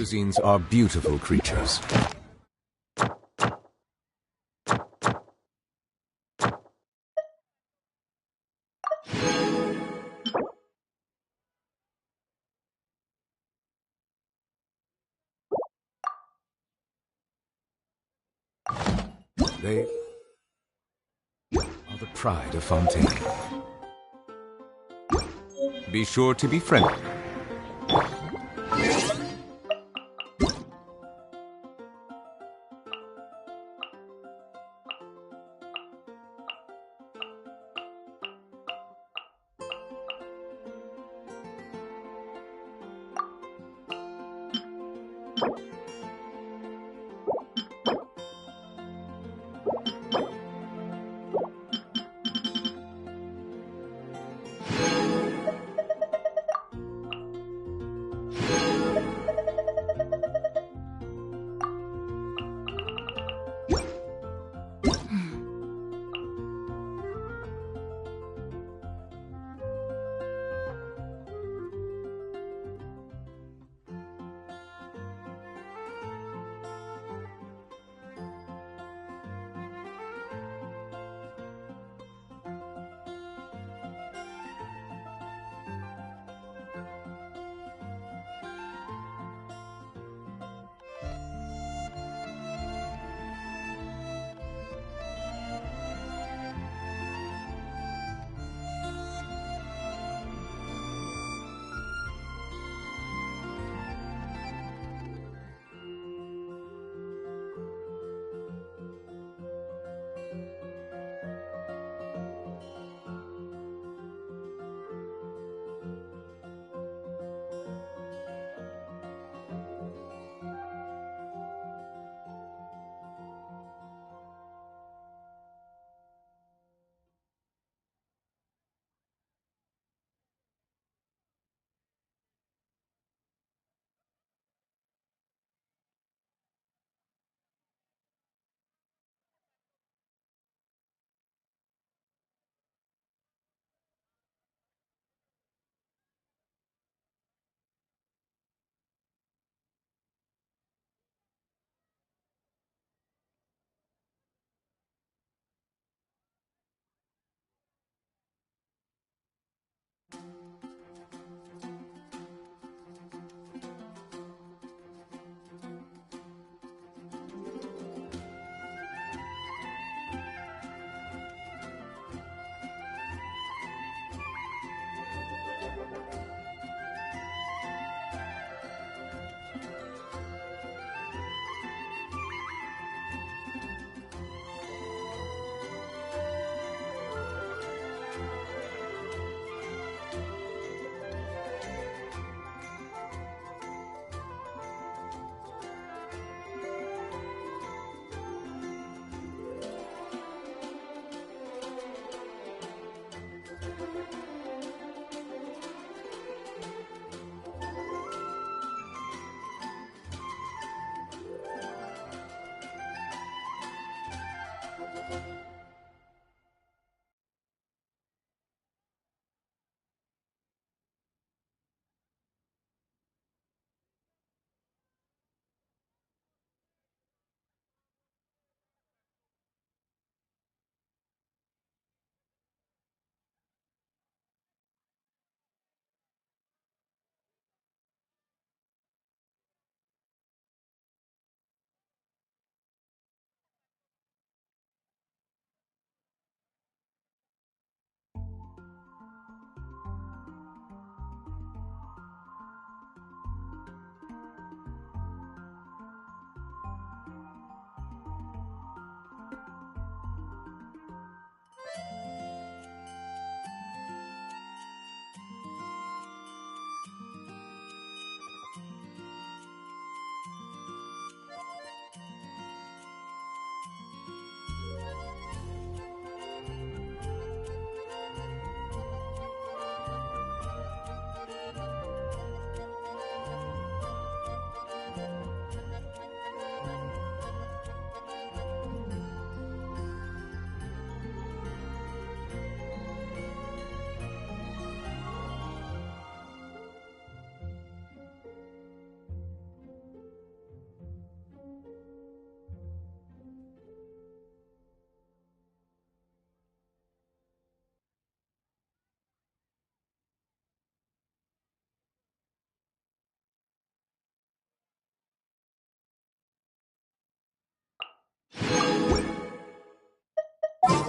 Limousines are beautiful creatures. They are the pride of Fontaine. Be sure to be friendly.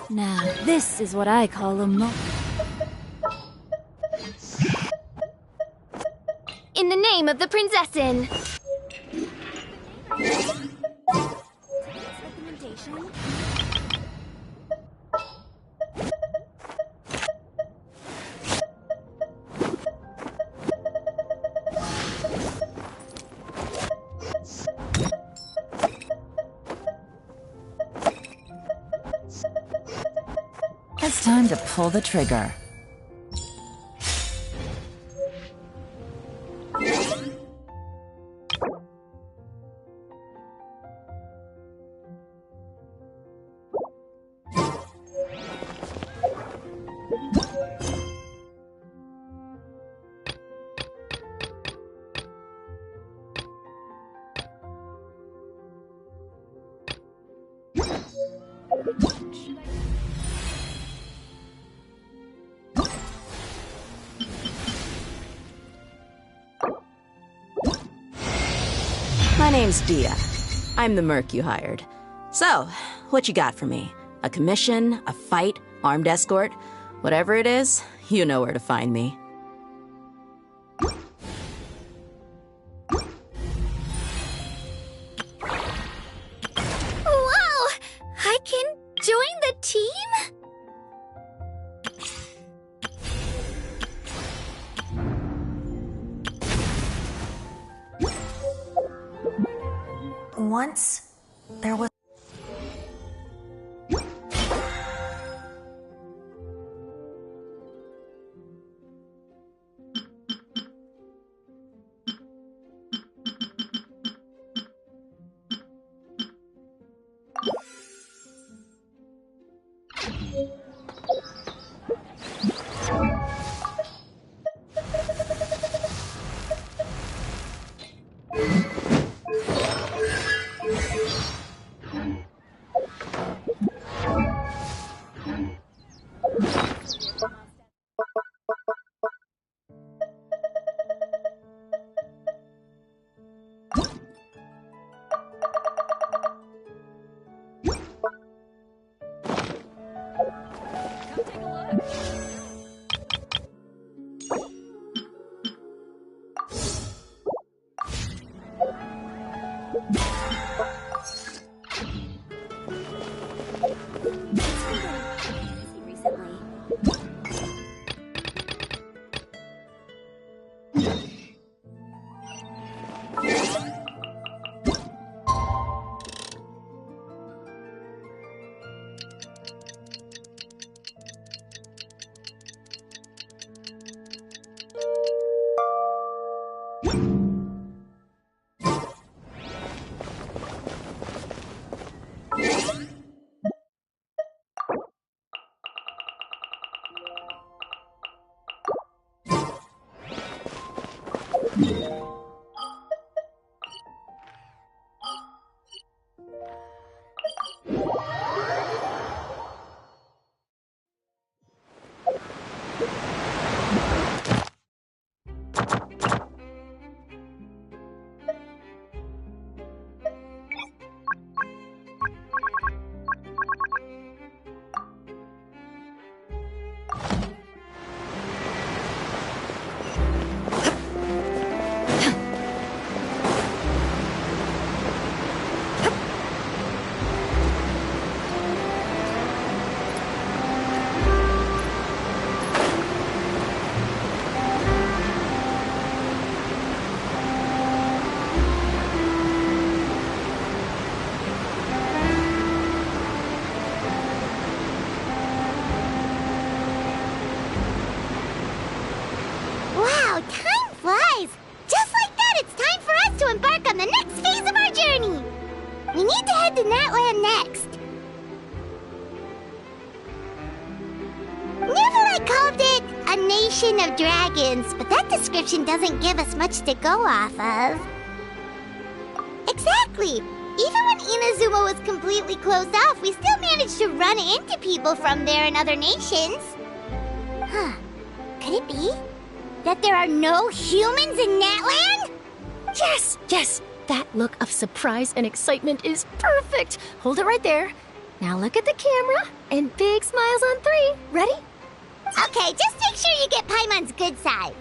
Now, this is what I call a moment. In the name of the Prinzessin! It's time to pull the trigger. My name's Dia. I'm the merc you hired. So, what you got for me? A commission, a fight, armed escort? Whatever it is, you know where to find me. Whoa! I can join the team? Once, there was... Wow, time flies! Just like that, it's time for us to embark on the next phase of our journey! We need to head to Natland next. Never called it a nation of dragons, but that description doesn't give us much to go off of. Exactly! Even when Inazuma was completely closed off, we still managed to run into people from there and other nations. Huh. Could it be that there are no humans in Natland? Yes, yes! That look of surprise and excitement is perfect! Hold it right there. Now look at the camera, and big smiles on 3. Ready? Okay, just make sure you get Paimon's good side.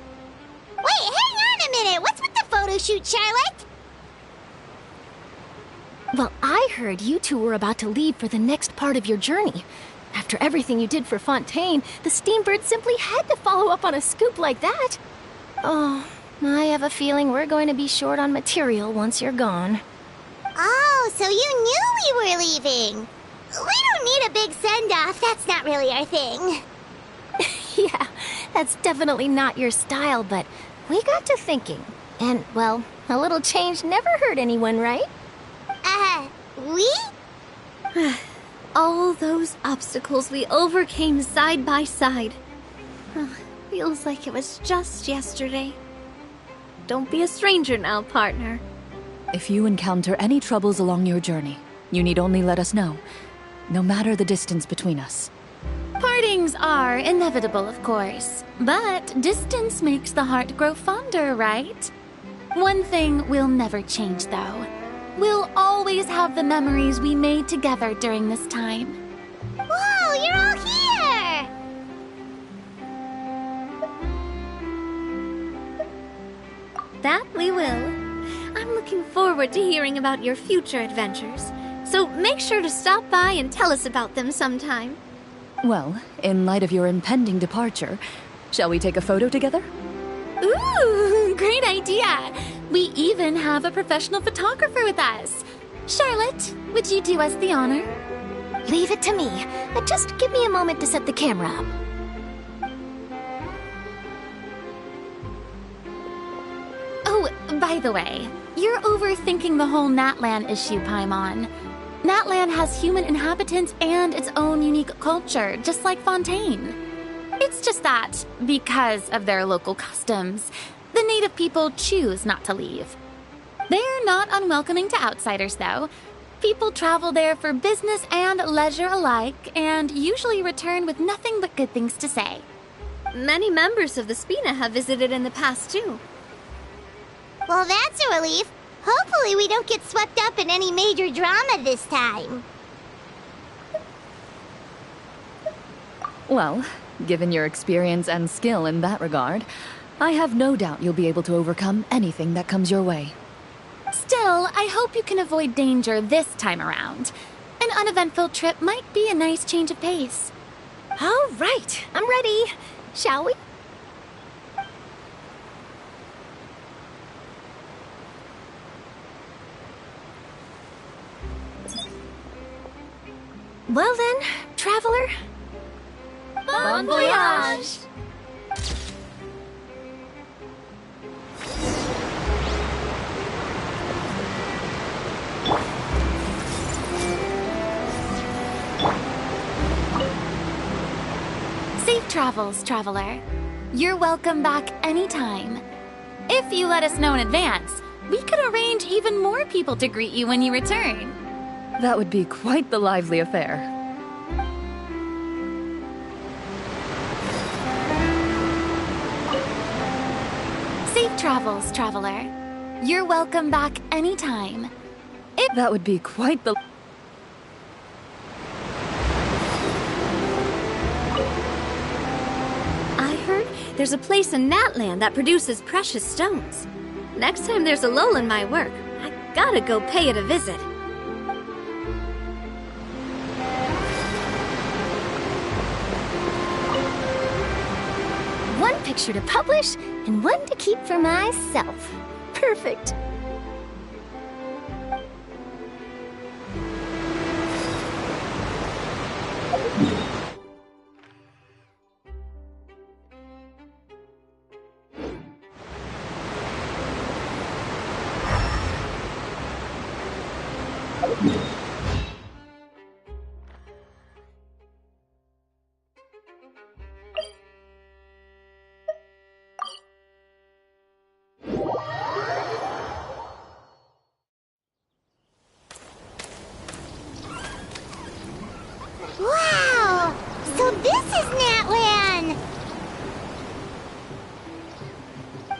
Wait, hang on a minute. What's with the photo shoot, Charlotte? Well, I heard you two were about to leave for the next part of your journey. After everything you did for Fontaine, the Steambird simply had to follow up on a scoop like that. Oh, I have a feeling we're going to be short on material once you're gone. Oh, so you knew we were leaving. We don't need a big send-off. That's not really our thing. Yeah, that's definitely not your style, but we got to thinking. And, well, a little change never hurt anyone, right? We? All those obstacles we overcame side by side. Feels like it was just yesterday. Don't be a stranger now, partner. If you encounter any troubles along your journey, you need only let us know, no matter the distance between us. Partings are inevitable, of course, but distance makes the heart grow fonder, right? One thing we'll never change, though. We'll always have the memories we made together during this time. Whoa, you're all here! That we will. I'm looking forward to hearing about your future adventures, so make sure to stop by and tell us about them sometime. Well, in light of your impending departure, shall we take a photo together? Ooh, great idea! We even have a professional photographer with us. Charlotte, would you do us the honor? Leave it to me. Just give me a moment to set the camera up. Oh, by the way, you're overthinking the whole Natlan issue, Paimon. Natlan has human inhabitants and its own unique culture, just like Fontaine. It's just that, because of their local customs, the native people choose not to leave. They're not unwelcoming to outsiders, though. People travel there for business and leisure alike, and usually return with nothing but good things to say. Many members of the Spina have visited in the past, too. Well, that's a relief. Hopefully we don't get swept up in any major drama this time. Well, given your experience and skill in that regard, I have no doubt you'll be able to overcome anything that comes your way. Still, I hope you can avoid danger this time around. An uneventful trip might be a nice change of pace. All right, I'm ready. Shall we? Well then, traveler. Bon voyage! Safe travels, traveler. You're welcome back anytime. If you let us know in advance, we could arrange even more people to greet you when you return. That would be quite the lively affair. Safe travels, traveler. You're welcome back anytime. That would be quite the... I heard there's a place in Natland that produces precious stones. Next time there's a lull in my work, I gotta go pay it a visit. One picture to publish and one to keep for myself. Perfect. Wow! So this is Natlan!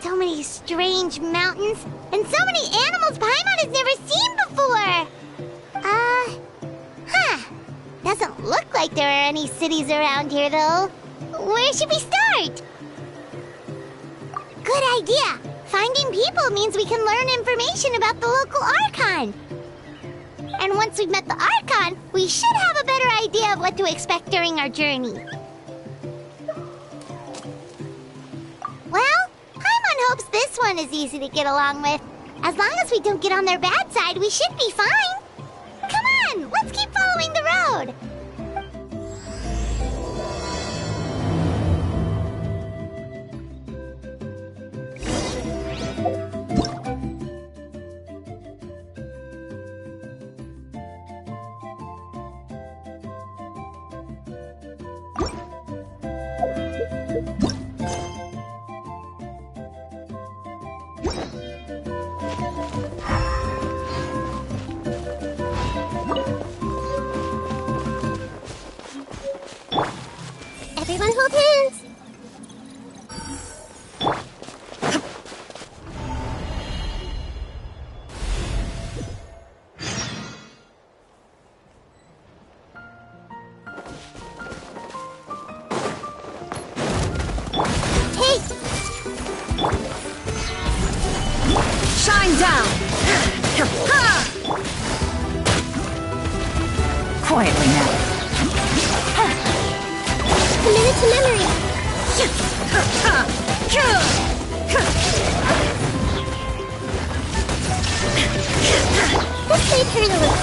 So many strange mountains, and so many animals Paimon has never seen before! Doesn't look like there are any cities around here, though. Where should we start? Good idea! Finding people means we can learn information about the local Archon. And once we've met the Archon, we should have a better idea of what to expect during our journey. Well, Paimon hopes this one is easy to get along with. As long as we don't get on their bad side, we should be fine. Come on, let's keep following the road. Everyone hold hands! Hey! Shine down! Quietly now. Commit to memory! This may hurt a little.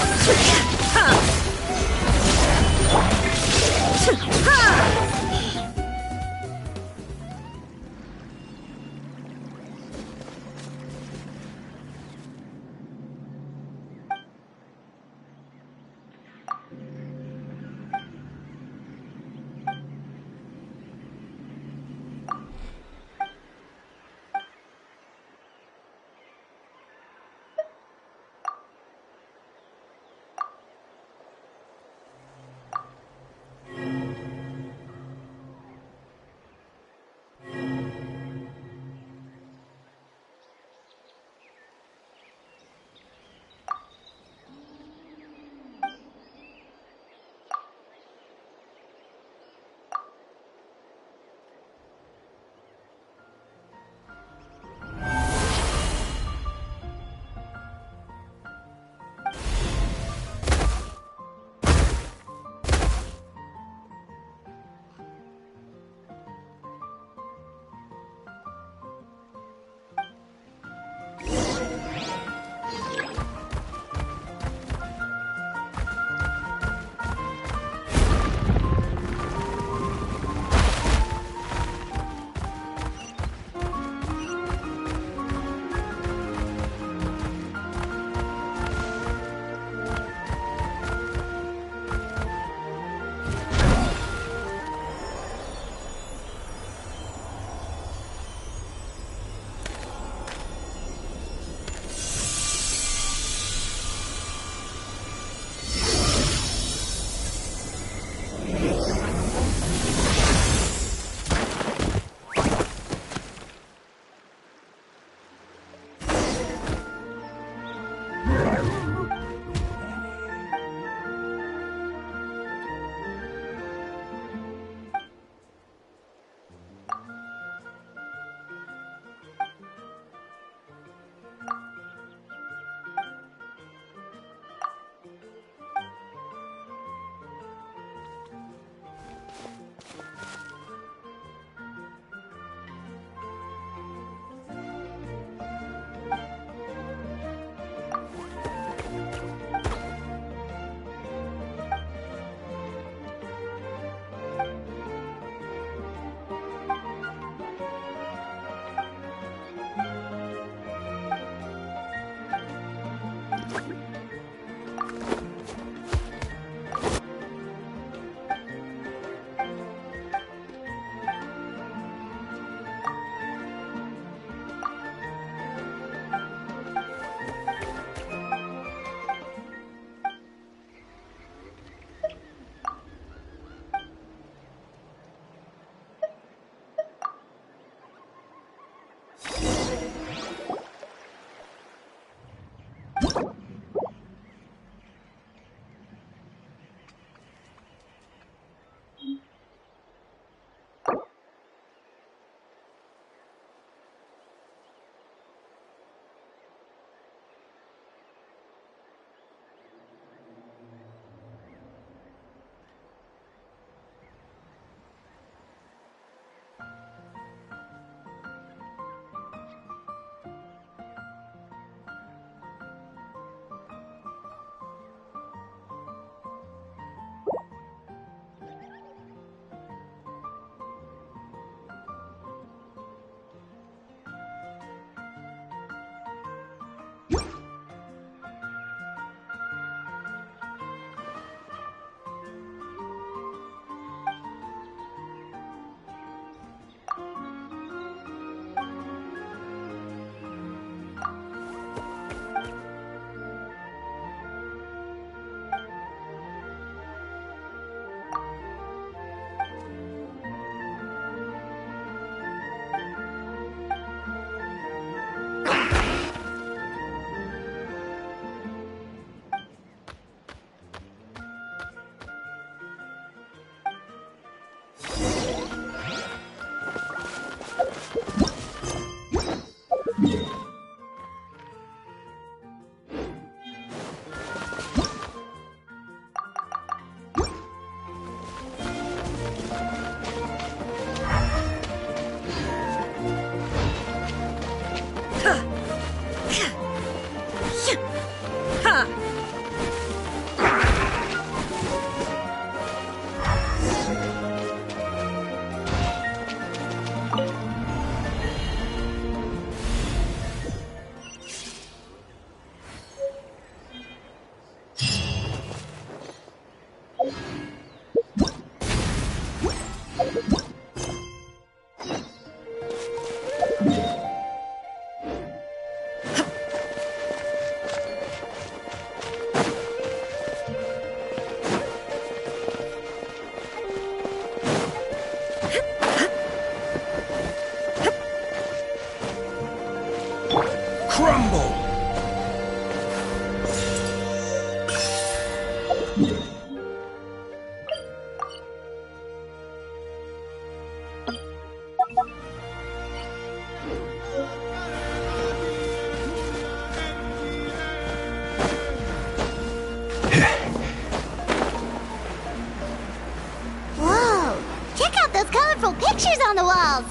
Whoa! Check out those colorful pictures on the walls!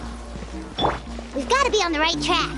We've got to be on the right track.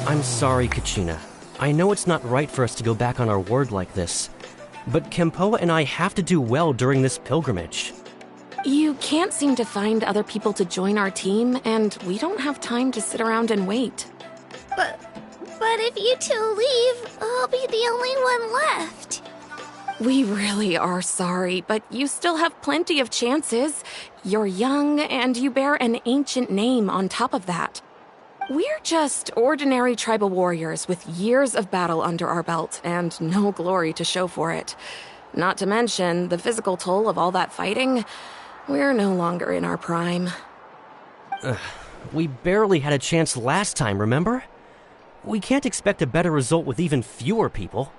I'm sorry, Kachina. I know it's not right for us to go back on our word like this, but Kempoa and I have to do well during this pilgrimage. You can't seem to find other people to join our team, and we don't have time to sit around and wait. But if you two leave, I'll be the only one left. We really are sorry, but you still have plenty of chances. You're young, and you bear an ancient name on top of that. We're just ordinary tribal warriors with years of battle under our belt and no glory to show for it. Not to mention the physical toll of all that fighting. We're no longer in our prime. We barely had a chance last time, remember? We can't expect a better result with even fewer people.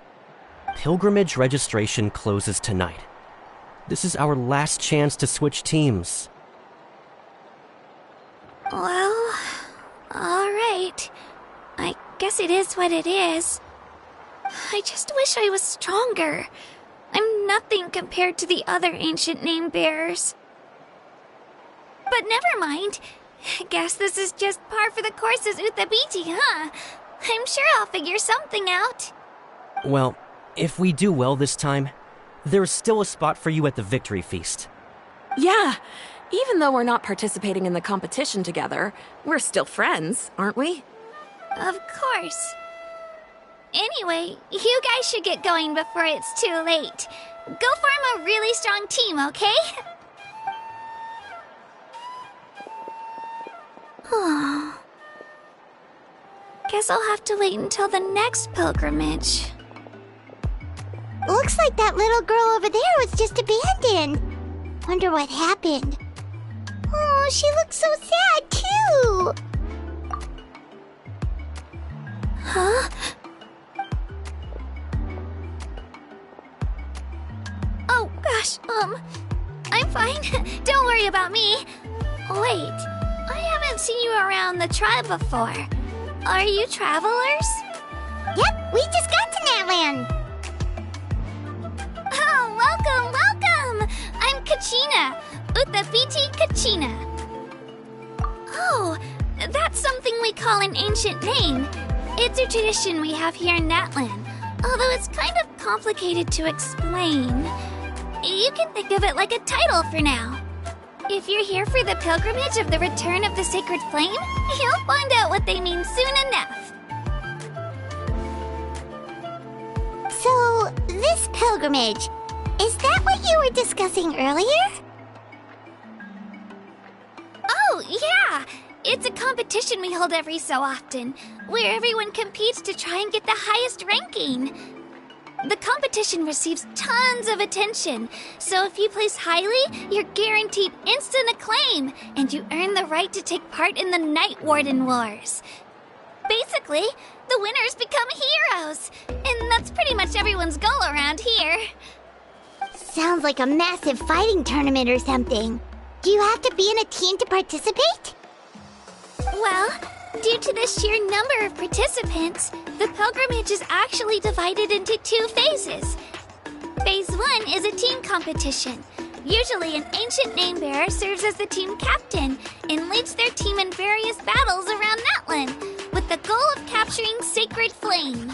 Pilgrimage registration closes tonight. This is our last chance to switch teams. Well, alright. I guess it is what it is. I just wish I was stronger. I'm nothing compared to the other ancient name bearers. But never mind. Guess this is just par for the course as Uthabiti, huh? I'm sure I'll figure something out. Well, if we do well this time, there's still a spot for you at the victory feast. Yeah, even though we're not participating in the competition together, we're still friends, aren't we? Of course. Anyway, you guys should get going before it's too late. Go form a really strong team, okay? Guess I'll have to wait until the next pilgrimage. Looks like that little girl over there was just abandoned. Wonder what happened. Oh, she looks so sad, too. Huh? Oh, gosh, I'm fine. Don't worry about me. Wait, I haven't seen you around the tribe before. Are you travelers? Yep, we just got to Natland. Oh, welcome, welcome! I'm Kachina, Uthabiti Kachina. Oh, that's something we call an ancient name. It's a tradition we have here in Natland, although it's kind of complicated to explain. You can think of it like a title for now. If you're here for the pilgrimage of the return of the sacred flame, you'll find out what they mean soon enough. So, this pilgrimage, is that what you were discussing earlier? Oh, yeah! It's a competition we hold every so often, where everyone competes to try and get the highest ranking. The competition receives tons of attention, so if you place highly, you're guaranteed instant acclaim, and you earn the right to take part in the Night Warden Wars. Basically, the winners become heroes. And that's pretty much everyone's goal around here. Sounds like a massive fighting tournament or something. Do you have to be in a team to participate? Well, due to the sheer number of participants, the pilgrimage is actually divided into 2 phases. Phase 1 is a team competition. Usually, an ancient name-bearer serves as the team captain and leads their team in various battles around Natlan, with the goal of capturing Sacred Flame.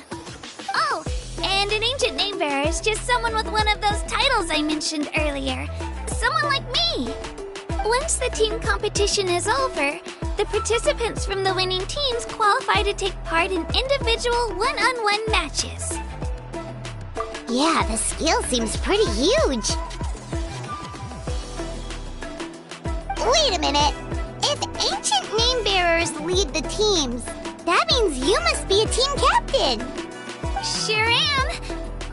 Oh, and an ancient name-bearer is just someone with one of those titles I mentioned earlier. Someone like me. Once the team competition is over, the participants from the winning teams qualify to take part in individual one-on-one matches. Yeah, the skill seems pretty huge. Wait a minute. If ancient name-bearers lead the teams, that means you must be a team captain. Sure am.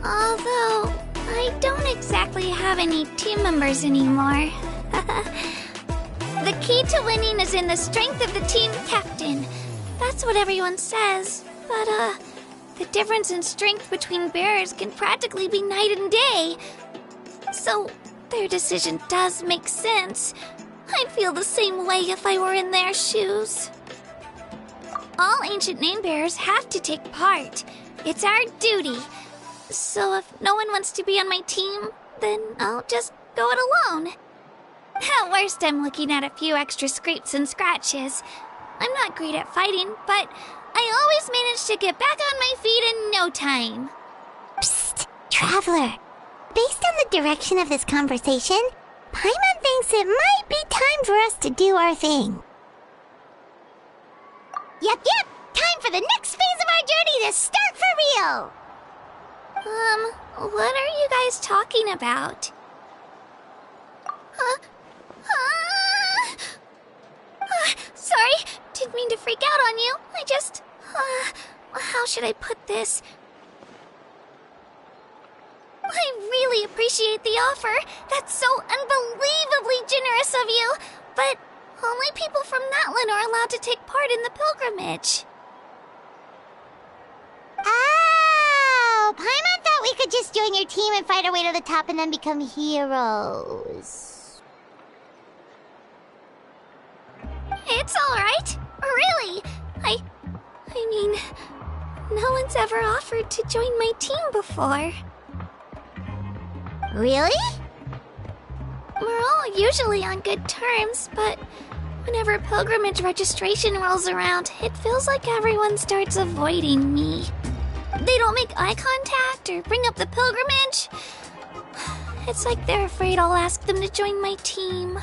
Although, I don't exactly have any team members anymore. The key to winning is in the strength of the team captain. That's what everyone says. But, the difference in strength between bearers can practically be night and day. So, their decision does make sense. I'd feel the same way if I were in their shoes. All ancient name-bearers have to take part. It's our duty. So if no one wants to be on my team, then I'll just go it alone. At worst, I'm looking at a few extra scrapes and scratches. I'm not great at fighting, but I always manage to get back on my feet in no time. Psst, Traveler. Based on the direction of this conversation, Paimon thinks it might be time for us to do our thing. Yep. Time for the next phase of our journey to start for real! What are you guys talking about? Sorry, didn't mean to freak out on you. I just... how should I put this? I really appreciate the offer. That's so unbelievably generous of you. But only people from Natlan are allowed to take part in the pilgrimage. Oh, Paimon thought we could just join your team and fight our way to the top and then become heroes. It's alright. Really. I mean, no one's ever offered to join my team before. Really? We're all usually on good terms, but whenever pilgrimage registration rolls around, it feels like everyone starts avoiding me. They don't make eye contact or bring up the pilgrimage. It's like they're afraid I'll ask them to join my team.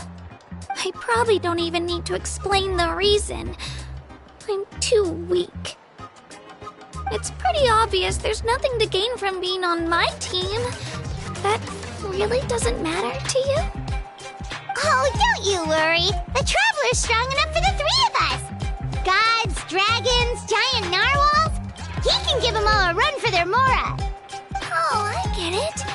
I probably don't even need to explain the reason. I'm too weak. It's pretty obvious there's nothing to gain from being on my team. That really doesn't matter to you? Oh, don't you worry. The Traveler's strong enough for the 3 of us. Gods, dragons, giant narwhals. He can give them all a run for their Mora. Oh, I get it.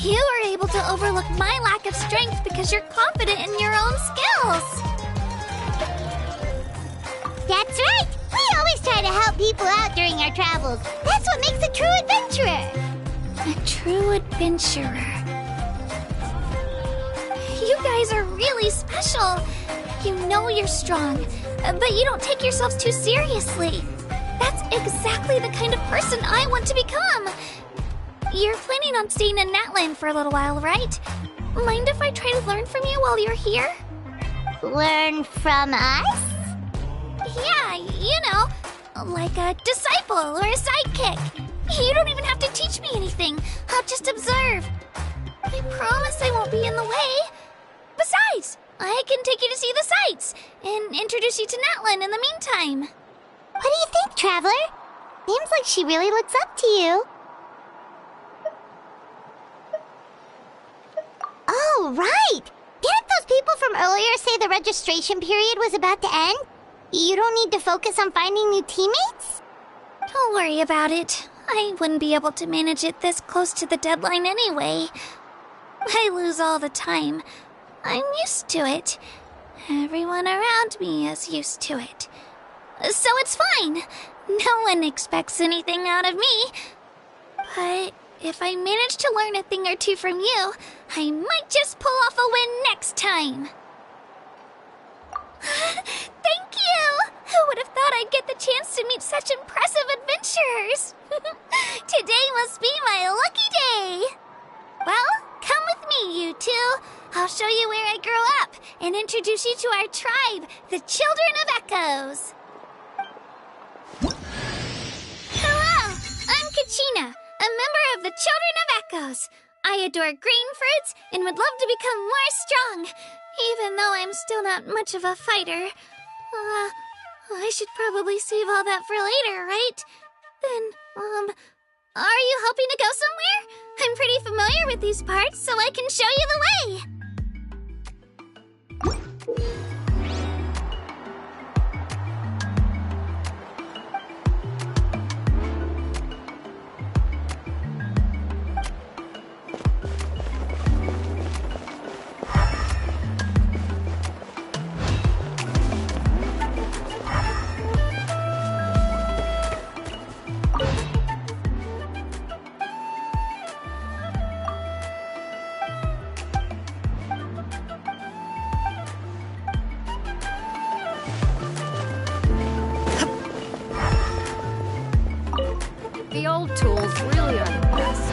You are able to overlook my lack of strength because you're confident in your own skills. That's right. We always try to help people out during our travels. That's what makes a true adventurer. A true adventurer. You guys are really special. You know you're strong, but you don't take yourselves too seriously. That's exactly the kind of person I want to become. You're planning on staying in Natlan for a little while, right? Mind if I try to learn from you while you're here? Learn from us? Yeah, you know, like a disciple or a sidekick. You don't even have to teach me anything. I'll just observe. I promise I won't be in the way. Besides, I can take you to see the sights and introduce you to Natlan in the meantime. What do you think, Traveler? Seems like she really looks up to you. Oh, right! Didn't those people from earlier say the registration period was about to end? You don't need to focus on finding new teammates? Don't worry about it. I wouldn't be able to manage it this close to the deadline anyway. I lose all the time. I'm used to it. Everyone around me is used to it. So it's fine. No one expects anything out of me. But if I manage to learn a thing or two from you, I might just pull off a win next time. Thank you! Who would have thought I'd get the chance to meet such impressive adventurers? Today must be my lucky day! Well, come with me, you two. I'll show you where I grew up and introduce you to our tribe, the Children of Echoes. Hello! I'm Kachina, a member of the Children of Echoes. I adore green fruits and would love to become more strong, even though I'm still not much of a fighter. I should probably save all that for later, right? Then, are you hoping to go somewhere? I'm pretty familiar with these parts, so I can show you the way. The old tools really are the best.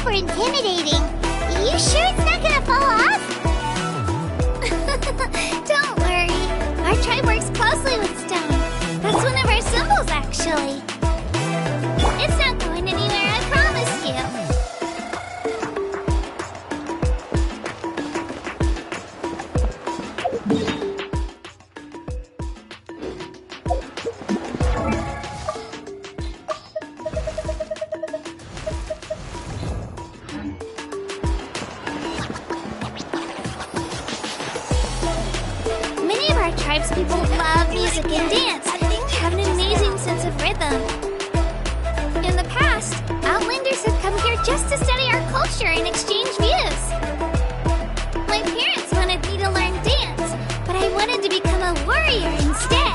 super intimidating. You sure it's not gonna fall off? Don't worry. Our tribe works closely with stone. That's one of our symbols, actually. It's not going anywhere, I promise you. Tribespeople love music and dance. They have an amazing sense of rhythm. In the just to study our culture and exchange views. My parents wanted me to learn dance, but I wanted to become a warrior instead.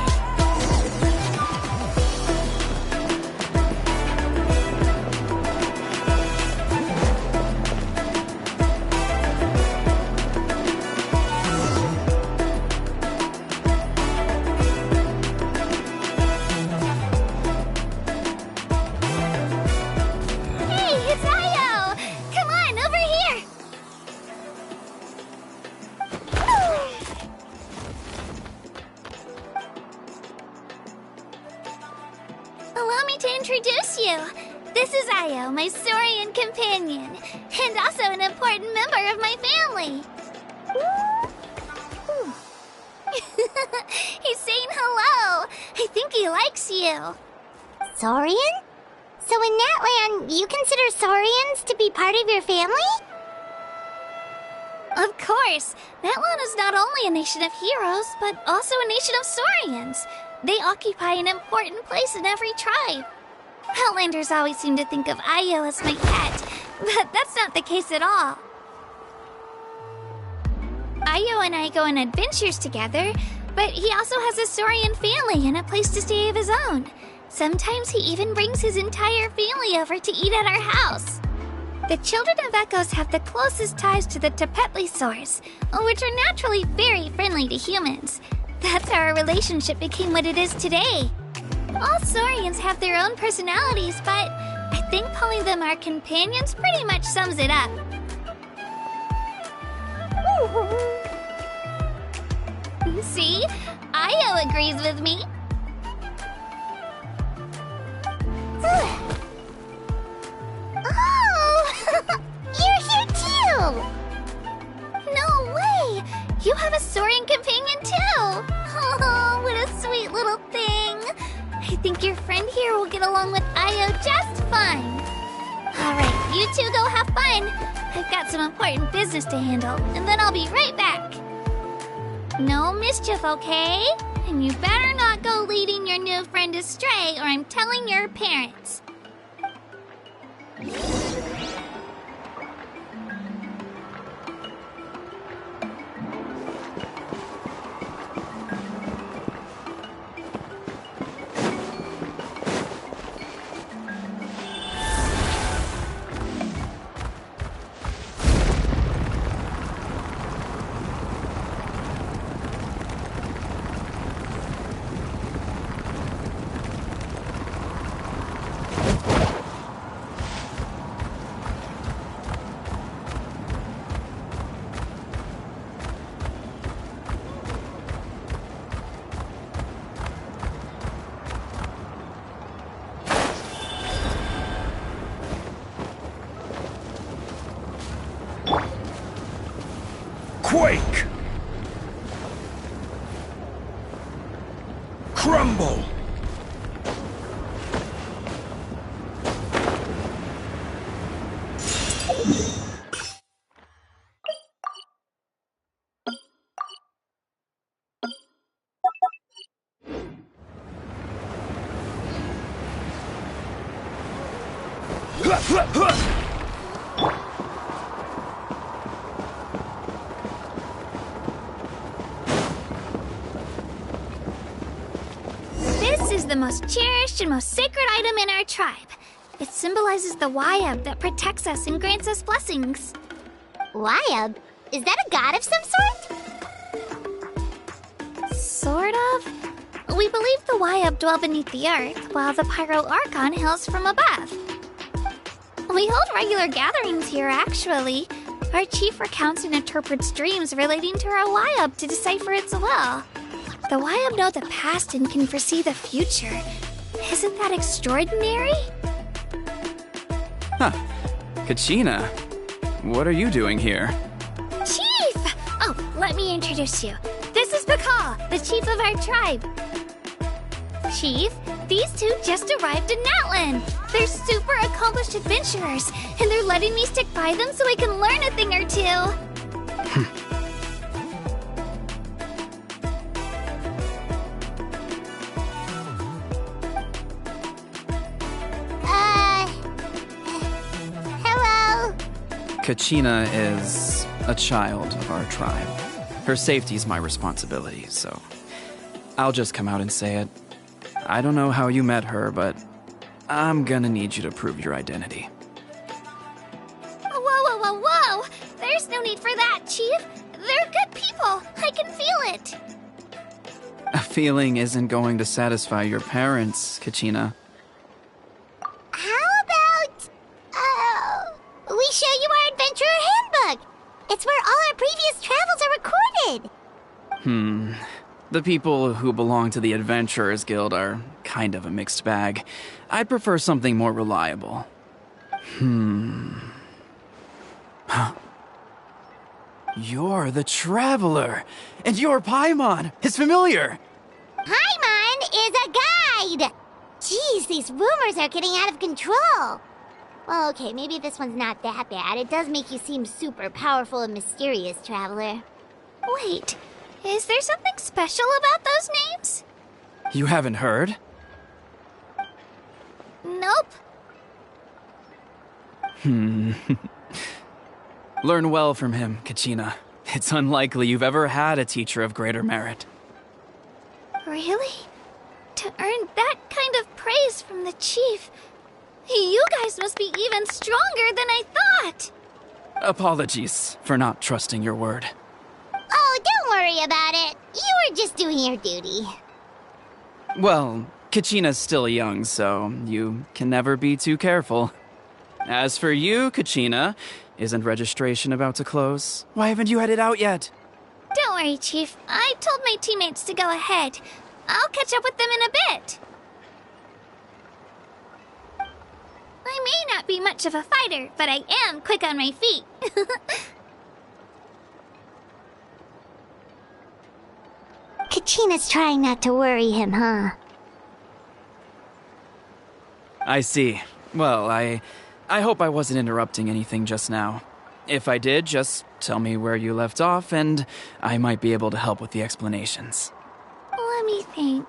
Introduce you. This is Io, my Saurian companion, and also an important member of my family. He's saying hello. I think he likes you. Saurian? So in Natlan, you consider Saurians to be part of your family? Of course. Natlan is not only a nation of heroes, but also a nation of Saurians. They occupy an important place in every tribe. Outlanders always seem to think of Io as my pet, but that's not the case at all. Io and I go on adventures together, but he also has a Saurian family and a place to stay of his own. Sometimes he even brings his entire family over to eat at our house. The children of Echoes have the closest ties to the Tepetlisaurs, which are naturally very friendly to humans. That's how our relationship became what it is today. All Saurians have their own personalities, but I think calling them our companions pretty much sums it up. See? Io agrees with me. Oh! You're here too! No way! You have a Saurian companion too! Oh, what a sweet little thing! I think your friend here will get along with Io just fine. Alright, you two go have fun. I've got some important business to handle, and then I'll be right back. No mischief, okay? And you better not go leading your new friend astray, or I'm telling your parents. Quake! Crumble! This is the most cherished and most sacred item in our tribe. It symbolizes the Wayab that protects us and grants us blessings. Wayab? Is that a god of some sort? Sort of. We believe the Wayab dwell beneath the earth, while the Pyro Archon hails from above. We hold regular gatherings here, actually. Our chief recounts and interprets dreams relating to our Wayab to decipher its will. The Wayab know the past and can foresee the future. Isn't that extraordinary? Huh. Kachina, what are you doing here? Chief! Oh, let me introduce you. This is Pakal, the chief of our tribe. Chief, these two just arrived in Natlan. They're super accomplished adventurers, and they're letting me stick by them so I can learn a thing or two. Kachina is a child of our tribe. Her safety's my responsibility, so I'll just come out and say it. I don't know how you met her, but I'm gonna need you to prove your identity. Whoa, whoa, whoa, whoa! There's no need for that, Chief. They're good people. I can feel it. A feeling isn't going to satisfy your parents, Kachina. How about, we show you our adventurer handbook? It's where all our previous travels are recorded. The people who belong to the Adventurers Guild are kind of a mixed bag. I'd prefer something more reliable. You're the Traveler, and you're Paimon. It's familiar. Paimon is a guide! Jeez, these rumors are getting out of control. Well, okay, maybe this one's not that bad. It does make you seem super powerful and mysterious, Traveler. Wait, is there something special about those names? You haven't heard? Nope. Learn well from him, Kachina. It's unlikely you've ever had a teacher of greater merit. Really? To earn that kind of praise from the Chief, you guys must be even stronger than I thought! Apologies for not trusting your word. Oh, don't worry about it. You were just doing your duty. Well, Kachina's still young, so you can never be too careful. As for you, Kachina, isn't registration about to close? Why haven't you headed out yet? Don't worry, Chief. I told my teammates to go ahead. I'll catch up with them in a bit. I may not be much of a fighter, but I am quick on my feet. Kachina's trying not to worry him, huh? I see. Well, I hope I wasn't interrupting anything just now. If I did, just tell me where you left off, and I might be able to help with the explanations. Let me think.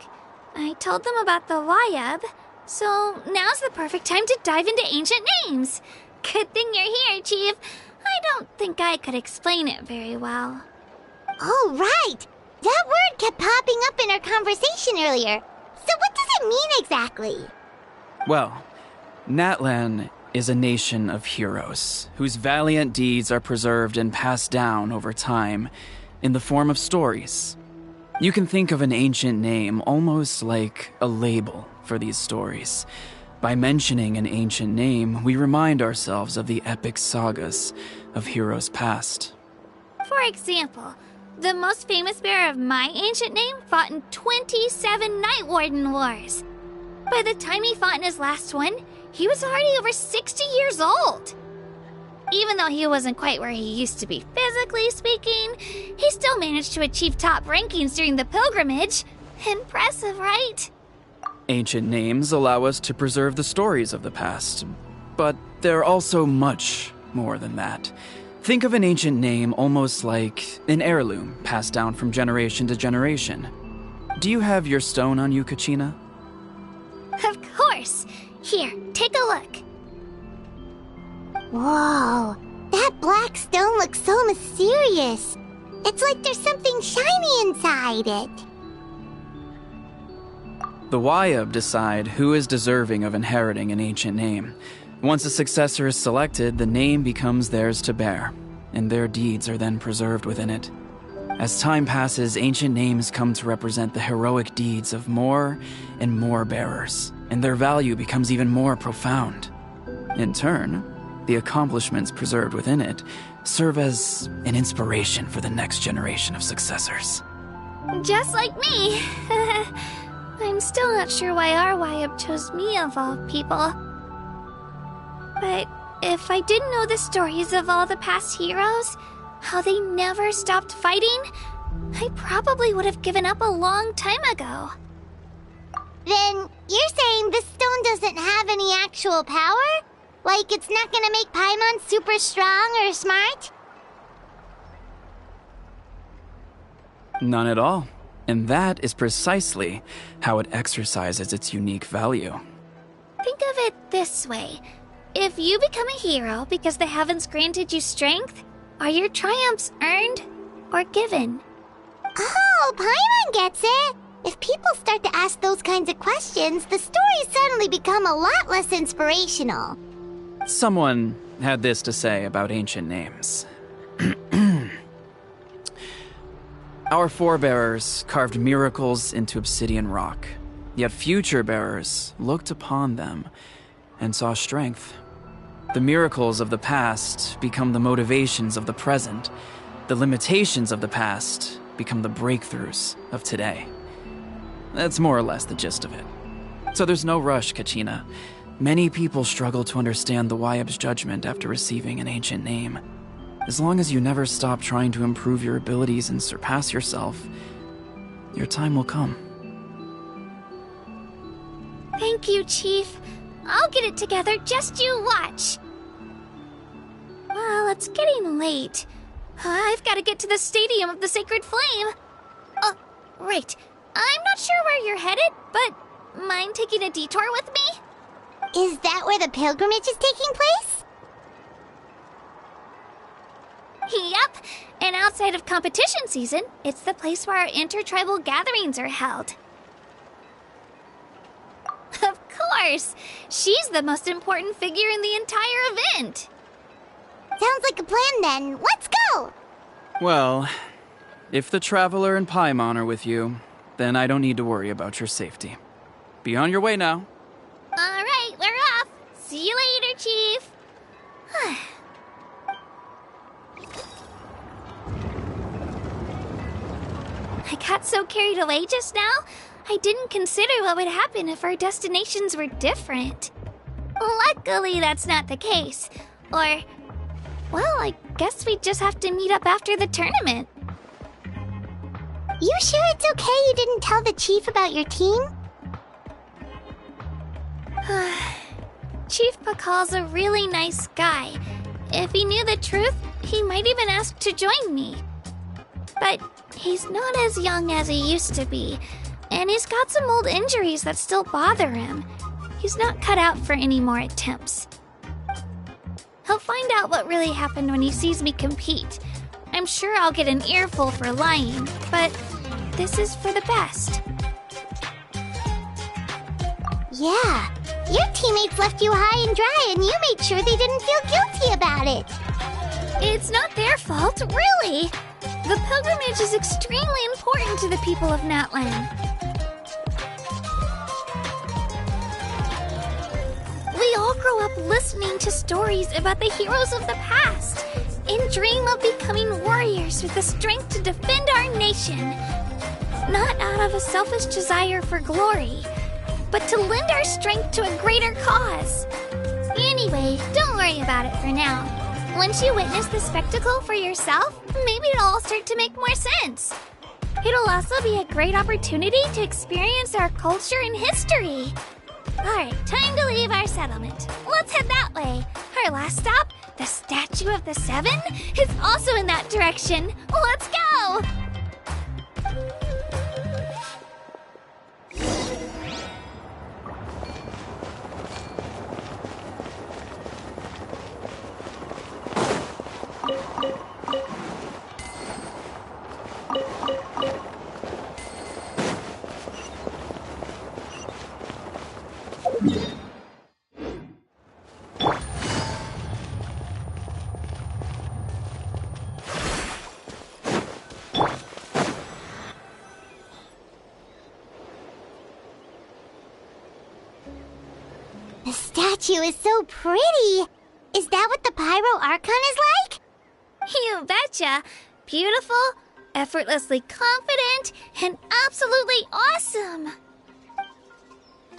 I told them about the Wayab, so now's the perfect time to dive into ancient names. Good thing you're here, Chief. I don't think I could explain it very well. Oh, right! That word kept popping up in our conversation earlier. So what does it mean exactly? Well, Natlan is a nation of heroes whose valiant deeds are preserved and passed down over time in the form of stories. You can think of an ancient name almost like a label for these stories. By mentioning an ancient name, we remind ourselves of the epic sagas of heroes past. For example, the most famous bearer of my ancient name fought in 27 Night Warden Wars. By the time he fought in his last one, he was already over 60 years old. Even though he wasn't quite where he used to be physically speaking, he still managed to achieve top rankings during the pilgrimage. Impressive, right? Ancient names allow us to preserve the stories of the past, but they're also much more than that. Think of an ancient name almost like an heirloom passed down from generation to generation. Do you have your stone on you, Kachina? Of course. Here, take a look. Whoa, that black stone looks so mysterious. It's like there's something shiny inside it. The Wayab decide who is deserving of inheriting an ancient name. Once a successor is selected, the name becomes theirs to bear, and their deeds are then preserved within it. As time passes, ancient names come to represent the heroic deeds of more and more bearers, and their value becomes even more profound. In turn, the accomplishments preserved within it serve as an inspiration for the next generation of successors. Just like me. I'm still not sure why our Wayab chose me of all people. But if I didn't know the stories of all the past heroes, how they never stopped fighting, I probably would have given up a long time ago. Then you're saying this stone doesn't have any actual power? Like it's not gonna make Paimon super strong or smart? None at all. And that is precisely how it exercises its unique value. Think of it this way. If you become a hero because the heavens granted you strength, are your triumphs earned or given? Oh, Paimon gets it! If people start to ask those kinds of questions, the stories suddenly become a lot less inspirational. Someone had this to say about ancient names. Our forebears carved miracles into obsidian rock, yet future bearers looked upon them and saw strength. The miracles of the past become the motivations of the present. The limitations of the past become the breakthroughs of today. That's more or less the gist of it. So there's no rush, Kachina. Many people struggle to understand the Wyab's judgment after receiving an ancient name. As long as you never stop trying to improve your abilities and surpass yourself, your time will come. Thank you, Chief. I'll get it together, just you watch. Well, it's getting late. I've got to get to the Stadium of the Sacred Flame. Oh, right. I'm not sure where you're headed, but mind taking a detour with me? Is that where the pilgrimage is taking place? Yep, and outside of competition season, it's the place where our intertribal gatherings are held. Of course! She's the most important figure in the entire event! Sounds like a plan then. Let's go! Well, if the Traveler and Paimon are with you, then I don't need to worry about your safety. Be on your way now. Alright, we're off! See you later, Chief! I got so carried away just now, I didn't consider what would happen if our destinations were different. Luckily, that's not the case. Or, well, I guess we just have to meet up after the tournament. You sure it's okay you didn't tell the chief about your team? Chief Pakal's a really nice guy. If he knew the truth, he might even ask to join me. But he's not as young as he used to be, and he's got some old injuries that still bother him. He's not cut out for any more attempts. He'll find out what really happened when he sees me compete. I'm sure I'll get an earful for lying, but this is for the best. Yeah, your teammates left you high and dry and you made sure they didn't feel guilty about it. It's not their fault, really. The pilgrimage is extremely important to the people of Natlan. We all grow up listening to stories about the heroes of the past and dream of becoming warriors with the strength to defend our nation. Not out of a selfish desire for glory, but to lend our strength to a greater cause. Anyway, don't worry about it for now. Once you witness the spectacle for yourself, maybe it'll all start to make more sense. It'll also be a great opportunity to experience our culture and history. Alright, time to leave our settlement. Let's head that way. Our last stop, the Statue of the Seven, is also in that direction. Let's go! The statue is so pretty. Is that what the Pyro Archon is like? You betcha. Beautiful, effortlessly confident, and absolutely awesome.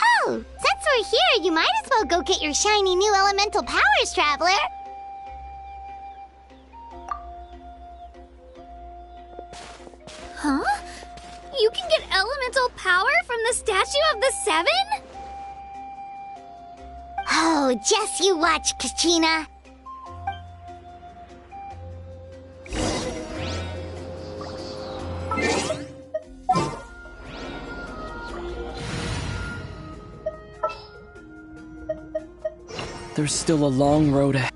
Oh, since we're here, you might as well go get your shiny new elemental powers, Traveler. Huh? You can get elemental power from the Statue of the Seven? Oh, just you watch, Kachina. there's still a long road ahead.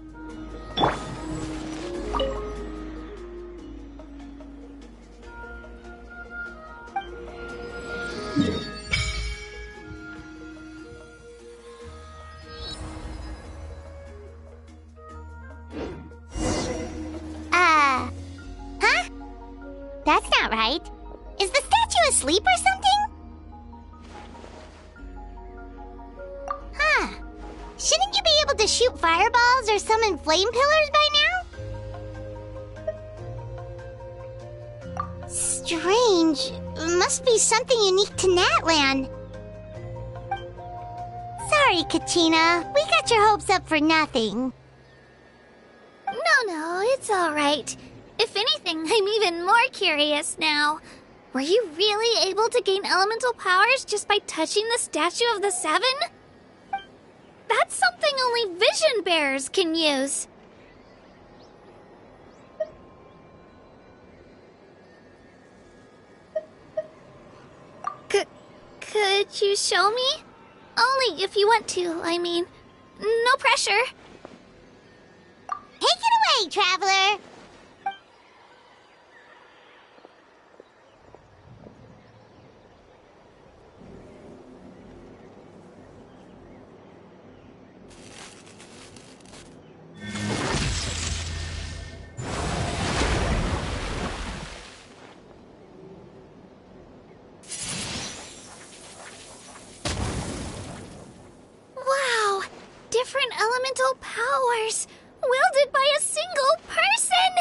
Huh? That's not right. Is the statue asleep or something? Huh. Shouldn't you be able to shoot fireballs or summon flame pillars by now? Strange. Must be something unique to Natlan. Sorry, Katina. We got your hopes up for nothing. No, it's alright. If anything, I'm even more curious now. Were you really able to gain elemental powers just by touching the Statue of the Seven? That's something only vision bearers can use. Could you show me? Only if you want to, I mean. No pressure. Take it away, traveler! Wow! Different elemental powers! Wielded by a single person!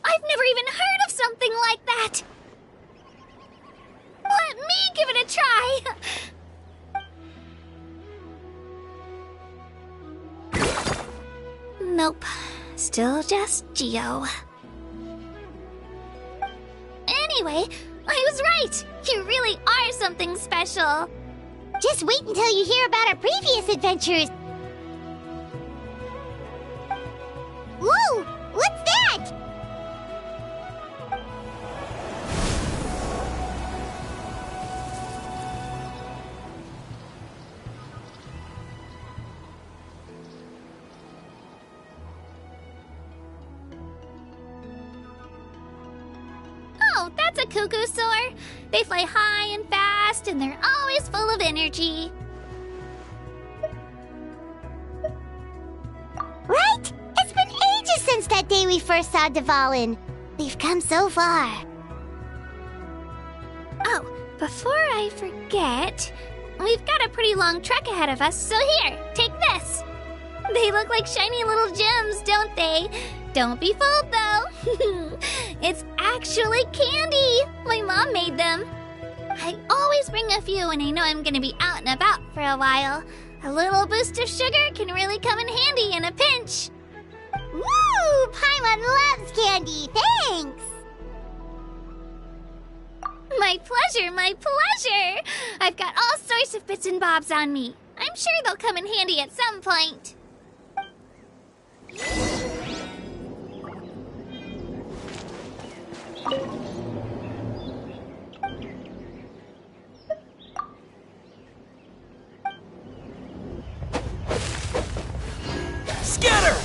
I've never even heard of something like that! Let me give it a try! Nope. Still just Geo. Anyway, I was right! You really are something special! Just wait until you hear about our previous adventures! Whoa! What's that? Oh, that's a cuckoo soar. They fly high and fast, and they're always full of energy. Right? It's been ages since that day we first saw Dvalin. We've come so far. Oh, before I forget, we've got a pretty long trek ahead of us, so here, take this. They look like shiny little gems, don't they? Don't be fooled, though. It's actually candy. My mom made them. I always bring a few when I know I'm gonna be out and about for a while. A little boost of sugar can really come in handy in a pinch. Woo! Paimon loves candy. Thanks! My pleasure, my pleasure! I've got all sorts of bits and bobs on me. I'm sure they'll come in handy at some point. Scatter!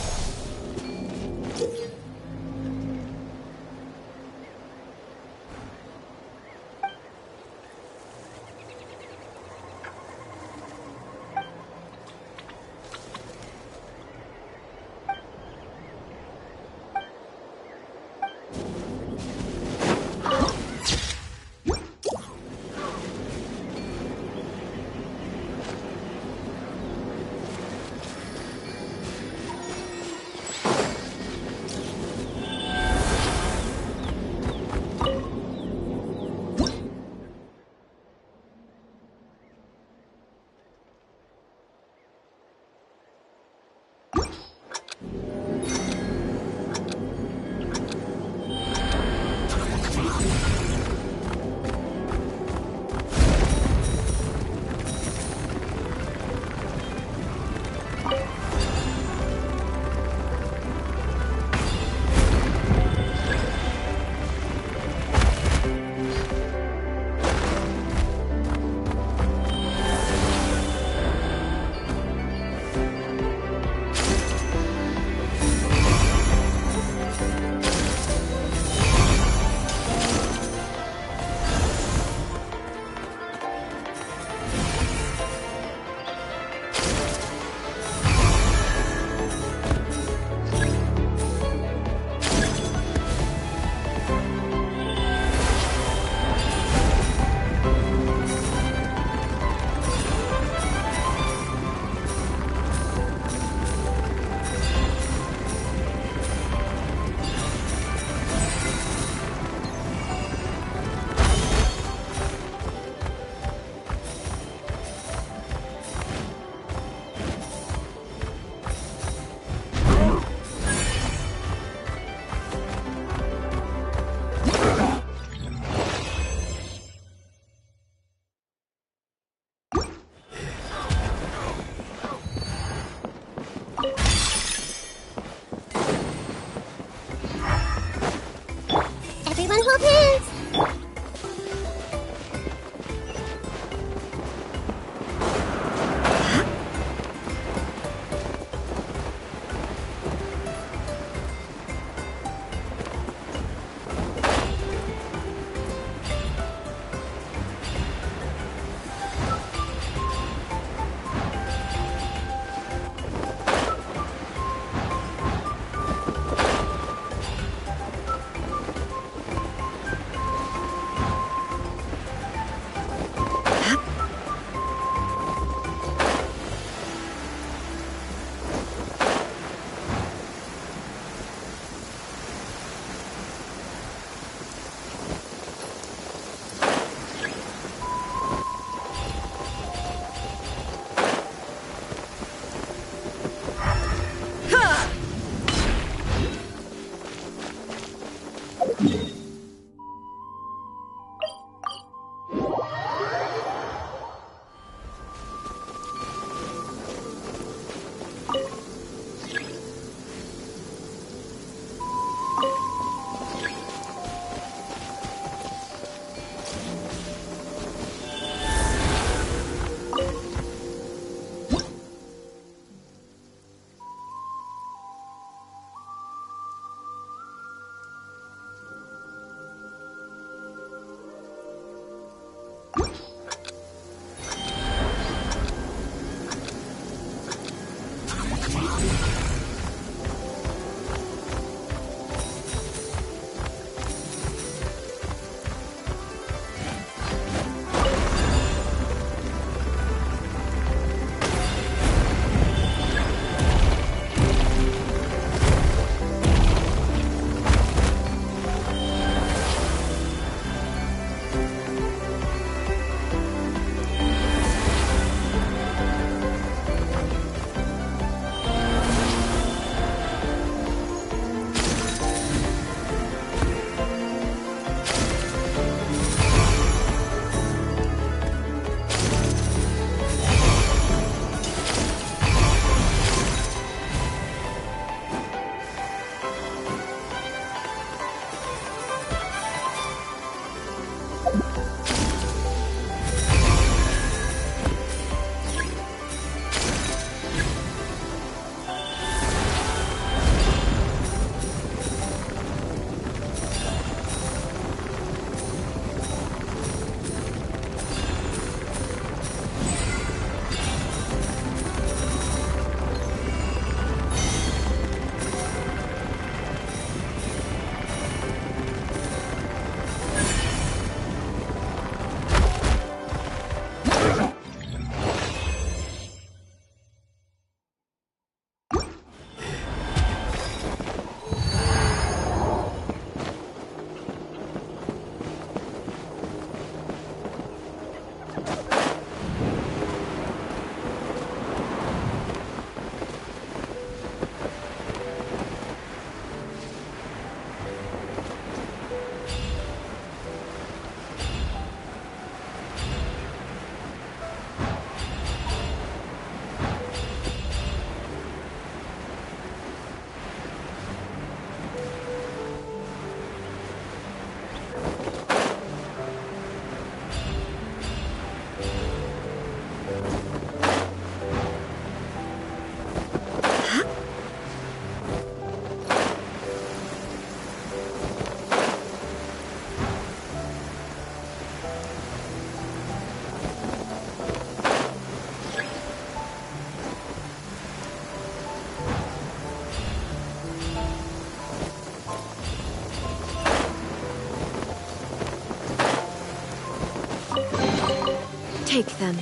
Take them.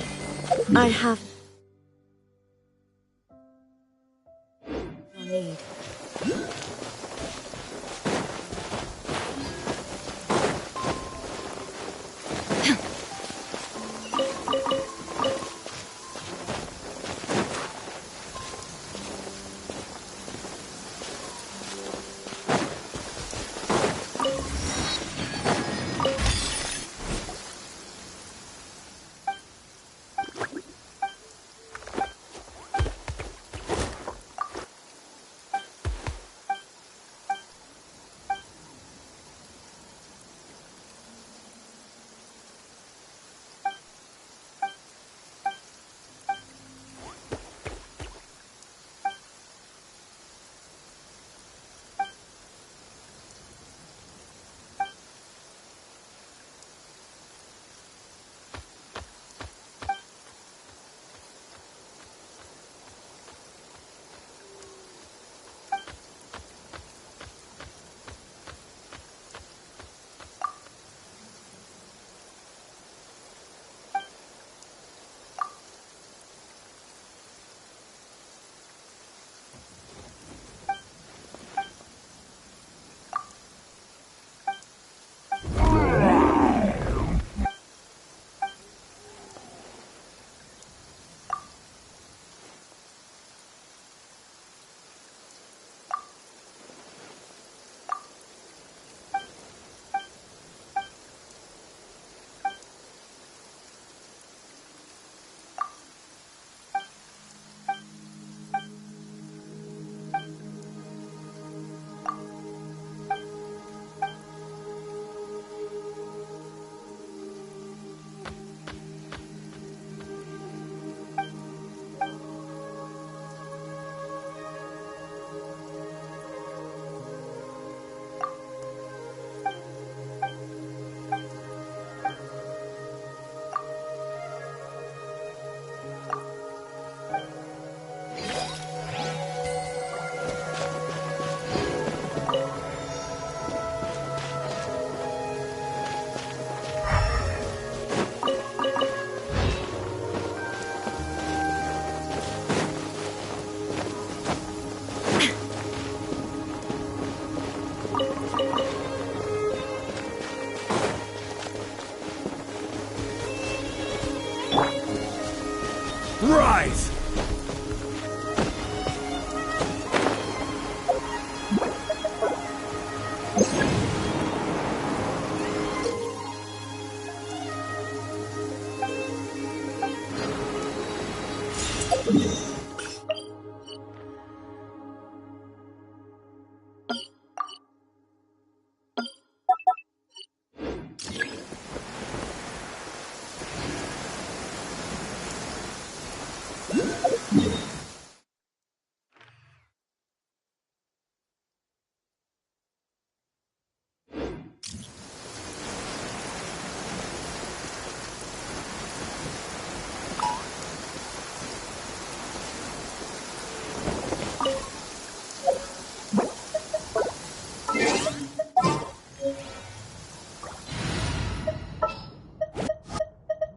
I have... you'll need. Rise!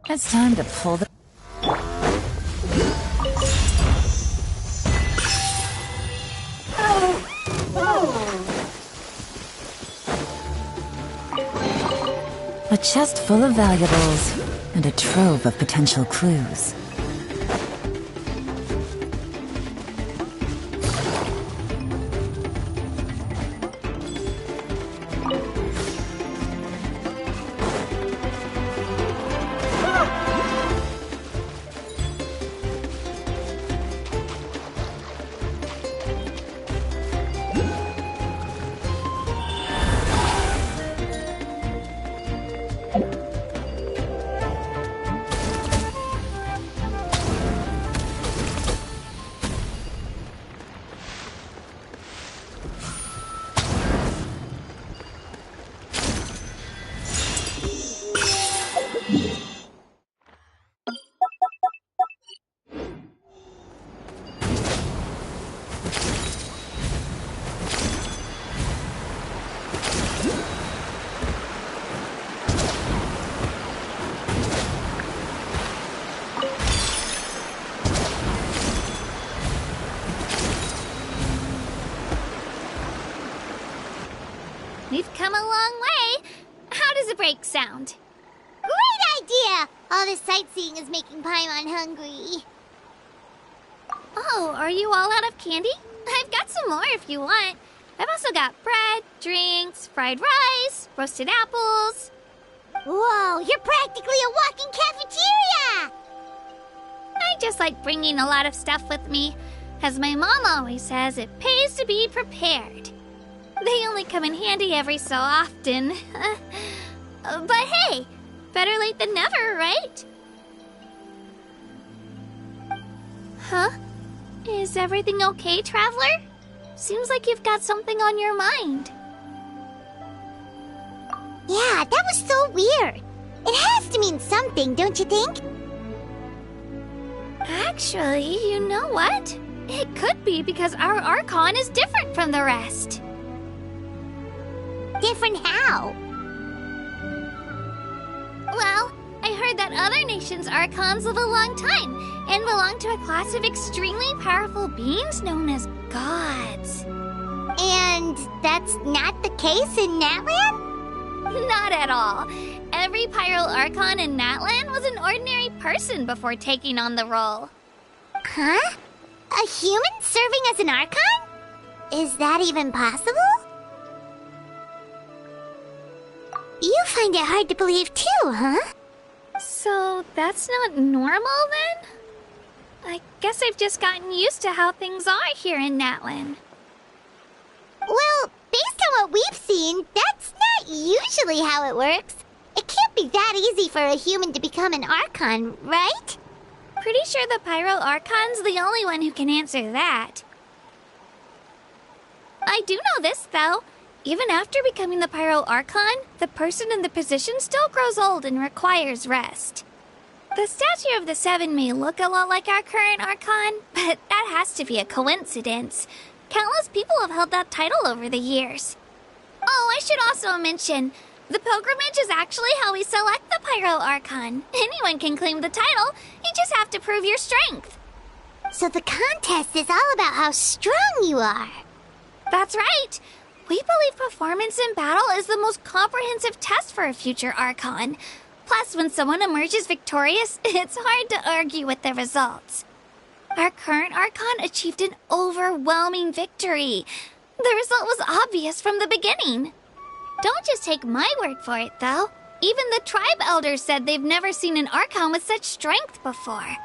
It's time to pull the... A chest full of valuables and a trove of potential clues. We've come a long way. How does a break sound? Great idea! All this sightseeing is making Paimon hungry. Oh, are you all out of candy? I've got some more if you want. I've also got bread, drinks, fried rice, roasted apples. Whoa, you're practically a walking cafeteria! I just like bringing a lot of stuff with me. As my mom always says, it pays to be prepared. They only come in handy every so often. But hey, better late than never, right? Huh? Is everything okay, Traveler? Seems like you've got something on your mind. Yeah, that was so weird. It has to mean something, don't you think? Actually, you know what? It could be because our Archon is different from the rest. Different how? Well, I heard that other nations' Archons live a long time and belong to a class of extremely powerful beings known as gods. And that's not the case in Natlan? Not at all. Every Pyral Archon in Natlan was an ordinary person before taking on the role. Huh? A human serving as an Archon? Is that even possible? You find it hard to believe too, huh? So that's not normal then? I guess I've just gotten used to how things are here in Natlan. Well, based on what we've seen, that's not usually how it works. It can't be that easy for a human to become an Archon, right? Pretty sure the Pyro Archon's the only one who can answer that. I do know this, though. Even after becoming the Pyro Archon, the person in the position still grows old and requires rest. The statue of the Seven may look a lot like our current Archon, but that has to be a coincidence. Countless people have held that title over the years. Oh, I should also mention, the pilgrimage is actually how we select the Pyro Archon. Anyone can claim the title, you just have to prove your strength. So the contest is all about how strong you are. That's right. We believe performance in battle is the most comprehensive test for a future Archon. Plus, when someone emerges victorious, it's hard to argue with the results. Our current Archon achieved an overwhelming victory. The result was obvious from the beginning. Don't just take my word for it, though. Even the tribe elders said they've never seen an Archon with such strength before.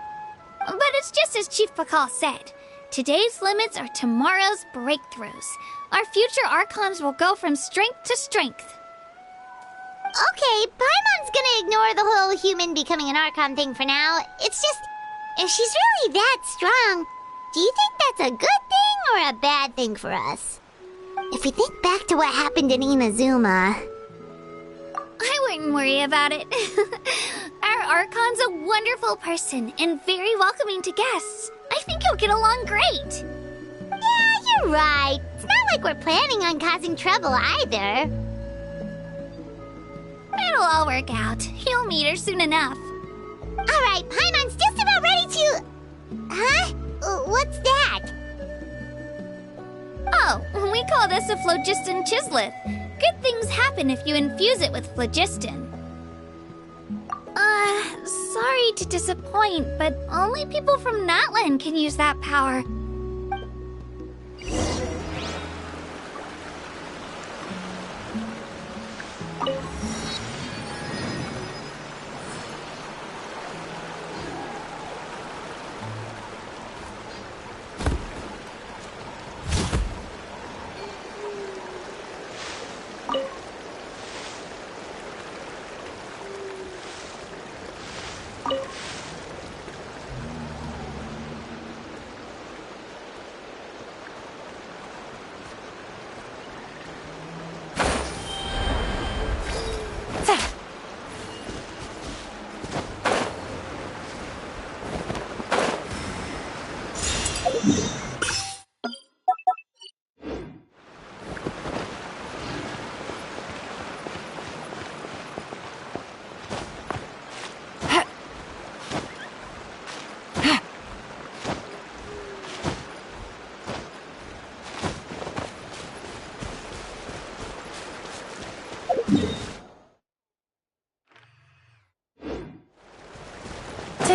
But it's just as Chief Pakal said. Today's limits are tomorrow's breakthroughs. Our future Archons will go from strength to strength. Okay, Paimon's gonna ignore the whole human becoming an Archon thing for now. It's just, if she's really that strong, do you think that's a good thing or a bad thing for us? If we think back to what happened in Inazuma... I wouldn't worry about it. Our Archon's a wonderful person and very welcoming to guests. I think you'll get along great. Yeah, you're right. It's not like we're planning on causing trouble either. It'll all work out. You'll meet her soon enough. Alright, Paimon's just about ready to... Huh? What's that? Oh, we call this a phlogiston chisleth. Good things happen if you infuse it with phlogiston. Sorry to disappoint, but only people from Natlan can use that power.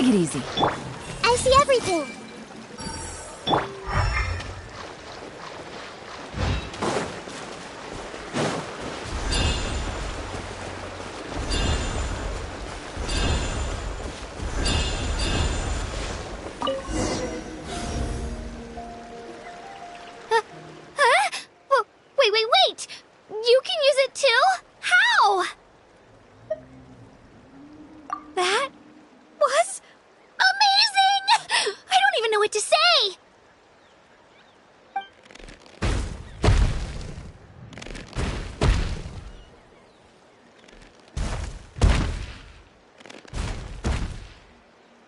Take it easy. I see everything. Wait! You can use it too? How? That was amazing! I don't even know what to say!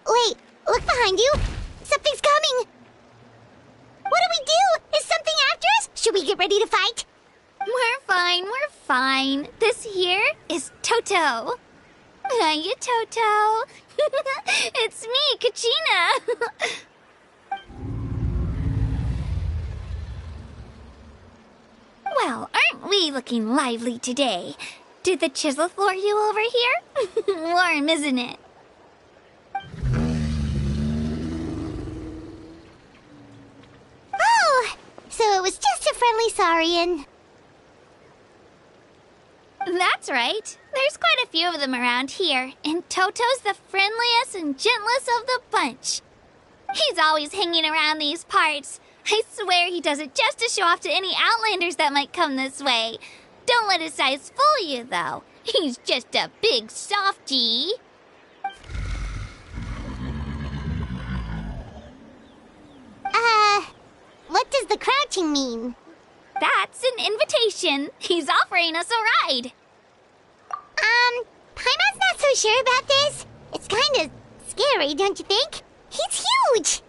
Wait, look behind you. Something's coming. What do we do? Is something after us? Should we get ready to fight? We're fine. This here is Toto. Hiya, Toto. It's me, Kachina. Well, aren't we looking lively today? Did the chisel floor you over here? Warm, isn't it? Oh, so it was just a friendly saurian. That's right. There's quite a few of them around here, and Toto's the friendliest and gentlest of the bunch. He's always hanging around these parts. I swear he does it just to show off to any outlanders that might come this way. Don't let his size fool you, though. He's just a big softie. What does the crouching mean? That's an invitation. He's offering us a ride. Paimon's not so sure about this. It's kind of scary, don't you think? He's huge!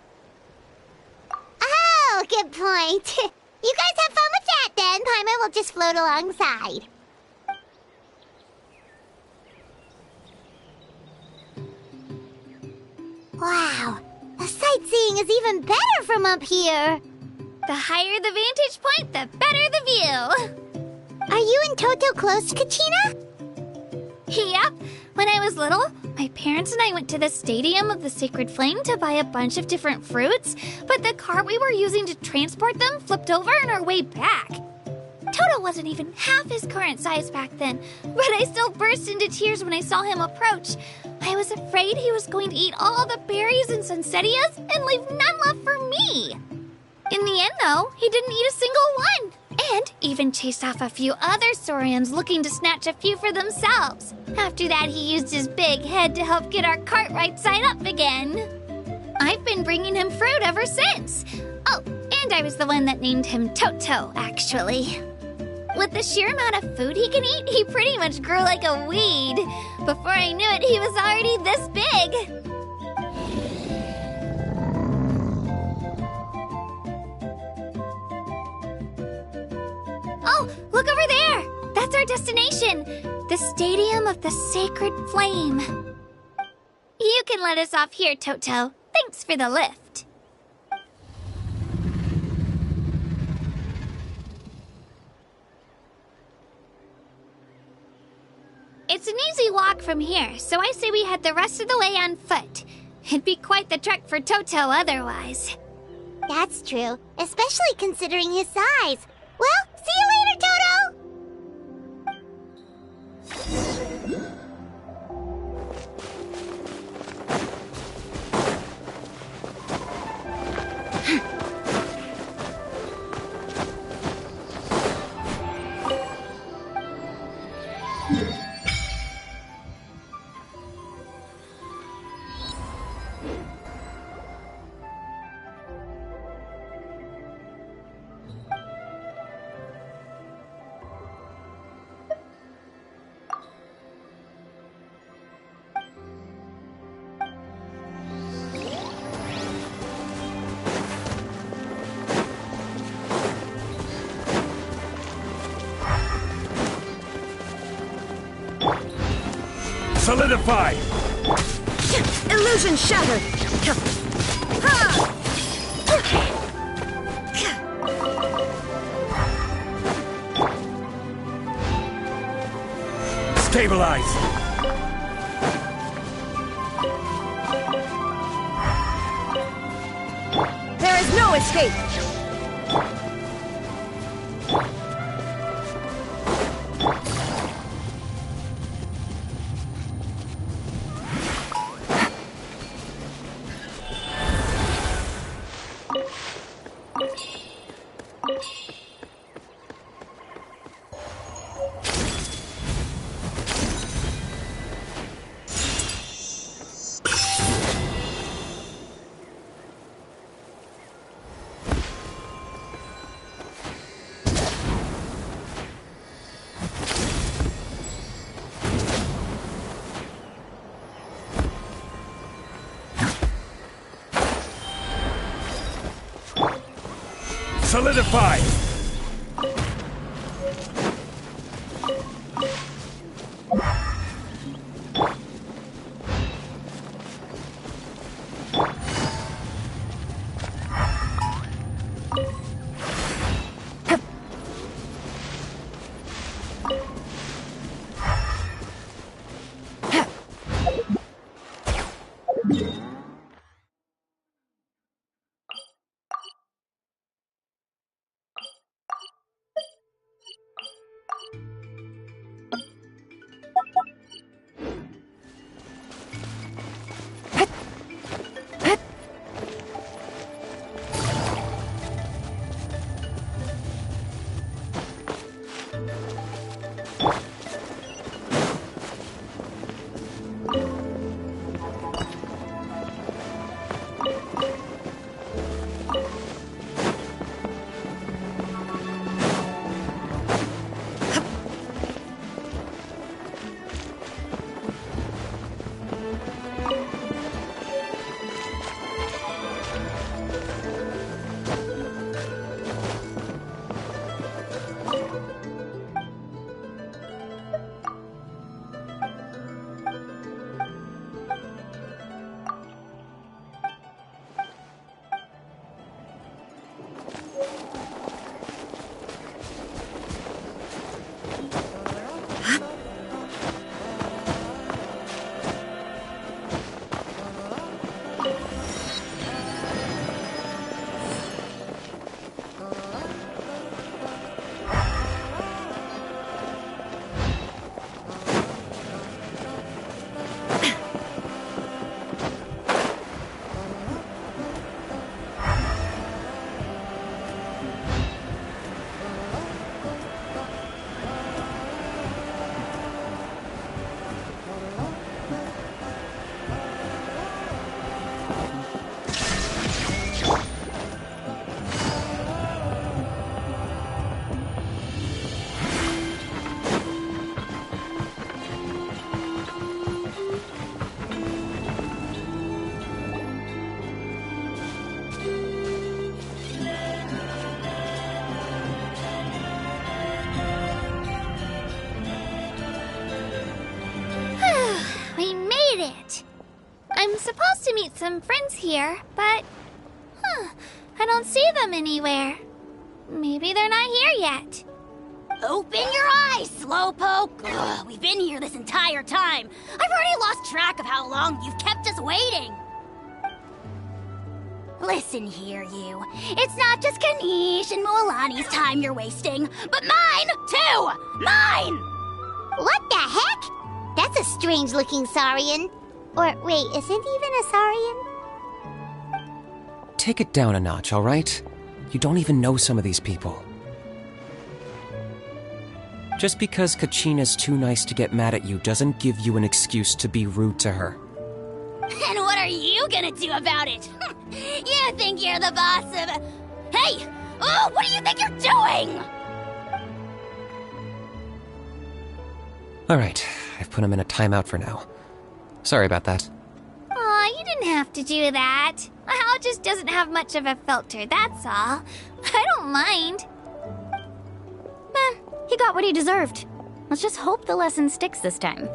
Oh, good point. You guys have fun with that then. Paimon will just float alongside. Wow, the sightseeing is even better from up here. The higher the vantage point, the better the view. Are you and Toto close, Kachina? Yep. When I was little, my parents and I went to the Stadium of the Sacred Flame to buy a bunch of different fruits, but the cart we were using to transport them flipped over on our way back. Toto wasn't even half his current size back then, but I still burst into tears when I saw him approach. I was afraid he was going to eat all the berries and sunsettias and leave none left for me. In the end, though, he didn't eat a single one, and even chased off a few other saurians looking to snatch a few for themselves. After that, he used his big head to help get our cart right side up again. I've been bringing him fruit ever since. Oh, and I was the one that named him Toto, actually. With the sheer amount of food he can eat, he pretty much grew like a weed. Before I knew it, he was already this big. Oh, look over there! That's our destination! The Stadium of the Sacred Flame. You can let us off here, Toto. Thanks for the lift. It's an easy walk from here, so I say we head the rest of the way on foot. It'd be quite the trek for Toto otherwise. That's true, especially considering his size. Well, see you later, Toto! Solidify! Illusion shattered! Stabilize! There's no escape! Solidified! supposed to meet some friends here, but... I don't see them anywhere. Maybe they're not here yet. Open your eyes, Slowpoke! Ugh, we've been here this entire time. I've already lost track of how long you've kept us waiting. Listen here, you. It's not just Kanish and Moalani's time you're wasting, but mine, too! Mine! What the heck? That's a strange-looking Saurian. Or, wait, is it even a Saurian? Take it down a notch, all right? You don't even know some of these people. Just because Kachina's too nice to get mad at you doesn't give you an excuse to be rude to her. And what are you gonna do about it? You think you're the boss of... Hey! Oh, what do you think you're doing? Alright, I've put him in a timeout for now. Sorry about that. Aw, you didn't have to do that. My house just doesn't have much of a filter, that's all. I don't mind. He got what he deserved. Let's just hope the lesson sticks this time.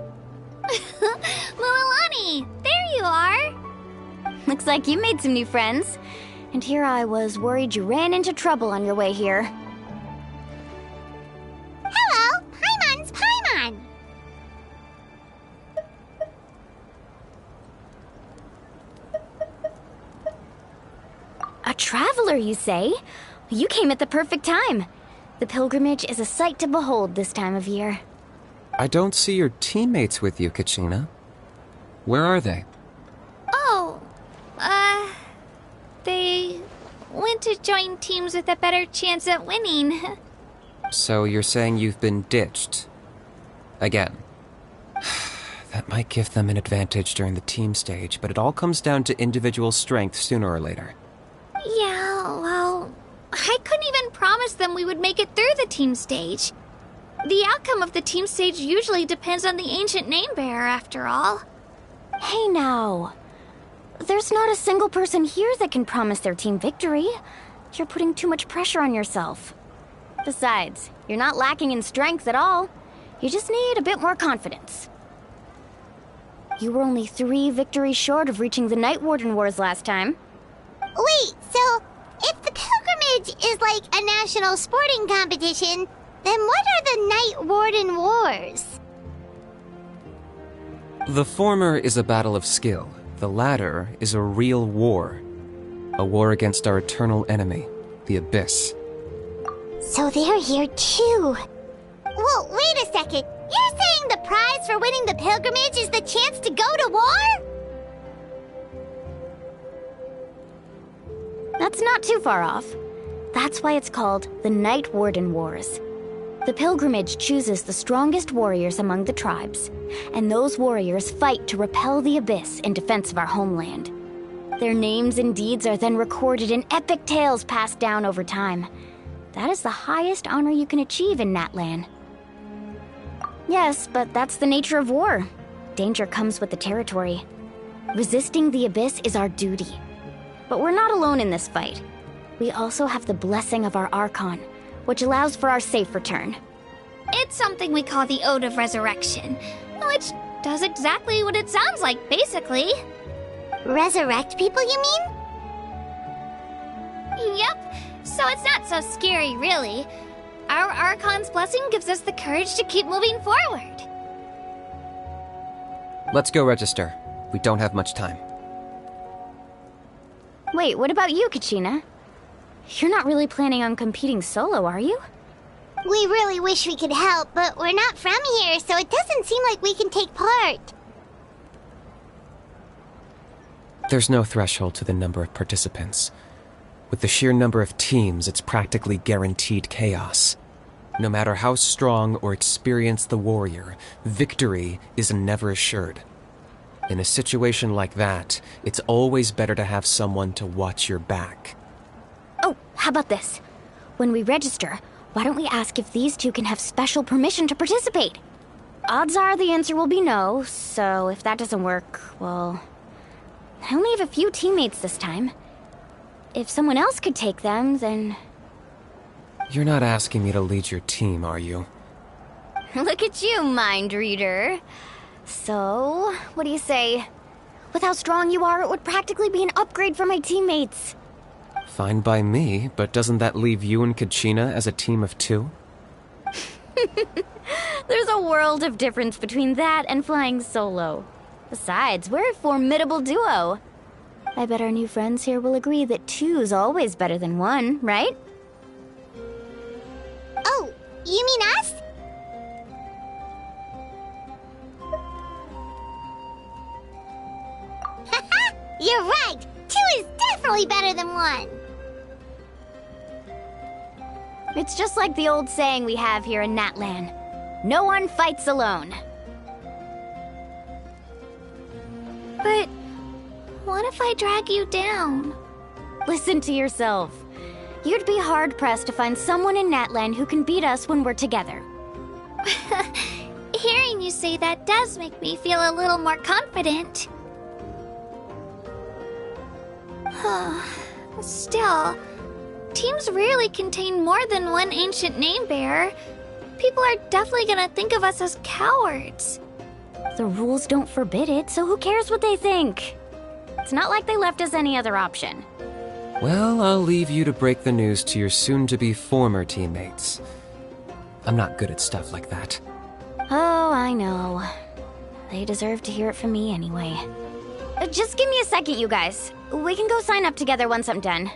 Moalani, there you are. Looks like you made some new friends. And here I was worried you ran into trouble on your way here. Hello, Paimon's Paimon. A traveler traveler, you say? You came at the perfect time. The pilgrimage is a sight to behold this time of year. I don't see your teammates with you, Kachina. Where are they? Oh, they went to join teams with a better chance at winning. So you're saying you've been ditched? Again. That might give them an advantage during the team stage, but it all comes down to individual strength sooner or later. Yeah, well, I couldn't even promise them we would make it through the team stage. The outcome of the team stage usually depends on the ancient name bearer, after all. Hey now. There's not a single person here that can promise their team victory. You're putting too much pressure on yourself. Besides, you're not lacking in strength at all. You just need a bit more confidence. You were only 3 victories short of reaching the Night Warden Wars last time. Wait, so if the pilgrimage is like a national sporting competition, then what are the Night Warden Wars? The former is a battle of skill. The latter is a real war. A war against our eternal enemy, the Abyss. So they're here too. Whoa, wait a second. You're saying the prize for winning the pilgrimage is the chance to go to war? That's not too far off. That's why it's called the Night Warden Wars. The pilgrimage chooses the strongest warriors among the tribes, and those warriors fight to repel the Abyss in defense of our homeland. Their names and deeds are then recorded in epic tales passed down over time. That is the highest honor you can achieve in Natlan. Yes, but that's the nature of war. Danger comes with the territory. Resisting the Abyss is our duty. But we're not alone in this fight. We also have the blessing of our Archon, which allows for our safe return. It's something we call the Ode of Resurrection, which does exactly what it sounds like, basically. Resurrect people, you mean? Yep, so it's not so scary, really. Our Archon's blessing gives us the courage to keep moving forward. Let's go register. We don't have much time. Wait, what about you, Kachina? You're not really planning on competing solo, are you? We really wish we could help, but we're not from here, so it doesn't seem like we can take part. There's no threshold to the number of participants. With the sheer number of teams, it's practically guaranteed chaos. No matter how strong or experienced the warrior, victory is never assured. In a situation like that, it's always better to have someone to watch your back. Oh, how about this? When we register, why don't we ask if these two can have special permission to participate? Odds are the answer will be no, so if that doesn't work, well... I only have a few teammates this time. If someone else could take them, then... You're not asking me to lead your team, are you? Look at you, mind reader. So, what do you say? With how strong you are, it would practically be an upgrade for my teammates. Fine by me, but doesn't that leave you and Kachina as a team of 2? There's a world of difference between that and flying solo. Besides, we're a formidable duo. I bet our new friends here will agree that 2's always better than 1, right? Oh, you mean us? Haha, you're right. 2 is definitely better than 1. It's just like the old saying we have here in Natlan. No one fights alone. But what if I drag you down? Listen to yourself. You'd be hard-pressed to find someone in Natlan who can beat us when we're together. Hearing you say that does make me feel a little more confident. Still, teams rarely contain more than one ancient name bearer. People are definitely gonna think of us as cowards. The rules don't forbid it, so who cares what they think? It's not like they left us any other option. Well, I'll leave you to break the news to your soon-to-be former teammates. I'm not good at stuff like that. Oh, I know. They deserve to hear it from me anyway. Just give me a second, you guys. We can go sign up together once I'm done.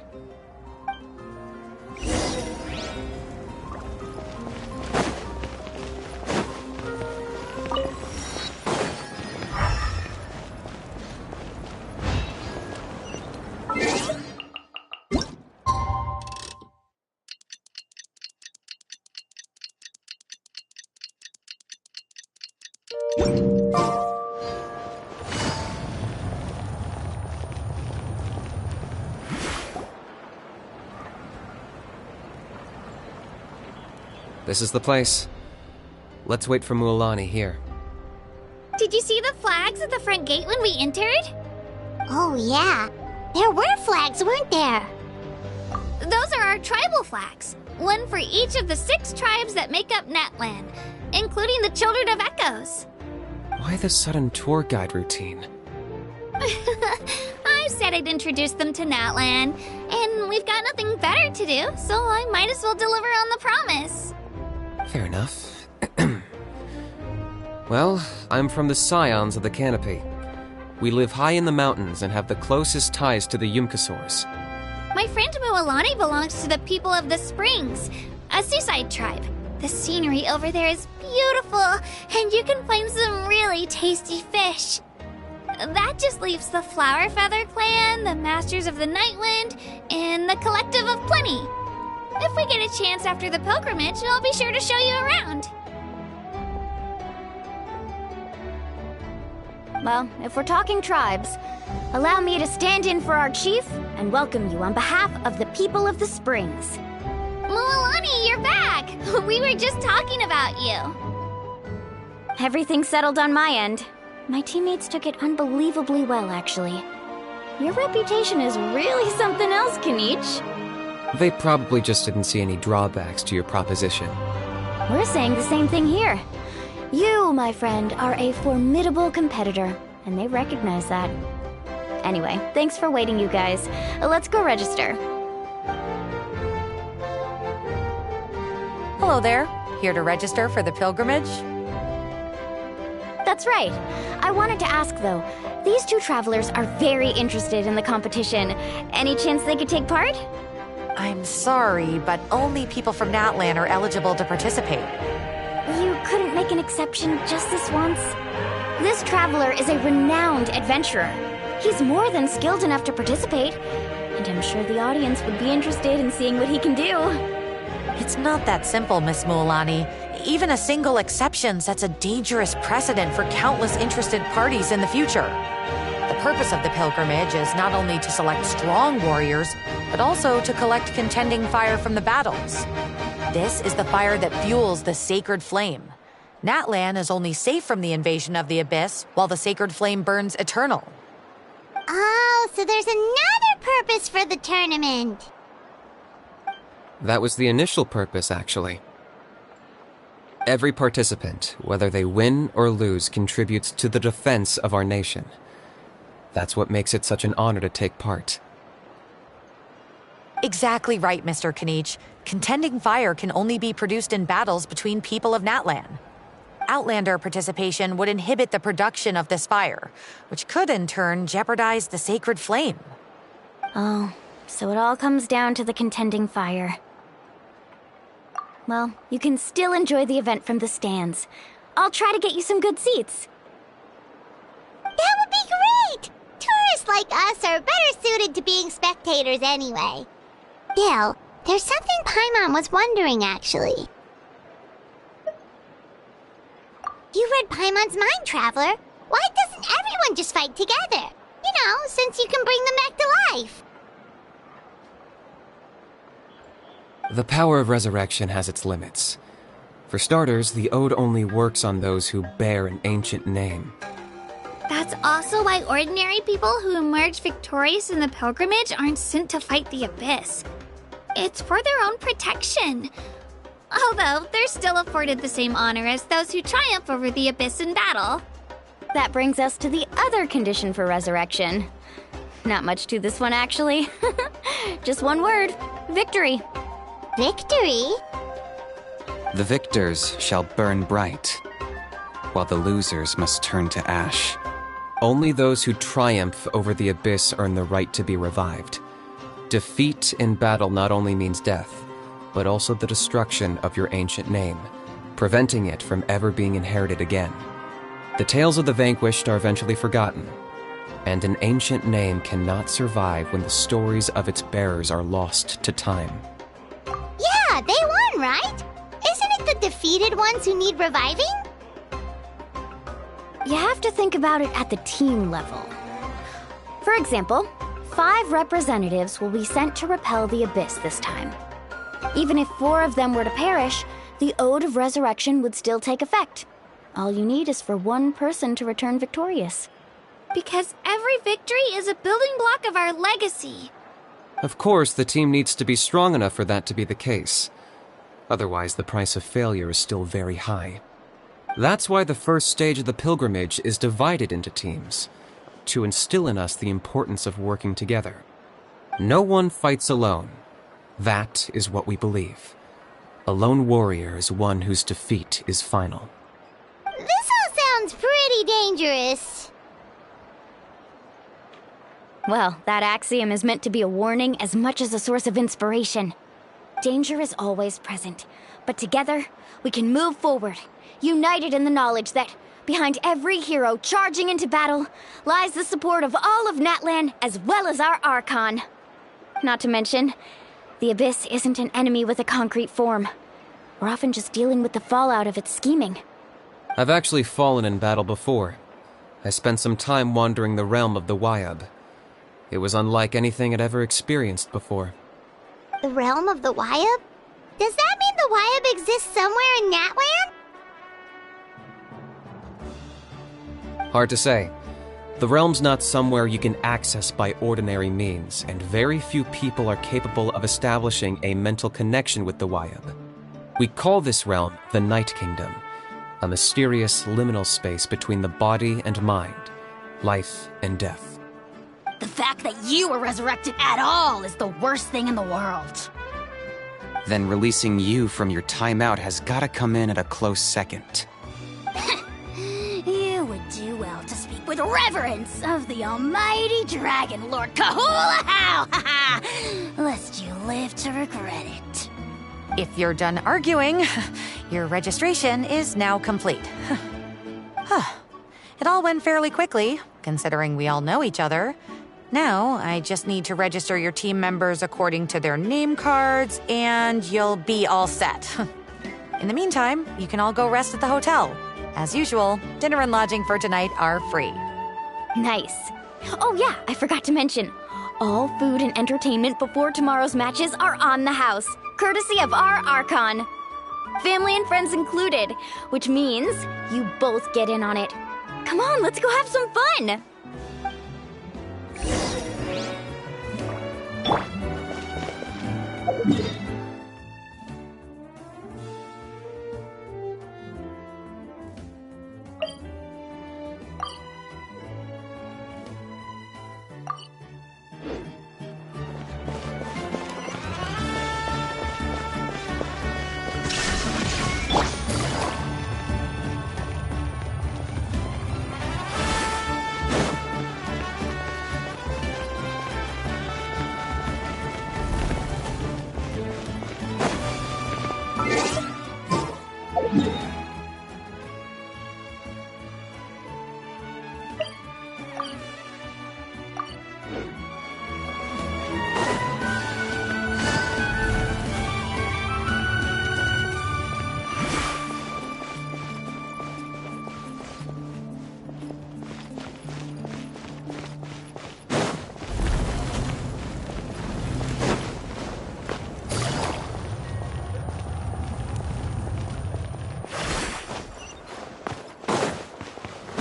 This is the place. Let's wait for Mualani here. Did you see the flags at the front gate when we entered? Oh, yeah. There were flags, weren't there? Those are our tribal flags. One for each of the 6 tribes that make up Natlan, including the Children of Echoes. Why the sudden tour guide routine? I said I'd introduce them to Natlan, and we've got nothing better to do, so I might as well deliver on the promise. Fair enough. Well, I'm from the Scions of the Canopy. We live high in the mountains and have the closest ties to the Yumkasaurs. My friend Mualani belongs to the people of the Springs, a seaside tribe. The scenery over there is beautiful, and you can find some really tasty fish. That just leaves the Flower Feather Clan, the Masters of the Nightwind, and the Collective of Plenty. If we get a chance after the pilgrimage, I'll be sure to show you around. Well, if we're talking tribes, allow me to stand in for our chief and welcome you on behalf of the people of the Springs. Mualani, you're back! We were just talking about you. Everything's settled on my end. My teammates took it unbelievably well, actually. Your reputation is really something else, Kanich. They probably just didn't see any drawbacks to your proposition. We're saying the same thing here. You, my friend, are a formidable competitor, and they recognize that. Anyway, thanks for waiting, you guys. Let's go register. Hello there. Here to register for the pilgrimage? That's right. I wanted to ask, though. These 2 travelers are very interested in the competition. Any chance they could take part? I'm sorry, but only people from Natlan are eligible to participate. You couldn't make an exception just this once? This traveler is a renowned adventurer. He's more than skilled enough to participate, and I'm sure the audience would be interested in seeing what he can do. It's not that simple, Miss Mualani. Even a single exception sets a dangerous precedent for countless interested parties in the future. The purpose of the pilgrimage is not only to select strong warriors, but also to collect contending fire from the battles. This is the fire that fuels the sacred flame. Natlan is only safe from the invasion of the Abyss, while the sacred flame burns eternal. Oh, so there's another purpose for the tournament. That was the initial purpose, actually. Every participant, whether they win or lose, contributes to the defense of our nation. That's what makes it such an honor to take part. Exactly right, Mr. Kanich. Contending fire can only be produced in battles between people of Natlan. Outlander participation would inhibit the production of this fire, which could in turn jeopardize the sacred flame. Oh, so it all comes down to the contending fire. Well, you can still enjoy the event from the stands. I'll try to get you some good seats. That would be great! Tourists like us are better suited to being spectators anyway. Still, there's something Paimon was wondering, actually. You read Paimon's mind, Traveler. Why doesn't everyone just fight together? You know, since you can bring them back to life. The power of resurrection has its limits. For starters, the ode only works on those who bear an ancient name. That's also why ordinary people who emerge victorious in the pilgrimage aren't sent to fight the Abyss. It's for their own protection. Although, they're still afforded the same honor as those who triumph over the Abyss in battle. That brings us to the other condition for resurrection. Not much to this one, actually. Just one word: victory. Victory? The victors shall burn bright, while the losers must turn to ash. Only those who triumph over the Abyss earn the right to be revived. Defeat in battle not only means death, but also the destruction of your ancient name, preventing it from ever being inherited again. The tales of the vanquished are eventually forgotten, and an ancient name cannot survive when the stories of its bearers are lost to time. Yeah, they won, right? Isn't it the defeated ones who need reviving? You have to think about it at the team level. For example, 5 representatives will be sent to repel the Abyss this time. Even if 4 of them were to perish, the Ode of Resurrection would still take effect. All you need is for 1 person to return victorious. Because every victory is a building block of our legacy. Of course, the team needs to be strong enough for that to be the case. Otherwise, the price of failure is still very high. That's why the first stage of the pilgrimage is divided into teams, to instill in us the importance of working together. No one fights alone. That is what we believe. A lone warrior is one whose defeat is final. This all sounds pretty dangerous. Well, that axiom is meant to be a warning as much as a source of inspiration. Danger is always present, but together, we can move forward, united in the knowledge that behind every hero charging into battle lies the support of all of Natlan as well as our Archon. Not to mention, the Abyss isn't an enemy with a concrete form. We're often just dealing with the fallout of its scheming. I've actually fallen in battle before. I spent some time wandering the realm of the Wyab. It was unlike anything I'd ever experienced before. The realm of the Wyab? Does that mean the Wyab exists somewhere in Natlan? Hard to say. The realm's not somewhere you can access by ordinary means, and very few people are capable of establishing a mental connection with the Wyab. We call this realm the Night Kingdom, a mysterious liminal space between the body and mind, life and death. The fact that you were resurrected at all is the worst thing in the world. Then releasing you from your timeout has gotta come in at a close second. You would do well to speak with reverence of the almighty Dragon Lord Kahula How! Lest you live to regret it. If you're done arguing, your registration is now complete. It all went fairly quickly, considering we all know each other. Now, I just need to register your team members according to their name cards, and you'll be all set. In the meantime, you can all go rest at the hotel. As usual, dinner and lodging for tonight are free. Nice. Oh yeah, I forgot to mention. All food and entertainment before tomorrow's matches are on the house, courtesy of our Archon. Family and friends included, which means you both get in on it. Come on, let's go have some fun!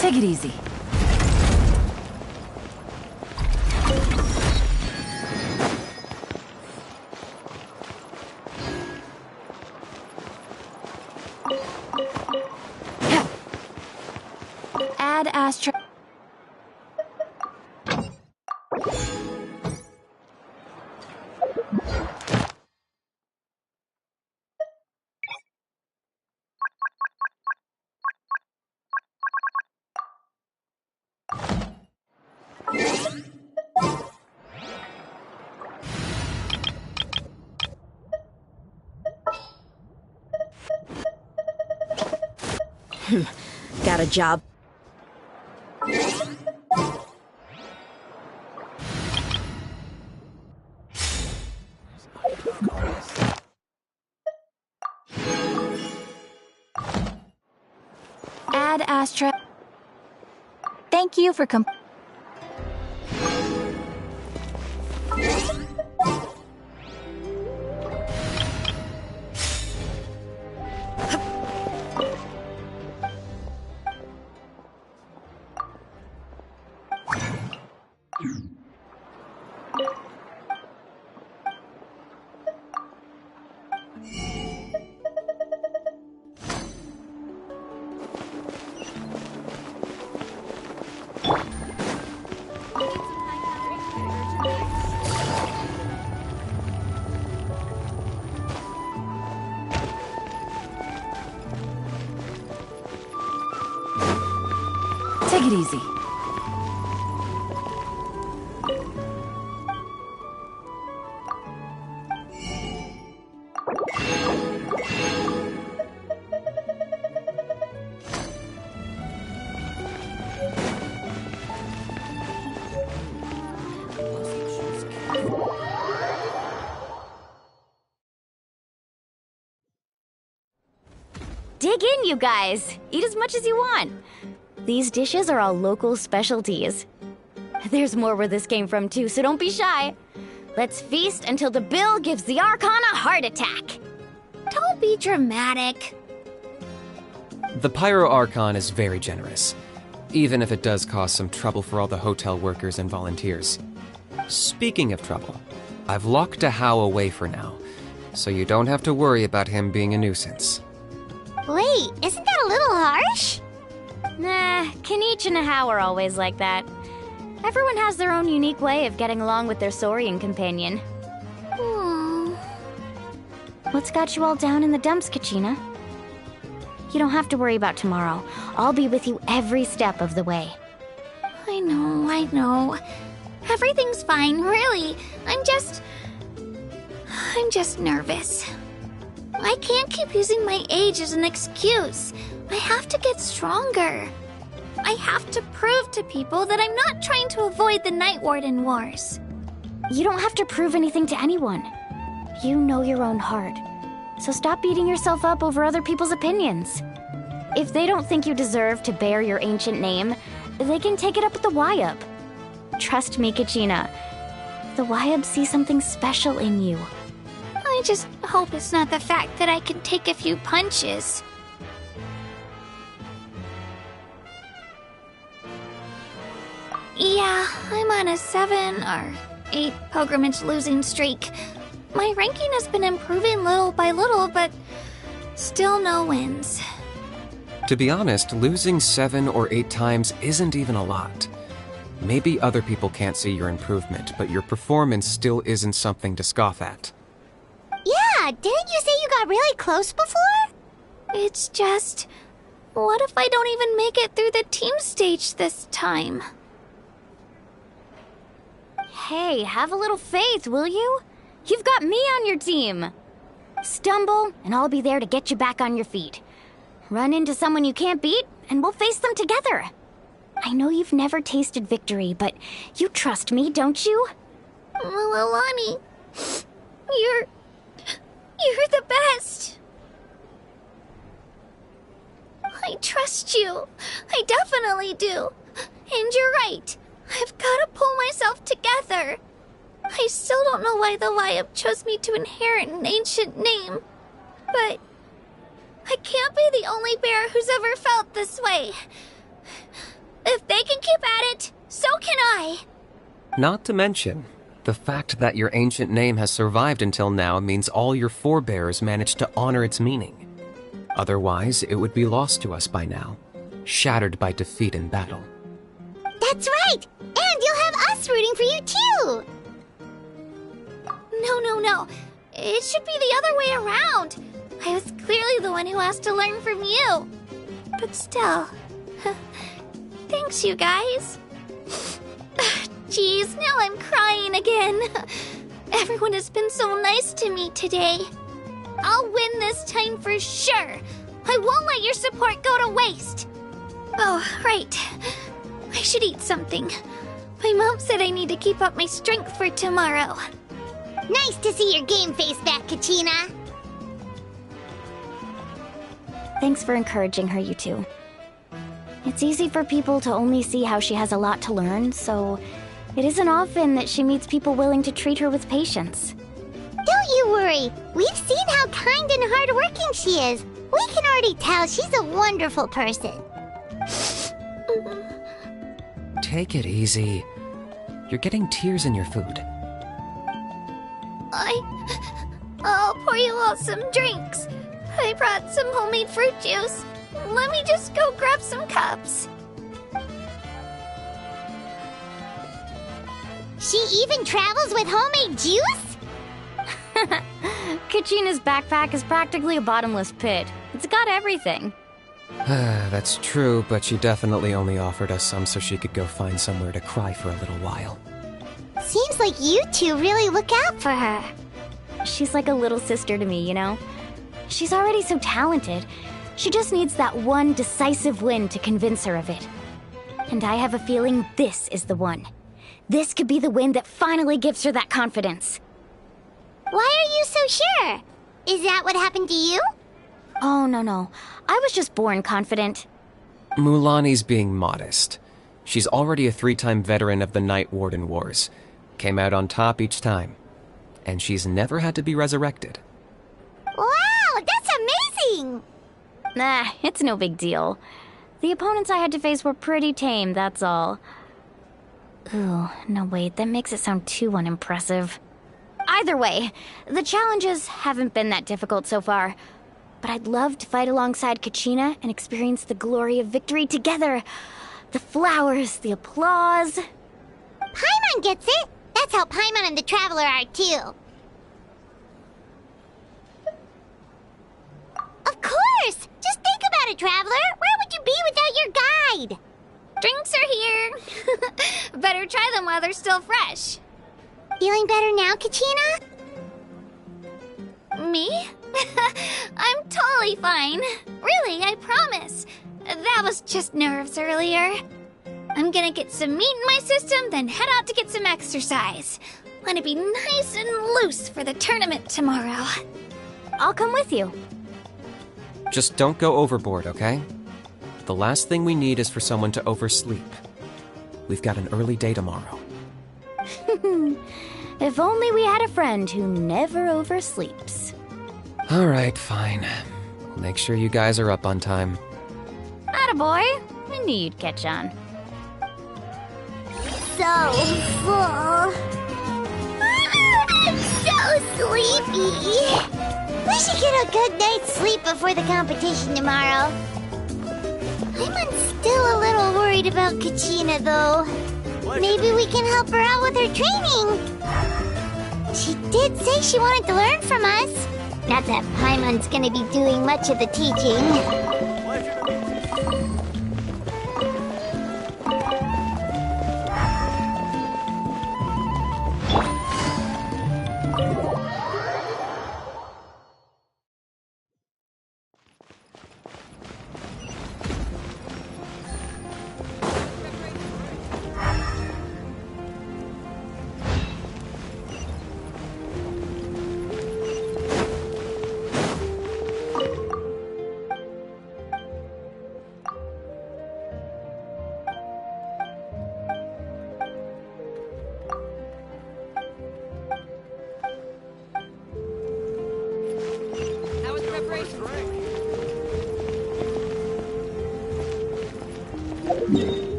Take it easy. Add astra... Got a job. Add astra... Thank you for Take it easy. Dig in, you guys! Eat as much as you want. These dishes are all local specialties. There's more where this came from too, so don't be shy. Let's feast until the bill gives the Archon a heart attack. Don't be dramatic. The Pyro Archon is very generous, even if it does cause some trouble for all the hotel workers and volunteers. Speaking of trouble, I've locked Ahau away for now, so you don't have to worry about him being a nuisance. Wait, isn't that a little harsh? Nah, Kinich and Ahau are always like that. Everyone has their own unique way of getting along with their Saurian companion. What's got you all down in the dumps, Kachina? You don't have to worry about tomorrow. I'll be with you every step of the way. I know. Everything's fine, really. I'm just nervous. I can't keep using my age as an excuse. I have to get stronger. I have to prove to people that I'm not trying to avoid the Night Warden Wars. You don't have to prove anything to anyone. You know your own heart. So stop beating yourself up over other people's opinions. If they don't think you deserve to bear your ancient name, they can take it up with the Wyub. Trust me, Kachina. The Wyub see something special in you. I just hope it's not the fact that I can take a few punches. Yeah, I'm on a 7 or 8 pilgrimage losing streak. My ranking has been improving little by little, but still no wins. To be honest, losing 7 or 8 times isn't even a lot. Maybe other people can't see your improvement, but your performance still isn't something to scoff at. Yeah, didn't you say you got really close before? It's just... what if I don't even make it through the team stage this time? Hey, have a little faith, will you? You've got me on your team. Stumble, and I'll be there to get you back on your feet. Run into someone you can't beat, and we'll face them together. I know you've never tasted victory, but you trust me, don't you? Alani, you're the best. I trust you. I definitely do. And you're right. I've got to pull myself together. I still don't know why the Wyub chose me to inherit an ancient name. But I can't be the only bear who's ever felt this way. If they can keep at it, so can I. Not to mention, the fact that your ancient name has survived until now means all your forebears managed to honor its meaning. Otherwise, it would be lost to us by now, shattered by defeat in battle. That's right! And you'll have us rooting for you too! No. It should be the other way around. I was clearly the one who asked to learn from you. But still... thanks, you guys. Jeez, now I'm crying again. Everyone has been so nice to me today. I'll win this time for sure. I won't let your support go to waste. Oh, right. I should eat something. My mom said I need to keep up my strength for tomorrow. Nice to see your game face back, Kachina. Thanks for encouraging her, you two. It's easy for people to only see how she has a lot to learn, so it isn't often that she meets people willing to treat her with patience. Don't you worry. We've seen how kind and hardworking she is. We can already tell she's a wonderful person. Take it easy. You're getting tears in your food. I'll pour you all some drinks. I brought some homemade fruit juice. Let me just go grab some cups. She even travels with homemade juice? Kachina's backpack is practically a bottomless pit. It's got everything. That's true, but she definitely only offered us some so she could go find somewhere to cry for a little while. Seems like you two really look out for her. She's like a little sister to me, you know? She's already so talented. She just needs that one decisive win to convince her of it. And I have a feeling this is the one. This could be the win that finally gives her that confidence. Why are you so sure? Is that what happened to you? Oh, no. I was just born confident. Mulaney's being modest. She's already a 3-time veteran of the Night Warden Wars. Came out on top each time. And she's never had to be resurrected. Wow, that's amazing! Nah, it's no big deal. The opponents I had to face were pretty tame, that's all. Ooh, no wait, that makes it sound too unimpressive. Either way, the challenges haven't been that difficult so far. But I'd love to fight alongside Kachina and experience the glory of victory together. The flowers, the applause. Paimon gets it! That's how Paimon and the Traveler are too. Of course! Just think about it, Traveler! Where would you be without your guide? Drinks are here. Better try them while they're still fresh. Feeling better now, Kachina? Me? I'm totally fine. Really, I promise. That was just nerves earlier. I'm gonna get some meat in my system, then head out to get some exercise. Let it be nice and loose for the tournament tomorrow. I'll come with you. Just don't go overboard, okay? The last thing we need is for someone to oversleep. We've got an early day tomorrow. If only we had a friend who never oversleeps. Alright, fine. Make sure you guys are up on time. Attaboy! I knew you'd catch on. So full. I'm so sleepy. We should get a good night's sleep before the competition tomorrow. I'm still a little worried about Kachina, though. Maybe we can help her out with her training. She did say she wanted to learn from us. Not that Paimon's gonna be doing much of the teaching.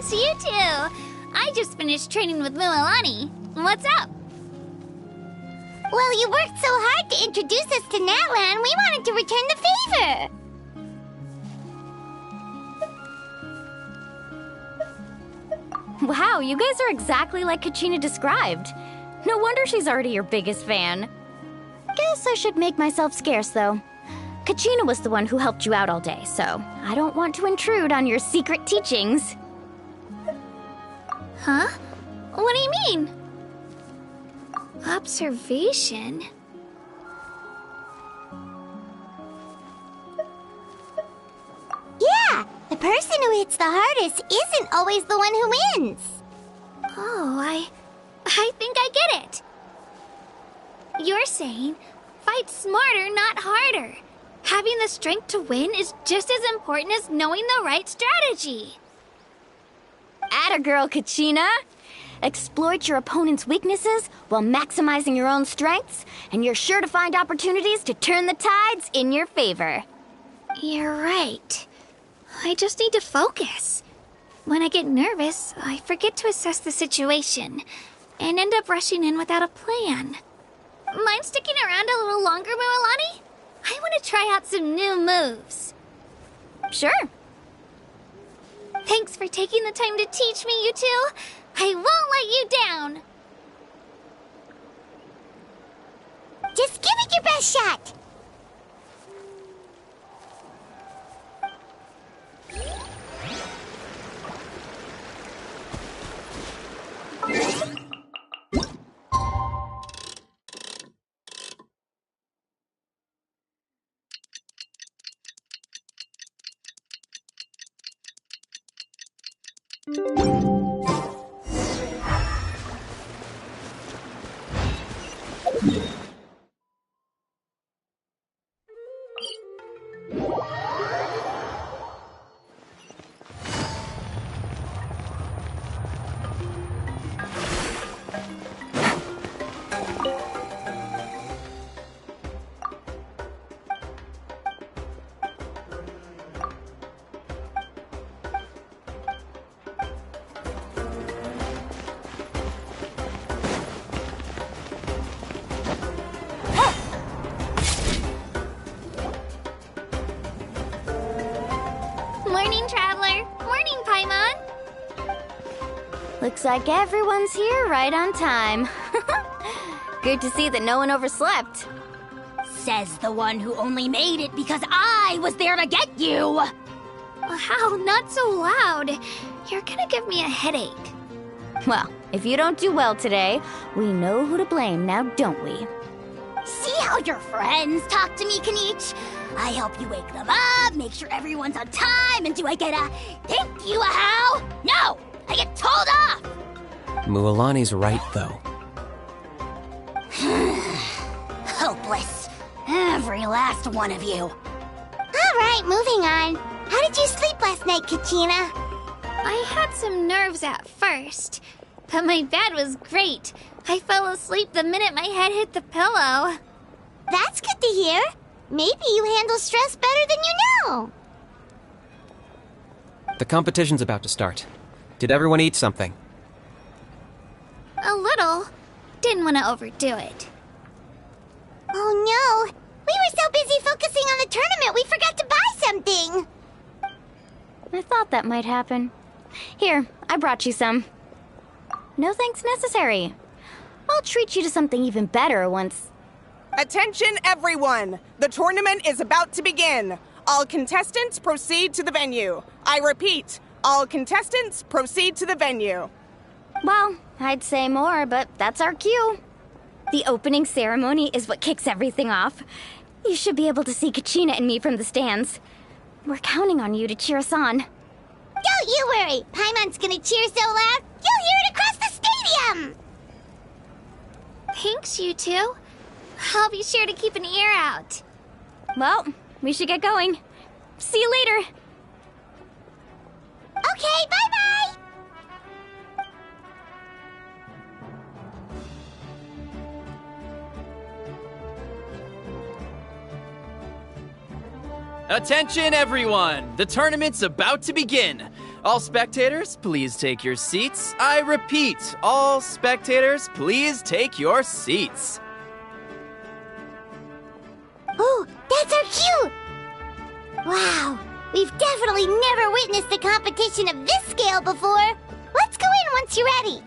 It's you two! I just finished training with Mualani. What's up? Well, you worked so hard to introduce us to Natlan, we wanted to return the favor. Wow, you guys are exactly like Kachina described. No wonder she's already your biggest fan. Guess I should make myself scarce, though. Kachina was the one who helped you out all day, so I don't want to intrude on your secret teachings. Huh? What do you mean? Observation? Yeah, the person who hits the hardest isn't always the one who wins. Oh, I think I get it. You're saying, fight smarter, not harder. Having the strength to win is just as important as knowing the right strategy. Atta girl, Kachina! Exploit your opponent's weaknesses while maximizing your own strengths, and you're sure to find opportunities to turn the tides in your favor. You're right. I just need to focus. When I get nervous, I forget to assess the situation, and end up rushing in without a plan. Mind sticking around a little longer, Mualani? I want to try out some new moves. Sure. Thanks for taking the time to teach me, you two. I won't let you down. Just give it your best shot. Morning, Traveler. Morning, Paimon. Looks like everyone's here right on time. Good to see that no one overslept. Says the one who only made it because I was there to get you! Wow, not so loud. You're gonna give me a headache. Well, if you don't do well today, we know who to blame now, don't we? See how your friends talk to me, Kanich? I help you wake them up, make sure everyone's on time, and do I get a thank you, a how? No! I get told off! Mualani's right, though. Hopeless. Every last one of you. Alright, moving on. How did you sleep last night, Kachina? I had some nerves at first, but my bed was great. I fell asleep the minute my head hit the pillow. That's good to hear. Maybe you handle stress better than you know. The competition's about to start. Did everyone eat something? A little. Didn't want to overdo it. Oh no! We were so busy focusing on the tournament we forgot to buy something! I thought that might happen. Here, I brought you some. No thanks necessary. I'll treat you to something even better once... Attention, everyone! The tournament is about to begin. All contestants proceed to the venue. I repeat, all contestants proceed to the venue. Well, I'd say more, but that's our cue. The opening ceremony is what kicks everything off. You should be able to see Kachina and me from the stands. We're counting on you to cheer us on. Don't you worry! Paimon's gonna cheer so loud, you'll hear it across the stadium! Thanks, you two. I'll be sure to keep an ear out. Well, we should get going. See you later. Okay, bye-bye! Attention, everyone! The tournament's about to begin. All spectators, please take your seats. I repeat, all spectators, please take your seats. Oh, that's our cue! Wow, we've definitely never witnessed a competition of this scale before. Let's go in once you're ready.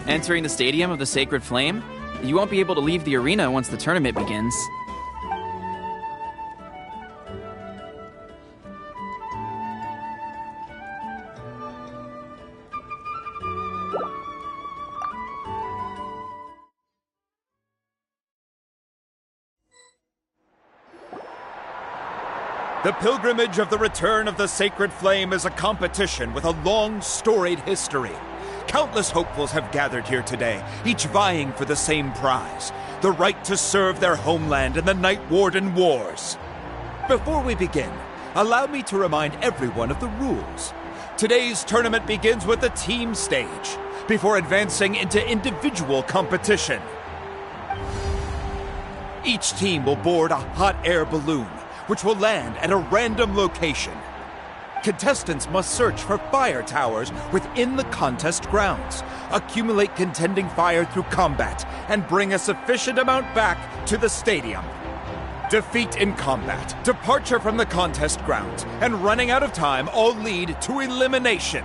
Entering the Stadium of the Sacred Flame, you won't be able to leave the arena once the tournament begins. The pilgrimage of the return of the Sacred Flame is a competition with a long, storied history. Countless hopefuls have gathered here today, each vying for the same prize, the right to serve their homeland in the Night Warden Wars. Before we begin, allow me to remind everyone of the rules. Today's tournament begins with the team stage, before advancing into individual competition. Each team will board a hot air balloon, which will land at a random location. Contestants must search for fire towers within the contest grounds, accumulate contending fire through combat, and bring a sufficient amount back to the stadium. Defeat in combat, departure from the contest grounds, and running out of time all lead to elimination.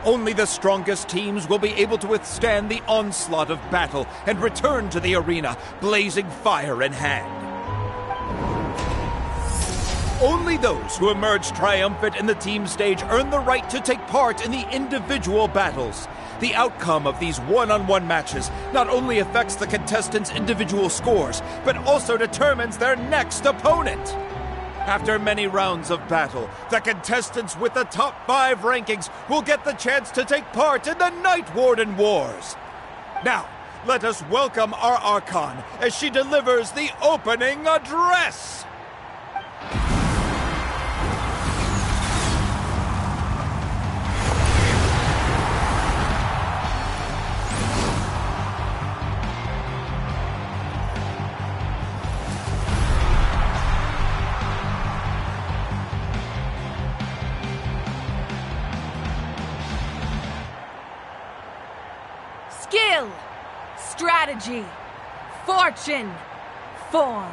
Only the strongest teams will be able to withstand the onslaught of battle and return to the arena, blazing fire in hand. Only those who emerge triumphant in the team stage earn the right to take part in the individual battles. The outcome of these one-on-one matches not only affects the contestants' individual scores, but also determines their next opponent. After many rounds of battle, the contestants with the top 5 rankings will get the chance to take part in the Night Warden Wars. Now, let us welcome our Archon as she delivers the opening address. Skill, strategy, fortune, form.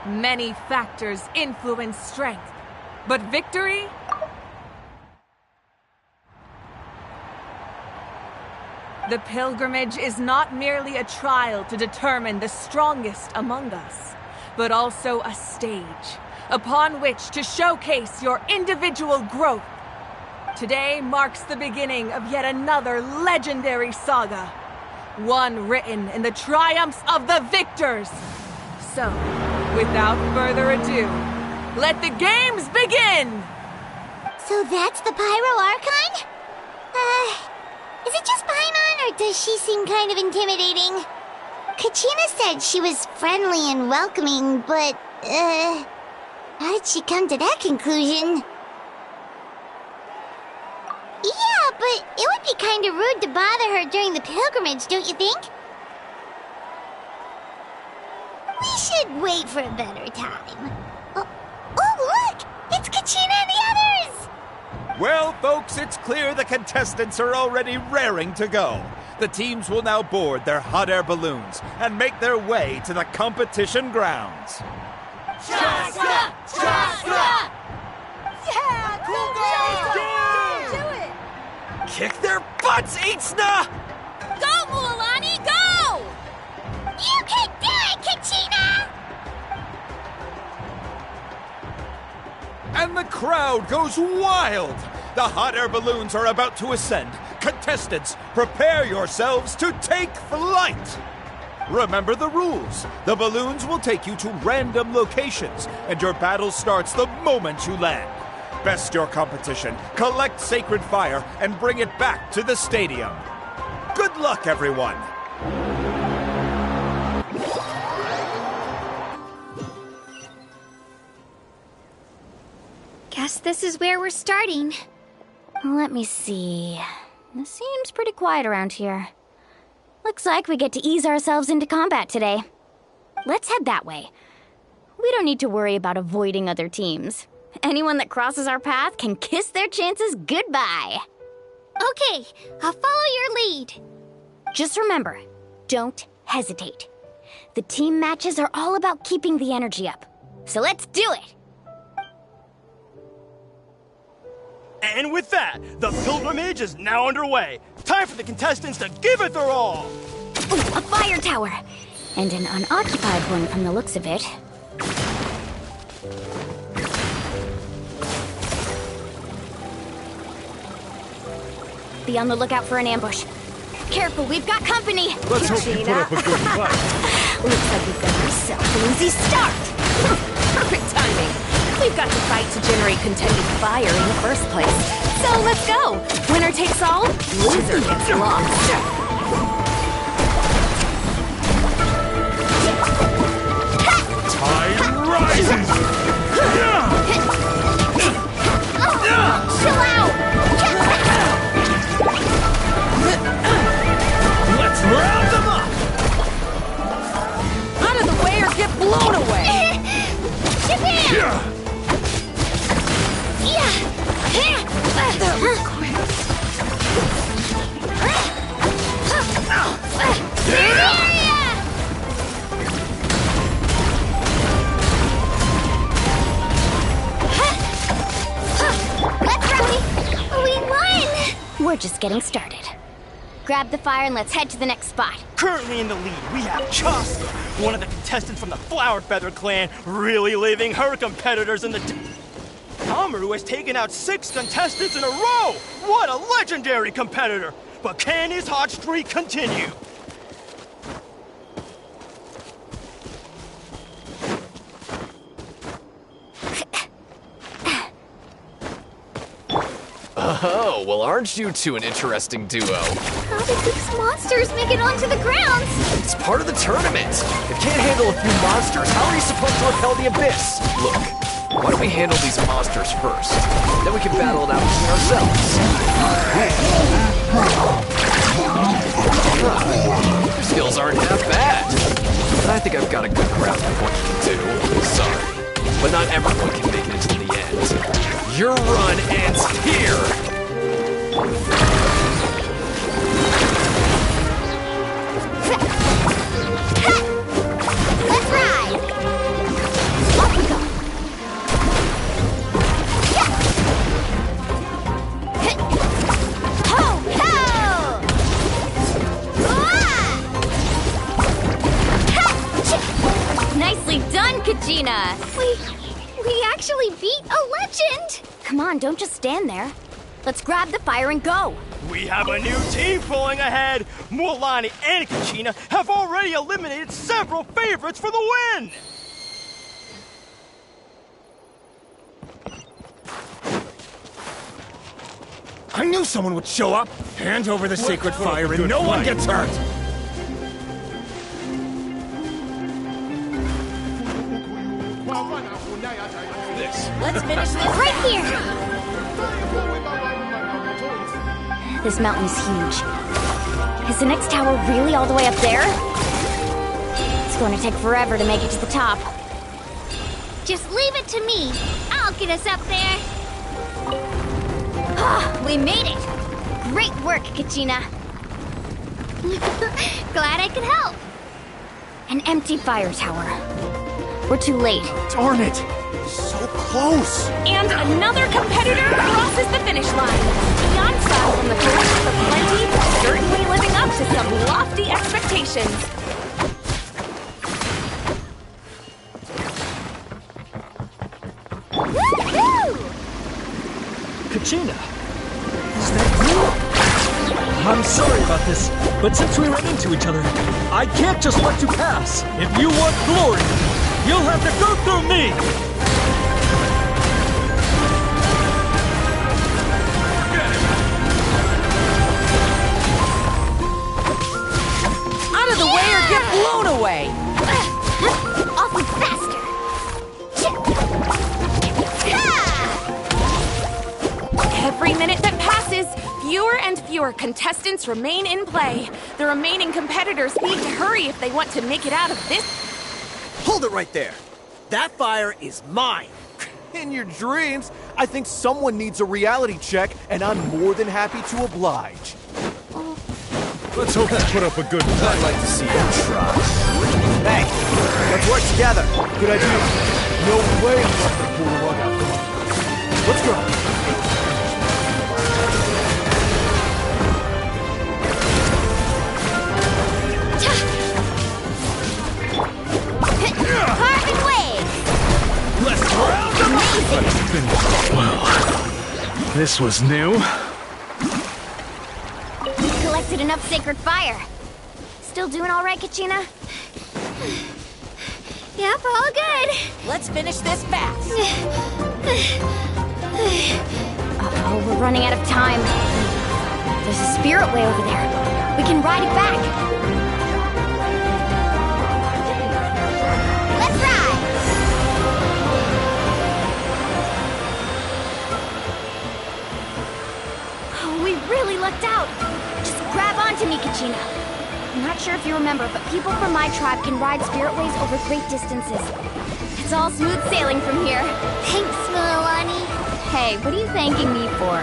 Many factors influence strength, but victory? The pilgrimage is not merely a trial to determine the strongest among us, but also a stage upon which to showcase your individual growth. Today marks the beginning of yet another legendary saga, one written in the triumphs of the victors. So, without further ado, let the games begin! So that's the Pyro Archon? Is it just Paimon, or does she seem kind of intimidating? Kachina said she was friendly and welcoming, but, how did she come to that conclusion? Yeah, but it would be kind of rude to bother her during the pilgrimage, don't you think? We should wait for a better time. Oh, look! It's Kachina and the others! Well, folks, it's clear the contestants are already raring to go. The teams will now board their hot air balloons and make their way to the competition grounds. Shasta! Shasta! Yeah, cool girl! Kick their butts, Itzna! Go, Mualani, go! You can do it, Kachina! And the crowd goes wild! The hot air balloons are about to ascend. Contestants, prepare yourselves to take flight! Remember the rules. The balloons will take you to random locations, and your battle starts the moment you land. Best your competition, collect sacred fire, and bring it back to the stadium. Good luck, everyone! Guess this is where we're starting. Let me see. It seems pretty quiet around here. Looks like we get to ease ourselves into combat today. Let's head that way. We don't need to worry about avoiding other teams. Anyone that crosses our path can kiss their chances goodbye. Okay, I'll follow your lead. Just remember, don't hesitate. The team matches are all about keeping the energy up. So let's do it! And with that, the pilgrimage is now underway. Time for the contestants to give it their all! Ooh, a fire tower! And an unoccupied one from the looks of it. Be on the lookout for an ambush. Careful, we've got company! Let's hope you put up a good fight. Looks like we've got ourselves an easy start! Perfect timing. We've got to fight to generate contended fire in the first place. So let's go! Winner takes all, loser gets lost. Tide rises! Chill out! Let's round them up! Out of the way or get blown away! Yeah. That was quick. Let's rally! We won! We're just getting started. Grab the fire and let's head to the next spot. Currently in the lead, we have Chasta, one of the contestants from the Flower Feather clan, really leaving her competitors in the... Amaru has taken out 6 contestants in a row! What a legendary competitor! But can his hot streak continue? Oh, well, aren't you two an interesting duo? How did these monsters make it onto the grounds? It's part of the tournament. If you can't handle a few monsters, how are you supposed to repel the abyss? Look, why don't we handle these monsters first? Then we can battle it out between ourselves. Your skills aren't that bad. But I think I've got a good grasp of what you can do. Sorry, but not everyone can make it to the end. Your run ends here! Let's ride! Off we go! Ho! Ho! Nicely done, Kachina! We actually beat a legend! Come on, don't just stand there. Let's grab the fire and go! We have a new team pulling ahead! Mualani and Kachina have already eliminated several favorites for the win! I knew someone would show up! Hand over the sacred fire and no one gets hurt! This. Let's finish this right here! This mountain's huge. Is the next tower really all the way up there? It's going to take forever to make it to the top. Just leave it to me. I'll get us up there. We made it! Great work, Kachina. Glad I could help. An empty fire tower. We're too late. Darn it! So close! And another competitor crosses the finish line. Beyond style from the collective of plenty, certainly living up to some lofty expectations. Kachina, is that you? I'm sorry about this, but since we ran into each other, I can't just let you pass. If you want glory, you'll have to go through me! way. Off with faster! Every minute that passes, fewer and fewer contestants remain in play. The remaining competitors need to hurry if they want to make it out of this. Hold it right there. That fire is mine. In your dreams, I think someone needs a reality check, and I'm more than happy to oblige. Let's hope you put up a good fight. I'd like to see you try. Hey, let's work together. Good idea. No way I'm gonna pull the rug out from under us. Let's go. Carving waves! Let's round them up! Let's finish. Well, this was new. You collected enough sacred fire. Still doing all right, Kachina? Yep, all good. Let's finish this fast. Oh, we're running out of time. There's a spirit way over there. We can ride it back. Let's ride! Oh, we really lucked out. Just grab onto me, Kachina. I'm not sure if you remember, but people from my tribe can ride spirit ways over great distances. It's all smooth sailing from here. Thanks, Mulani. Hey, what are you thanking me for?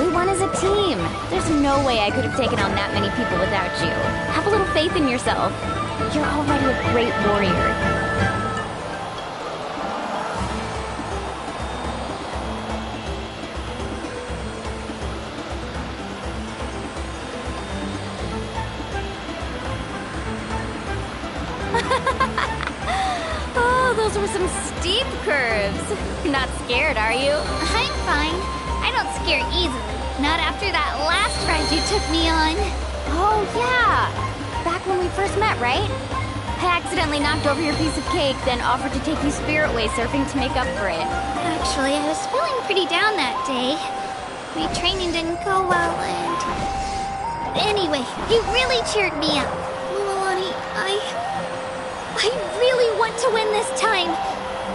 We won as a team. There's no way I could have taken on that many people without you. Have a little faith in yourself. You're already a great warrior. Oh, those were some steep curves. Not scared, are you? I'm fine. I don't scare easily. Not after that last ride you took me on. Oh, yeah. Back when we first met, right? I accidentally knocked over your piece of cake, then offered to take you spirit way surfing to make up for it. Actually, I was feeling pretty down that day. My training didn't go well, and... Anyway, you really cheered me up. Mulani, I really want to win this time.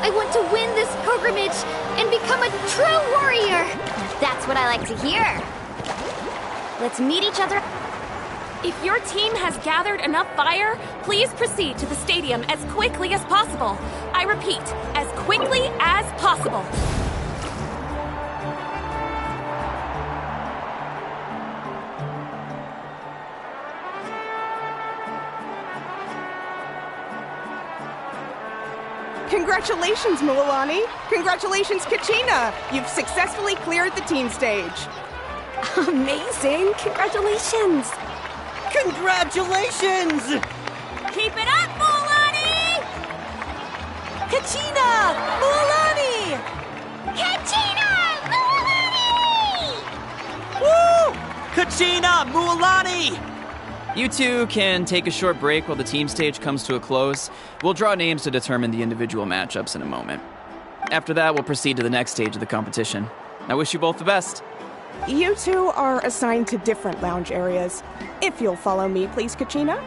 I want to win this pilgrimage and become a true warrior. That's what I like to hear. Let's meet each other. If your team has gathered enough fire, please proceed to the stadium as quickly as possible. I repeat, as quickly as possible. Congratulations, Mulani! Congratulations, Kachina! You've successfully cleared the team stage. Amazing! Congratulations! Congratulations! Keep it up, Mulani! Kachina! Mulani! Kachina! Mulani! Woo! Kachina! Mulani! You two can take a short break while the team stage comes to a close. We'll draw names to determine the individual matchups in a moment. After that, we'll proceed to the next stage of the competition. I wish you both the best. You two are assigned to different lounge areas. If you'll follow me, please, Kachina.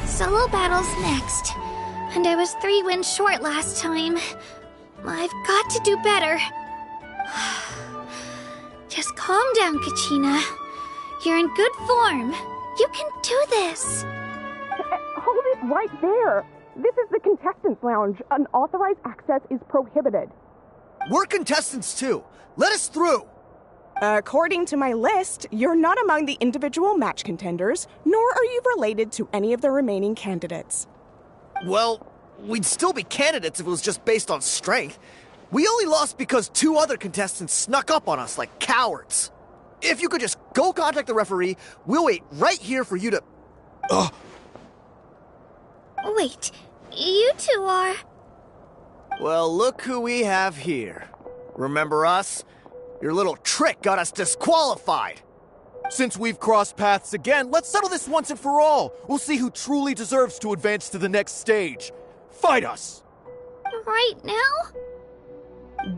Solo battles next. And I was 3 wins short last time. I've got to do better. Just calm down, Kachina. You're in good form. You can do this. Hold it right there. This is the contestants' lounge. Unauthorized access is prohibited. We're contestants too. Let us through. According to my list, you're not among the individual match contenders, nor are you related to any of the remaining candidates. Well, we'd still be candidates if it was just based on strength. We only lost because 2 other contestants snuck up on us like cowards. If you could just go contact the referee, we'll wait right here for you to... Wait, you two are... Well, look who we have here. Remember us? Your little trick got us disqualified. Since we've crossed paths again, let's settle this once and for all. We'll see who truly deserves to advance to the next stage. Fight us! Right now?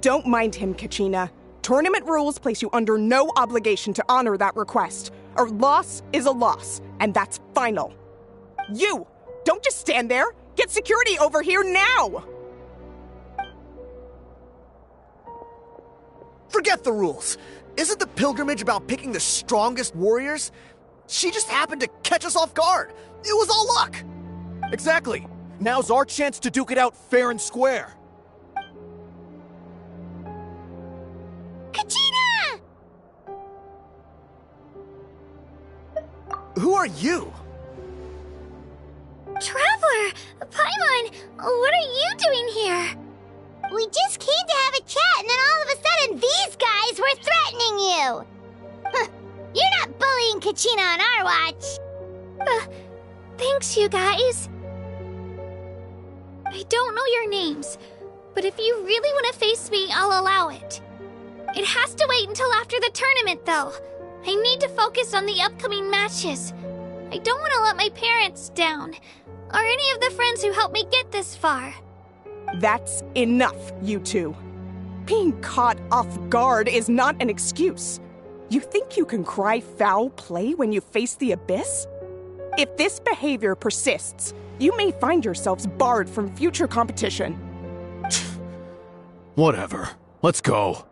Don't mind him, Kachina. Tournament rules place you under no obligation to honor that request. A loss is a loss, and that's final. You Don't just stand there! Get security over here now! Forget the rules. Isn't the pilgrimage about picking the strongest warriors? She just happened to catch us off guard. It was all luck. Exactly. Now's our chance to duke it out fair and square. Kachina! Who are you? Traveler! Paimon! What are you doing here? We just came to have a chat, and then all of a sudden these guys were threatening you! Huh, you're not bullying Kachina on our watch! Thanks, you guys. I don't know your names, but if you really want to face me, I'll allow it. It has to wait until after the tournament, though. I need to focus on the upcoming matches. I don't want to let my parents down, or any of the friends who helped me get this far. That's enough, you two. Being caught off guard is not an excuse. You think you can cry foul play when you face the abyss? If this behavior persists, you may find yourselves barred from future competition. Whatever. Let's go.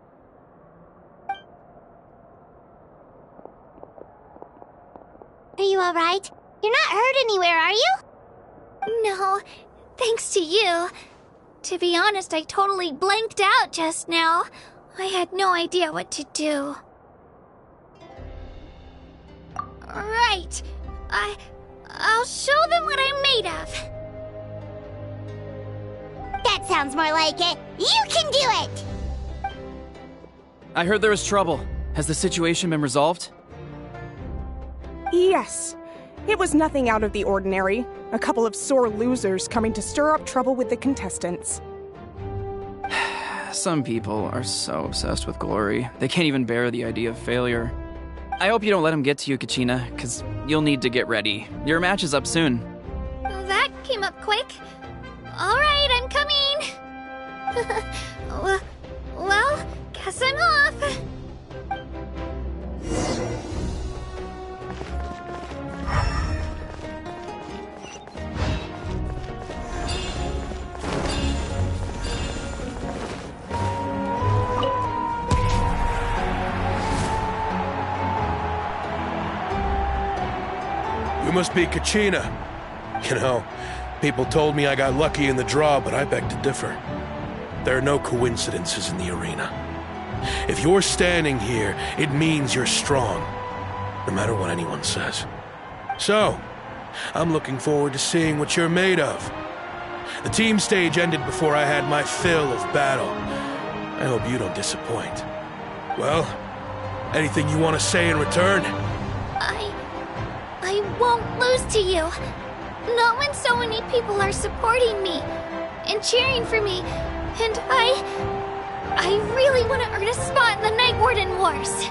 Are you alright? You're not hurt anywhere, are you? No, thanks to you. To be honest, I totally blanked out just now. I had no idea what to do. Right. I'll show them what I'm made of. That sounds more like it. You can do it! I heard there was trouble. Has the situation been resolved? Yes. It was nothing out of the ordinary. A couple of sore losers coming to stir up trouble with the contestants. Some people are so obsessed with glory, they can't even bear the idea of failure. I hope you don't let him get to you, Kachina, because you'll need to get ready. Your match is up soon. That came up quick. Alright, I'm coming. Well, guess I'm off. You must be Kachina. You know, people told me I got lucky in the draw, but I beg to differ. There are no coincidences in the arena. If you're standing here, it means you're strong, no matter what anyone says. So, I'm looking forward to seeing what you're made of. The team stage ended before I had my fill of battle. I hope you don't disappoint. Well, anything you want to say in return? I won't lose to you. Not when so many people are supporting me and cheering for me. And I really want to earn a spot in the Night Warden Wars.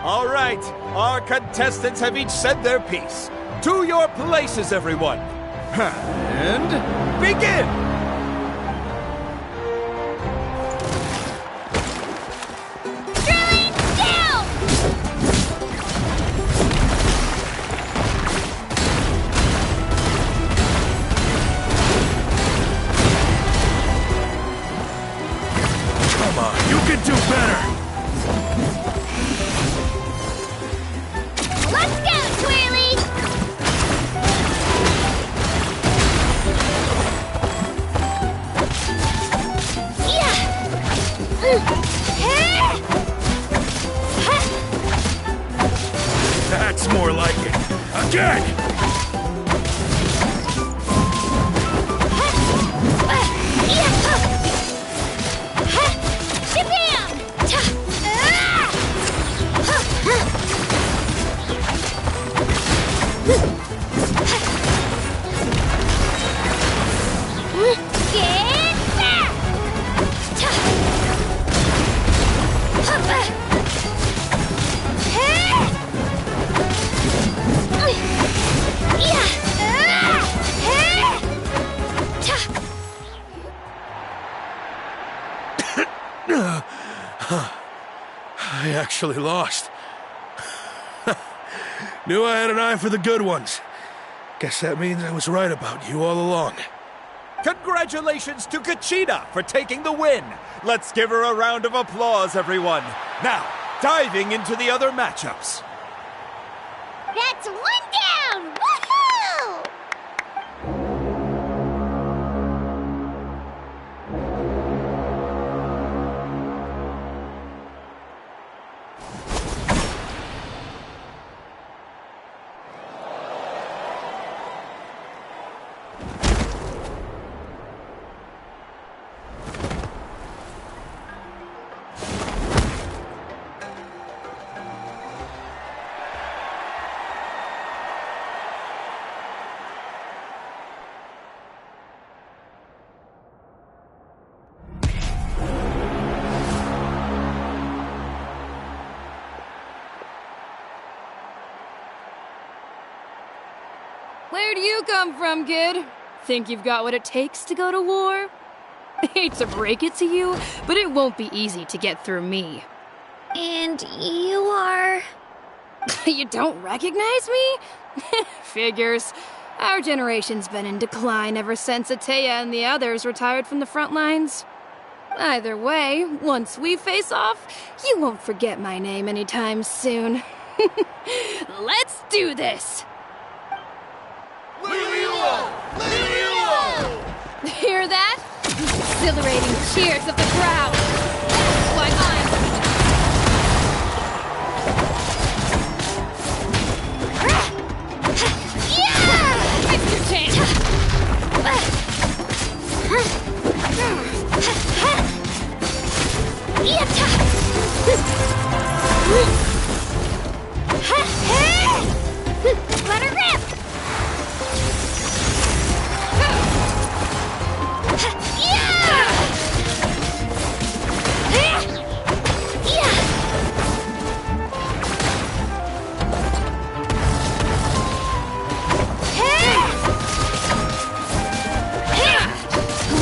All right, our contestants have each said their piece. To your places, everyone. And begin! That's more like it. Again! I actually lost. Knew I had an eye for the good ones. Guess that means I was right about you all along. Congratulations to Kachina for taking the win. Let's give her a round of applause, everyone. Now, diving into the other matchups. That's one down! Woohoo! Where'd you come from, kid? Think you've got what it takes to go to war? Hate to break it to you, but it won't be easy to get through me. And you are... You don't recognize me? Figures. Our generation's been in decline ever since Ateya and the others retired from the front lines. Either way, once we face off, you won't forget my name anytime soon. Let's do this! Hear that? Exhilarating cheers of the crowd. That's why It's your chance. Let her rip!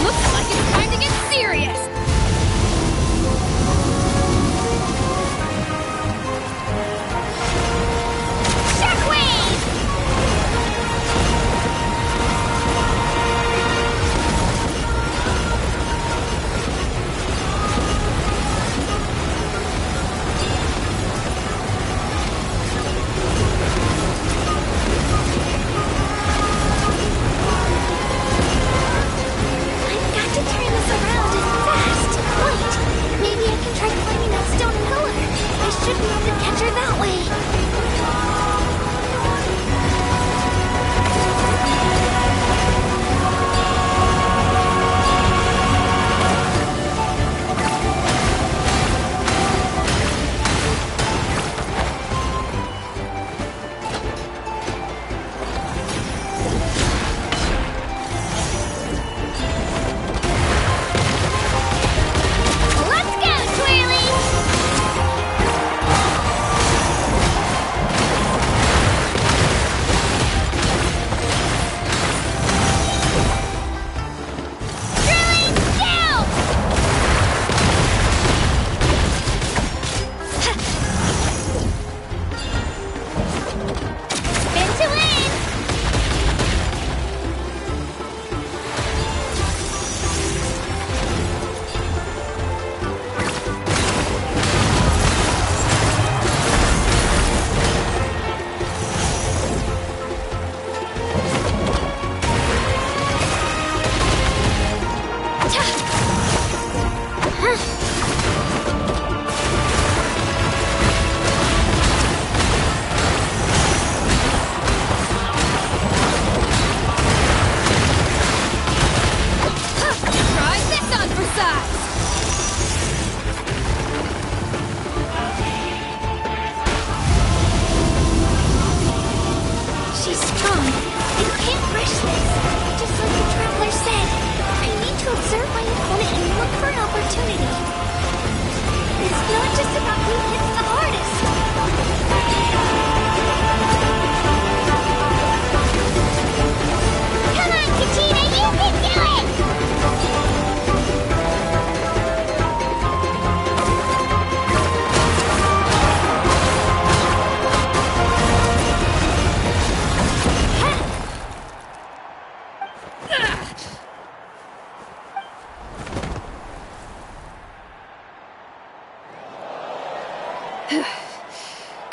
Looks like it's time to get serious.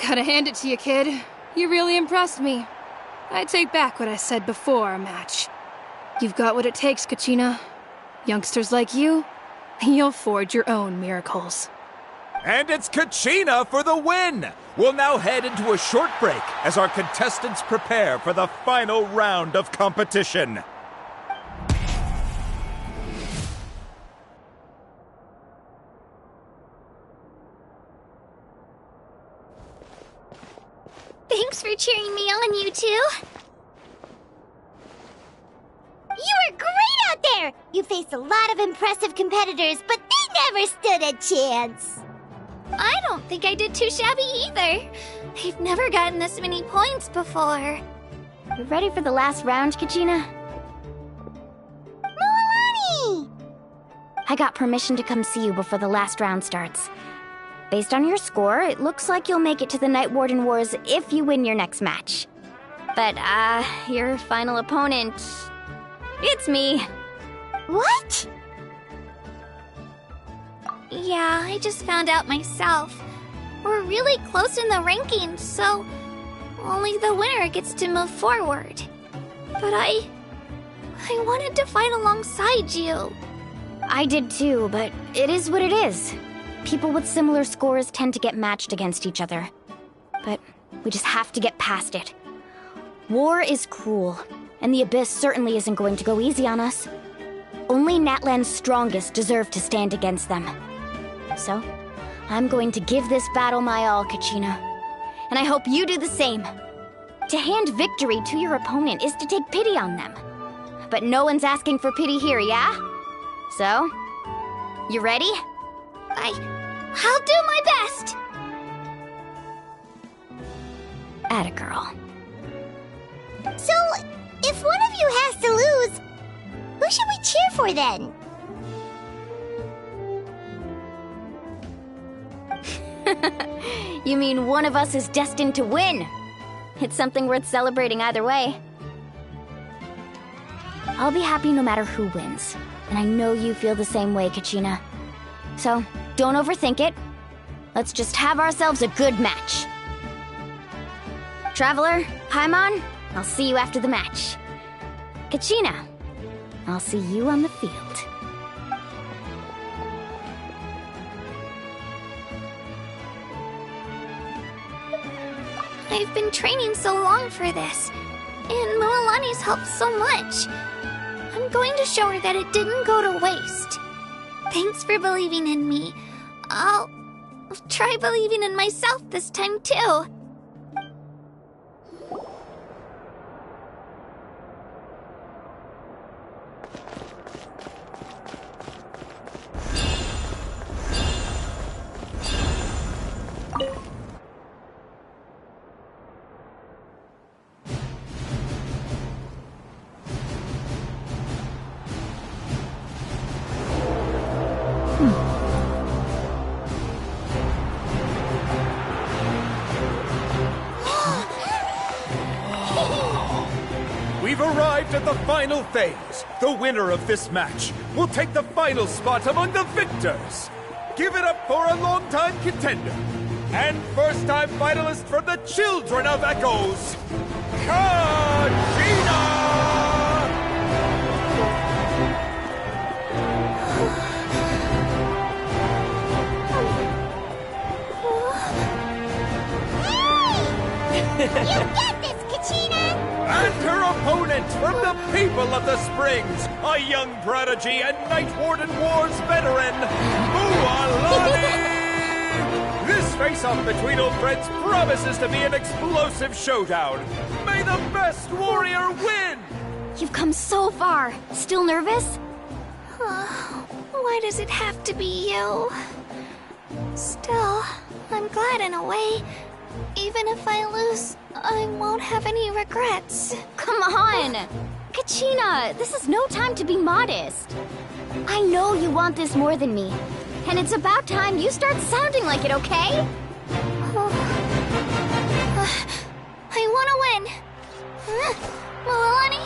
Gotta hand it to you, kid. You really impressed me. I take back what I said before our match. You've got what it takes, Kachina. Youngsters like you, you'll forge your own miracles. And it's Kachina for the win! We'll now head into a short break as our contestants prepare for the final round of competition. Thanks for cheering me on, you two. You were great out there! You faced a lot of impressive competitors, but they never stood a chance. I don't think I did too shabby either. I've never gotten this many points before. You ready for the last round, Kachina? Moalani! I got permission to come see you before the last round starts. Based on your score, it looks like you'll make it to the Night Warden Wars if you win your next match. But, your final opponent... it's me. What? Yeah, I just found out myself. We're really close in the rankings, so only the winner gets to move forward. But I wanted to fight alongside you. I did too, but it is what it is. People with similar scores tend to get matched against each other. But we just have to get past it. War is cruel, and the Abyss certainly isn't going to go easy on us. Only Natlan's strongest deserve to stand against them. So, I'm going to give this battle my all, Kachina. And I hope you do the same. To hand victory to your opponent is to take pity on them. But no one's asking for pity here, yeah? So, you ready? I'll do my best! Atta girl. So, if one of you has to lose, who should we cheer for then? You mean one of us is destined to win? It's something worth celebrating either way. I'll be happy no matter who wins. And I know you feel the same way, Kachina. So, don't overthink it. Let's just have ourselves a good match. Traveler, Paimon, I'll see you after the match. Kachina, I'll see you on the field. I've been training so long for this, and Moalani's helped so much. I'm going to show her that it didn't go to waste. Thanks for believing in me. I'll try believing in myself this time too. We've arrived at the final phase. The winner of this match will take the final spot among the victors. Give it up for a longtime contender and first-time finalist from the Children of Echoes, Kachina! You get this, Kachina! And her opponent from the people of the Springs, a young prodigy and Night Warden Wars veteran, Moalani! This face-off between old friends promises to be an explosive showdown. May the best warrior win! You've come so far. Still nervous? Why does it have to be you? Still, I'm glad in a way. Even if I lose, I won't have any regrets. Come on! Kachina, this is no time to be modest. I know you want this more than me. And it's about time you start sounding like it, okay? I want to win. Moalani,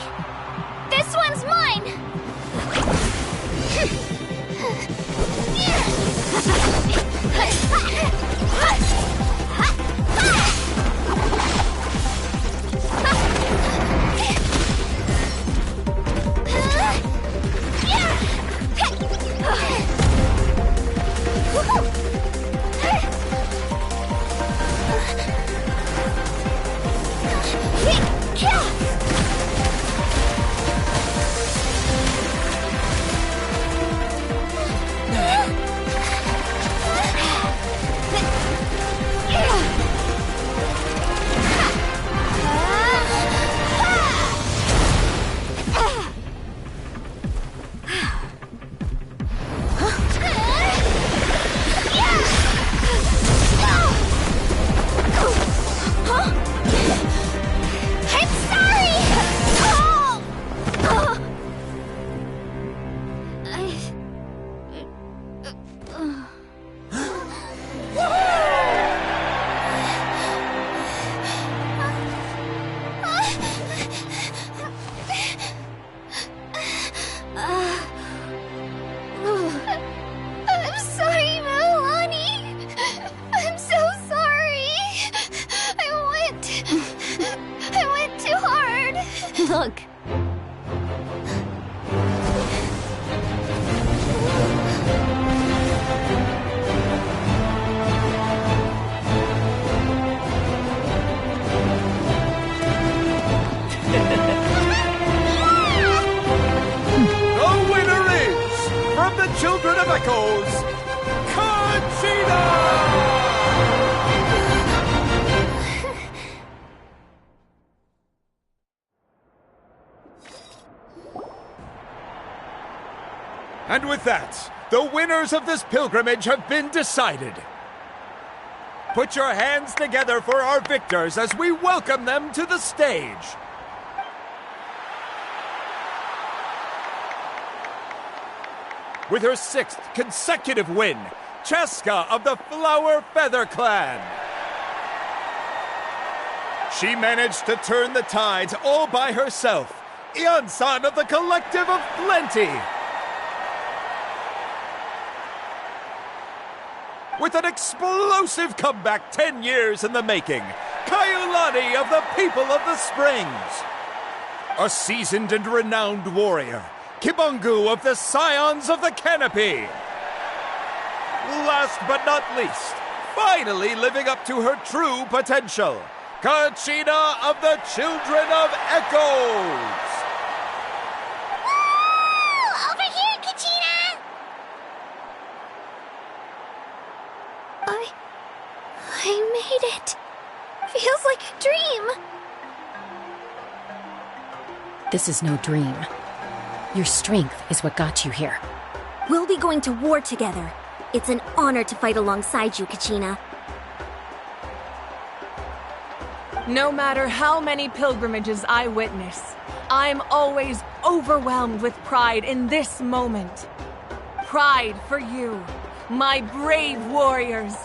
this one's mine! Look. The winner is, from the Children of Echoes, Conchita! And with that, the winners of this pilgrimage have been decided. Put your hands together for our victors as we welcome them to the stage. With her 6th consecutive win, Cheska of the Flower Feather Clan. She managed to turn the tides all by herself. Ian-san of the Collective of Plenty. With an explosive comeback 10 years in the making, Kaiulani of the People of the Springs. A seasoned and renowned warrior, Kibungu of the Scions of the Canopy. Last but not least, finally living up to her true potential, Conchita of the Children of Echoes. Woo! Over here, Conchita! I made it. Feels like a dream. This is no dream. Your strength is what got you here. We'll be going to war together. It's an honor to fight alongside you, Kachina. No matter how many pilgrimages I witness, I'm always overwhelmed with pride in this moment. Pride for you, my brave warriors.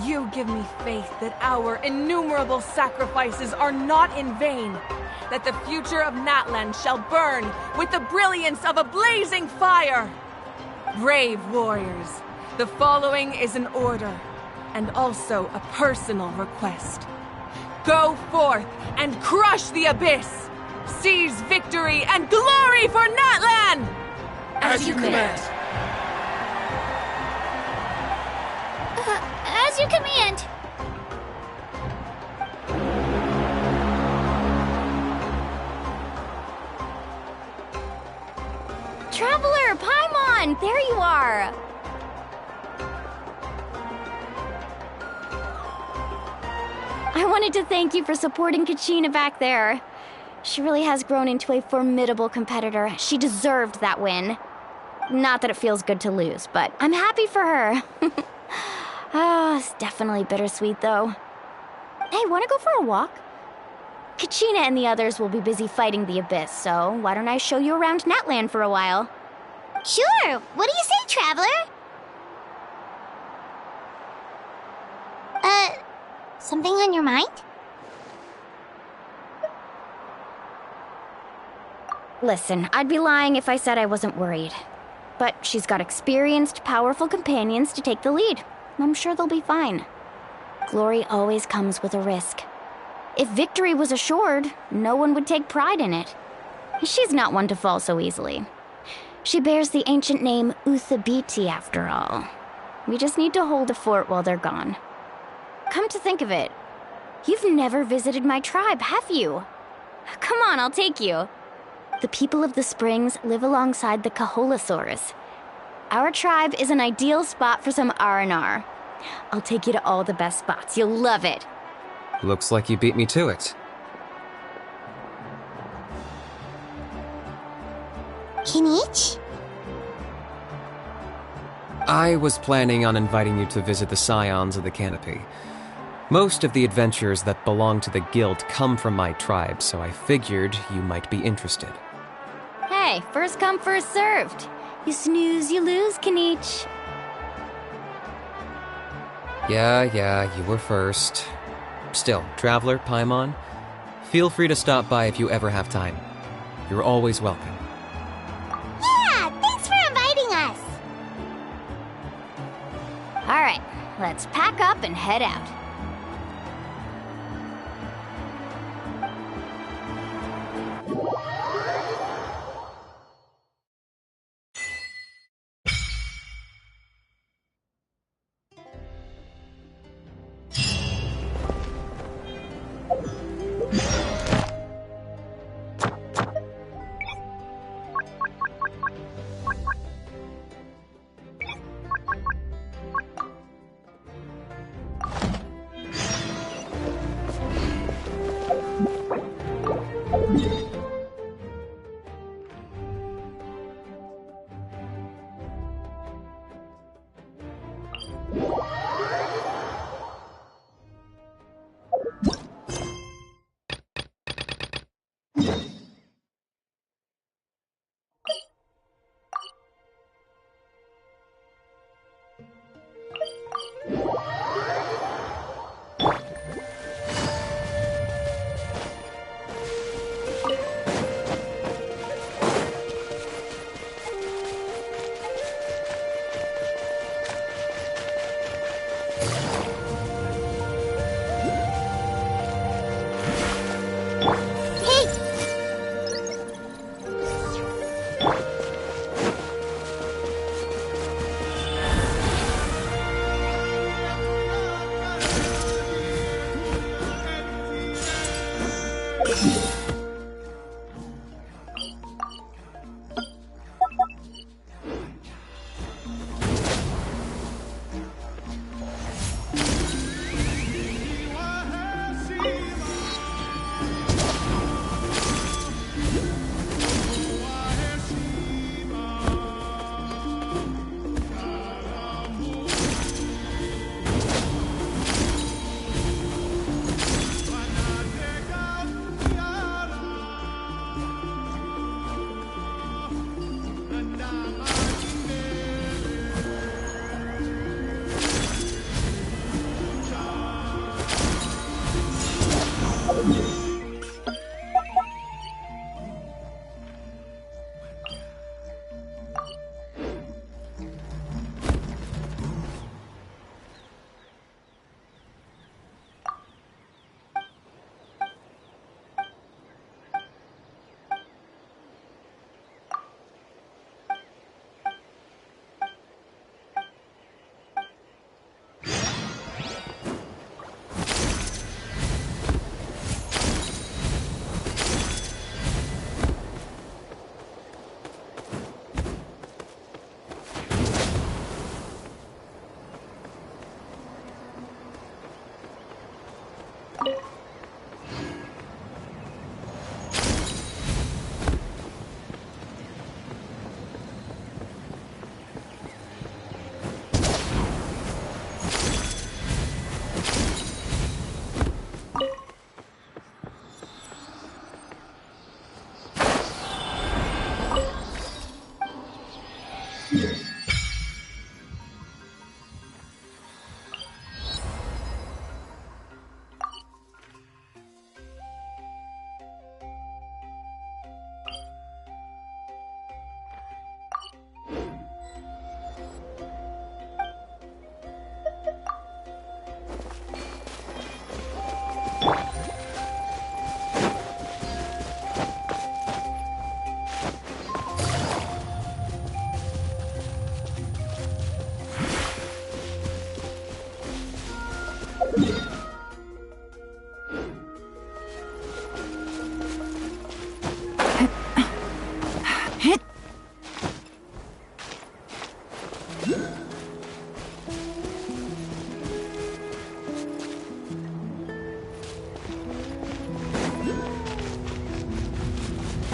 You give me faith that our innumerable sacrifices are not in vain, that the future of Natlan shall burn with the brilliance of a blazing fire. Brave warriors, the following is an order, and also a personal request. Go forth and crush the abyss! Seize victory and glory for Natlan! As you command. As you command. Traveler, Paimon, there you are. I wanted to thank you for supporting Kachina back there. She really has grown into a formidable competitor. She deserved that win. Not that it feels good to lose, but I'm happy for her. Oh, it's definitely bittersweet, though. Hey, want to go for a walk? Kachina and the others will be busy fighting the Abyss, so why don't I show you around Natlan for a while? Sure. What do you say, Traveler? Something on your mind? Listen, I'd be lying if I said I wasn't worried. But she's got experienced, powerful companions to take the lead. I'm sure they'll be fine. Glory always comes with a risk. If victory was assured, no one would take pride in it. She's not one to fall so easily. She bears the ancient name Uthabiti, after all. We just need to hold the fort while they're gone. Come to think of it, you've never visited my tribe, have you? Come on, I'll take you. The people of the springs live alongside the Kaholasaurs. Our tribe is an ideal spot for some R&R. I'll take you to all the best spots. You'll love it. Looks like you beat me to it. Kinich? I was planning on inviting you to visit the Scions of the Canopy. Most of the adventurers that belong to the guild come from my tribe, so I figured you might be interested. Hey, first come, first served. You snooze, you lose, Kinich. Yeah, you were first. Still, Traveler, Paimon, feel free to stop by if you ever have time. You're always welcome. Yeah, thanks for inviting us. All right, let's pack up and head out.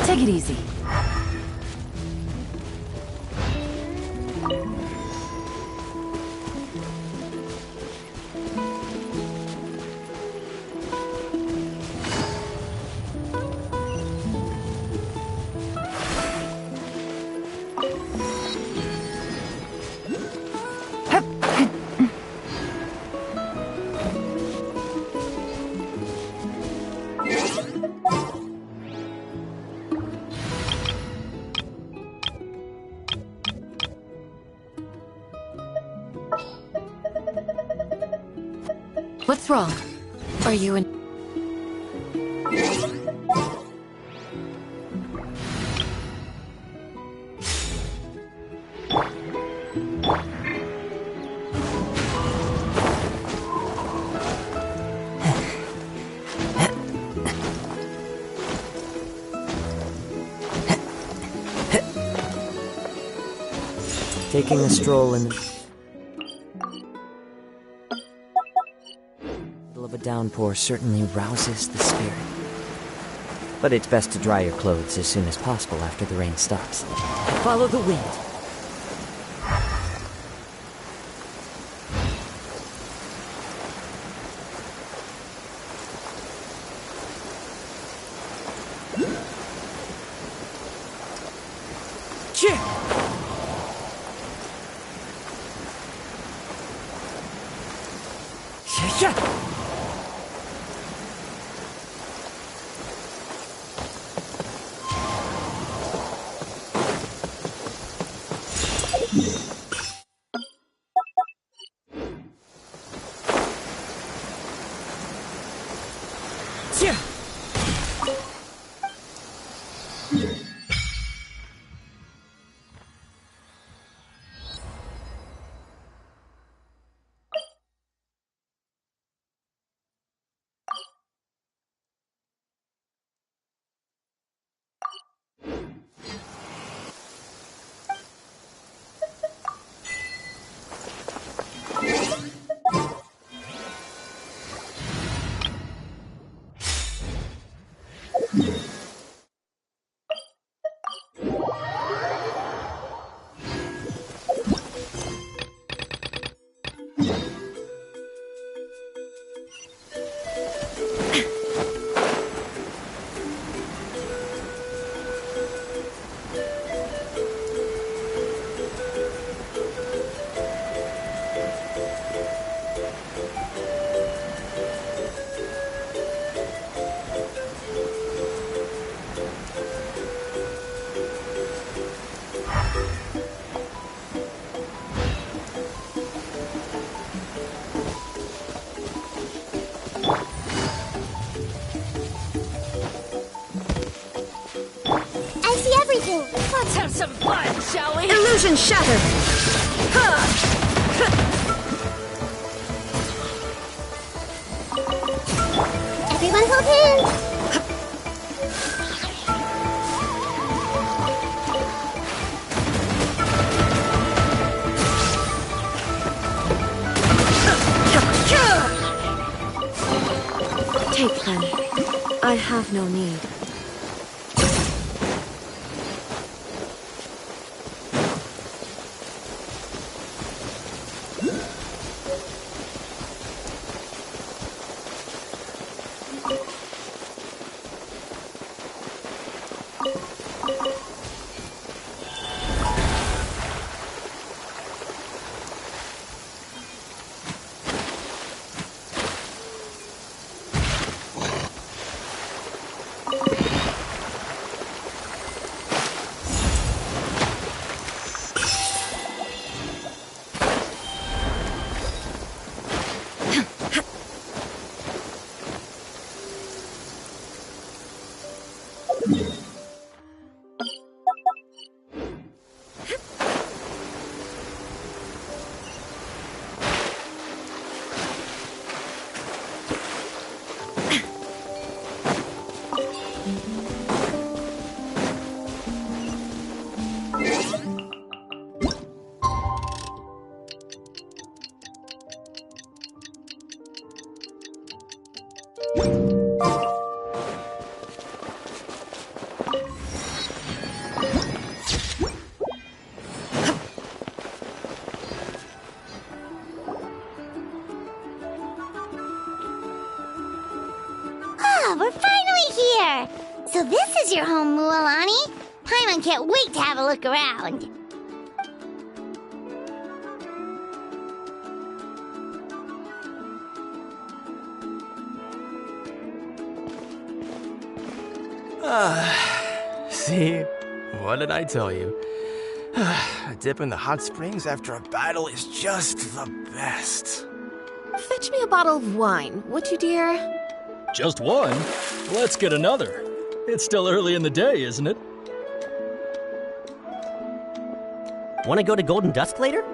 Take it easy. What's wrong? Are you in... Taking a stroll in the middle of a downpour certainly rouses the spirit. But it's best to dry your clothes as soon as possible after the rain stops. Follow the wind. Let's have some fun, shall we? Illusion shattered! Everyone hold hands! Take them. I have no need. So this is your home, Mualani. Paimon can't wait to have a look around. See? What did I tell you? A dip in the hot springs after a battle is just the best. Fetch me a bottle of wine, would you, dear? Just one? Let's get another. It's still early in the day, isn't it? Want to go to Golden Dusk later?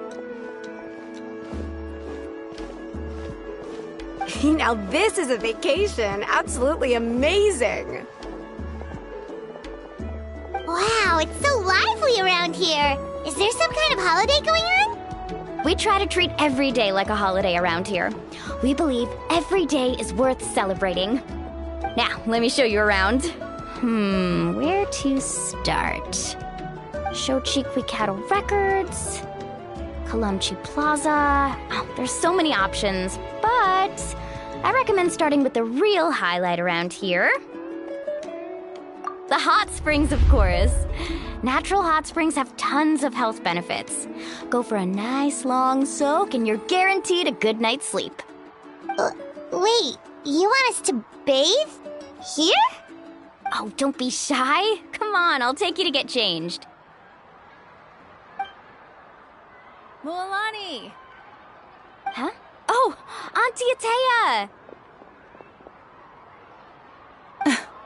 Now this is a vacation. Absolutely amazing. Wow, it's so lively around here. Is there some kind of holiday going on? We try to treat every day like a holiday around here. We believe every day is worth celebrating. Now, let me show you around. Where to start? Shochiqui Cattle Records, Kalamchi Plaza. Oh, there's so many options, but I recommend starting with the real highlight around here. The hot springs, of course. Natural hot springs have tons of health benefits. Go for a nice long soak and you're guaranteed a good night's sleep. Wait, you want us to bathe? Here? Oh, don't be shy. Come on, I'll take you to get changed. Mualani! Huh? Oh, Auntie Atea!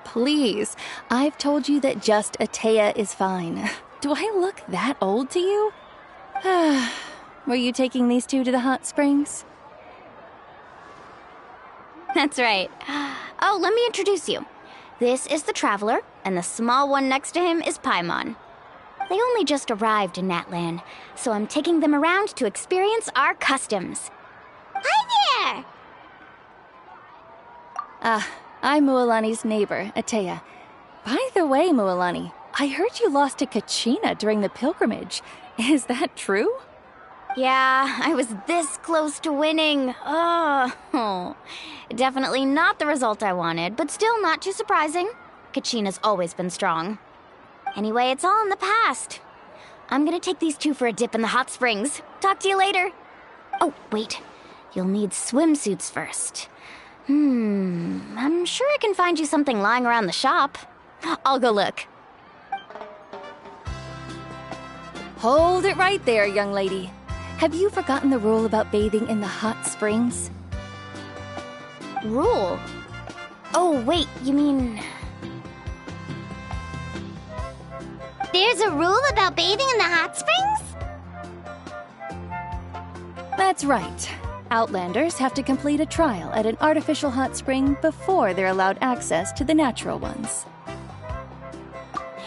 Please, I've told you that just Atea is fine. Do I look that old to you? Were you taking these two to the hot springs? That's right. Oh, let me introduce you. This is the Traveler, and the small one next to him is Paimon. They only just arrived in Natlan, so I'm taking them around to experience our customs. Hi there! I'm Mualani's neighbor, Atea. By the way, Mualani, I heard you lost to Kachina during the pilgrimage. Is that true? Yeah, I was this close to winning. Oh, definitely not the result I wanted, but still not too surprising. Kachina's always been strong. Anyway, it's all in the past. I'm gonna take these two for a dip in the hot springs. Talk to you later. Oh, wait. You'll need swimsuits first. I'm sure I can find you something lying around the shop. I'll go look. Hold it right there, young lady. Have you forgotten the rule about bathing in the hot springs? Rule? Oh, wait, you mean... There's a rule about bathing in the hot springs? That's right. Outlanders have to complete a trial at an artificial hot spring before they're allowed access to the natural ones.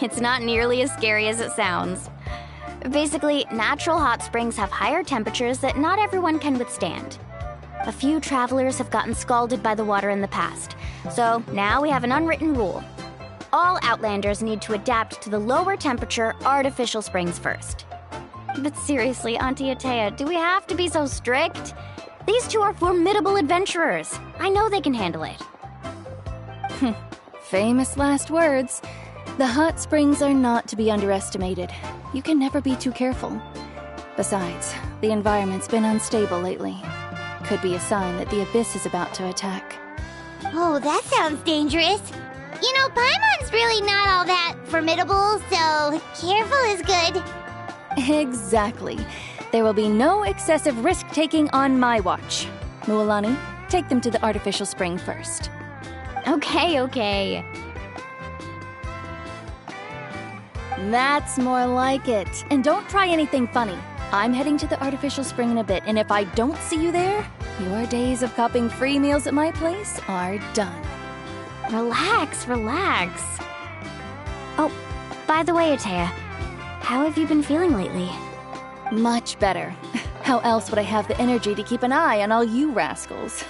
It's not nearly as scary as it sounds. Basically, natural hot springs have higher temperatures that not everyone can withstand. A few travelers have gotten scalded by the water in the past, so now we have an unwritten rule. All Outlanders need to adapt to the lower temperature artificial springs first. But seriously, Auntie Atea, do we have to be so strict? These two are formidable adventurers. I know they can handle it. Famous last words. The hot springs are not to be underestimated. You can never be too careful. Besides, the environment's been unstable lately. Could be a sign that the Abyss is about to attack. Oh, that sounds dangerous. You know, Paimon's really not all that formidable, so careful is good. Exactly. There will be no excessive risk-taking on my watch. Mualani, take them to the artificial spring first. Okay. That's more like it. And don't try anything funny. I'm heading to the artificial spring in a bit, and if I don't see you there, your days of copping free meals at my place are done. Relax. Oh, by the way, Atea, how have you been feeling lately? Much better. How else would I have the energy to keep an eye on all you rascals?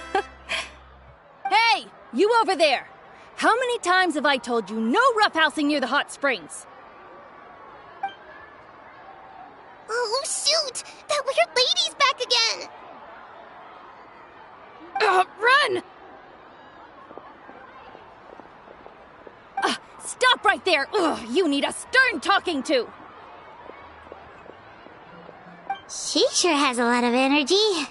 Hey, you over there! How many times have I told you no roughhousing near the hot springs? Oh, shoot! That weird lady's back again! Run! Stop right there! Ugh, you need a stern talking to! She sure has a lot of energy.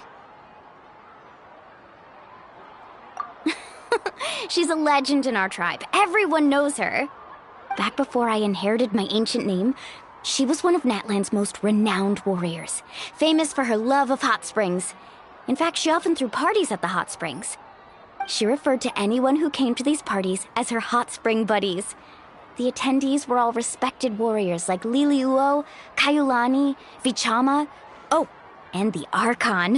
She's a legend in our tribe. Everyone knows her. Back before I inherited my ancient name, she was one of Natlan's most renowned warriors, famous for her love of hot springs. In fact, she often threw parties at the hot springs. She referred to anyone who came to these parties as her hot spring buddies. The attendees were all respected warriors like Liliuo, Kaiulani, Vichama, oh, and the Archon.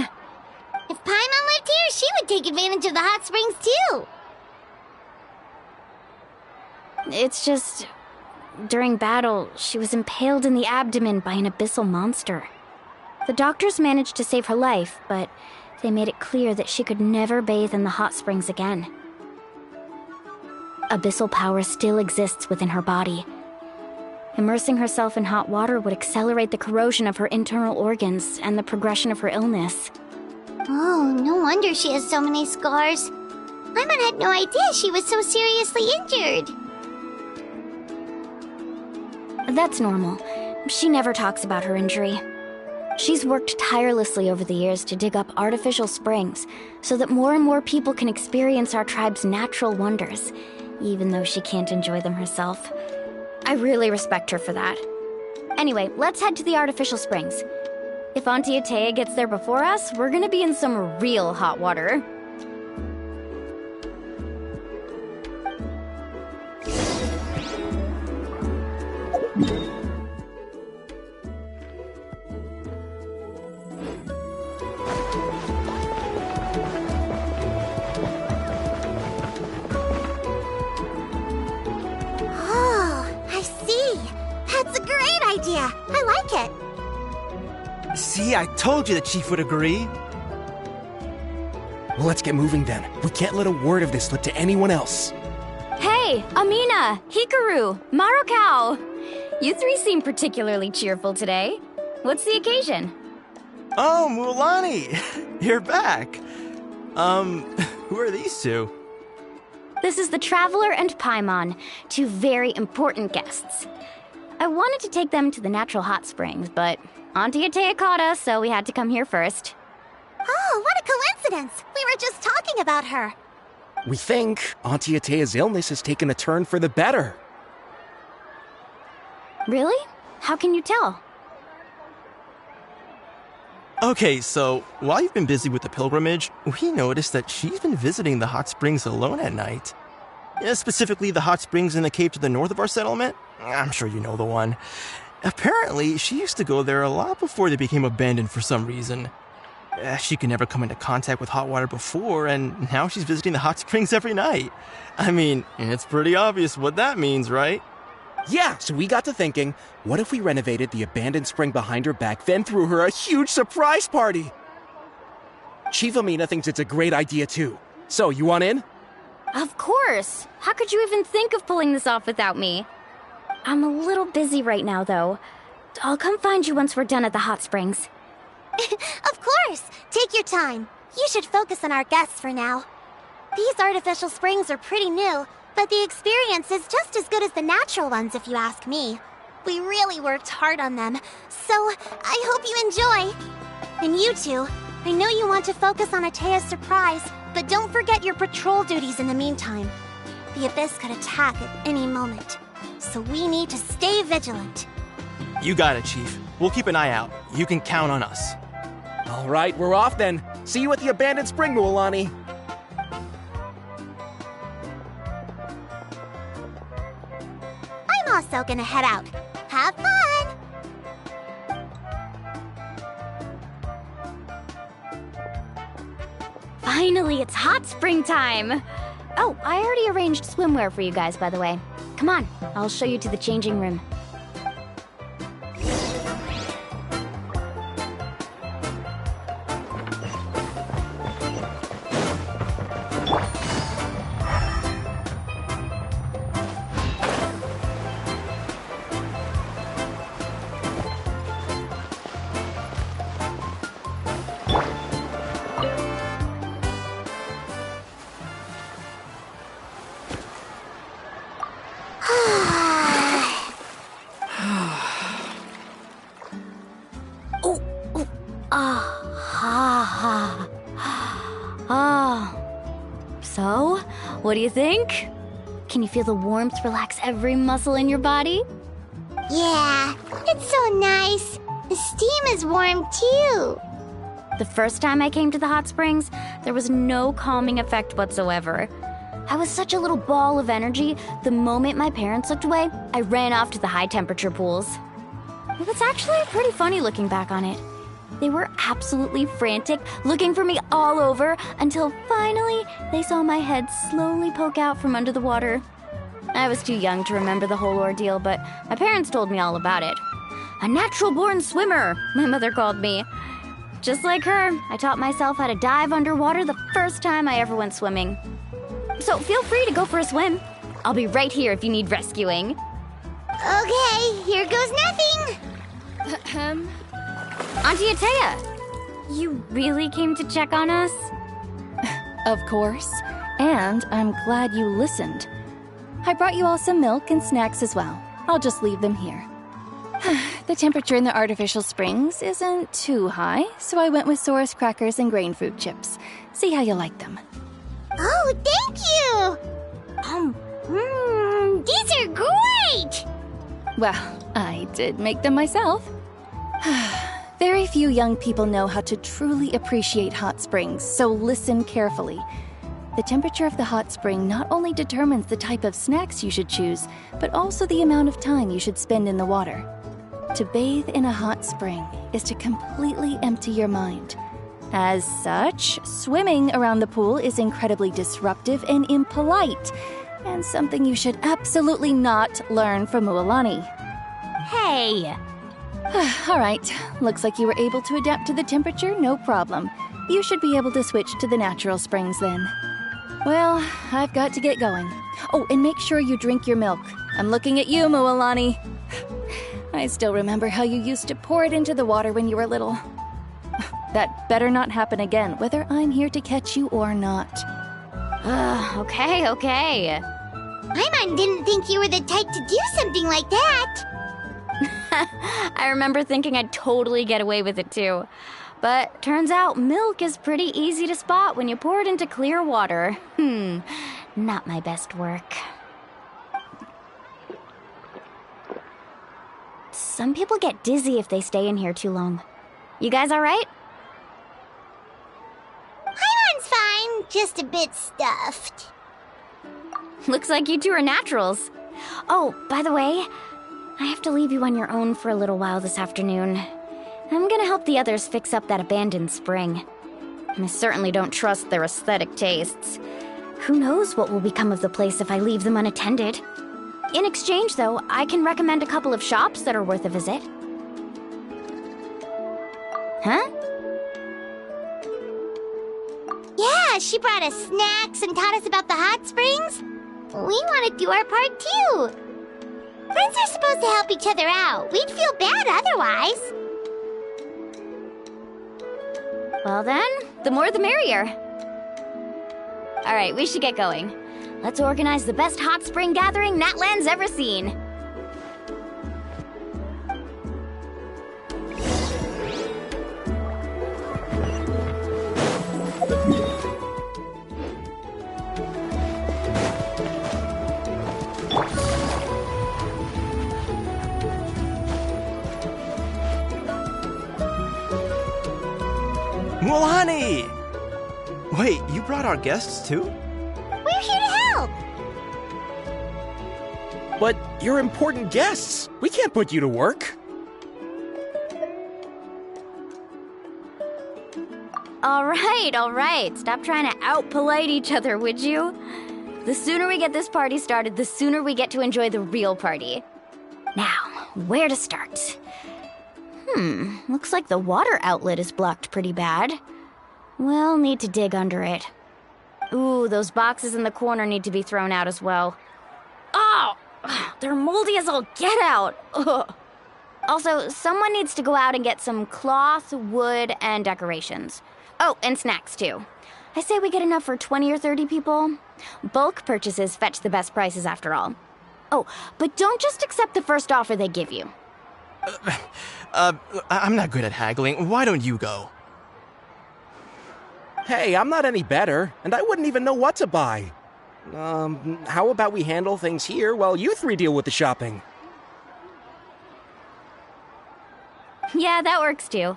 If Paimon lived here, she would take advantage of the hot springs too. It's just, during battle, she was impaled in the abdomen by an abyssal monster. The doctors managed to save her life, but they made it clear that she could never bathe in the hot springs again. Abyssal power still exists within her body. Immersing herself in hot water would accelerate the corrosion of her internal organs and the progression of her illness. Oh, no wonder she has so many scars. Paimon had no idea she was so seriously injured. That's normal. She never talks about her injury. She's worked tirelessly over the years to dig up artificial springs so that more and more people can experience our tribe's natural wonders, even though she can't enjoy them herself. I really respect her for that. Anyway, let's head to the artificial springs. If Auntie Atea gets there before us, we're gonna be in some real hot water. Idea. I like it. See, I told you the chief would agree. Well, let's get moving then. We can't let a word of this slip to anyone else. Hey, Amina, Hikaru, Marukao. You three seem particularly cheerful today. What's the occasion? Oh, Mulani, you're back. Who are these two? This is the Traveler and Paimon, two very important guests. I wanted to take them to the natural hot springs, but Auntie Atea caught us, so we had to come here first. Oh, what a coincidence! We were just talking about her. We think Auntie Atea's illness has taken a turn for the better. Really? How can you tell? Okay, so while you've been busy with the pilgrimage, we noticed that she's been visiting the hot springs alone at night. Specifically the hot springs in the cave to the north of our settlement. I'm sure you know the one. Apparently, she used to go there a lot before they became abandoned for some reason. She could never come into contact with hot water before, and now she's visiting the hot springs every night. I mean, it's pretty obvious what that means, right? Yeah, so we got to thinking, what if we renovated the abandoned spring behind her back, then threw her a huge surprise party? Chief Amina thinks it's a great idea too. So, you want in? Of course! How could you even think of pulling this off without me? I'm a little busy right now, though. I'll come find you once we're done at the hot springs. Of course! Take your time. You should focus on our guests for now. These artificial springs are pretty new, but the experience is just as good as the natural ones, if you ask me. We really worked hard on them, so I hope you enjoy. And you two, I know you want to focus on Atea's surprise, but don't forget your patrol duties in the meantime. The Abyss could attack at any moment, so we need to stay vigilant. You got it, Chief. We'll keep an eye out. You can count on us. All right, we're off then. See you at the abandoned spring, Mualani. I'm also gonna head out. Have fun! Finally, it's hot spring time! Oh, I already arranged swimwear for you guys, by the way. Come on, I'll show you to the changing room. So, what do you think? Can you feel the warmth relax every muscle in your body? Yeah, it's so nice. The steam is warm too. The first time I came to the hot springs, there was no calming effect whatsoever. I was such a little ball of energy, the moment my parents looked away, I ran off to the high-temperature pools. It was actually pretty funny looking back on it. They were absolutely frantic, looking for me all over, until finally they saw my head slowly poke out from under the water. I was too young to remember the whole ordeal, but my parents told me all about it. A natural-born swimmer, my mother called me. Just like her, I taught myself how to dive underwater the first time I ever went swimming. So feel free to go for a swim. I'll be right here if you need rescuing. Okay, here goes nothing. Auntie Atea, you really came to check on us? Of course. And I'm glad you listened. I brought you all some milk and snacks as well. I'll just leave them here. The temperature in the artificial springs isn't too high, so I went with Saurus crackers and grain fruit chips. See how you like them. Oh, thank you! These are great! Well, I did make them myself. Very few young people know how to truly appreciate hot springs, so listen carefully. The temperature of the hot spring not only determines the type of snacks you should choose, but also the amount of time you should spend in the water. To bathe in a hot spring is to completely empty your mind. As such, swimming around the pool is incredibly disruptive and impolite, and something you should absolutely not learn from Mualani. Hey! All right, looks like you were able to adapt to the temperature, no problem. You should be able to switch to the natural springs then. Well, I've got to get going. Oh, and make sure you drink your milk. I'm looking at you, Mualani. I still remember how you used to pour it into the water when you were little. That better not happen again, whether I'm here to catch you or not. Okay. Paimon didn't think you were the type to do something like that. I remember thinking I'd totally get away with it too. But turns out milk is pretty easy to spot when you pour it into clear water. Not my best work. Some people get dizzy if they stay in here too long. You guys all right? Paimon's fine, just a bit stuffed. Looks like you two are naturals. Oh, by the way, I have to leave you on your own for a little while this afternoon. I'm gonna help the others fix up that abandoned spring. I certainly don't trust their aesthetic tastes. Who knows what will become of the place if I leave them unattended? In exchange, though, I can recommend a couple of shops that are worth a visit. Huh? Yeah, she brought us snacks and taught us about the hot springs. We want to do our part, too. Friends are supposed to help each other out. We'd feel bad otherwise. Well then, the more the merrier. All right, we should get going. Let's organize the best hot spring gathering Natland's ever seen. Mualani! Wait, you brought our guests too? We're here to help! But you're important guests. We can't put you to work. All right. Stop trying to out-polite each other, would you? The sooner we get this party started, the sooner we get to enjoy the real party. Now, where to start? Looks like the water outlet is blocked pretty bad. We'll need to dig under it. Ooh, those boxes in the corner need to be thrown out as well. Oh! They're moldy as all get out! Ugh. Also, someone needs to go out and get some cloth, wood, and decorations. Oh, and snacks too. I say we get enough for 20 or 30 people. Bulk purchases fetch the best prices after all. Oh, but don't just accept the first offer they give you. I'm not good at haggling. Why don't you go? Hey, I'm not any better, and I wouldn't even know what to buy. How about we handle things here while you three deal with the shopping? Yeah, that works too.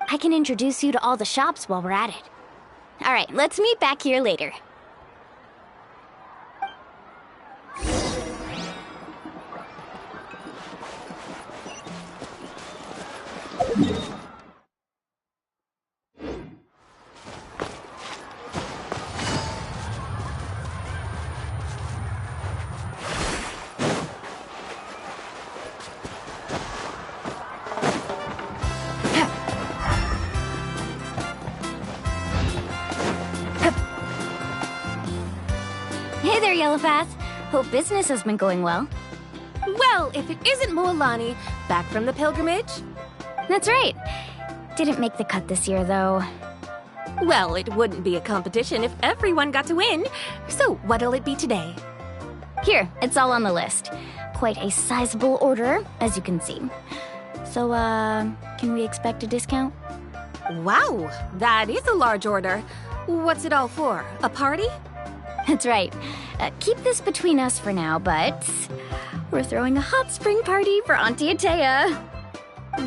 I can introduce you to all the shops while we're at it. All right, let's meet back here later. Hey there, Yellowfast. Hope business has been going well. Well, if it isn't Moalani, back from the pilgrimage? That's right. Didn't make the cut this year, though. Well, it wouldn't be a competition if everyone got to win. So, what'll it be today? Here, it's all on the list. Quite a sizable order, as you can see. So, can we expect a discount? Wow, that is a large order. What's it all for? A party? That's right. Keep this between us for now, but we're throwing a hot spring party for Auntie Atea.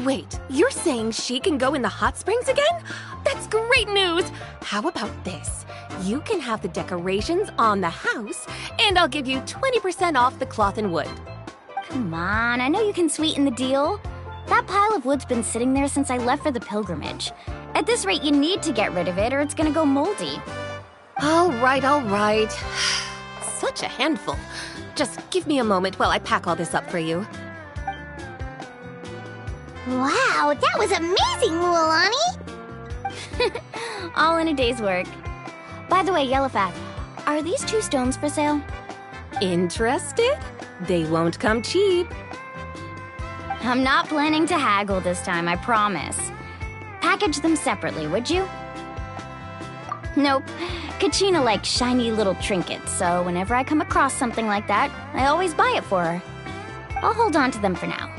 Wait, you're saying she can go in the hot springs again? That's great news! How about this? You can have the decorations on the house, and I'll give you 20% off the cloth and wood. Come on, I know you can sweeten the deal. That pile of wood's been sitting there since I left for the pilgrimage. At this rate, you need to get rid of it or it's gonna go moldy. All right, all right. Such a handful. Just give me a moment while I pack all this up for you. Wow, that was amazing, Mualani! All in a day's work. By the way, Yellowfat, are these 2 stones for sale? Interested? They won't come cheap. I'm not planning to haggle this time, I promise. Package them separately, would you? Nope. Kachina likes shiny little trinkets, so whenever I come across something like that, I always buy it for her. I'll hold on to them for now.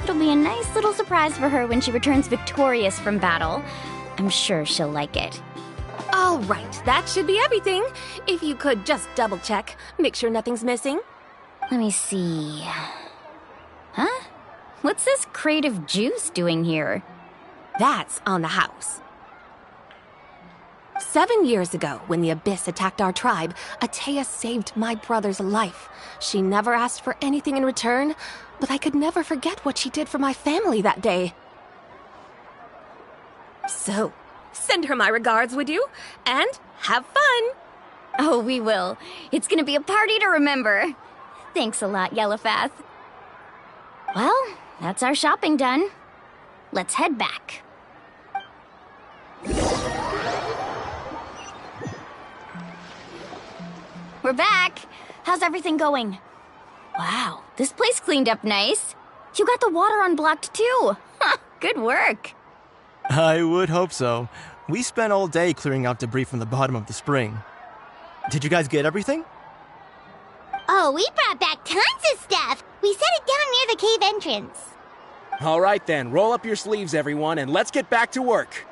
It'll be a nice little surprise for her when she returns victorious from battle. I'm sure she'll like it. All right, that should be everything. If you could just double check, make sure nothing's missing. Let me see. Huh? What's this crate of juice doing here? That's on the house. 7 years ago, when the Abyss attacked our tribe, Atea saved my brother's life. She never asked for anything in return, but I could never forget what she did for my family that day. So, send her my regards, would you? And have fun! Oh, we will. It's gonna be a party to remember. Thanks a lot, Yellowfath. Well, that's our shopping done. Let's head back. We're back. How's everything going? Wow, this place cleaned up nice. You got the water unblocked too. Good work. I would hope so. We spent all day clearing out debris from the bottom of the spring. Did you guys get everything? Oh, we brought back tons of stuff. We set it down near the cave entrance. All right then, roll up your sleeves, everyone, and let's get back to work.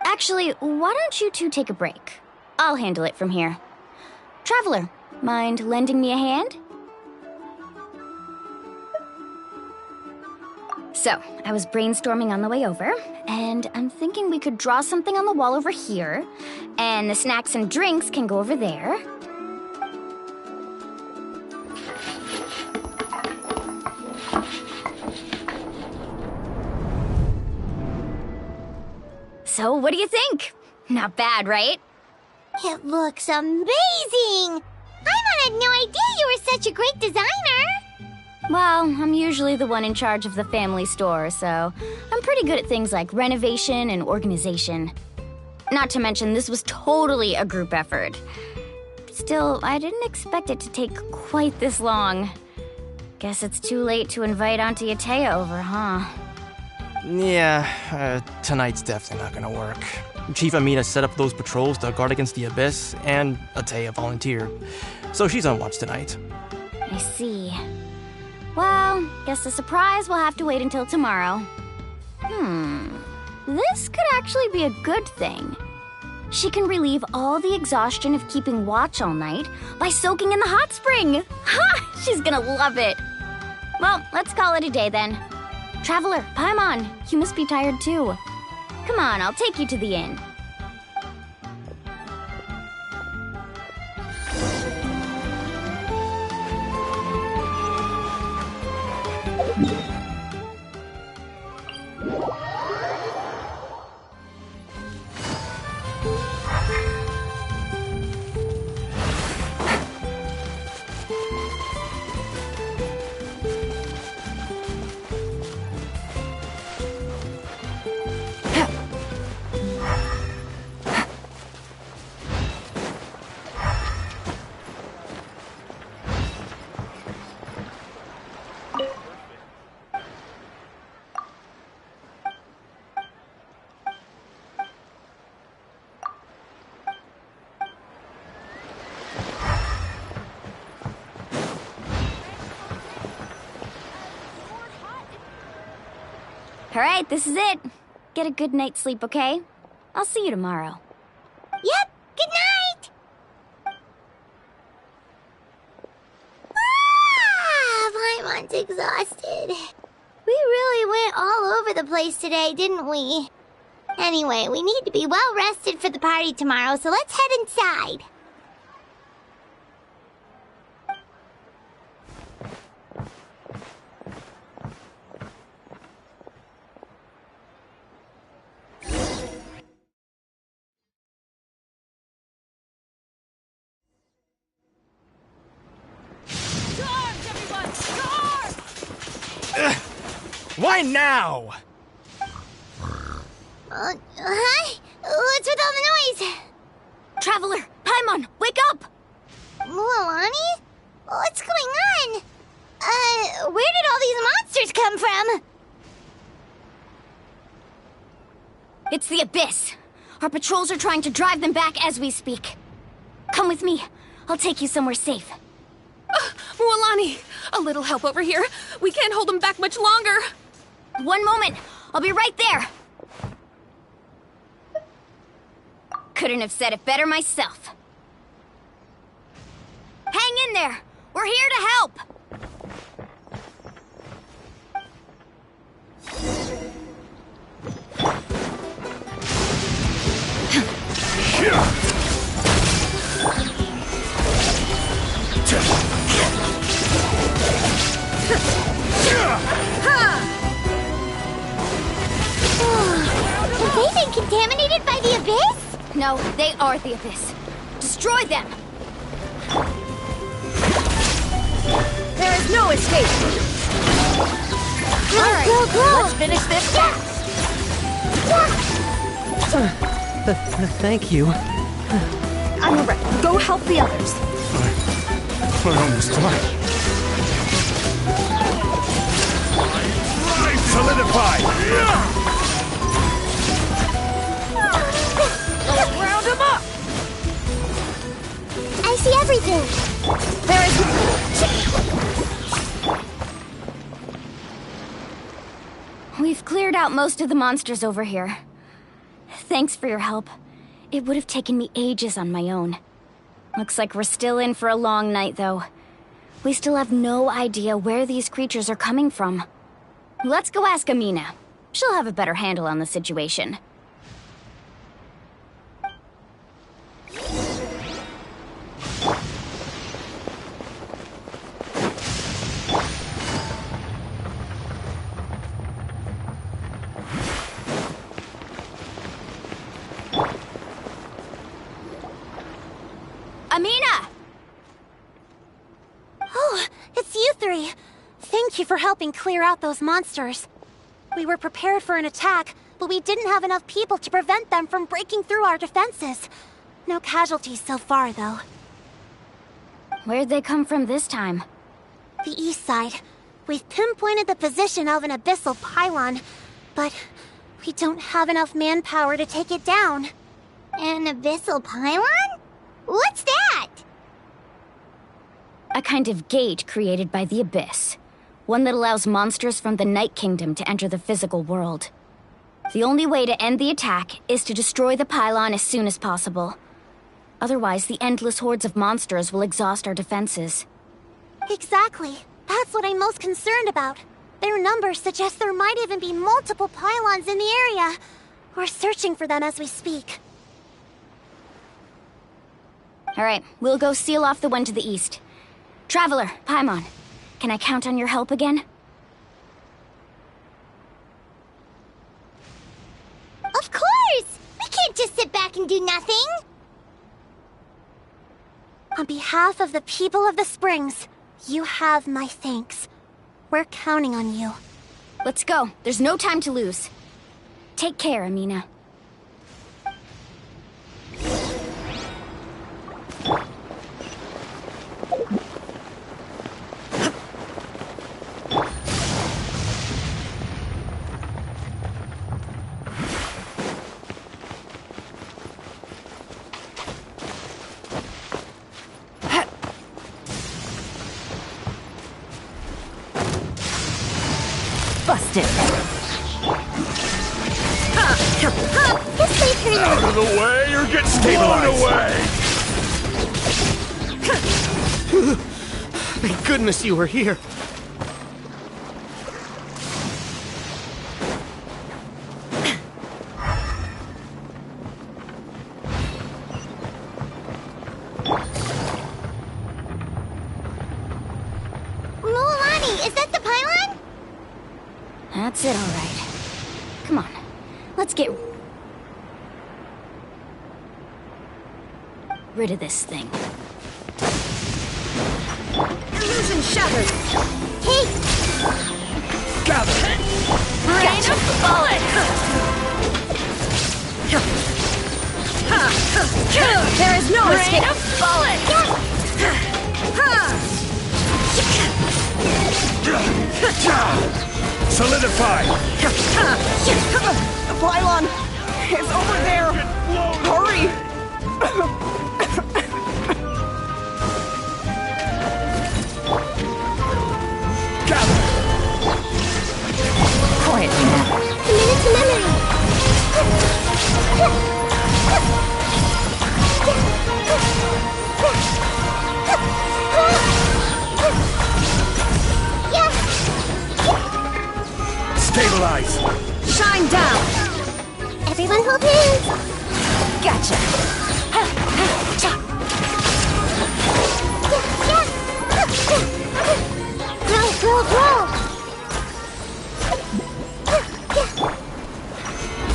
Actually, why don't you two take a break? I'll handle it from here. Traveler, mind lending me a hand? So, I was brainstorming on the way over, and I'm thinking we could draw something on the wall over here, and the snacks and drinks can go over there. So, what do you think? Not bad, right? It looks amazing! I had no idea you were such a great designer! Well, I'm usually the one in charge of the family store, so I'm pretty good at things like renovation and organization. Not to mention, this was totally a group effort. Still, I didn't expect it to take quite this long. Guess it's too late to invite Auntie Atea over, huh? Yeah, tonight's definitely not gonna work. Chief Amina set up those patrols to guard against the Abyss, and Atea volunteered. So she's on watch tonight. I see. Well, guess the surprise will have to wait until tomorrow. This could actually be a good thing. She can relieve all the exhaustion of keeping watch all night by soaking in the hot spring. Ha! She's gonna love it. Well, let's call it a day then. Traveler, Paimon, you must be tired too. Come on, I'll take you to the inn. All right, this is it. Get a good night's sleep, okay? I'll see you tomorrow. Yep, good night! Paimon's exhausted. We really went all over the place today, didn't we? Anyway, we need to be well rested for the party tomorrow, so let's head inside. Why now? Hi? What's with all the noise? Traveler, Paimon, wake up! Mualani? What's going on? Where did all these monsters come from? It's the Abyss. Our patrols are trying to drive them back as we speak. Come with me. I'll take you somewhere safe. Mualani, a little help over here. We can't hold them back much longer. One moment. I'll be right there. Couldn't have said it better myself. Hang in there. We're here to help. Have they been contaminated by the Abyss? No, they are the Abyss. Destroy them! There is no escape! All right, go. Let's finish this fast! Thank you. I'm alright. Go help the others. I almost died. Solidify! Round them up! I see everything. There is... We've cleared out most of the monsters over here. Thanks for your help. It would have taken me ages on my own. Looks like we're still in for a long night, though. We still have no idea where these creatures are coming from. Let's go ask Amina. She'll have a better handle on the situation. Amina! Oh, it's you three. Thank you for helping clear out those monsters. We were prepared for an attack, but we didn't have enough people to prevent them from breaking through our defenses. No casualties so far, though. Where'd they come from this time? The east side. We've pinpointed the position of an abyssal pylon, but We don't have enough manpower to take it down. An abyssal pylon? What's that? A kind of gate created by the Abyss. One that allows monsters from the Night Kingdom to enter the physical world. The only way to end the attack is to destroy the pylon as soon as possible. Otherwise, the endless hordes of monsters will exhaust our defenses. Exactly. That's what I'm most concerned about. Their numbers suggest there might even be multiple pylons in the area. We're searching for them as we speak. Alright, we'll go seal off the one to the east. Traveler, Paimon, can I count on your help again? Of course! We can't just sit back and do nothing! On behalf of the people of the Springs, you have my thanks. We're counting on you. Let's go. There's no time to lose. Take care, Amina. Busted! This way, Curly! Out of the way, you're getting blown away! Thank goodness you were here. Mualani, is that the pylon? That's it, all right. Come on, let's get rid of this thing. Illusion shattered! Hey! Gather! Rain of bullets! There is no escape! Rain of bullets! Solidify! The pylon is over there! Hurry! Quietly now. Committed to memory! Stabilize! Shine down! Everyone hold hands! Gotcha! Grow!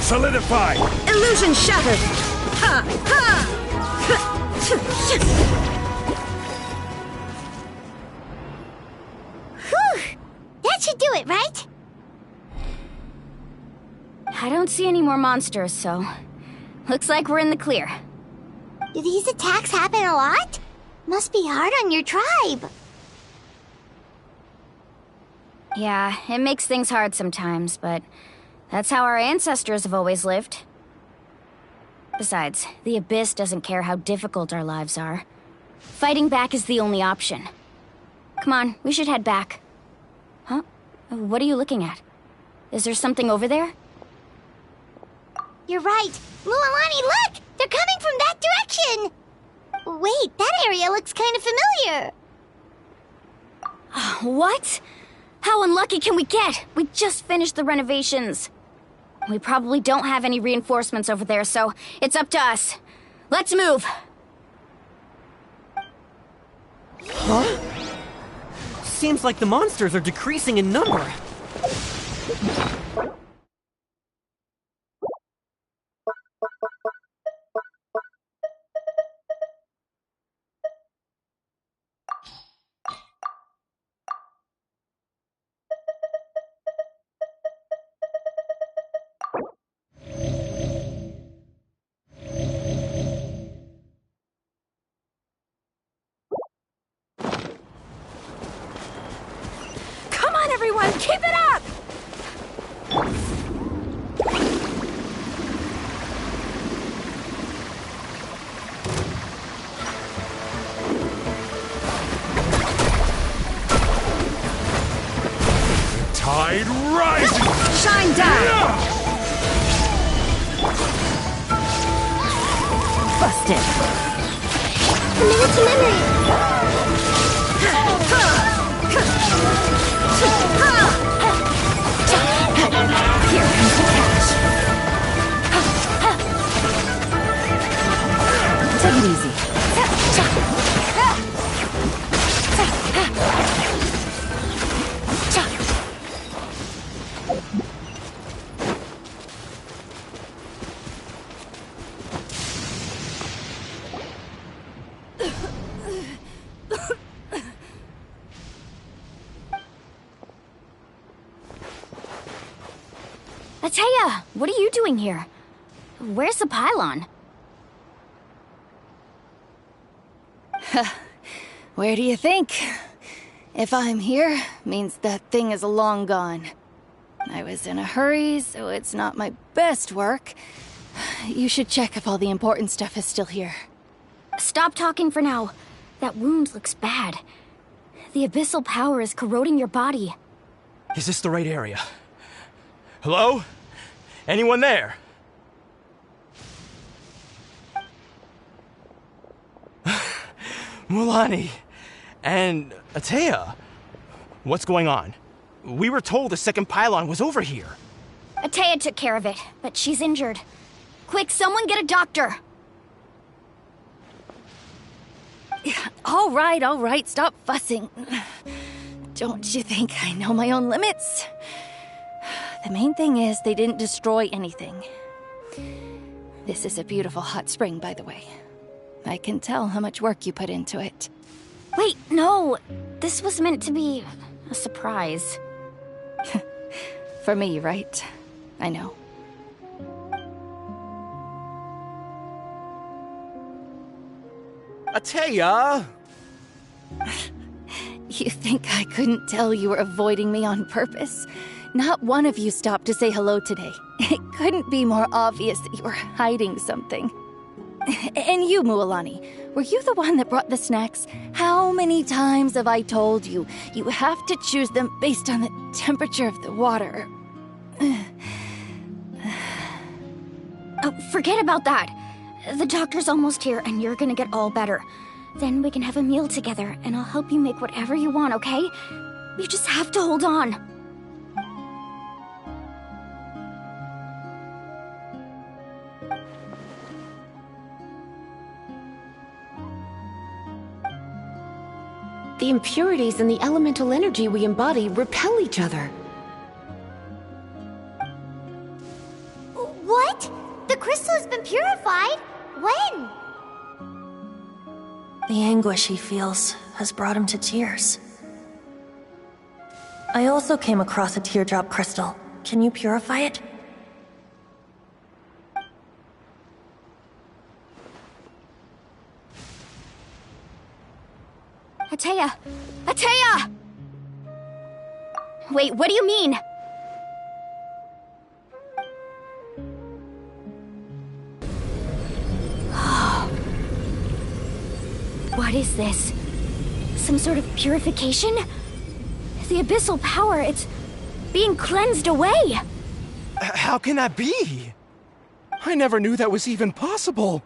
Solidify! Illusion shattered! Whew! That should do it, right? I don't see any more monsters, so looks like we're in the clear. Do these attacks happen a lot? Must be hard on your tribe. Yeah, it makes things hard sometimes, but that's how our ancestors have always lived. Besides, the Abyss doesn't care how difficult our lives are. Fighting back is the only option. Come on, we should head back. Huh? What are you looking at? Is there something over there? You're right. Mualani, look! They're coming from that direction! Wait, that area looks kind of familiar. What? How unlucky can we get? We just finished the renovations. We probably don't have any reinforcements over there, so it's up to us. Let's move! Huh? Seems like the monsters are decreasing in number. Come on, everyone! Keep it up! tide rising! Shine down! Busted. Minute to memory! Here comes the catch. Take it easy. Ateya, what are you doing here? Where's the pylon? Where do you think? If I'm here, means that thing is long gone. I was in a hurry, so it's not my best work. You should check if all the important stuff is still here. Stop talking for now. That wound looks bad. The abyssal power is corroding your body. Is this the right area? Hello? Anyone there? Mulani and Ateya. What's going on? We were told the second pylon was over here. Ateya took care of it, but she's injured. Quick, someone get a doctor! All right, stop fussing. Don't you think I know my own limits? The main thing is they didn't destroy anything. This is a beautiful hot spring, by the way. I can tell how much work you put into it. Wait, no! This was meant to be a surprise. For me, right? I know. Ateya! You think I couldn't tell you were avoiding me on purpose? Not one of you stopped to say hello today. It couldn't be more obvious that you were hiding something. And you, Mualani, were you the one that brought the snacks? How many times have I told you, you have to choose them based on the temperature of the water? Oh, forget about that. The doctor's almost here and you're gonna get all better. Then we can have a meal together and I'll help you make whatever you want, okay? You just have to hold on. The impurities in the elemental energy we embody repel each other. What? The crystal has been purified? When? The anguish he feels has brought him to tears. I also came across a teardrop crystal. Can you purify it? Ateya! Ateya! Wait, what do you mean? What is this? Some sort of purification? The abyssal power, it's being cleansed away! How can that be? I never knew that was even possible.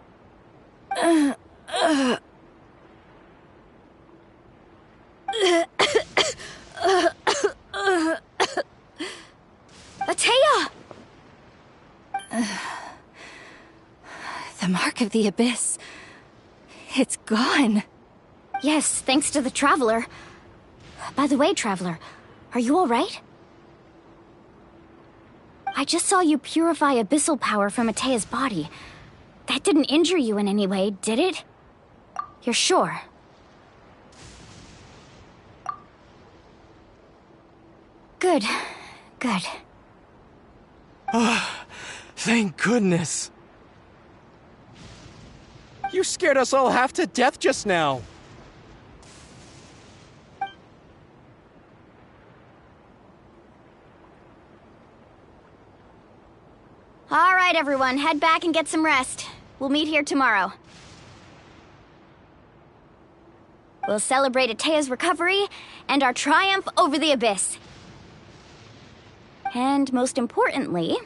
Ateya! The mark of the abyss. It's gone. Yes, thanks to the Traveler. By the way, Traveler, are you alright? I just saw you purify abyssal power from Ateya's body. That didn't injure you in any way, did it? You're sure? Good. Good. Thank goodness. You scared us all half to death just now. All right, everyone, head back and get some rest. We'll meet here tomorrow. We'll celebrate Ateya's recovery and our triumph over the abyss. And most importantly,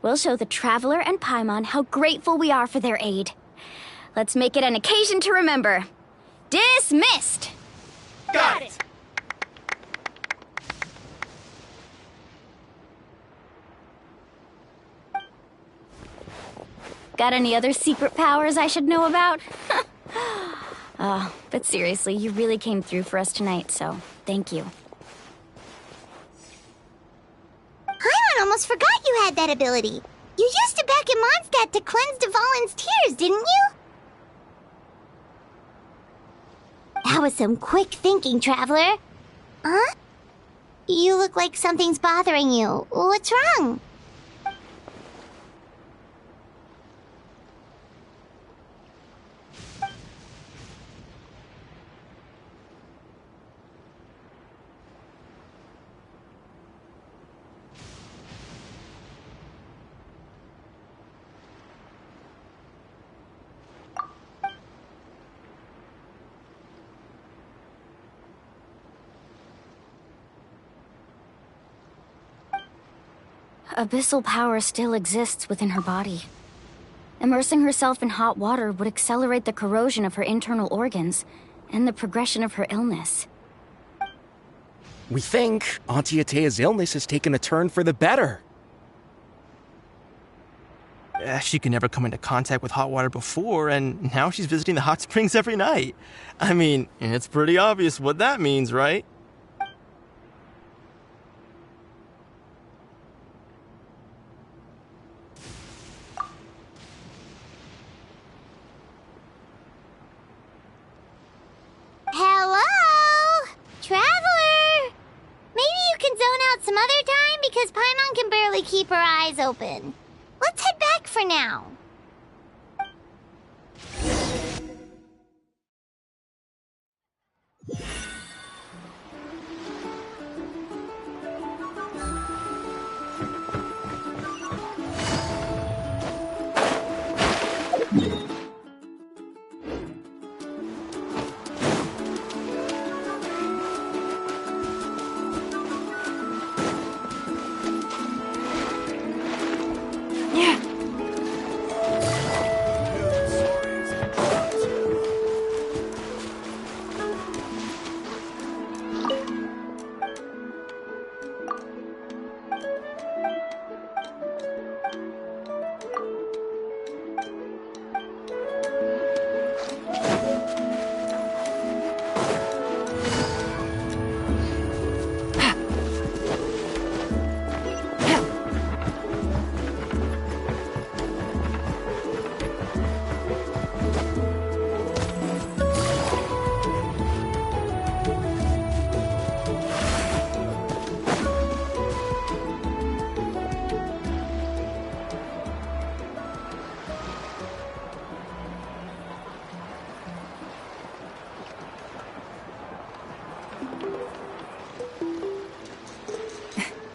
we'll show the Traveler and Paimon how grateful we are for their aid. Let's make it an occasion to remember. Dismissed! Got it! Got any other secret powers I should know about? Oh, but seriously, you really came through for us tonight, so thank you. Paimon almost forgot you had that ability. You used it back in Mondstadt to cleanse Dvalin's tears, didn't you? That was some quick thinking, Traveler. Huh? You look like something's bothering you. What's wrong? Abyssal power still exists within her body. Immersing herself in hot water would accelerate the corrosion of her internal organs and the progression of her illness. We think Auntie Atea's illness has taken a turn for the better. She could never come into contact with hot water before, and now she's visiting the hot springs every night. I mean, it's pretty obvious what that means, right? Hello? Traveler? Maybe you can zone out some other time because Paimon can barely keep her eyes open. Let's head back for now.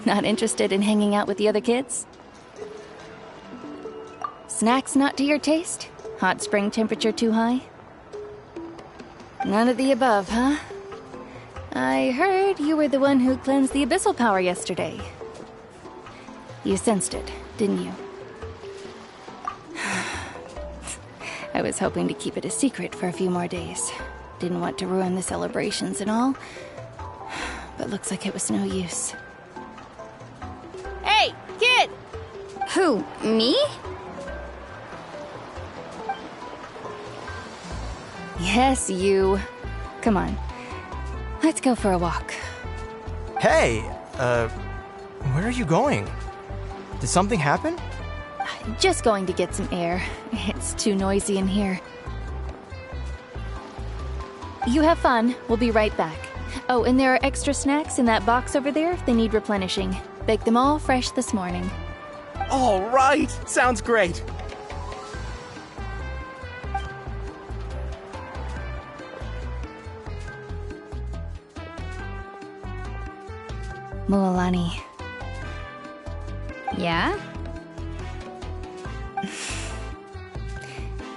Not interested in hanging out with the other kids? Snacks not to your taste? Hot spring temperature too high? None of the above, huh? I heard you were the one who cleansed the abyssal power yesterday. You sensed it, didn't you? I was hoping to keep it a secret for a few more days. Didn't want to ruin the celebrations and all. But looks like it was no use. Hey, kid! Who, me? Yes, you. Come on. Let's go for a walk. Hey, where are you going? Did something happen? Just going to get some air. It's too noisy in here. You have fun. We'll be right back. Oh, and there are extra snacks in that box over there if they need replenishing. Baked them all fresh this morning. All right! Sounds great! Mualani. Yeah?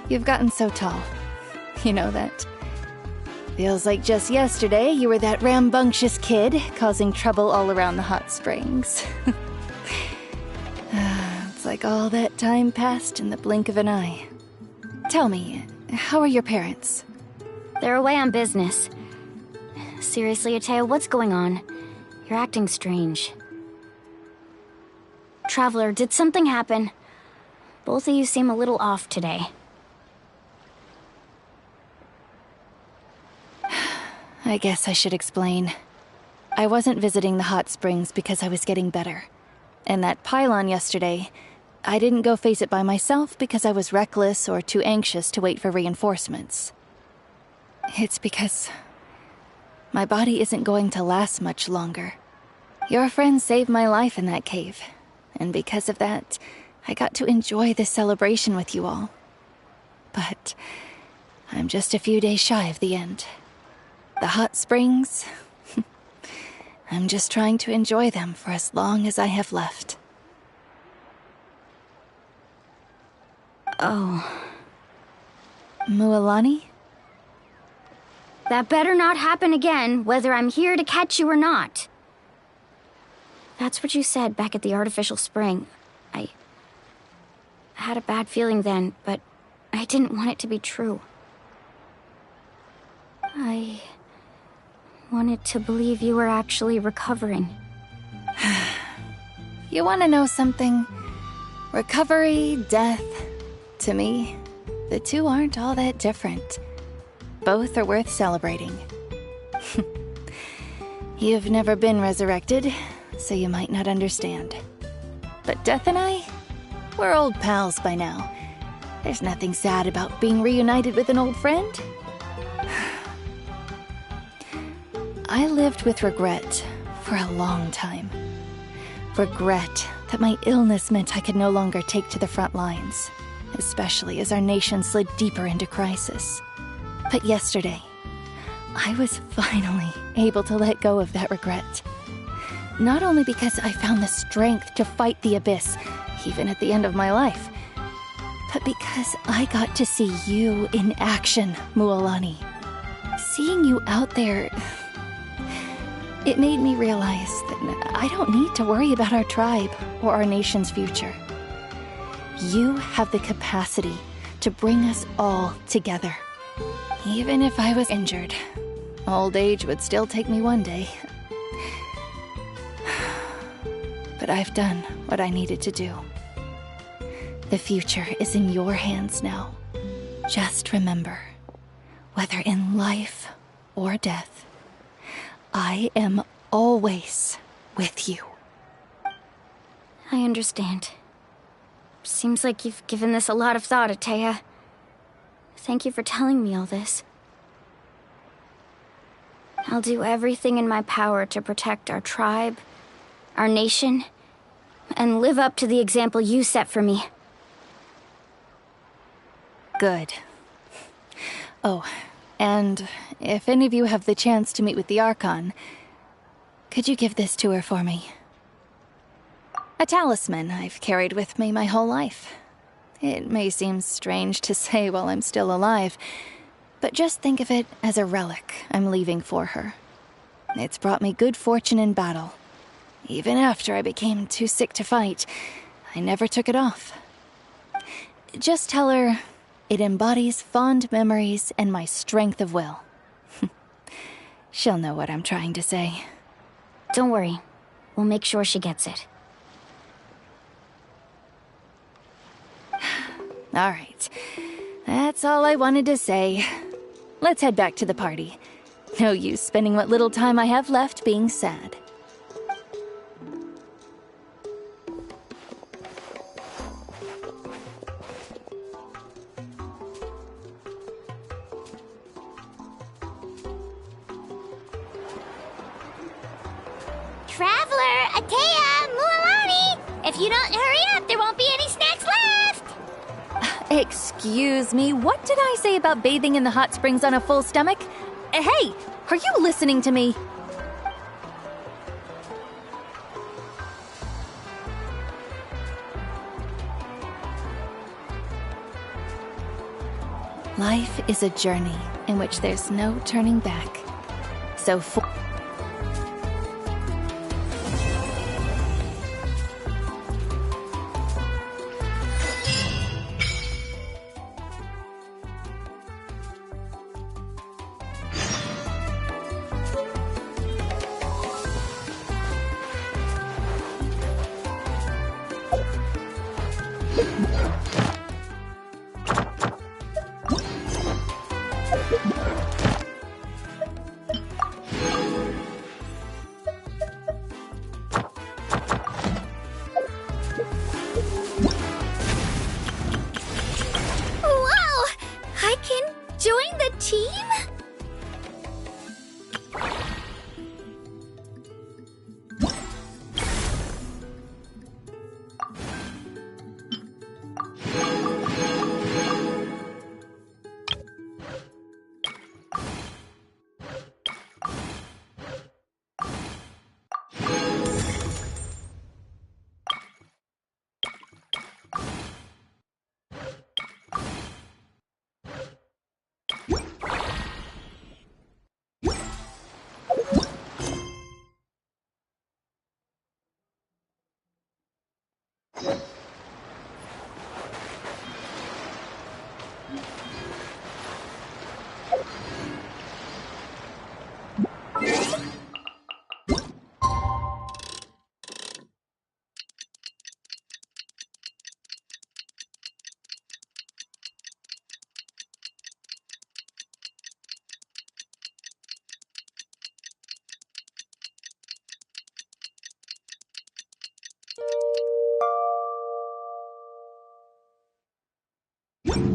You've gotten so tall. You know that. Feels like just yesterday you were that rambunctious kid causing trouble all around the hot springs. like all that time passed in the blink of an eye. Tell me, how are your parents? They're away on business. Seriously, Atea, what's going on? You're acting strange. Traveler, did something happen? Both of you seem a little off today. I guess I should explain. I wasn't visiting the hot springs because I was getting better. And that pylon yesterday, I didn't go face it by myself because I was reckless or too anxious to wait for reinforcements. It's because my body isn't going to last much longer. Your friend saved my life in that cave, and because of that, I got to enjoy this celebration with you all. But I'm just a few days shy of the end. The hot springs, I'm just trying to enjoy them for as long as I have left. Oh. Mualani? That better not happen again, whether I'm here to catch you or not. That's what you said back at the artificial spring. I had a bad feeling then, but I didn't want it to be true. I wanted to believe you were actually recovering. You want to know something? Recovery, death, to me, the two aren't all that different. Both are worth celebrating. You've never been resurrected, so you might not understand. But Death and I, we're old pals by now. There's nothing sad about being reunited with an old friend. I lived with regret for a long time. Regret that my illness meant I could no longer take to the front lines, especially as our nation slid deeper into crisis. But yesterday, I was finally able to let go of that regret. Not only because I found the strength to fight the abyss, even at the end of my life, but because I got to see you in action, Mualani. Seeing you out there, it made me realize that I don't need to worry about our tribe or our nation's future. You have the capacity to bring us all together. Even if I was injured, old age would still take me one day. But I've done what I needed to do. The future is in your hands now. Just remember, whether in life or death, I am always with you. I understand. Seems like you've given this a lot of thought, Atea. Thank you for telling me all this. I'll do everything in my power to protect our tribe, our nation, and live up to the example you set for me. Good. Oh, and if any of you have the chance to meet with the Archon, could you give this to her for me? A talisman I've carried with me my whole life. It may seem strange to say while I'm still alive, but just think of it as a relic I'm leaving for her. It's brought me good fortune in battle. Even after I became too sick to fight, I never took it off. Just tell her it embodies fond memories and my strength of will. She'll know what I'm trying to say. Don't worry. We'll make sure she gets it. All right. That's all I wanted to say. Let's head back to the party. No use spending what little time I have left being sad. Traveler, Atea, Mualani! If you don't hurry up, there won't be any snacks left! Excuse me, what did I say about bathing in the hot springs on a full stomach? Hey, are you listening to me? Life is a journey in which there's no turning back. So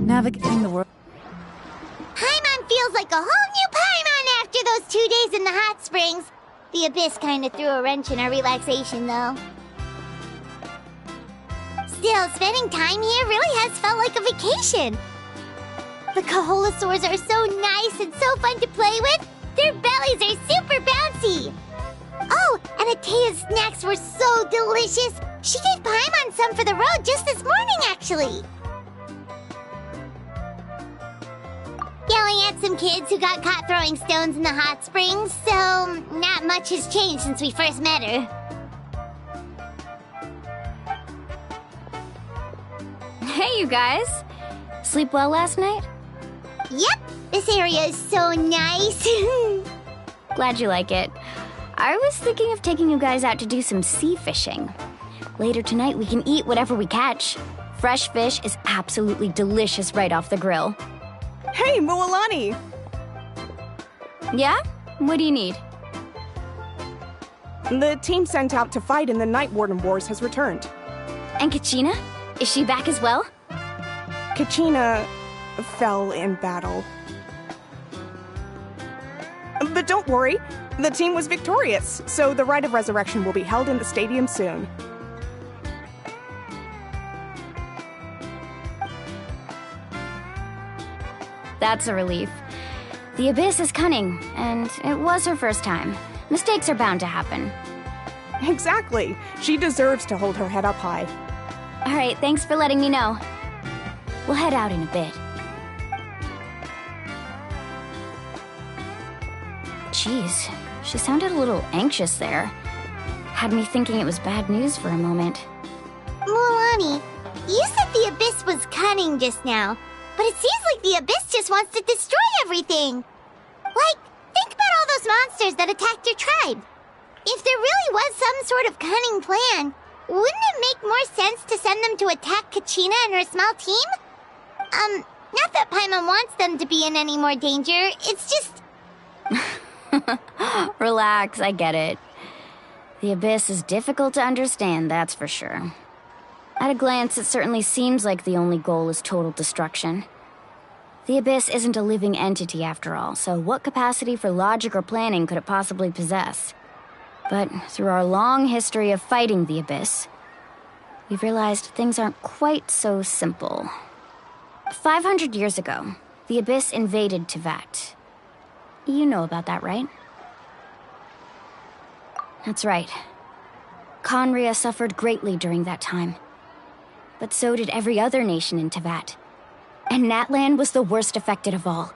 Navigating the world. Paimon feels like a whole new Paimon after those 2 days in the hot springs. The Abyss kinda threw a wrench in our relaxation, though. Still, spending time here really has felt like a vacation. The Kaholosaurs are so nice and so fun to play with. Their bellies are super bouncy. Oh, and Atea's snacks were so delicious. She gave Paimon some for the road just this morning, actually. Yelling at some kids who got caught throwing stones in the hot springs, so not much has changed since we first met her. Hey, you guys. Sleep well last night? Yep, this area is so nice. Glad you like it. I was thinking of taking you guys out to do some sea fishing. Later tonight, we can eat whatever we catch. Fresh fish is absolutely delicious right off the grill. Hey, Mualani! Yeah? What do you need? The team sent out to fight in the Night Warden Wars has returned. And Kachina? Is she back as well? Kachina fell in battle. But don't worry, the team was victorious, so the Rite of Resurrection will be held in the stadium soon. That's a relief. The Abyss is cunning, and it was her first time. Mistakes are bound to happen. Exactly. She deserves to hold her head up high. All right, thanks for letting me know. We'll head out in a bit. Jeez, she sounded a little anxious there. Had me thinking it was bad news for a moment. Mualani, you said the Abyss was cunning just now. But it seems like the Abyss just wants to destroy everything. Like, think about all those monsters that attacked your tribe. If there really was some sort of cunning plan, wouldn't it make more sense to send them to attack Kachina and her small team? Not that Paimon wants them to be in any more danger, it's just... Relax, I get it. The Abyss is difficult to understand, that's for sure. At a glance, it certainly seems like the only goal is total destruction. The Abyss isn't a living entity after all, so what capacity for logic or planning could it possibly possess? But through our long history of fighting the Abyss, we've realized things aren't quite so simple. 500 years ago, the Abyss invaded Teyvat. You know about that, right? That's right. Khaenri'ah suffered greatly during that time. But so did every other nation in Teyvat. And Natlan was the worst affected of all.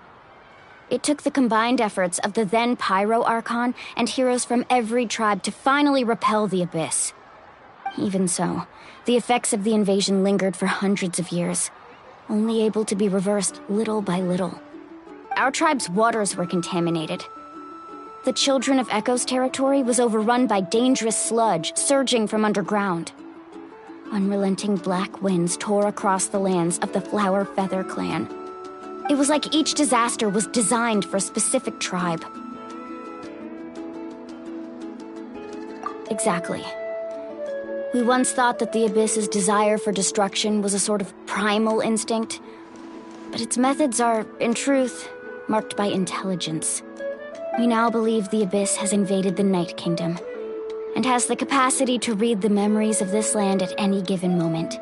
It took the combined efforts of the then Pyro Archon and heroes from every tribe to finally repel the Abyss. Even so, the effects of the invasion lingered for hundreds of years, only able to be reversed little by little. Our tribe's waters were contaminated. The Children of Echo's territory was overrun by dangerous sludge surging from underground. Unrelenting black winds tore across the lands of the Flower Feather clan. It was like each disaster was designed for a specific tribe. Exactly. We once thought that the Abyss's desire for destruction was a sort of primal instinct, but its methods are, in truth, marked by intelligence. We now believe the Abyss has invaded the Night Kingdom, and has the capacity to read the memories of this land at any given moment.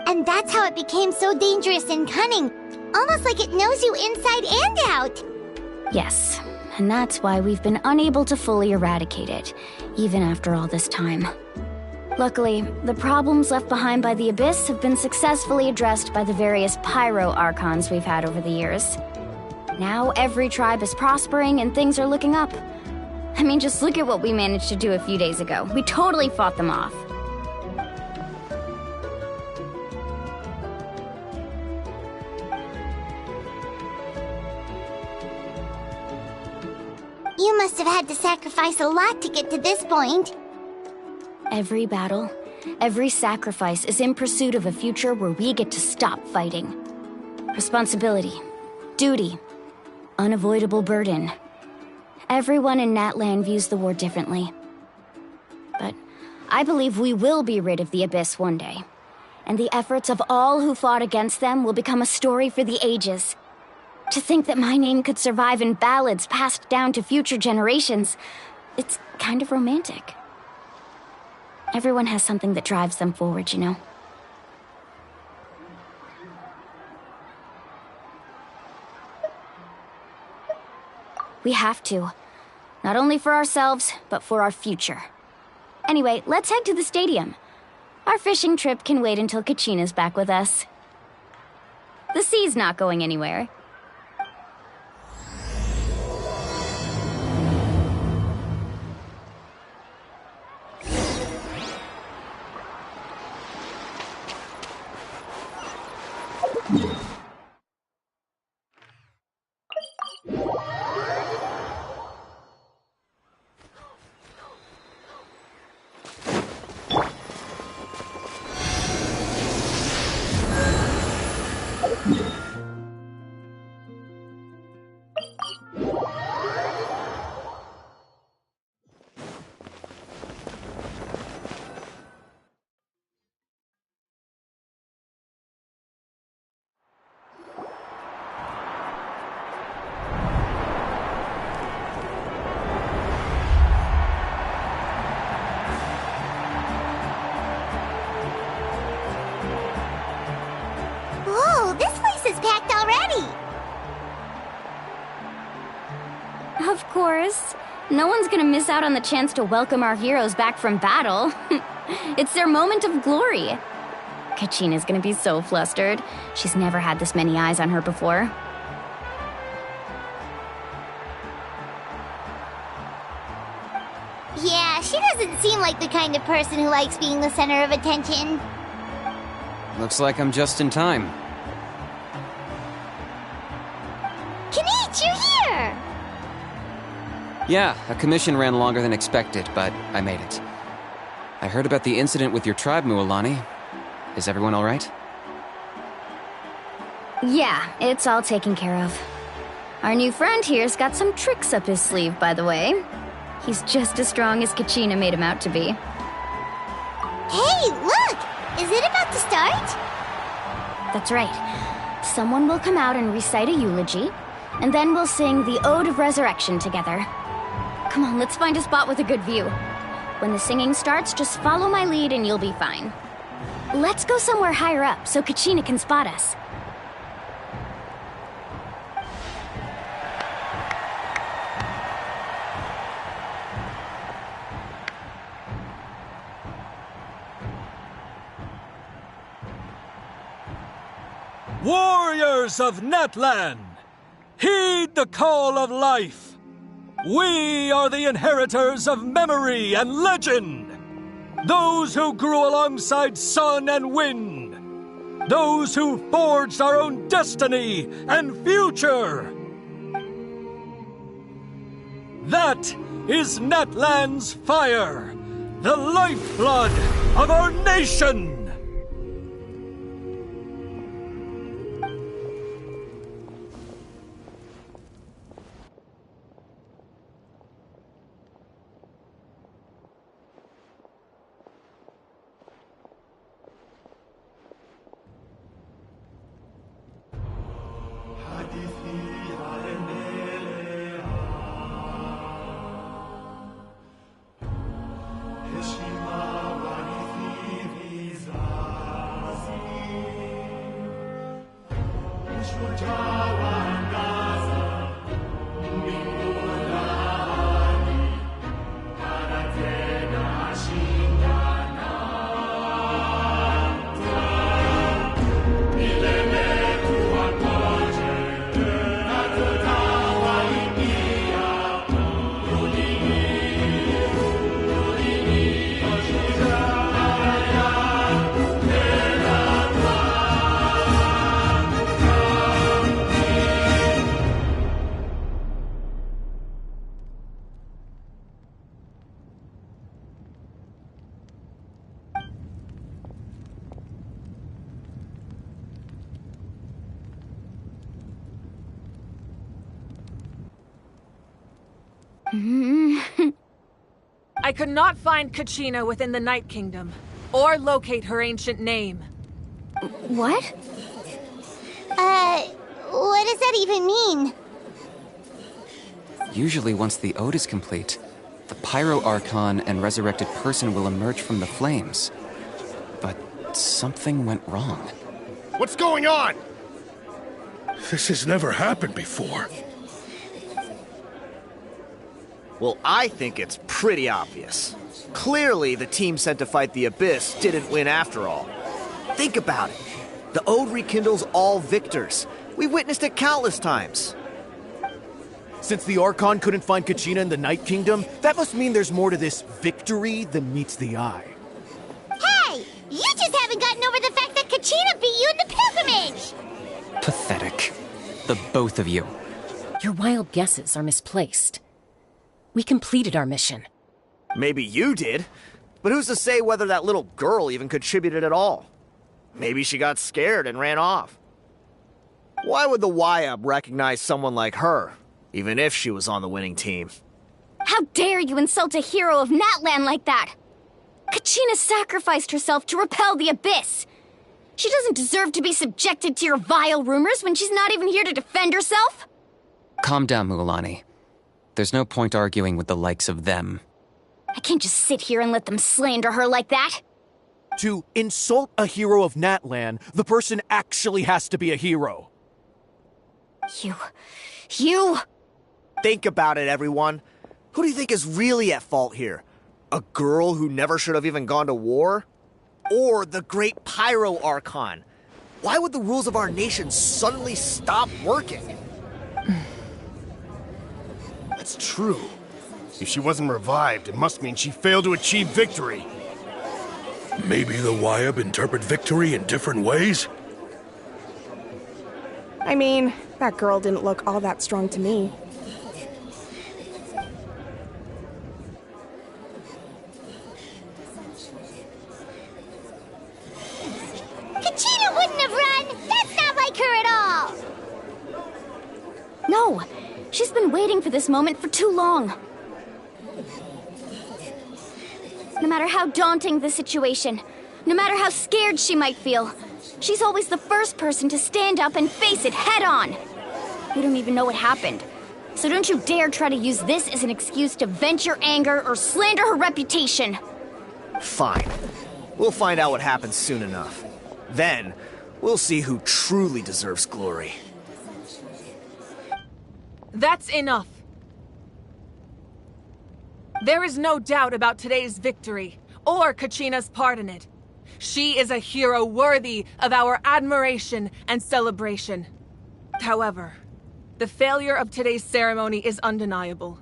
And that's how it became so dangerous and cunning, almost like it knows you inside and out. Yes, and that's why we've been unable to fully eradicate it, even after all this time. Luckily, the problems left behind by the Abyss have been successfully addressed by the various Pyro Archons we've had over the years. Now every tribe is prospering and things are looking up. I mean, just look at what we managed to do a few days ago. We totally fought them off. had to sacrifice a lot to get to this point. Every battle, every sacrifice is in pursuit of a future where we get to stop fighting. Responsibility, duty, unavoidable burden. Everyone in Natlan views the war differently. But I believe we will be rid of the Abyss one day. And the efforts of all who fought against them will become a story for the ages. To think that my name could survive in ballads passed down to future generations, it's kind of romantic. Everyone has something that drives them forward, you know? We have to. Not only for ourselves, but for our future. Anyway, let's head to the stadium. Our fishing trip can wait until Kachina's back with us. The sea's not going anywhere. Whoa, this place is packed already! Of course. No one's gonna miss out on the chance to welcome our heroes back from battle. It's their moment of glory. Kachina's gonna be so flustered. She's never had this many eyes on her before. Yeah, she doesn't seem like the kind of person who likes being the center of attention. Looks like I'm just in time. Kinich, you're here! Yeah, a commission ran longer than expected, but I made it. I heard about the incident with your tribe, Mualani. Is everyone alright? Yeah, it's all taken care of. Our new friend here's got some tricks up his sleeve, by the way. He's just as strong as Kachina made him out to be. Hey, look! Is it about to start? That's right. Someone will come out and recite a eulogy, and then we'll sing the Ode of Resurrection together. Come on, let's find a spot with a good view. When the singing starts, just follow my lead and you'll be fine. Let's go somewhere higher up so Kachina can spot us. Warriors of Natlan, heed the call of life. We are the inheritors of memory and legend. Those who grew alongside sun and wind. Those who forged our own destiny and future. That is Natlan's fire, the lifeblood of our nation. I could not find Kachina within the Night Kingdom, or locate her ancient name. What? What does that even mean? Usually once the ode is complete, the Pyro Archon and resurrected person will emerge from the flames. But something went wrong. What's going on? This has never happened before. Well, I think it's pretty obvious. Clearly, the team sent to fight the Abyss didn't win after all. Think about it. The Ode rekindles all victors. We witnessed it countless times. Since the Archon couldn't find Kachina in the Night Kingdom, that must mean there's more to this victory than meets the eye. Hey! You just haven't gotten over the fact that Kachina beat you in the pilgrimage! Pathetic. The both of you. Your wild guesses are misplaced. We completed our mission. Maybe you did, but who's to say whether that little girl even contributed at all? Maybe she got scared and ran off. Why would the YUB recognize someone like her, even if she was on the winning team? How dare you insult a hero of Natlan like that? Kachina sacrificed herself to repel the Abyss. She doesn't deserve to be subjected to your vile rumors when she's not even here to defend herself. Calm down, Mualani. There's no point arguing with the likes of them. I can't just sit here and let them slander her like that. To insult a hero of Natlan, the person actually has to be a hero. You... Think about it, everyone. Who do you think is really at fault here? A girl who never should have even gone to war? Or the great Pyro Archon? Why would the rules of our nation suddenly stop working? That's true. If she wasn't revived, it must mean she failed to achieve victory. Maybe the YUB interpret victory in different ways? I mean, that girl didn't look all that strong to me. Kachina wouldn't have run! That's not like her at all! No, she's been waiting for this moment for too long. No matter how daunting the situation, no matter how scared she might feel, she's always the first person to stand up and face it head on. We don't even know what happened, so don't you dare try to use this as an excuse to vent your anger or slander her reputation. Fine. We'll find out what happens soon enough. Then, we'll see who truly deserves glory. That's enough. There is no doubt about today's victory, or Kachina's part in it. She is a hero worthy of our admiration and celebration. However, the failure of today's ceremony is undeniable.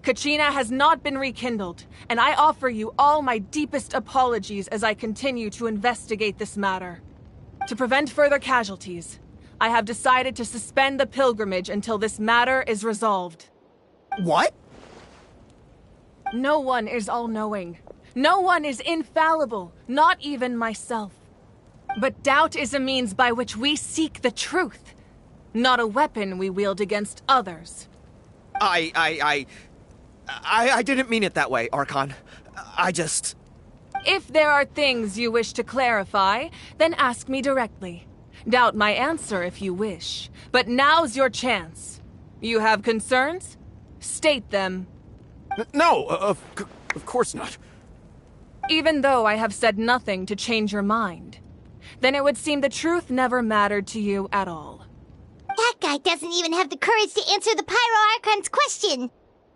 Kachina has not been rekindled, and I offer you all my deepest apologies as I continue to investigate this matter. To prevent further casualties, I have decided to suspend the pilgrimage until this matter is resolved. What? No one is all-knowing. No one is infallible, not even myself. But doubt is a means by which we seek the truth, not a weapon we wield against others. I didn't mean it that way, Archon. I just... If there are things you wish to clarify, then ask me directly. Doubt my answer if you wish. But now's your chance. You have concerns? State them. No, of course not. Even though I have said nothing to change your mind, then it would seem the truth never mattered to you at all. That guy doesn't even have the courage to answer the Pyro Archon's question.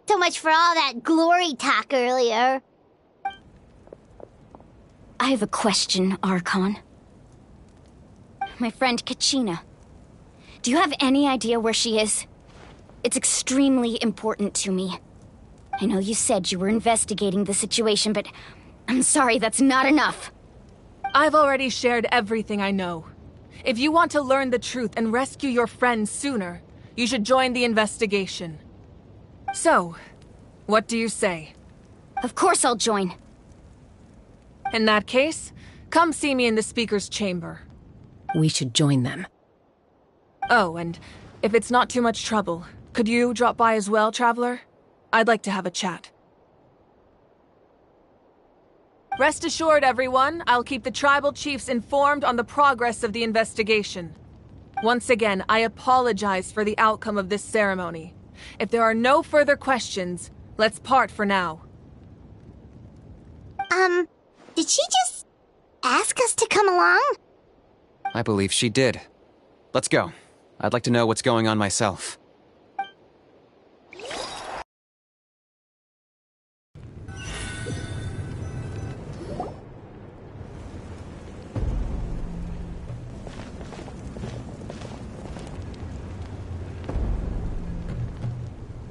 So much for all that glory talk earlier. I have a question, Archon. My friend Kachina. Do you have any idea where she is? It's extremely important to me. I know you said you were investigating the situation, but I'm sorry, that's not enough. I've already shared everything I know. If you want to learn the truth and rescue your friend sooner, you should join the investigation. So, what do you say? Of course I'll join. In that case, come see me in the speaker's chamber. We should join them. Oh, and if it's not too much trouble, could you drop by as well, Traveler? I'd like to have a chat. Rest assured, everyone, I'll keep the tribal chiefs informed on the progress of the investigation. Once again, I apologize for the outcome of this ceremony. If there are no further questions, let's part for now. Did she just ask us to come along? I believe she did. Let's go. I'd like to know what's going on myself.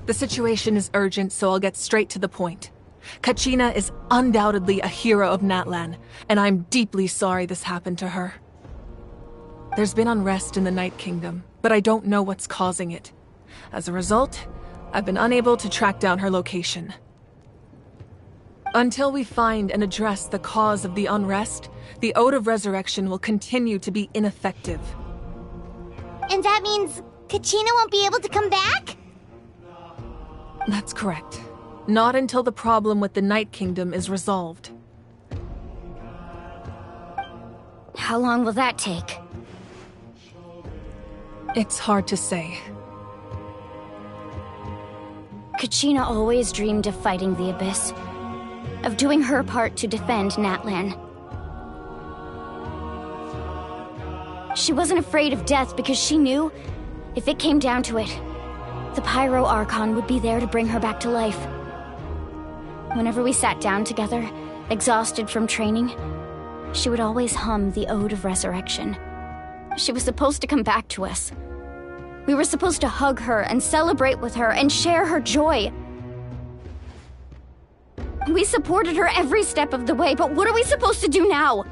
The situation is urgent, so I'll get straight to the point. Kachina is undoubtedly a hero of Natlan, and I'm deeply sorry this happened to her. There's been unrest in the Night Kingdom, but I don't know what's causing it. As a result, I've been unable to track down her location. Until we find and address the cause of the unrest, the Ode of Resurrection will continue to be ineffective. And that means Kachina won't be able to come back? That's correct. Not until the problem with the Night Kingdom is resolved. How long will that take? It's hard to say. Kachina always dreamed of fighting the Abyss, of doing her part to defend Natlan. She wasn't afraid of death because she knew, if it came down to it, the Pyro Archon would be there to bring her back to life. Whenever we sat down together, exhausted from training, she would always hum the Ode of Resurrection. She was supposed to come back to us. We were supposed to hug her and celebrate with her and share her joy. We supported her every step of the way, but what are we supposed to do now?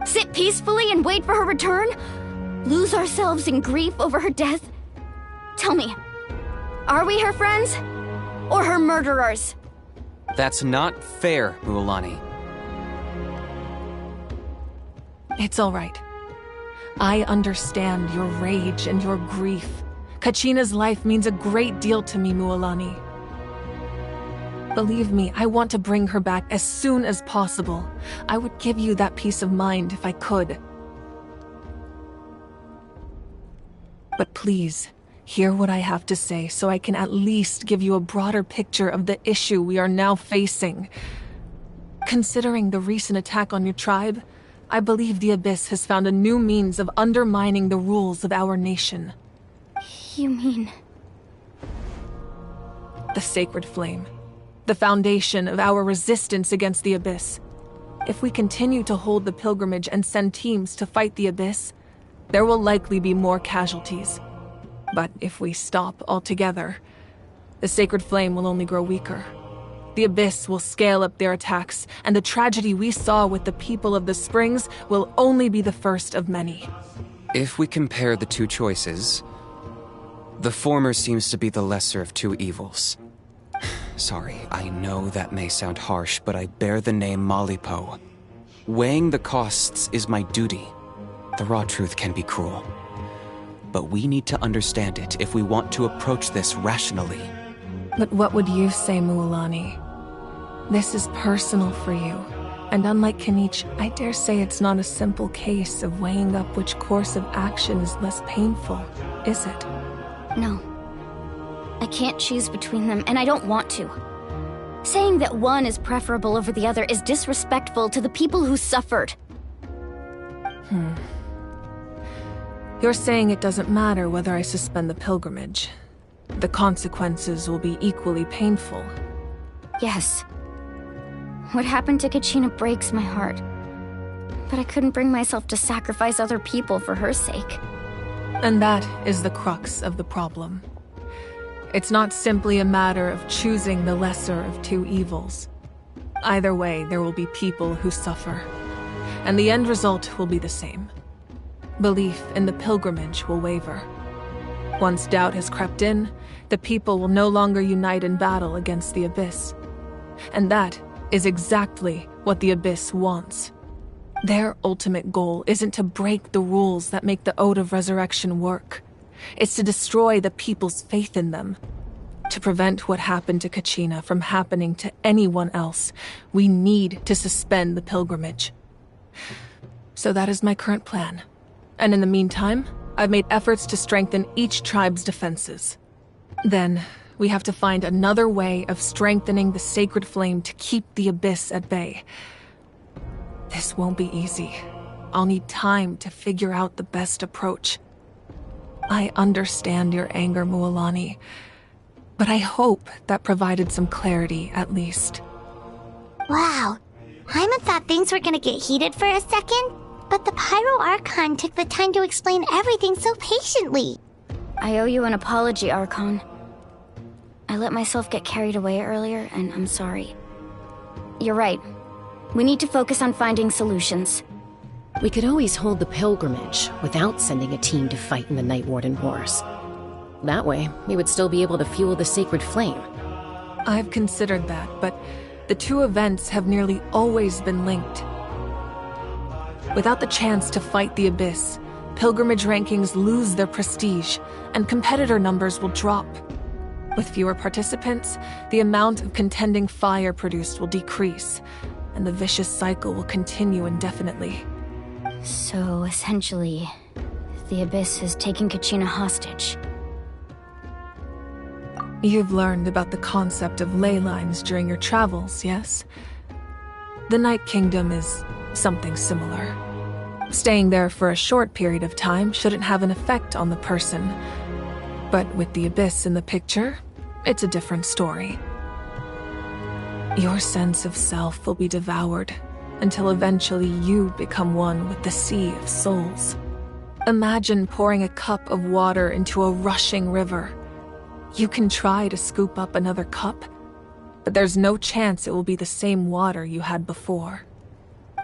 Sit peacefully and wait for her return? Lose ourselves in grief over her death? Tell me, are we her friends? Or her murderers? That's not fair, Mualani. It's all right. I understand your rage and your grief. Kachina's life means a great deal to me, Mualani. Believe me, I want to bring her back as soon as possible. I would give you that peace of mind if I could. But please, hear what I have to say so I can at least give you a broader picture of the issue we are now facing. Considering the recent attack on your tribe, I believe the Abyss has found a new means of undermining the rules of our nation. You mean... The Sacred Flame. The foundation of our resistance against the Abyss. If we continue to hold the pilgrimage and send teams to fight the Abyss, there will likely be more casualties. But if we stop altogether, the Sacred Flame will only grow weaker. The Abyss will scale up their attacks, and the tragedy we saw with the people of the Springs will only be the first of many. If we compare the two choices, the former seems to be the lesser of two evils. Sorry, I know that may sound harsh, but I bear the name Malipo. Weighing the costs is my duty. The raw truth can be cruel. But we need to understand it if we want to approach this rationally. But what would you say, Mualani? This is personal for you, and unlike Kinich, I dare say it's not a simple case of weighing up which course of action is less painful, is it? No. I can't choose between them, and I don't want to. Saying that one is preferable over the other is disrespectful to the people who suffered. You're saying it doesn't matter whether I suspend the pilgrimage. The consequences will be equally painful. Yes. What happened to Kachina breaks my heart. But I couldn't bring myself to sacrifice other people for her sake. And that is the crux of the problem. It's not simply a matter of choosing the lesser of two evils. Either way, there will be people who suffer. And the end result will be the same. Belief in the pilgrimage will waver. Once doubt has crept in, the people will no longer unite in battle against the Abyss. And that is exactly what the Abyss wants. Their ultimate goal isn't to break the rules that make the Ode of Resurrection work. It's to destroy the people's faith in them. To prevent what happened to Kachina from happening to anyone else, we need to suspend the pilgrimage. So that is my current plan. And in the meantime, I've made efforts to strengthen each tribe's defenses. Then, we have to find another way of strengthening the sacred flame to keep the abyss at bay. This won't be easy. I'll need time to figure out the best approach. I understand your anger, Mualani, but I hope that provided some clarity, at least. Wow. Hyman thought things were gonna get heated for a second, but the Pyro Archon took the time to explain everything so patiently. I owe you an apology, Archon. I let myself get carried away earlier, and I'm sorry. You're right. We need to focus on finding solutions. We could always hold the pilgrimage without sending a team to fight in the Night Warden Wars. That way, we would still be able to fuel the sacred flame. I've considered that, but the two events have nearly always been linked. Without the chance to fight the Abyss, pilgrimage rankings lose their prestige, and competitor numbers will drop. With fewer participants, the amount of contending fire produced will decrease, and the vicious cycle will continue indefinitely. So, essentially, the Abyss is taking Kachina hostage. You've learned about the concept of ley lines during your travels, yes? The Night Kingdom is something similar. Staying there for a short period of time shouldn't have an effect on the person. But with the Abyss in the picture, it's a different story. Your sense of self will be devoured until eventually you become one with the Sea of Souls. Imagine pouring a cup of water into a rushing river. You can try to scoop up another cup, but there's no chance it will be the same water you had before.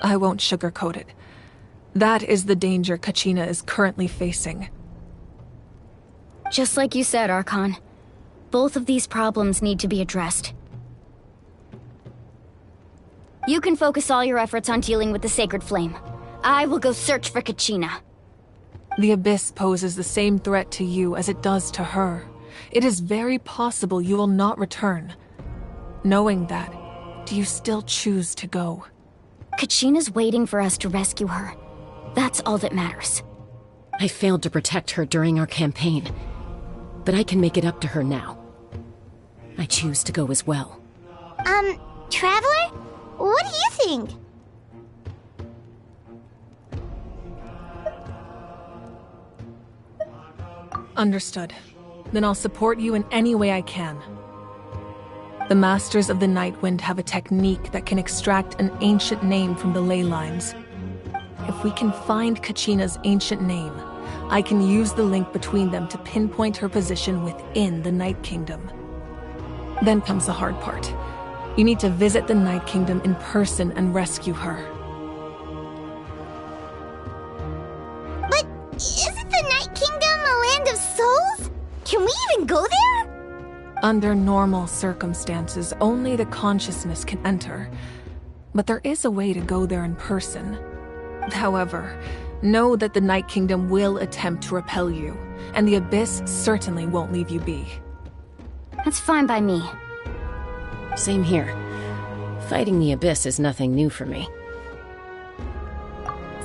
I won't sugarcoat it. That is the danger Kachina is currently facing. Just like you said, Archon. Both of these problems need to be addressed. You can focus all your efforts on dealing with the sacred flame. I will go search for Kachina. The Abyss poses the same threat to you as it does to her. It is very possible you will not return. Knowing that, do you still choose to go? Kachina's waiting for us to rescue her. That's all that matters. I failed to protect her during our campaign, but I can make it up to her now. I choose to go as well. Traveler? What do you think? Understood. Then I'll support you in any way I can. The Masters of the Nightwind have a technique that can extract an ancient name from the ley lines. If we can find Kachina's ancient name, I can use the link between them to pinpoint her position within the Night Kingdom. Then comes the hard part. You need to visit the Night Kingdom in person and rescue her. But isn't the Night Kingdom a land of souls? Can we even go there? Under normal circumstances, only the consciousness can enter. But there is a way to go there in person. However, know that the Night Kingdom will attempt to repel you, and the Abyss certainly won't leave you be. That's fine by me. Same here. Fighting the Abyss is nothing new for me.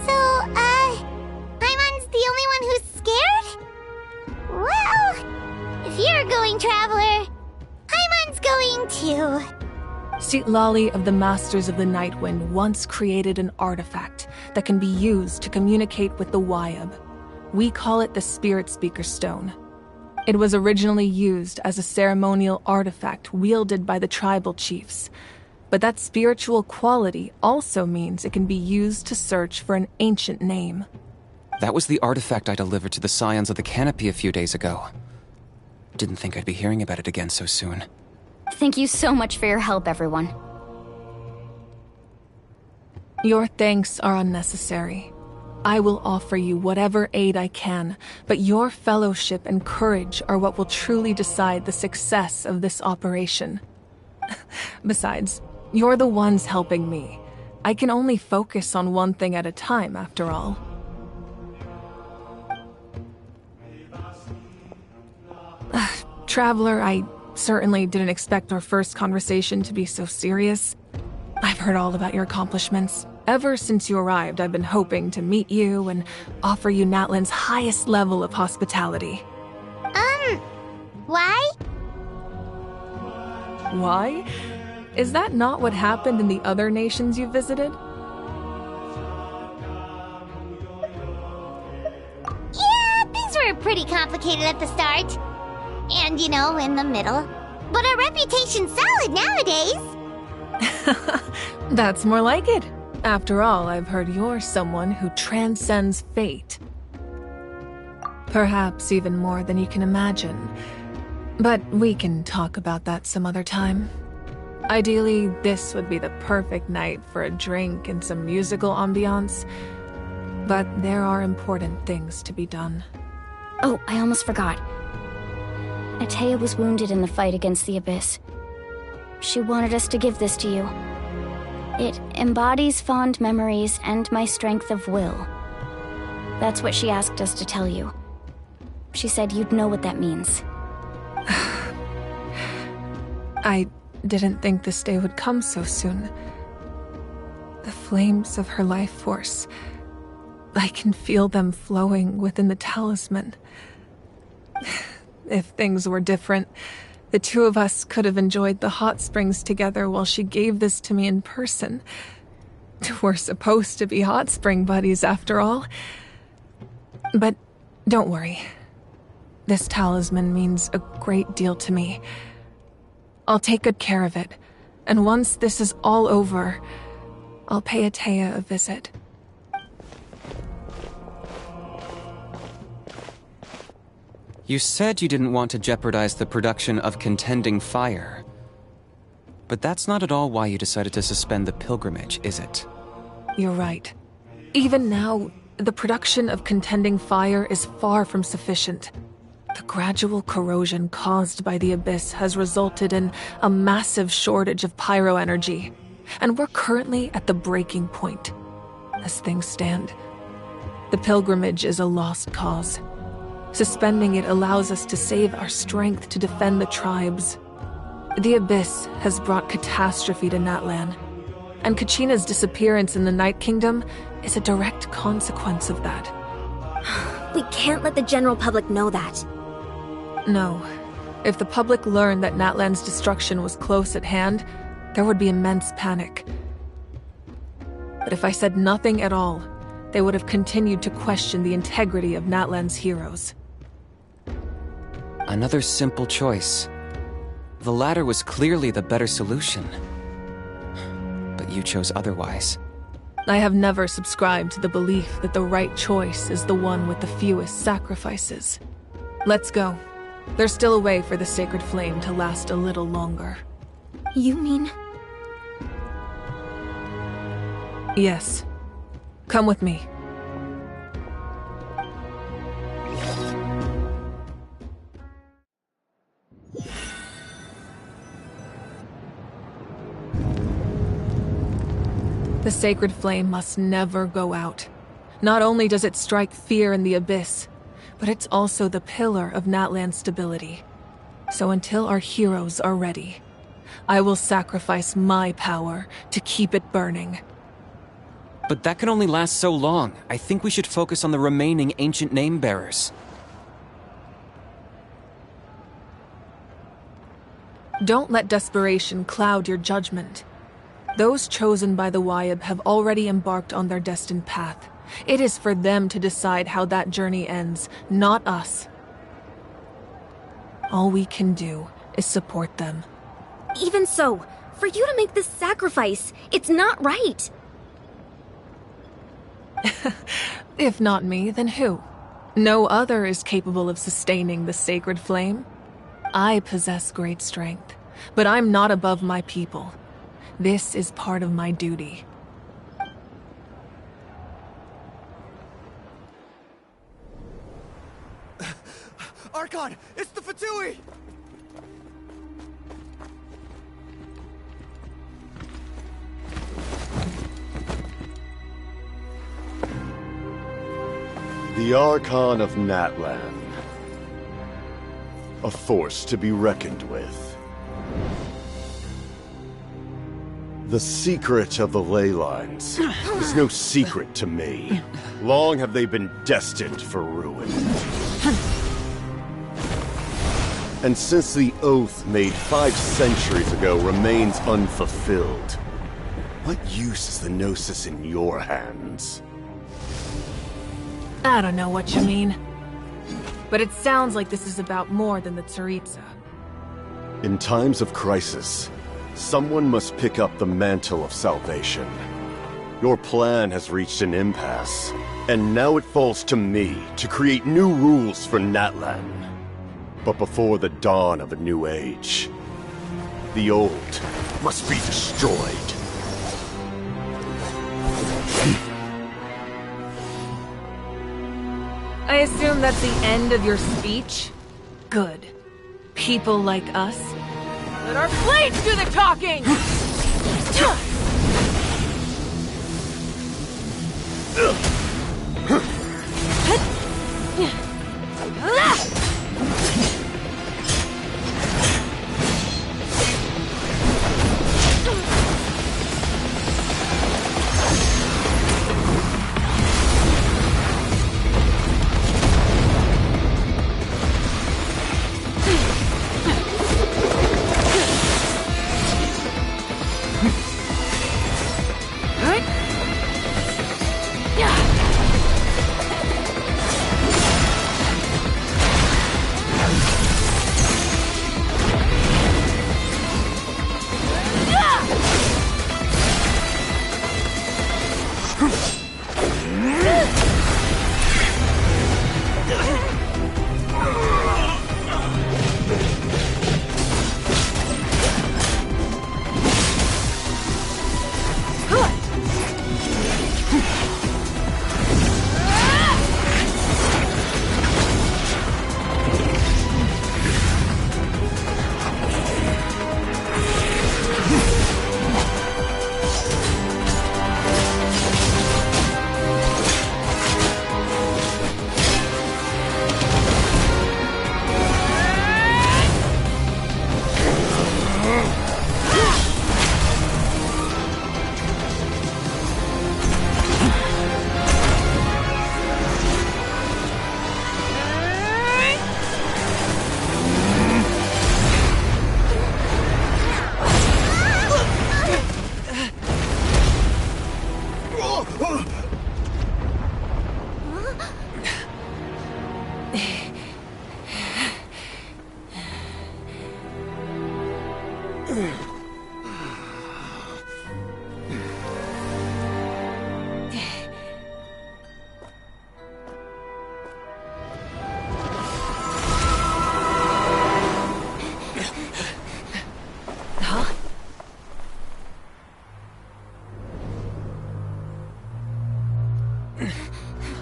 So, Paimon's the only one who's scared? Well, if you're going, Traveler, Paimon's going too. Citlali of the Masters of the Nightwind once created an artifact that can be used to communicate with the Wyab. We call it the Spirit Speaker Stone. It was originally used as a ceremonial artifact wielded by the tribal chiefs, but that spiritual quality also means it can be used to search for an ancient name. That was the artifact I delivered to the Scions of the Canopy a few days ago. Didn't think I'd be hearing about it again so soon. Thank you so much for your help, everyone. Your thanks are unnecessary. I will offer you whatever aid I can, but your fellowship and courage are what will truly decide the success of this operation. Besides, you're the ones helping me. I can only focus on one thing at a time, after all. Traveler, I certainly didn't expect our first conversation to be so serious. I've heard all about your accomplishments. Ever since you arrived, I've been hoping to meet you and offer you Natlan's highest level of hospitality. Why? Why? Is that not what happened in the other nations you visited? Yeah, things were pretty complicated at the start. And, you know, in the middle. But our reputation's solid nowadays. That's more like it. After all, I've heard you're someone who transcends fate. Perhaps even more than you can imagine. But we can talk about that some other time. Ideally, this would be the perfect night for a drink and some musical ambiance. But there are important things to be done. Oh, I almost forgot. Atea was wounded in the fight against the Abyss. She wanted us to give this to you. It embodies fond memories and my strength of will. That's what she asked us to tell you. She said you'd know what that means. I didn't think this day would come so soon. The flames of her life force. I can feel them flowing within the talisman. If things were different, the two of us could have enjoyed the hot springs together while she gave this to me in person. We're supposed to be hot spring buddies after all. But don't worry. This talisman means a great deal to me. I'll take good care of it, and once this is all over, I'll pay Atea a visit. You said you didn't want to jeopardize the production of Contending Fire. But that's not at all why you decided to suspend the pilgrimage, is it? You're right. Even now, the production of Contending Fire is far from sufficient. The gradual corrosion caused by the Abyss has resulted in a massive shortage of pyro energy, and we're currently at the breaking point. As things stand, the pilgrimage is a lost cause. Suspending it allows us to save our strength to defend the tribes. The Abyss has brought catastrophe to Natlan, and Kachina's disappearance in the Night Kingdom is a direct consequence of that. We can't let the general public know that. No. If the public learned that Natlan's destruction was close at hand, there would be immense panic. But if I said nothing at all, they would have continued to question the integrity of Natlan's heroes. Another simple choice. The latter was clearly the better solution. But you chose otherwise. I have never subscribed to the belief that the right choice is the one with the fewest sacrifices. Let's go. There's still a way for the sacred flame to last a little longer. You mean? Yes. Come with me. The sacred flame must never go out. Not only does it strike fear in the Abyss, but it's also the pillar of Natlan's stability. So until our heroes are ready, I will sacrifice my power to keep it burning. But that can only last so long. I think we should focus on the remaining ancient name-bearers. Don't let desperation cloud your judgment. Those chosen by the Wyab have already embarked on their destined path. It is for them to decide how that journey ends, not us. All we can do is support them. Even so, for you to make this sacrifice, it's not right. If not me, then who? No other is capable of sustaining the sacred flame. I possess great strength, but I'm not above my people. This is part of my duty. Archon, it's the Fatui! The Archon of Natlan. A force to be reckoned with. The secret of the ley lines is no secret to me. Long have they been destined for ruin. And since the oath made 5 centuries ago remains unfulfilled, what use is the Gnosis in your hands? I don't know what you mean. But it sounds like this is about more than the Tsaritsa. In times of crisis, someone must pick up the mantle of salvation. Your plan has reached an impasse, and now it falls to me to create new rules for Natlan. But before the dawn of a new age, the old must be destroyed. I assume that's the end of your speech? Good. People like us? Let our blades do the talking!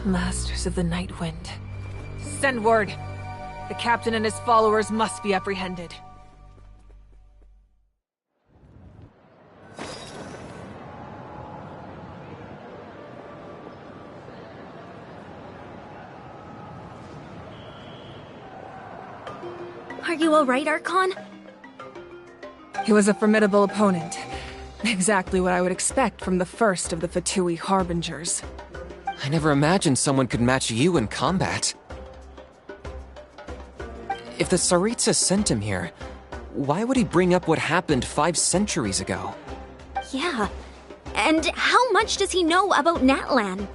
Masters of the Night Wind. Send word. The captain and his followers must be apprehended. Are you alright, Archon? He was a formidable opponent. Exactly what I would expect from the first of the Fatui Harbingers. I never imagined someone could match you in combat. If the Tsaritsa sent him here, why would he bring up what happened 5 centuries ago? Yeah. And how much does he know about Natlan?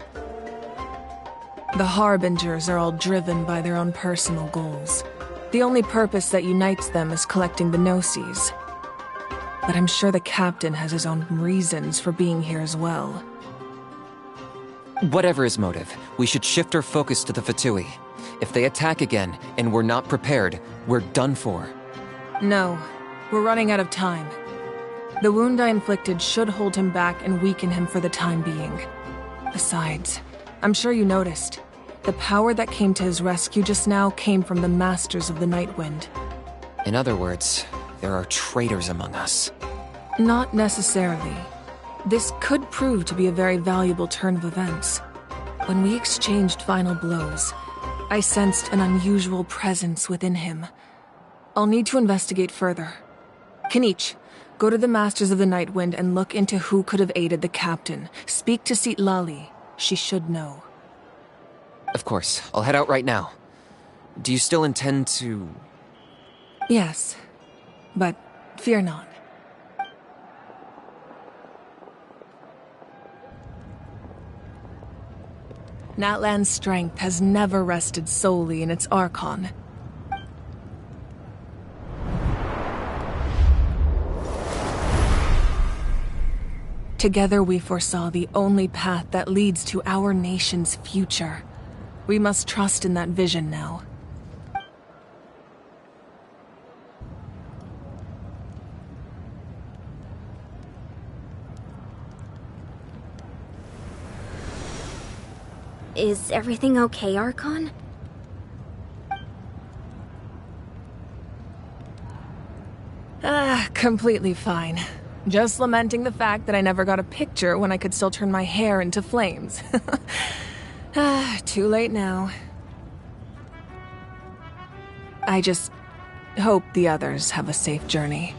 The Harbingers are all driven by their own personal goals. The only purpose that unites them is collecting the Gnosis. But I'm sure the captain has his own reasons for being here as well. Whatever his motive, we should shift our focus to the Fatui. If they attack again, and we're not prepared, we're done for. No, we're running out of time. The wound I inflicted should hold him back and weaken him for the time being. Besides, I'm sure you noticed, the power that came to his rescue just now came from the Masters of the Night Wind. In other words, there are traitors among us. Not necessarily. This could prove to be a very valuable turn of events. When we exchanged final blows, I sensed an unusual presence within him. I'll need to investigate further. Kanich, Go to the Masters of the Night Wind and look into who could have aided the captain. Speak to Seat Lali. She should know. Of course. I'll head out right now. Do you still intend to... Yes, but fear not. Natlan's strength has never rested solely in its Archon. Together we foresaw the only path that leads to our nation's future. We must trust in that vision now. Is everything okay, Archon? Completely fine. Just lamenting the fact that I never got a picture when I could still turn my hair into flames. Too late now. I just hope the others have a safe journey.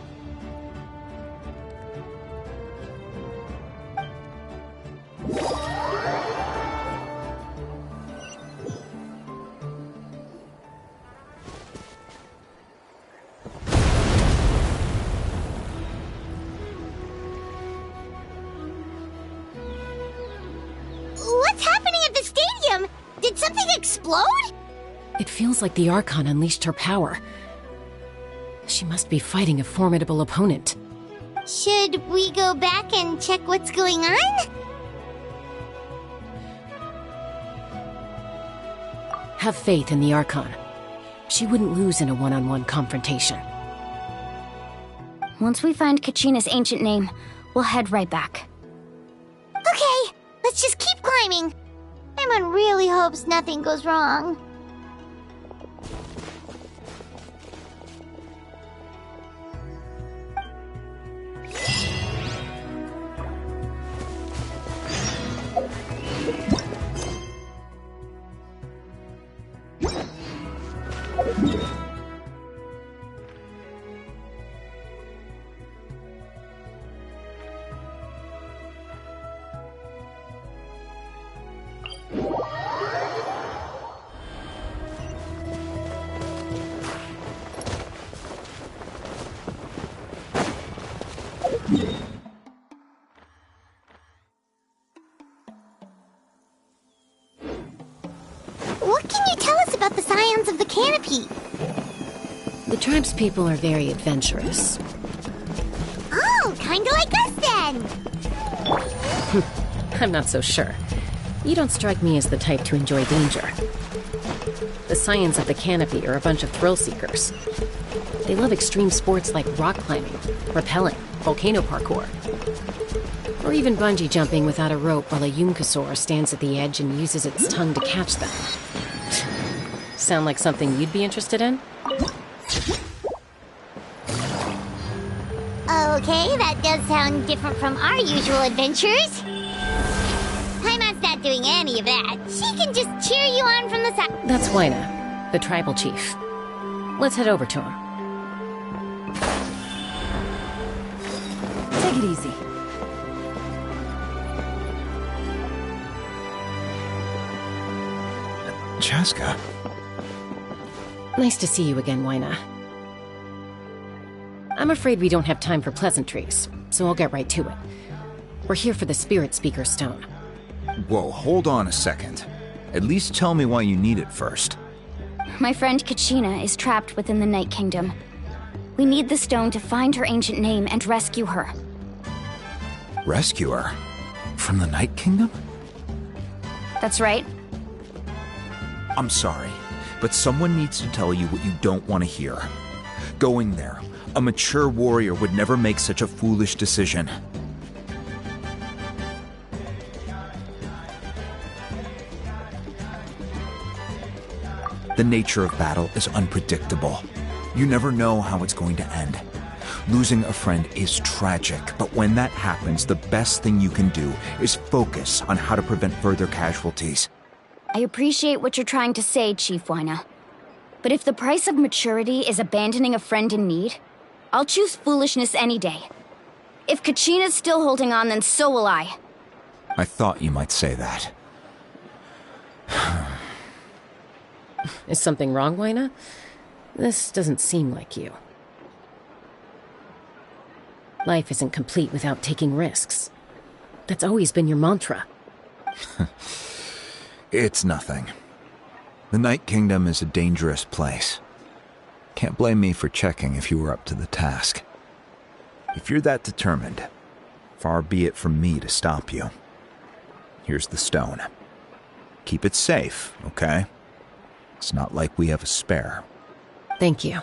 What's happening at the stadium? Did something explode? It feels like the Archon unleashed her power. She must be fighting a formidable opponent. Should we go back and check what's going on? Have faith in the Archon. She wouldn't lose in a one-on-one confrontation. Once we find Kachina's ancient name, we'll head right back. Okay, let's just keep climbing. Paimon really hopes nothing goes wrong. What can you tell us about the Scions of the Canopy? The tribe's people are very adventurous. Oh, kinda like us then! I'm not so sure. You don't strike me as the type to enjoy danger. The Scions of the Canopy are a bunch of thrill seekers. They love extreme sports like rock climbing, rappelling, volcano parkour, or even bungee jumping without a rope while a Yunkasaur stands at the edge and uses its tongue to catch them. Sound like something you'd be interested in? Okay, that does sound different from our usual adventures. Paimon's not doing any of that. She can just cheer you on from the side. That's Wyna, the tribal chief. Let's head over to him. Take it easy. Chaska. Nice to see you again, Wyna. I'm afraid we don't have time for pleasantries, so I'll get right to it. We're here for the Spirit Speaker Stone. Whoa, hold on a second. At least tell me why you need it first. My friend Kachina is trapped within the Night Kingdom. We need the stone to find her ancient name and rescue her. Rescue her? From the Night Kingdom? That's right. I'm sorry, but someone needs to tell you what you don't want to hear. Going there, a mature warrior would never make such a foolish decision. The nature of battle is unpredictable. You never know how it's going to end. Losing a friend is tragic, but when that happens, the best thing you can do is focus on how to prevent further casualties. I appreciate what you're trying to say, Chief Wyna. But if the price of maturity is abandoning a friend in need, I'll choose foolishness any day. If Kachina's still holding on, then so will I. I thought you might say that. Is something wrong, Waina? This doesn't seem like you. Life isn't complete without taking risks. That's always been your mantra. It's nothing. The Night Kingdom is a dangerous place. Can't blame me for checking if you were up to the task. If you're that determined, far be it from me to stop you. Here's the stone. Keep it safe, okay? It's not like we have a spare. Thank you.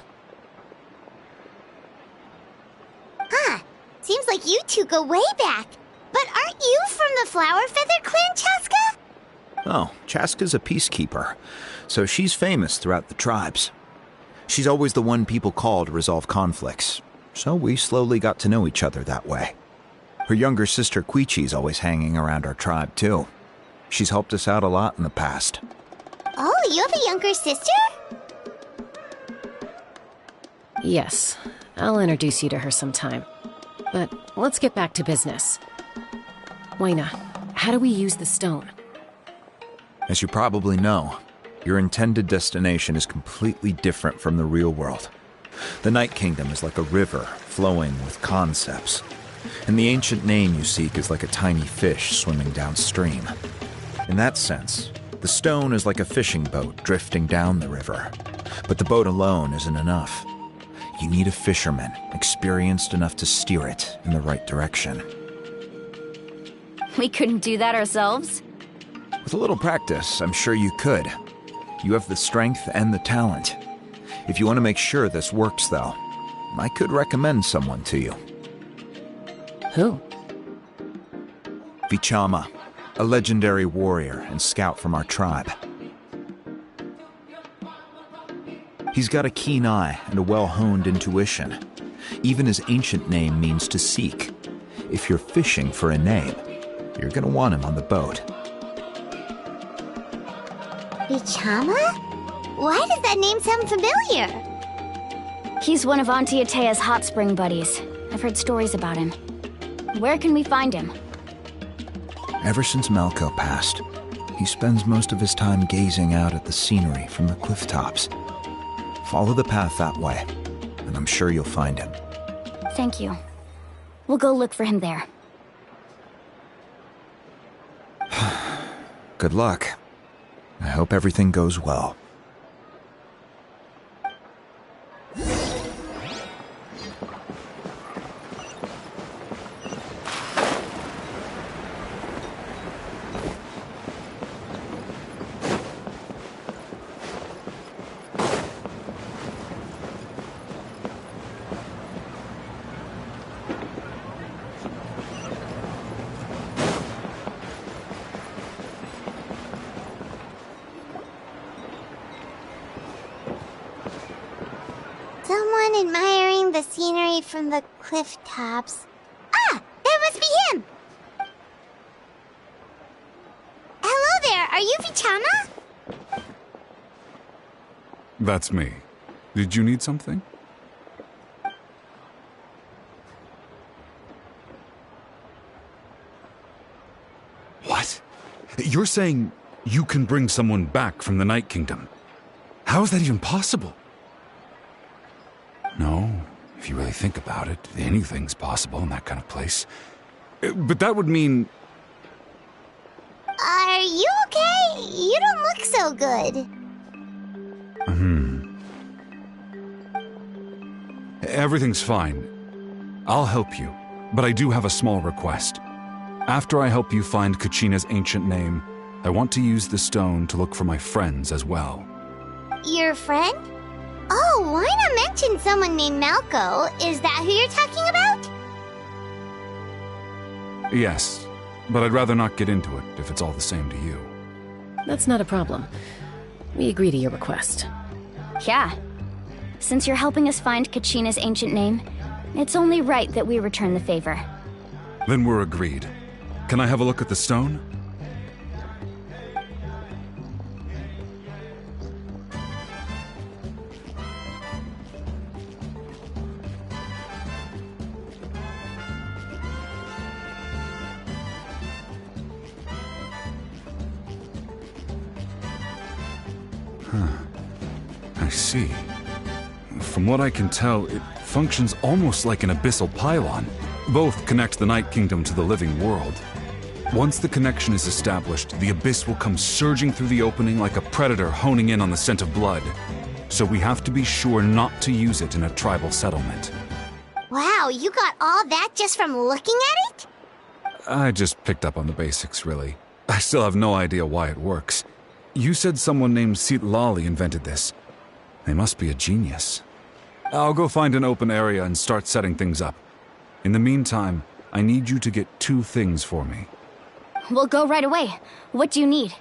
Huh. Seems like you two go way back. But aren't you from the Flower Feather Clan, Chaska? Oh, Chaska's a peacekeeper, so she's famous throughout the tribes. She's always the one people call to resolve conflicts, so we slowly got to know each other that way. Her younger sister Quichi's always hanging around our tribe, too. She's helped us out a lot in the past. Oh, you have a younger sister? Yes, I'll introduce you to her sometime. But let's get back to business. Waina, how do we use the stone? As you probably know, your intended destination is completely different from the real world. The Night Kingdom is like a river flowing with concepts, and the ancient name you seek is like a tiny fish swimming downstream. In that sense, the stone is like a fishing boat drifting down the river, but the boat alone isn't enough. You need a fisherman experienced enough to steer it in the right direction. We couldn't do that ourselves? With a little practice, I'm sure you could. You have the strength and the talent. If you want to make sure this works, though, I could recommend someone to you. Who? Vichama, a legendary warrior and scout from our tribe. He's got a keen eye and a well-honed intuition. Even his ancient name means to seek. If you're fishing for a name, you're gonna want him on the boat. Vichama? Why does that name sound familiar? He's one of Auntie Atea's hot spring buddies. I've heard stories about him. Where can we find him? Ever since Malco passed, he spends most of his time gazing out at the scenery from the cliff tops. Follow the path that way, and I'm sure you'll find him. Thank you. We'll go look for him there. Good luck. I hope everything goes well. Someone admiring the scenery from the cliff tops. Ah! That must be him! Hello there, are you Vichama? That's me. Did you need something? What? You're saying you can bring someone back from the Night Kingdom? How is that even possible? No, if you really think about it, anything's possible in that kind of place. But that would mean... Are you okay? You don't look so good. Everything's fine. I'll help you, but I do have a small request. After I help you find Kachina's ancient name, I want to use the stone to look for my friends as well. Your friend? Oh, why not mention someone named Malco? Is that who you're talking about? Yes, but I'd rather not get into it if it's all the same to you. That's not a problem. We agree to your request. Yeah. Since you're helping us find Kachina's ancient name, it's only right that we return the favor. Then we're agreed. Can I have a look at the stone? I see. From what I can tell, it functions almost like an abyssal pylon. Both connect the Night Kingdom to the living world. Once the connection is established, the abyss will come surging through the opening like a predator honing in on the scent of blood. So we have to be sure not to use it in a tribal settlement. Wow, you got all that just from looking at it? I just picked up on the basics, really. I still have no idea why it works. You said someone named Lali invented this. They must be a genius. I'll go find an open area and start setting things up. In the meantime, I need you to get 2 things for me. We'll go right away. What do you need?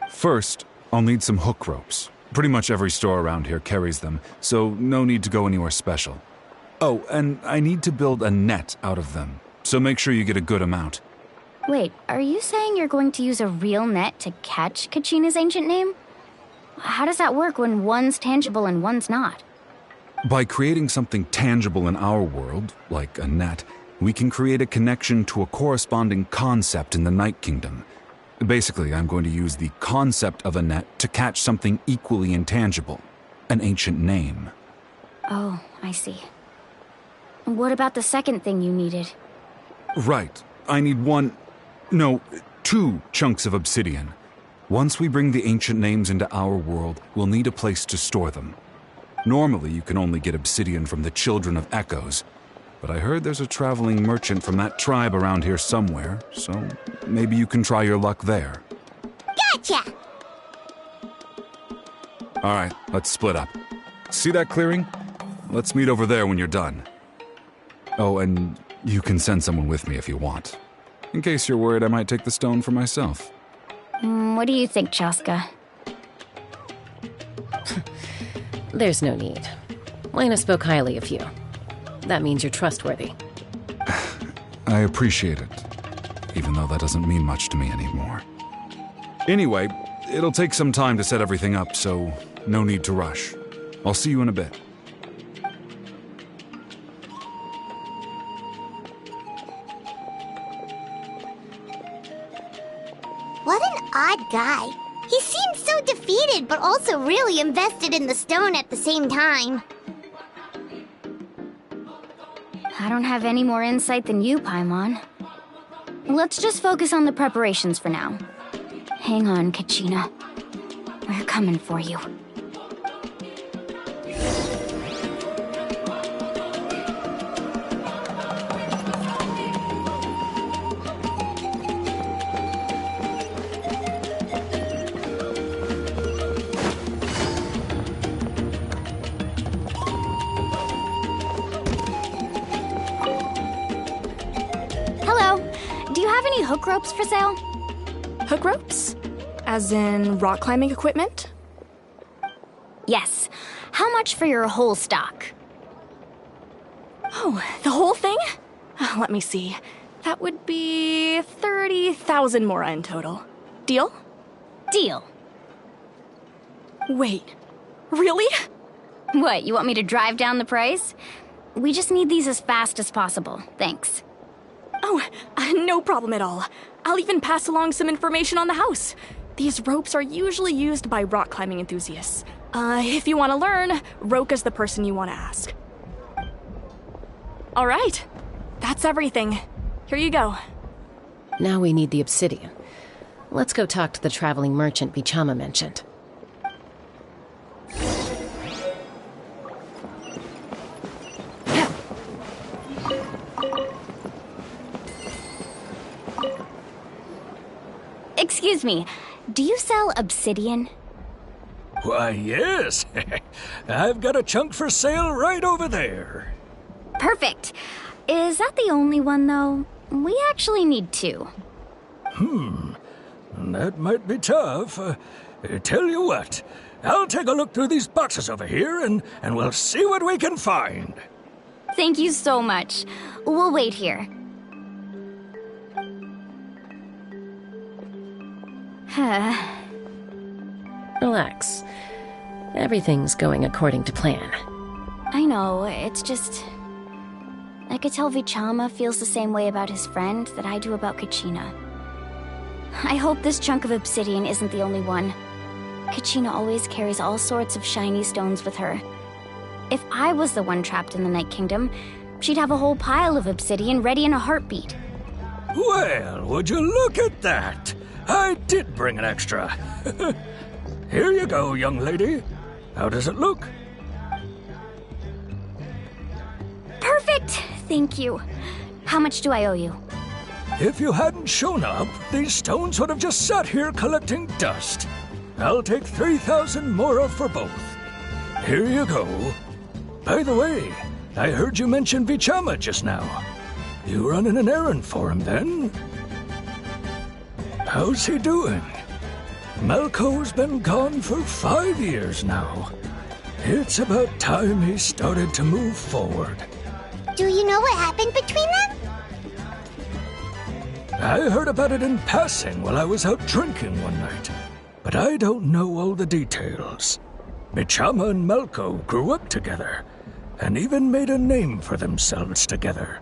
First, I'll need some hook ropes. Pretty much every store around here carries them, so no need to go anywhere special. Oh, and I need to build a net out of them, so make sure you get a good amount. Wait, are you saying you're going to use a real net to catch Kachina's ancient name? How does that work when one's tangible and one's not? By creating something tangible in our world, like a net, we can create a connection to a corresponding concept in the Night Kingdom. Basically, I'm going to use the concept of a net to catch something equally intangible, an ancient name. Oh, I see. What about the second thing you needed? Right. I need 2 chunks of obsidian. Once we bring the ancient names into our world, we'll need a place to store them. Normally, you can only get obsidian from the Children of Echoes, but I heard there's a traveling merchant from that tribe around here somewhere, so maybe you can try your luck there. Gotcha! Alright, let's split up. See that clearing? Let's meet over there when you're done. Oh, and you can send someone with me if you want. In case you're worried I might take the stone for myself. What do you think, Chaska? There's no need. Lena spoke highly of you. That means you're trustworthy. I appreciate it, even though that doesn't mean much to me anymore. Anyway, it'll take some time to set everything up, so no need to rush. I'll see you in a bit. What an odd guy. He seems so defeated, but also really invested in the stone at the same time. I don't have any more insight than you, Paimon. Let's just focus on the preparations for now. Hang on, Kachina. We're coming for you. Hook ropes for sale? Hook ropes? As in rock climbing equipment? Yes. How much for your whole stock? Oh, the whole thing? Let me see. That would be 30,000 mora in total. Deal? Deal. Wait, really? What, you want me to drive down the price? We just need these as fast as possible. Thanks. Oh, no problem at all. I'll even pass along some information on the house. These ropes are usually used by rock climbing enthusiasts. If you want to learn, Roka's the person you want to ask. All right, that's everything. Here you go. Now we need the obsidian. Let's go talk to the traveling merchant Bichama mentioned. Excuse me, do you sell obsidian? Why, yes. I've got a chunk for sale right over there. Perfect. Is that the only one, though? We actually need 2. That might be tough. Tell you what, I'll take a look through these boxes over here and we'll see what we can find. Thank you so much. We'll wait here. Relax. Everything's going according to plan. I know, it's just... I could tell Bichama feels the same way about his friend that I do about Kachina. I hope this chunk of obsidian isn't the only one. Kachina always carries all sorts of shiny stones with her. If I was the one trapped in the Night Kingdom, she'd have a whole pile of obsidian ready in a heartbeat. Well, would you look at that? I did bring an extra. Here you go, young lady. How does it look? Perfect! Thank you. How much do I owe you? If you hadn't shown up, these stones would have just sat here collecting dust. I'll take 3,000 mora for both. Here you go. By the way, I heard you mention Vichama just now. You running an errand for him, then? How's he doing? Malco's been gone for 5 years now. It's about time he started to move forward. Do you know what happened between them? I heard about it in passing while I was out drinking one night, but I don't know all the details. Vichama and Malco grew up together, and even made a name for themselves together.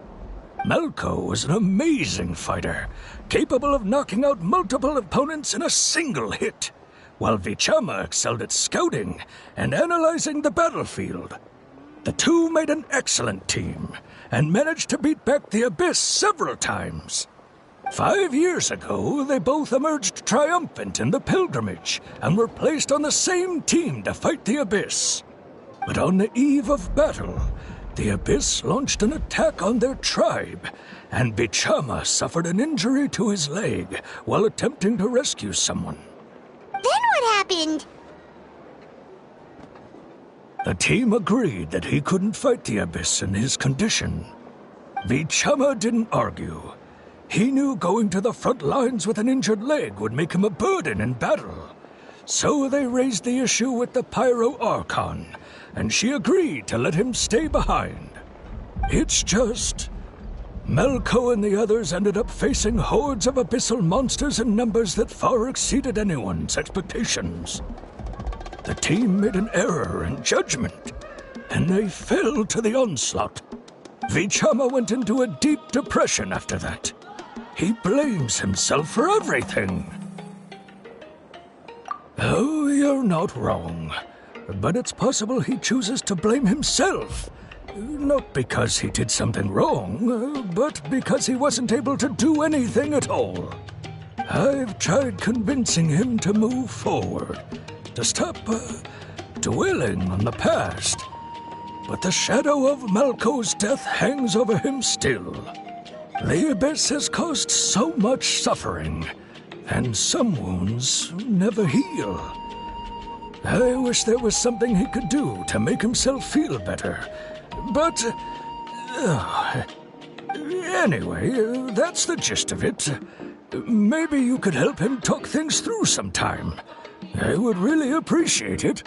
Malco was an amazing fighter, capable of knocking out multiple opponents in a single hit, while Vichama excelled at scouting and analyzing the battlefield. The two made an excellent team, and managed to beat back the Abyss several times. 5 years ago, they both emerged triumphant in the pilgrimage, and were placed on the same team to fight the Abyss. But on the eve of battle, the Abyss launched an attack on their tribe, and Vichama suffered an injury to his leg while attempting to rescue someone. Then what happened? The team agreed that he couldn't fight the Abyss in his condition. Vichama didn't argue. He knew going to the front lines with an injured leg would make him a burden in battle. So they raised the issue with the Pyro Archon, and she agreed to let him stay behind. It's just... Malco and the others ended up facing hordes of abyssal monsters in numbers that far exceeded anyone's expectations. The team made an error in judgment, and they fell to the onslaught. Vichama went into a deep depression after that. He blames himself for everything. Oh, you're not wrong. But it's possible he chooses to blame himself. Not because he did something wrong, but because he wasn't able to do anything at all. I've tried convincing him to move forward, to stop dwelling on the past. But the shadow of Malco's death hangs over him still. The Abyss has caused so much suffering, and some wounds never heal. I wish there was something he could do to make himself feel better, but... anyway, that's the gist of it. Maybe you could help him talk things through sometime. I would really appreciate it.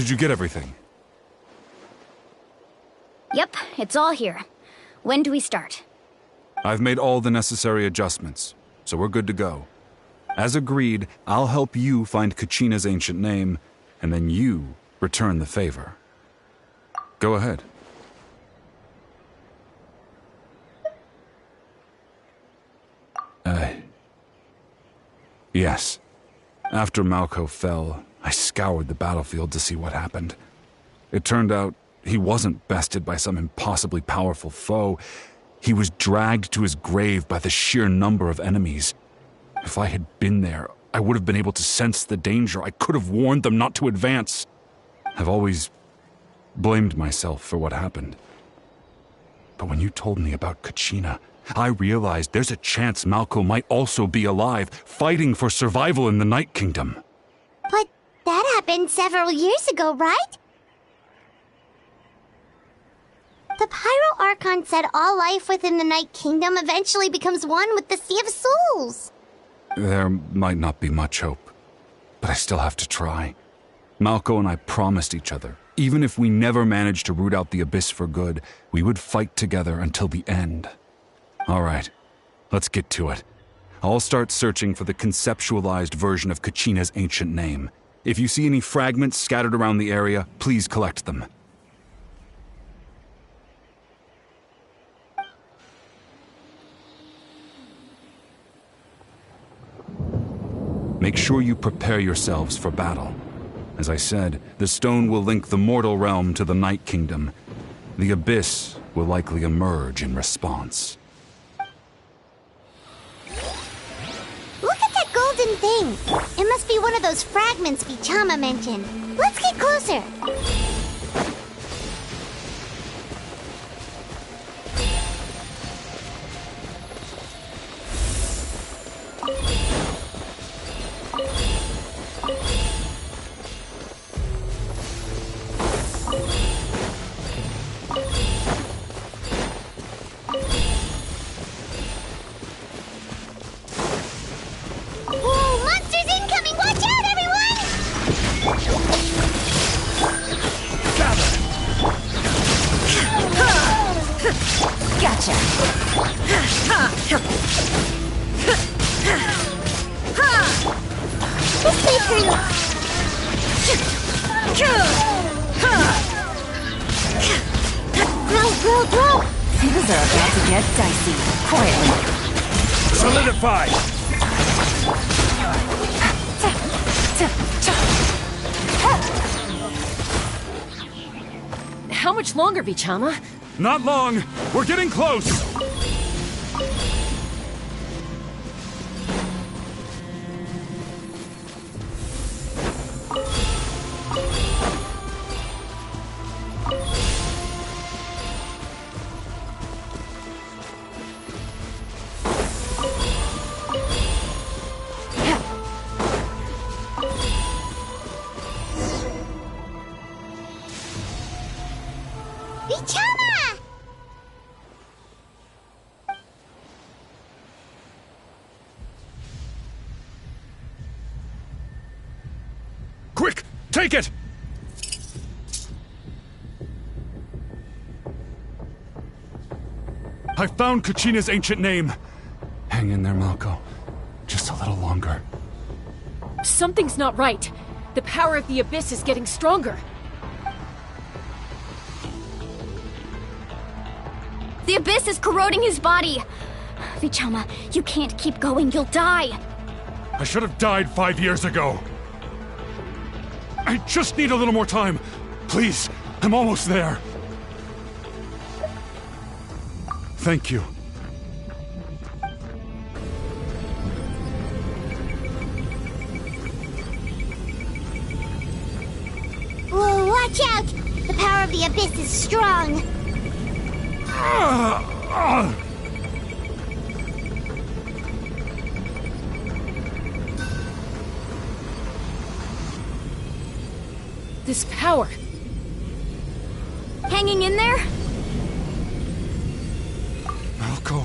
Did you get everything? Yep, it's all here. When do we start? I've made all the necessary adjustments, so we're good to go. As agreed, I'll help you find Kachina's ancient name, and then you return the favor. Go ahead. Yes. After Malco fell, I scoured the battlefield to see what happened. It turned out he wasn't bested by some impossibly powerful foe. He was dragged to his grave by the sheer number of enemies. If I had been there, I would have been able to sense the danger. I could have warned them not to advance. I've always blamed myself for what happened. But when you told me about Kachina, I realized there's a chance Malco might also be alive, fighting for survival in the Night Kingdom. But that happened several years ago, right? The Pyro Archon said all life within the Night Kingdom eventually becomes one with the Sea of Souls. There might not be much hope, but I still have to try. Malco and I promised each other, even if we never managed to root out the Abyss for good, we would fight together until the end. All right, let's get to it. I'll start searching for the conceptualized version of Kachina's ancient name. If you see any fragments scattered around the area, please collect them. Make sure you prepare yourselves for battle. As I said, the stone will link the mortal realm to the Night Kingdom. The Abyss will likely emerge in response. Look at that golden thing. It must be one of those fragments Vichama mentioned. Let's get closer. Gotcha. Throw. Things are about to get dicey. Quietly. Solidify! How much longer, Vichama? Not long. We're getting close. Vichama! Quick! Take it! I found Kachina's ancient name. Hang in there, Malco. Just a little longer. Something's not right. The power of the Abyss is getting stronger. The Abyss is corroding his body. Vichama, you can't keep going. You'll die. I should have died 5 years ago. I just need a little more time. Please, I'm almost there. Thank you. Whoa, watch out! The power of the Abyss is strong. This power. Hanging in there? Malco.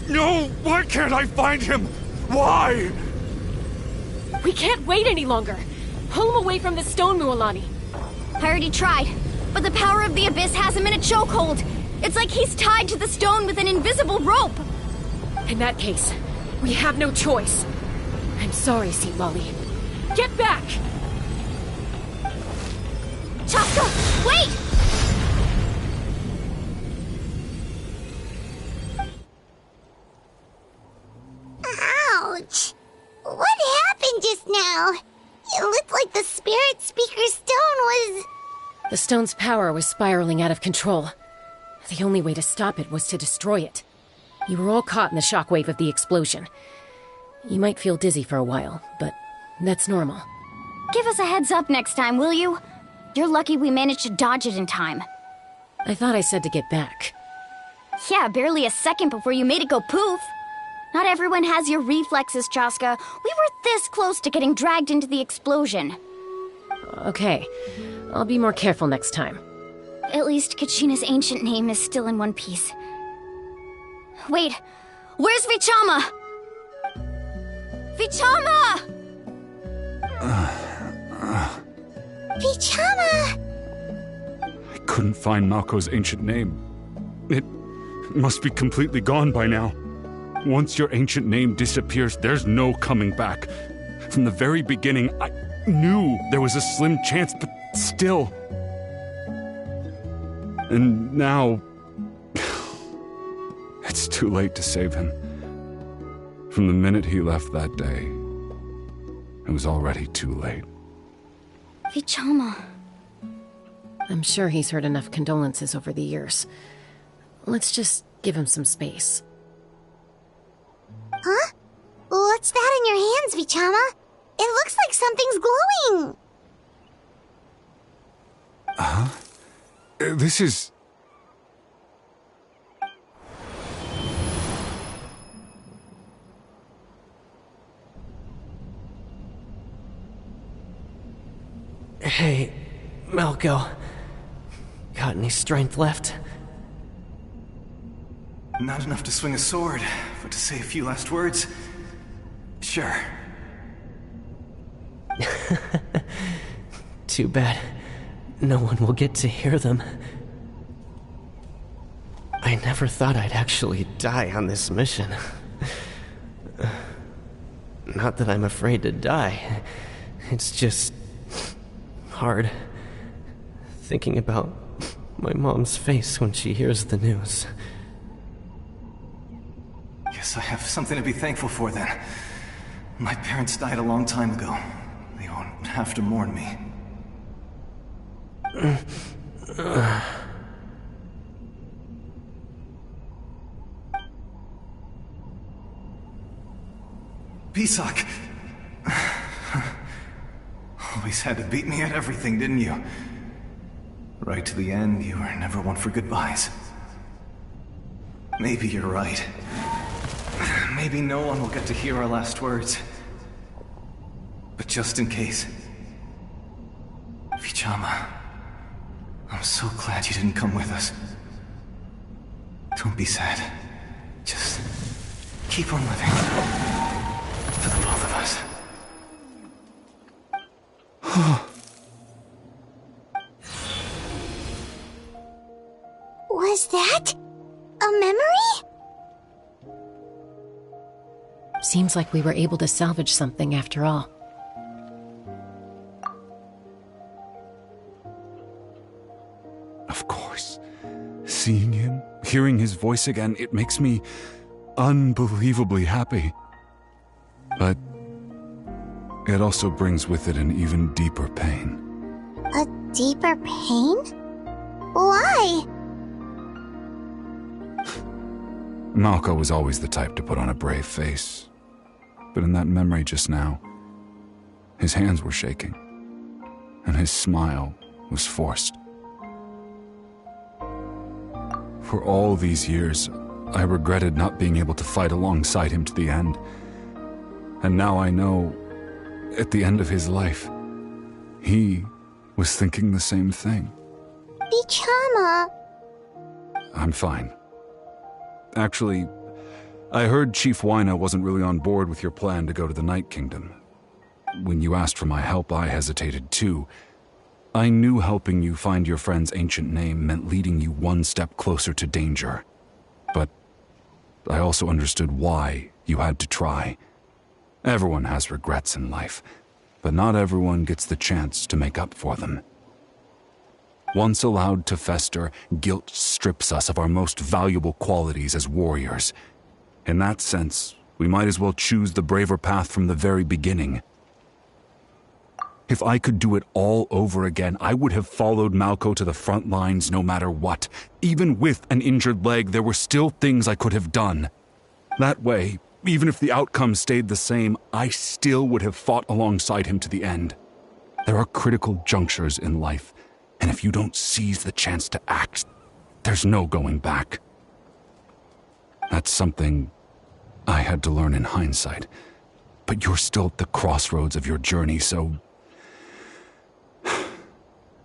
No! Why can't I find him? Why? We can't wait any longer. Pull him away from the stone, Mualani. I already tried, but the power of the Abyss has him in a chokehold. It's like he's tied to the stone with an invisible rope. In that case, we have no choice. I'm sorry, St. Lolly. Get back! Chaska, wait! Ouch! What happened just now? It looked like the Spirit Speaker's stone was... The stone's power was spiraling out of control. The only way to stop it was to destroy it. You were all caught in the shockwave of the explosion. You might feel dizzy for a while, but that's normal. Give us a heads up next time, will you? You're lucky we managed to dodge it in time. I thought I said to get back. Yeah, barely a second before you made it go poof. Not everyone has your reflexes, Chaska. We were this close to getting dragged into the explosion. Okay, I'll be more careful next time. At least Kachina's ancient name is still in one piece. Wait, where's Vichama? Vichama! Vichama! I couldn't find Malko's ancient name. It must be completely gone by now. Once your ancient name disappears, there's no coming back. From the very beginning, I knew there was a slim chance, but still. And now... it's too late to save him. From the minute he left that day, it was already too late. Vichama. I'm sure he's heard enough condolences over the years. Let's just give him some space. Huh? What's that in your hands, Vichama? It looks like something's glowing! Huh? This is... Hey, Malko. Got any strength left? Not enough to swing a sword, but to say a few last words? Sure. Too bad. No one will get to hear them. I never thought I'd actually die on this mission. Not that I'm afraid to die. It's just... hard. Thinking about my mom's face when she hears the news. Guess I have something to be thankful for then. My parents died a long time ago. They won't have to mourn me. Pisak! Always had to beat me at everything, didn't you? Right to the end, you were never one for goodbyes. Maybe you're right. Maybe no one will get to hear our last words. But just in case... Vichama, I'm so glad you didn't come with us. Don't be sad. Just keep on living. For the both of us. Was that a memory? Seems like we were able to salvage something after all. Of course. Seeing him, hearing his voice again, it makes me unbelievably happy. But it also brings with it an even deeper pain. A deeper pain? Why? Malko was always the type to put on a brave face. But in that memory just now, his hands were shaking, and his smile was forced. For all these years, I regretted not being able to fight alongside him to the end. And now I know, at the end of his life, he was thinking the same thing. Vichama. I'm fine. Actually, I heard Chief Wyna wasn't really on board with your plan to go to the Night Kingdom. When you asked for my help, I hesitated too. I knew helping you find your friend's ancient name meant leading you one step closer to danger. But I also understood why you had to try. Everyone has regrets in life, but not everyone gets the chance to make up for them. Once allowed to fester, guilt strips us of our most valuable qualities as warriors. In that sense, we might as well choose the braver path from the very beginning. If I could do it all over again, I would have followed Malco to the front lines no matter what. Even with an injured leg, there were still things I could have done. That way, even if the outcome stayed the same, I still would have fought alongside him to the end. There are critical junctures in life, and if you don't seize the chance to act, there's no going back. That's something I had to learn in hindsight, but you're still at the crossroads of your journey, so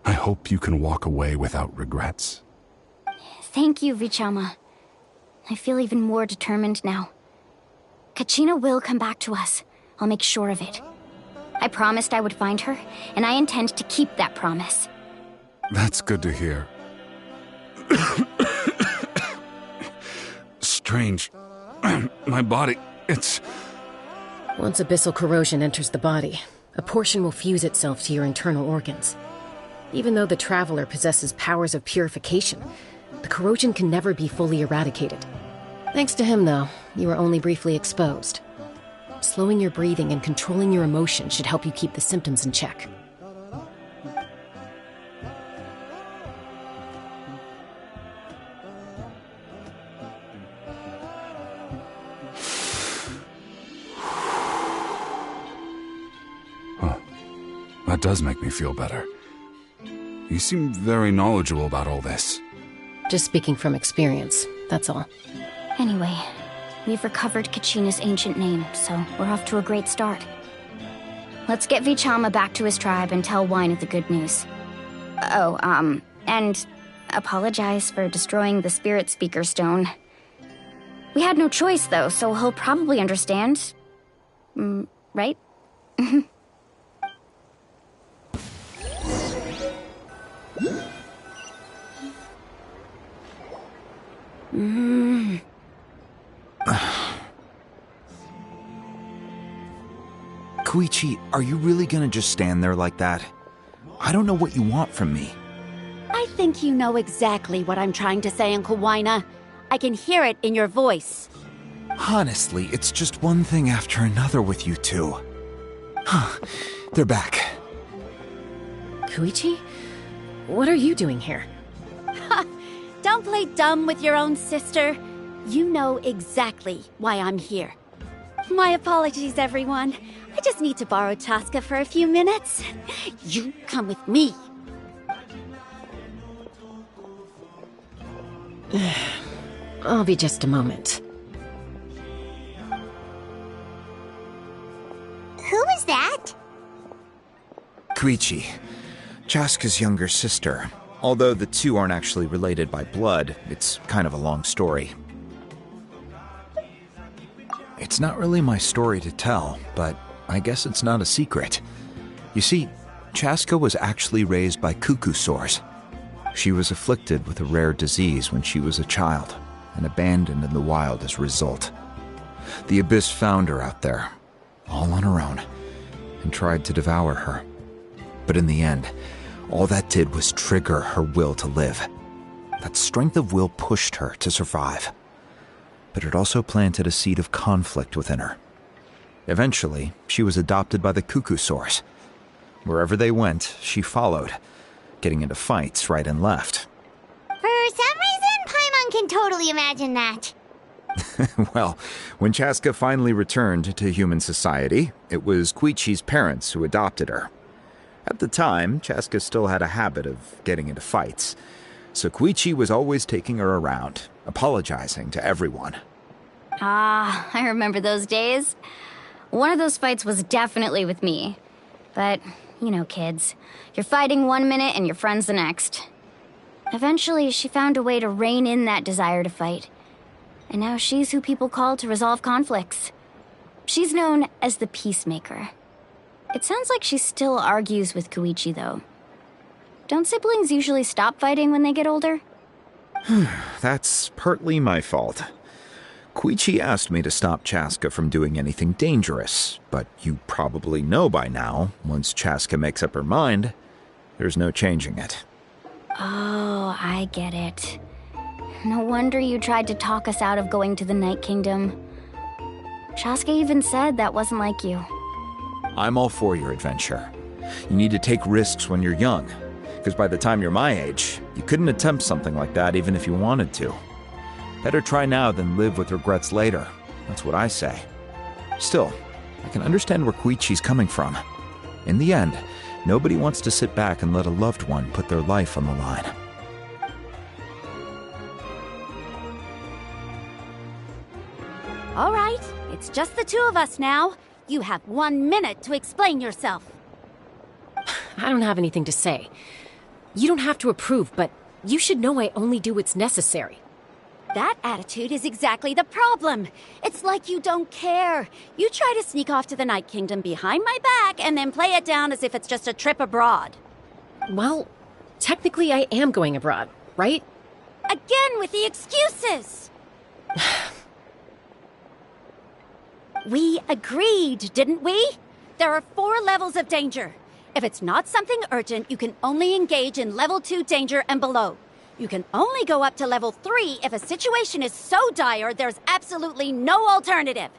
I hope you can walk away without regrets. Thank you, Vichama. I feel even more determined now. Kachina will come back to us. I'll make sure of it. I promised I would find her, and I intend to keep that promise. That's good to hear. Strange. My body, it's... Once abyssal corrosion enters the body, a portion will fuse itself to your internal organs. Even though the Traveler possesses powers of purification, the corrosion can never be fully eradicated. Thanks to him, though, you were only briefly exposed. Slowing your breathing and controlling your emotions should help you keep the symptoms in check. Huh. That does make me feel better. You seem very knowledgeable about all this. Just speaking from experience, that's all. Anyway, we've recovered Kachina's ancient name, so we're off to a great start. Let's get Vichama back to his tribe and tell Wine of the good news. Oh, and apologize for destroying the Spirit Speaker Stone. We had no choice, though, so he'll probably understand. Right? Koichi, are you really gonna just stand there like that? I don't know what you want from me. I think you know exactly what I'm trying to say, Uncle Wina. I can hear it in your voice. Honestly, it's just one thing after another with you two. They're back. Koichi? What are you doing here? Don't play dumb with your own sister. You know exactly why I'm here. My apologies, everyone. I just need to borrow Chaska for a few minutes. You come with me. I'll be just a moment. Who was that? Koichi, Chaska's younger sister. Although the two aren't actually related by blood, it's kind of a long story. It's not really my story to tell, but I guess it's not a secret. You see, Chaska was actually raised by cuckoo sores. She was afflicted with a rare disease when she was a child, and abandoned in the wild as a result. The Abyss found her out there, all on her own, and tried to devour her. But in the end, all that did was trigger her will to live. That strength of will pushed her to survive. But it also planted a seed of conflict within her. Eventually, she was adopted by the cuckoo sores. Wherever they went, she followed, getting into fights right and left. For some reason, Paimon can totally imagine that. Well, when Chaska finally returned to human society, it was Koichi's parents who adopted her. At the time, Chaska still had a habit of getting into fights, so Koichi was always taking her around, apologizing to everyone. Ah, I remember those days. One of those fights was definitely with me. But, you know, kids. You're fighting one minute and your friend's the next. Eventually, she found a way to rein in that desire to fight. And now she's who people call to resolve conflicts. She's known as the Peacemaker. It sounds like she still argues with Koichi, though. Don't siblings usually stop fighting when they get older? That's partly my fault. Koichi asked me to stop Chaska from doing anything dangerous, but you probably know by now, once Chaska makes up her mind, there's no changing it. Oh, I get it. No wonder you tried to talk us out of going to the Night Kingdom. Chaska even said that wasn't like you. I'm all for your adventure. You need to take risks when you're young, because by the time you're my age, you couldn't attempt something like that even if you wanted to. Better try now than live with regrets later. That's what I say. Still, I can understand where Koichi's coming from. In the end, nobody wants to sit back and let a loved one put their life on the line. All right, it's just the two of us now. You have 1 minute to explain yourself. I don't have anything to say. You don't have to approve, but you should know I only do what's necessary. That attitude is exactly the problem. It's like you don't care. You try to sneak off to the Night Kingdom behind my back and then play it down as if it's just a trip abroad. Well, technically I am going abroad, right? Again with the excuses! We agreed, didn't we? There are 4 levels of danger. If it's not something urgent, you can only engage in level 2 danger and below. You can only go up to level 3 if a situation is so dire there's absolutely no alternative.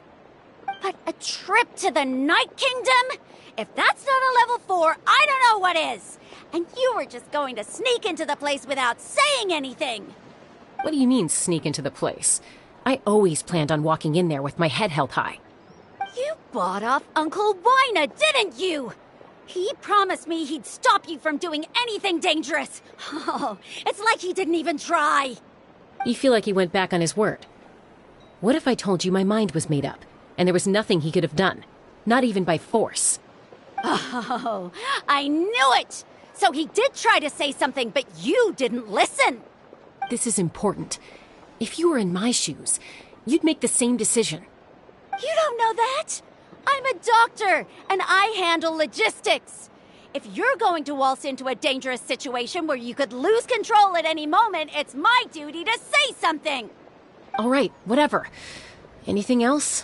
But a trip to the Night Kingdom? If that's not a level 4, I don't know what is. And you were just going to sneak into the place without saying anything. What do you mean, sneak into the place? I always planned on walking in there with my head held high. You bought off Uncle Wina, didn't you? He promised me he'd stop you from doing anything dangerous. Oh, it's like he didn't even try. You feel like he went back on his word. What if I told you my mind was made up, and there was nothing he could have done? Not even by force. Oh, I knew it! So he did try to say something, but you didn't listen. This is important. If you were in my shoes, you'd make the same decision. You don't know that? I'm a doctor, and I handle logistics. If you're going to waltz into a dangerous situation where you could lose control at any moment, it's my duty to say something. All right, whatever. Anything else?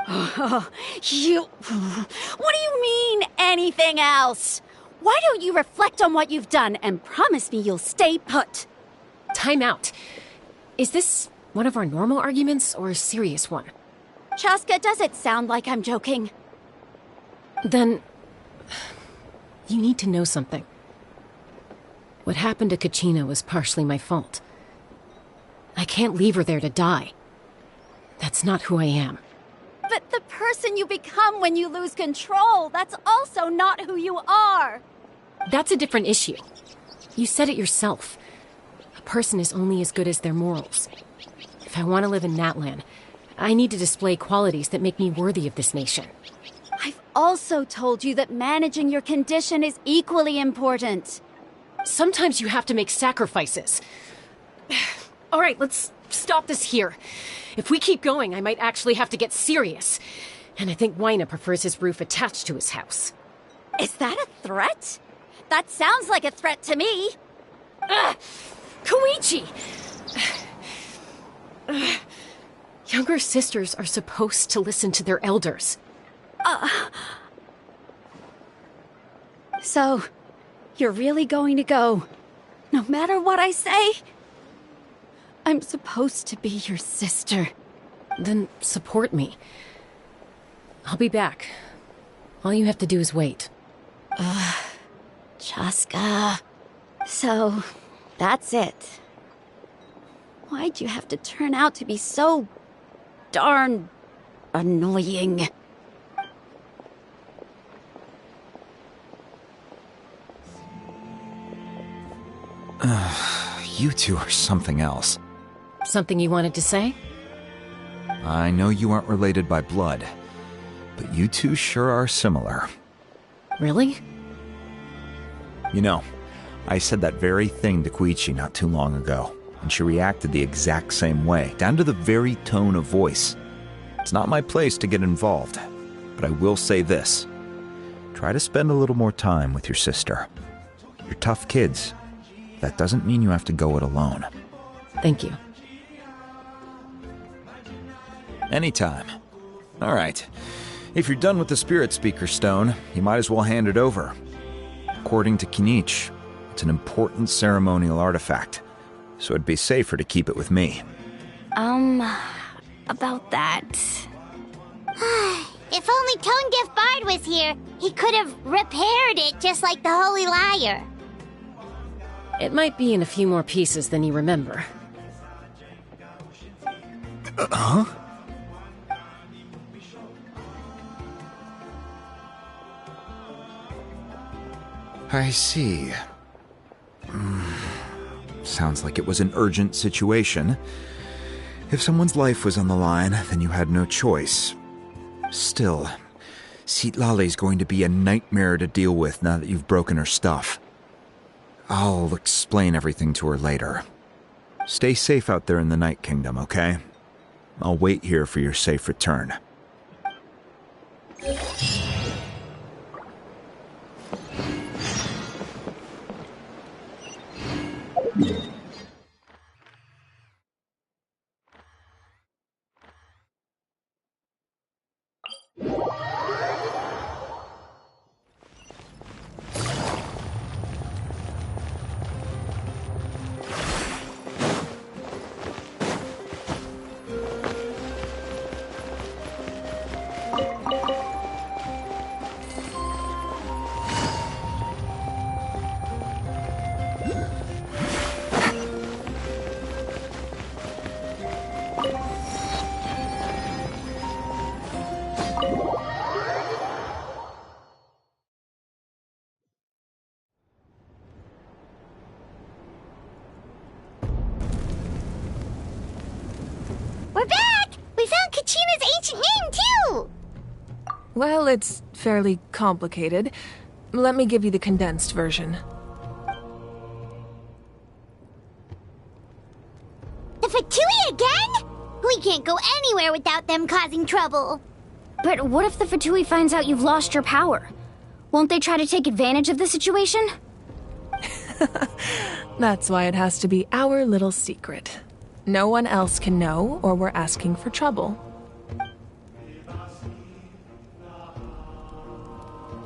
What do you mean, anything else? Why don't you reflect on what you've done and promise me you'll stay put? Time out. Is this one of our normal arguments or a serious one? Chaska, does it sound like I'm joking? Then, you need to know something. What happened to Kachina was partially my fault. I can't leave her there to die. That's not who I am. But the person you become when you lose control, that's also not who you are. That's a different issue. You said it yourself. A person is only as good as their morals. If I want to live in Natlan, I need to display qualities that make me worthy of this nation. I've also told you that managing your condition is equally important. Sometimes you have to make sacrifices. All right, let's stop this here. If we keep going, I might actually have to get serious. And I think Wina prefers his roof attached to his house. Is that a threat? That sounds like a threat to me. Koichi! Younger sisters are supposed to listen to their elders. So, you're really going to go, no matter what I say? I'm supposed to be your sister. Then support me. I'll be back. All you have to do is wait. Chaska. So, that's it. Why'd you have to turn out to be so darn annoying? You two are something else. Something you wanted to say? I know you aren't related by blood, but you two sure are similar. Really? You know, I said that very thing to Koichi not too long ago, and she reacted the exact same way, down to the very tone of voice. It's not my place to get involved, but I will say this. Try to spend a little more time with your sister. You're tough kids. That doesn't mean you have to go it alone. Thank you. Anytime. All right. If you're done with the Spirit Speaker Stone, you might as well hand it over. According to Kinich, it's an important ceremonial artifact, so it'd be safer to keep it with me. About that. If only Tone Deaf Bard was here, he could have repaired it just like the Holy Liar. It might be in a few more pieces than you remember. Huh? I see. Sounds like it was an urgent situation. If someone's life was on the line, then you had no choice. Still, Citlali's going to be a nightmare to deal with now that you've broken her stuff. I'll explain everything to her later. Stay safe out there in the Night Kingdom, okay? I'll wait here for your safe return. We're back! We found Kachina's ancient name, too! Well, it's fairly complicated. Let me give you the condensed version. The Fatui again? We can't go anywhere without them causing trouble. But what if the Fatui finds out you've lost your power? Won't they try to take advantage of the situation? That's why it has to be our little secret. No one else can know, or we're asking for trouble.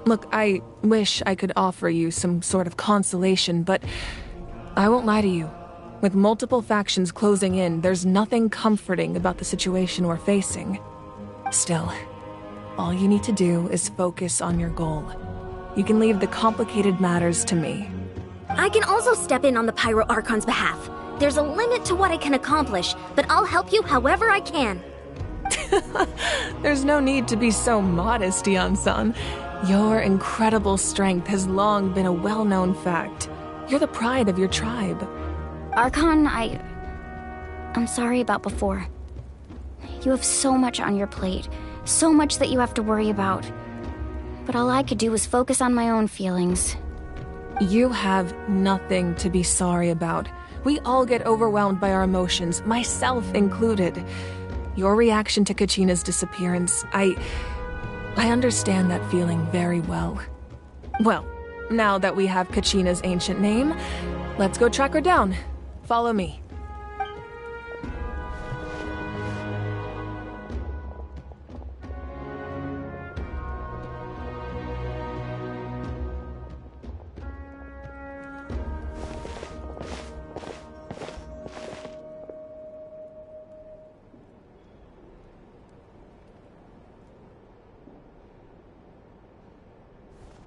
Look, I wish I could offer you some sort of consolation, but I won't lie to you. With multiple factions closing in, there's nothing comforting about the situation we're facing. Still, all you need to do is focus on your goal. You can leave the complicated matters to me. I can also step in on the Pyro Archon's behalf. There's a limit to what I can accomplish, but I'll help you however I can. There's no need to be so modest, Dion-san. Your incredible strength has long been a well-known fact. You're the pride of your tribe. Archon, I'm sorry about before. You have so much on your plate, so much that you have to worry about. But all I could do was focus on my own feelings. You have nothing to be sorry about. We all get overwhelmed by our emotions, myself included. Your reaction to Kachina's disappearance, I understand that feeling very well. Well, now that we have Kachina's ancient name, let's go track her down. Follow me.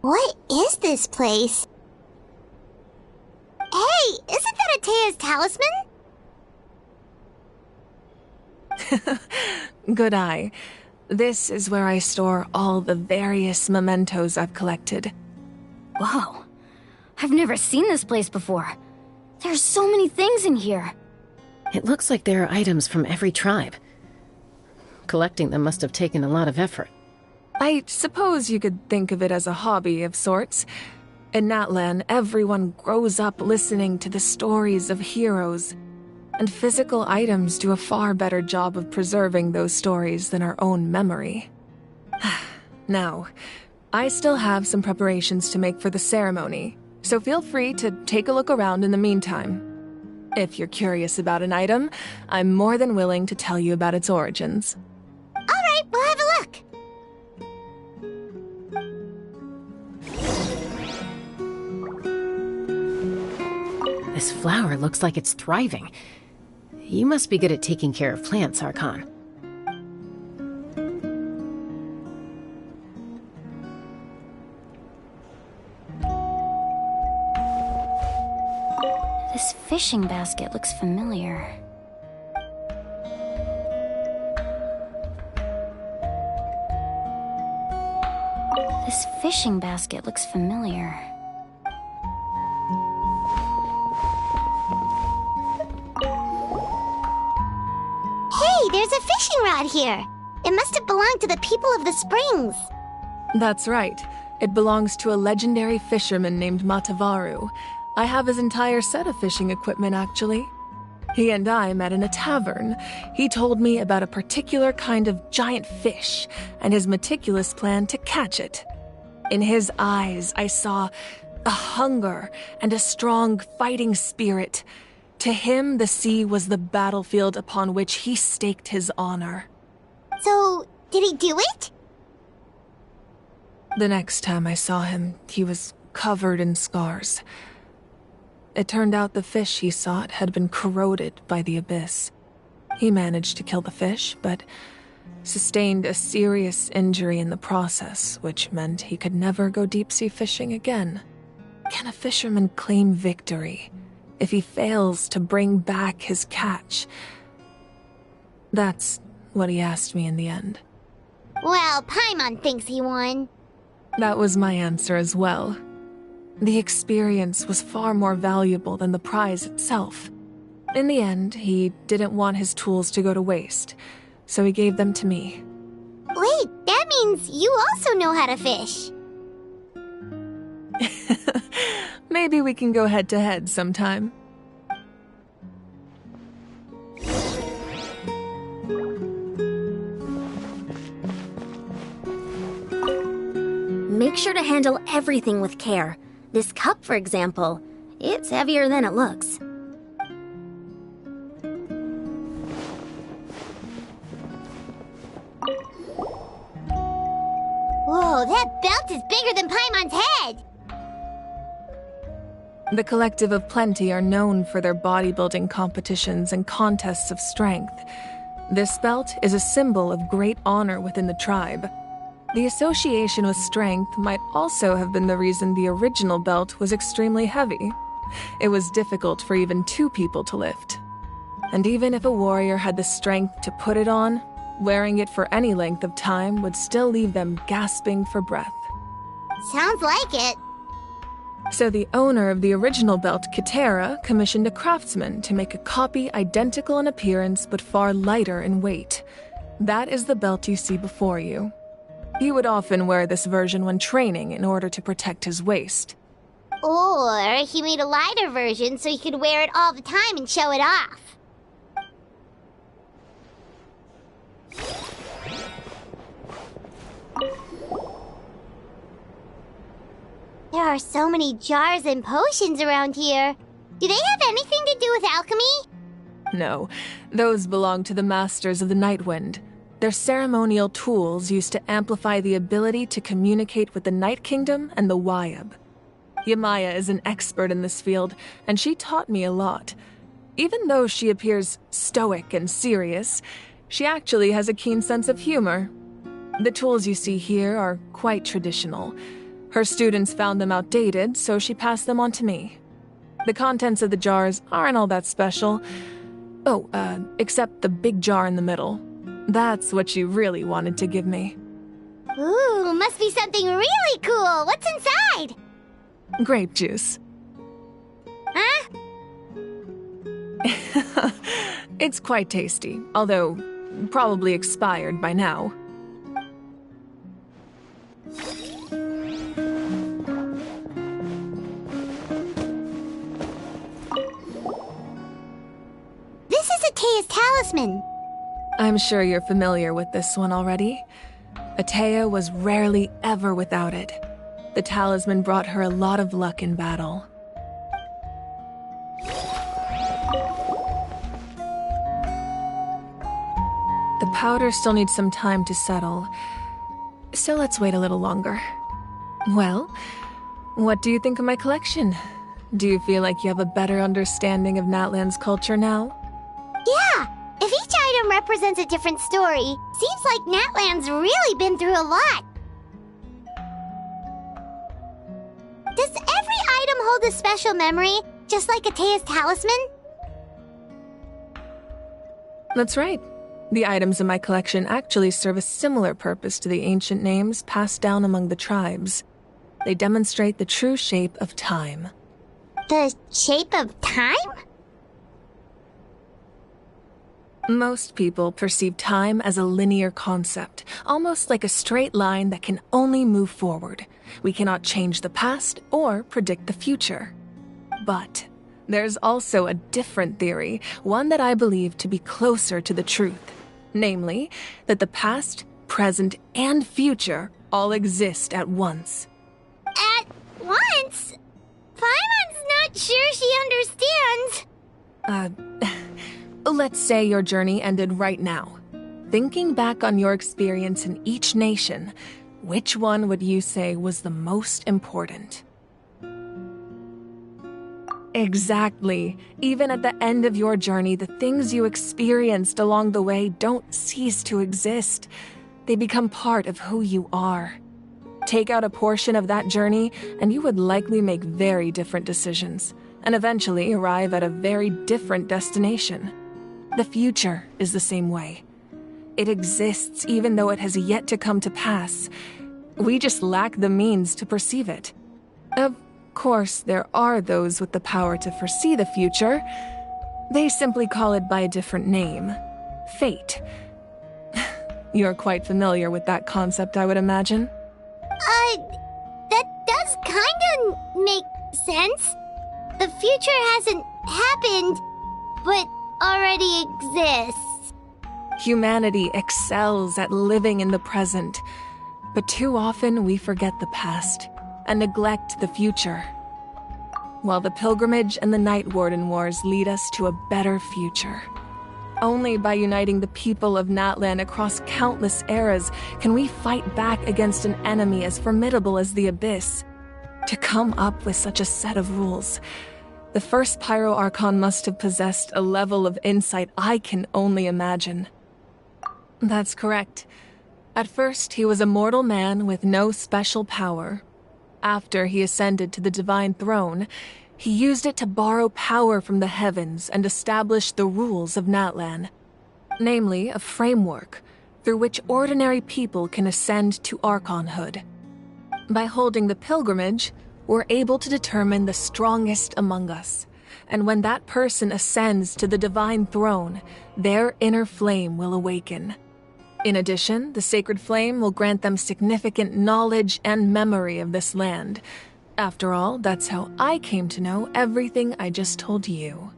What is this place? Hey, isn't that Atea's talisman? Good eye. This is where I store all the various mementos I've collected. Whoa. I've never seen this place before. There's so many things in here. It looks like there are items from every tribe. Collecting them must have taken a lot of effort. I suppose you could think of it as a hobby of sorts. In Natlan, everyone grows up listening to the stories of heroes, and physical items do a far better job of preserving those stories than our own memory. Now, I still have some preparations to make for the ceremony, So feel free to take a look around in the meantime. If you're curious about an item, I'm more than willing to tell you about its origins. All right, we'll have a look. This flower looks like it's thriving. You must be good at taking care of plants, Archon. This fishing basket looks familiar. This fishing basket looks familiar. Hey, there's a fishing rod here. It must have belonged to the people of the springs. That's right. It belongs to a legendary fisherman named Matavaru. I have his entire set of fishing equipment, actually. He and I met in a tavern. He told me about a particular kind of giant fish and his meticulous plan to catch it. In his eyes, I saw a hunger and a strong fighting spirit. To him, the sea was the battlefield upon which he staked his honor. So, did he do it? The next time I saw him, he was covered in scars. It turned out the fish he sought had been corroded by the abyss. He managed to kill the fish, but sustained a serious injury in the process, which meant he could never go deep-sea fishing again. Can a fisherman claim victory if he fails to bring back his catch? That's what he asked me in the end. Well, Paimon thinks he won. That was my answer as well. The experience was far more valuable than the prize itself. In the end, he didn't want his tools to go to waste, so he gave them to me. Wait, that means you also know how to fish. Maybe we can go head-to-head sometime. Make sure to handle everything with care. This cup, for example, it's heavier than it looks. Whoa, that belt is bigger than Paimon's head! The Collective of Plenty are known for their bodybuilding competitions and contests of strength. This belt is a symbol of great honor within the tribe. The association with strength might also have been the reason the original belt was extremely heavy. It was difficult for even two people to lift. And even if a warrior had the strength to put it on, wearing it for any length of time would still leave them gasping for breath. Sounds like it. So the owner of the original belt, Kitera, commissioned a craftsman to make a copy identical in appearance but far lighter in weight. That is the belt you see before you. He would often wear this version when training in order to protect his waist. Or he made a lighter version so he could wear it all the time and show it off. There are so many jars and potions around here. Do they have anything to do with alchemy? No, those belong to the Masters of the Nightwind. They're ceremonial tools used to amplify the ability to communicate with the Night Kingdom and the Wyab. Yamaya is an expert in this field, and she taught me a lot. Even though she appears stoic and serious, she actually has a keen sense of humor. The tools you see here are quite traditional. Her students found them outdated, so she passed them on to me. The contents of the jars aren't all that special. Oh, except the big jar in the middle. That's what she really wanted to give me. Ooh, must be something really cool. What's inside? Grape juice. Huh? It's quite tasty, although probably expired by now. This is Atea's talisman. I'm sure you're familiar with this one already. Atea was rarely ever without it. The talisman brought her a lot of luck in battle. The powder still needs some time to settle, so let's wait a little longer. Well, what do you think of my collection? Do you feel like you have a better understanding of Natlan's culture now? Yeah! If each item represents a different story, seems like Natlan's really been through a lot. Does every item hold a special memory, just like Atea's talisman? That's right. The items in my collection actually serve a similar purpose to the ancient names passed down among the tribes. They demonstrate the true shape of time. The shape of time? Most people perceive time as a linear concept, almost like a straight line that can only move forward. We cannot change the past or predict the future. But there's also a different theory, one that I believe to be closer to the truth. Namely, that the past, present, and future all exist at once. At once? Paimon's not sure she understands. Let's say your journey ended right now. Thinking back on your experience in each nation, which one would you say was the most important? Exactly. Even at the end of your journey, the things you experienced along the way don't cease to exist. They become part of who you are. Take out a portion of that journey, and you would likely make very different decisions, and eventually arrive at a very different destination. The future is the same way. It exists even though it has yet to come to pass. We just lack the means to perceive it. Of course, there are those with the power to foresee the future. They simply call it by a different name. Fate. You're quite familiar with that concept, I would imagine. That does kinda make sense. The future hasn't happened, but already exists. Humanity excels at living in the present, but too often we forget the past and neglect the future. While the pilgrimage and the Night Warden Wars lead us to a better future. Only by uniting the people of Natlan across countless eras can we fight back against an enemy as formidable as the Abyss. To come up with such a set of rules, the first Pyro Archon must have possessed a level of insight I can only imagine. That's correct. At first, he was a mortal man with no special power. After he ascended to the Divine Throne, he used it to borrow power from the heavens and establish the rules of Natlan. Namely, a framework through which ordinary people can ascend to Archonhood. By holding the pilgrimage, we're able to determine the strongest among us. And when that person ascends to the Divine Throne, their inner flame will awaken. In addition, the sacred flame will grant them significant knowledge and memory of this land. After all, that's how I came to know everything I just told you.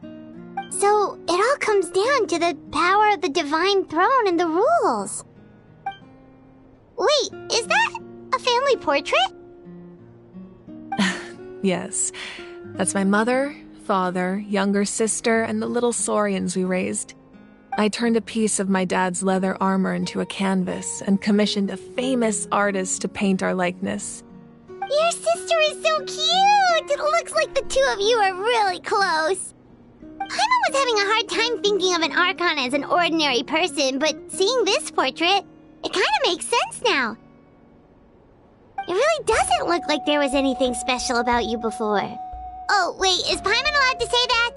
So, it all comes down to the power of the Divine Throne and the rules. Wait, is that a family portrait? Yes. That's my mother, father, younger sister, and the little saurians we raised. I turned a piece of my dad's leather armor into a canvas and commissioned a famous artist to paint our likeness. Your sister is so cute! It looks like the two of you are really close. Paimon was having a hard time thinking of an Archon as an ordinary person, but seeing this portrait, it kinda makes sense now. It really doesn't look like there was anything special about you before. Oh, wait, is Paimon allowed to say that?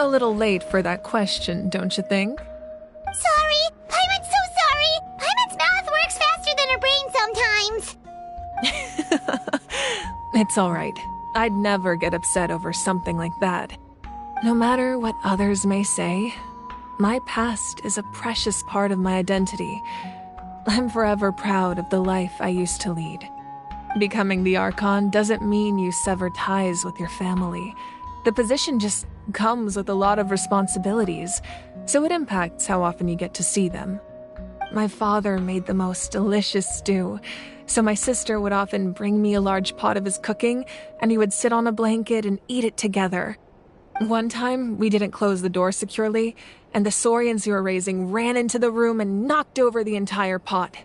A little late for that question, don't you think? Sorry! Paimon's so sorry! Paimon's mouth works faster than her brain sometimes! It's all right. I'd never get upset over something like that. No matter what others may say, my past is a precious part of my identity. I'm forever proud of the life I used to lead. Becoming the Archon doesn't mean you sever ties with your family. The position just comes with a lot of responsibilities, so it impacts how often you get to see them. My father made the most delicious stew, So my sister would often bring me a large pot of his cooking, and we would sit on a blanket and eat it together. One time, we didn't close the door securely, and the saurians we were raising ran into the room and knocked over the entire pot.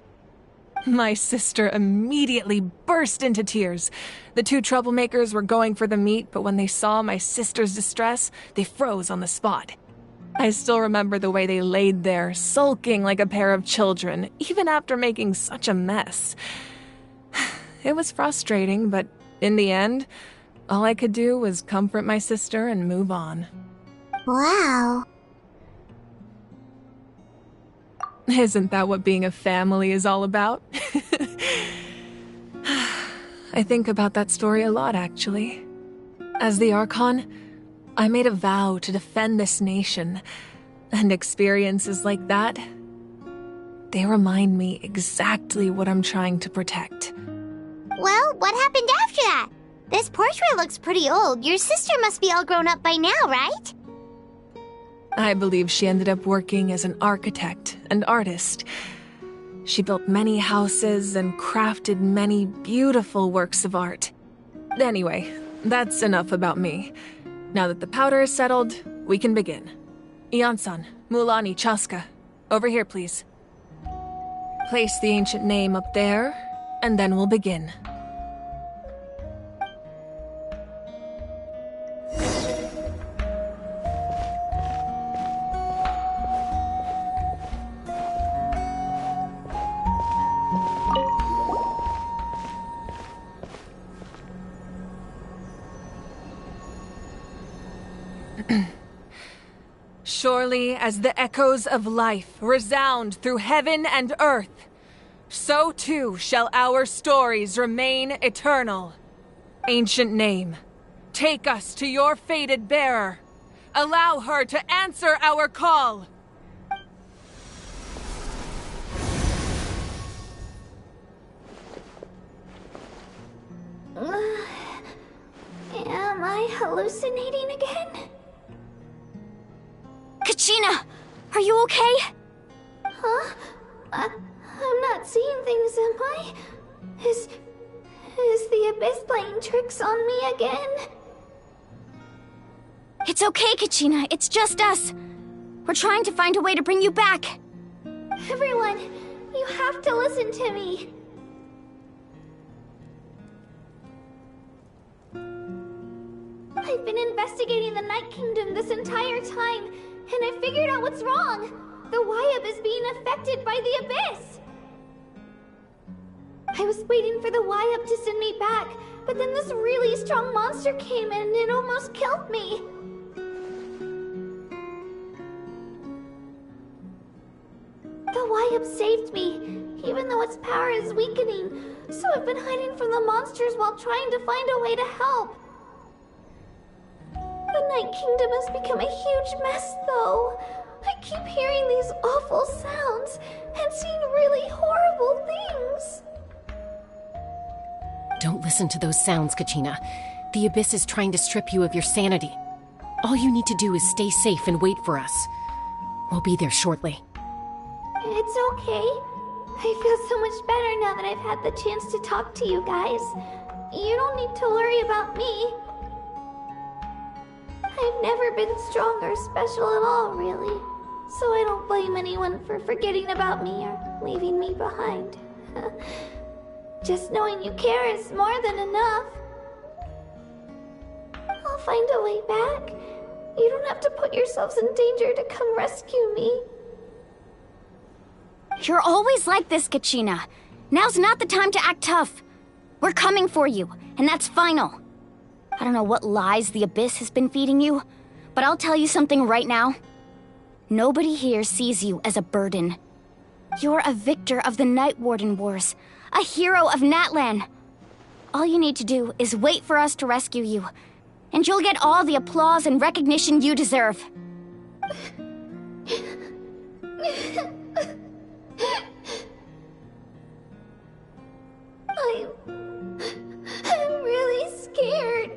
My sister immediately burst into tears. The two troublemakers were going for the meat, but when they saw my sister's distress, they froze on the spot. I still remember the way they laid there, sulking like a pair of children, even after making such a mess. It was frustrating, but in the end, all I could do was comfort my sister and move on. Wow. Isn't that what being a family is all about? I think about that story a lot, actually. As the Archon, I made a vow to defend this nation, and experiences like that, they remind me exactly what I'm trying to protect. Well, what happened after that? This portrait looks pretty old. Your sister must be all grown up by now, right? I believe she ended up working as an architect and artist. She built many houses and crafted many beautiful works of art. Anyway, that's enough about me. Now that the powder is settled, we can begin. Ian-san, Mulani, Chaska, over here, please. Place the ancient name up there, and then we'll begin. Surely as the echoes of life resound through heaven and earth, so too shall our stories remain eternal. Ancient name, take us to your fated bearer. Allow her to answer our call. Am I hallucinating again? Kachina! Are you okay? Huh? I'm not seeing things, am I? Is the Abyss playing tricks on me again? It's okay, Kachina. It's just us. We're trying to find a way to bring you back. Everyone, you have to listen to me. I've been investigating the Night Kingdom this entire time, and I figured out what's wrong. The Wyab is being affected by the Abyss. I was waiting for the Wyab to send me back, but then this really strong monster came in and it almost killed me. The Wyab saved me, even though its power is weakening, so I've been hiding from the monsters while trying to find a way to help. The Night Kingdom has become a huge mess, though. I keep hearing these awful sounds and seeing really horrible things. Don't listen to those sounds, Kachina. The Abyss is trying to strip you of your sanity. All you need to do is stay safe and wait for us. We'll be there shortly. It's okay. I feel so much better now that I've had the chance to talk to you guys. You don't need to worry about me. I've never been strong or special at all, really. So I don't blame anyone for forgetting about me or leaving me behind. Just knowing you care is more than enough. I'll find a way back. You don't have to put yourselves in danger to come rescue me. You're always like this, Kachina. Now's not the time to act tough. We're coming for you, and that's final. I don't know what lies the Abyss has been feeding you, but I'll tell you something right now. Nobody here sees you as a burden. You're a victor of the Night Warden Wars, a hero of Natlan. All you need to do is wait for us to rescue you, and you'll get all the applause and recognition you deserve. I'm really scared.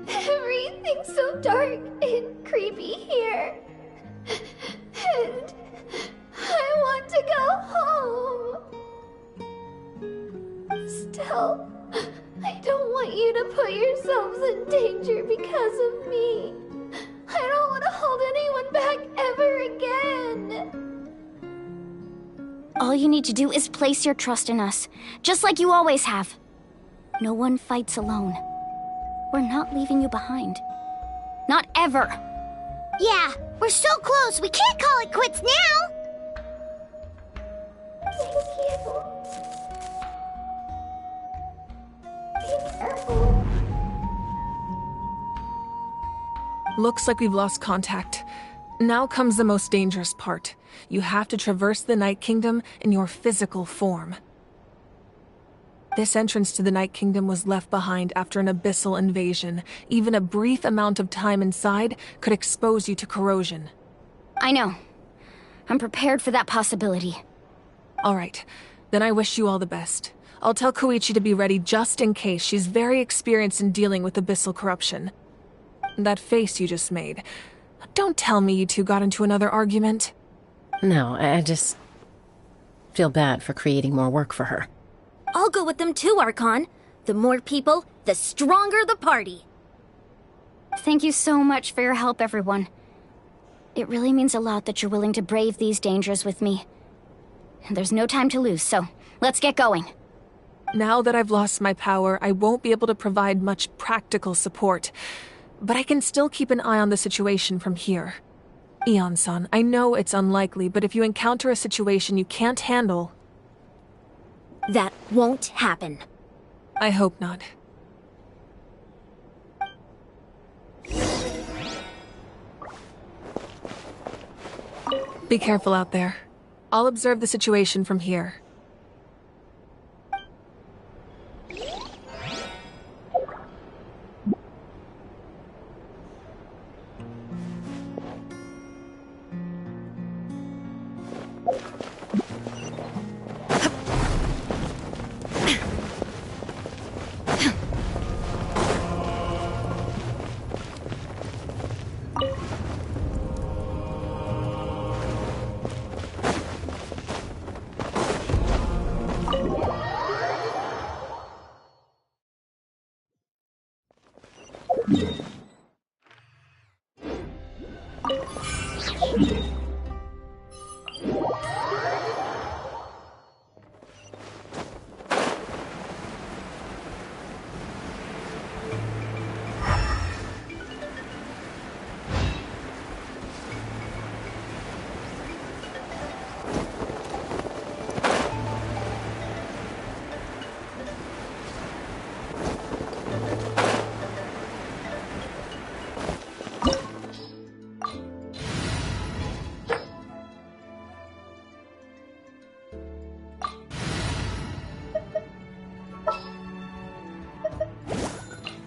Everything's so dark and creepy here. And I want to go home. tell. I don't want you to put yourselves in danger because of me. I don't want to hold anyone back ever again. All you need to do is place your trust in us, just like you always have. No one fights alone. We're not leaving you behind. Not ever. Yeah, we're so close, we can't call it quits now! Looks like we've lost contact. Now comes the most dangerous part. You have to traverse the Night Kingdom in your physical form. This entrance to the Night Kingdom was left behind after an abyssal invasion. Even a brief amount of time inside could expose you to corrosion. I know. I'm prepared for that possibility. All right. Then I wish you all the best. I'll tell Koichi to be ready just in case. She's very experienced in dealing with abyssal corruption. That face you just made. Don't tell me you two got into another argument. No, I just feel bad for creating more work for her. I'll go with them too, Archon. The more people, the stronger the party. Thank you so much for your help, everyone. It really means a lot that you're willing to brave these dangers with me. There's no time to lose, so let's get going. Now that I've lost my power, I won't be able to provide much practical support. But I can still keep an eye on the situation from here. Eon-san, I know it's unlikely, but if you encounter a situation you can't handle... That won't happen. I hope not. Be careful out there. I'll observe the situation from here.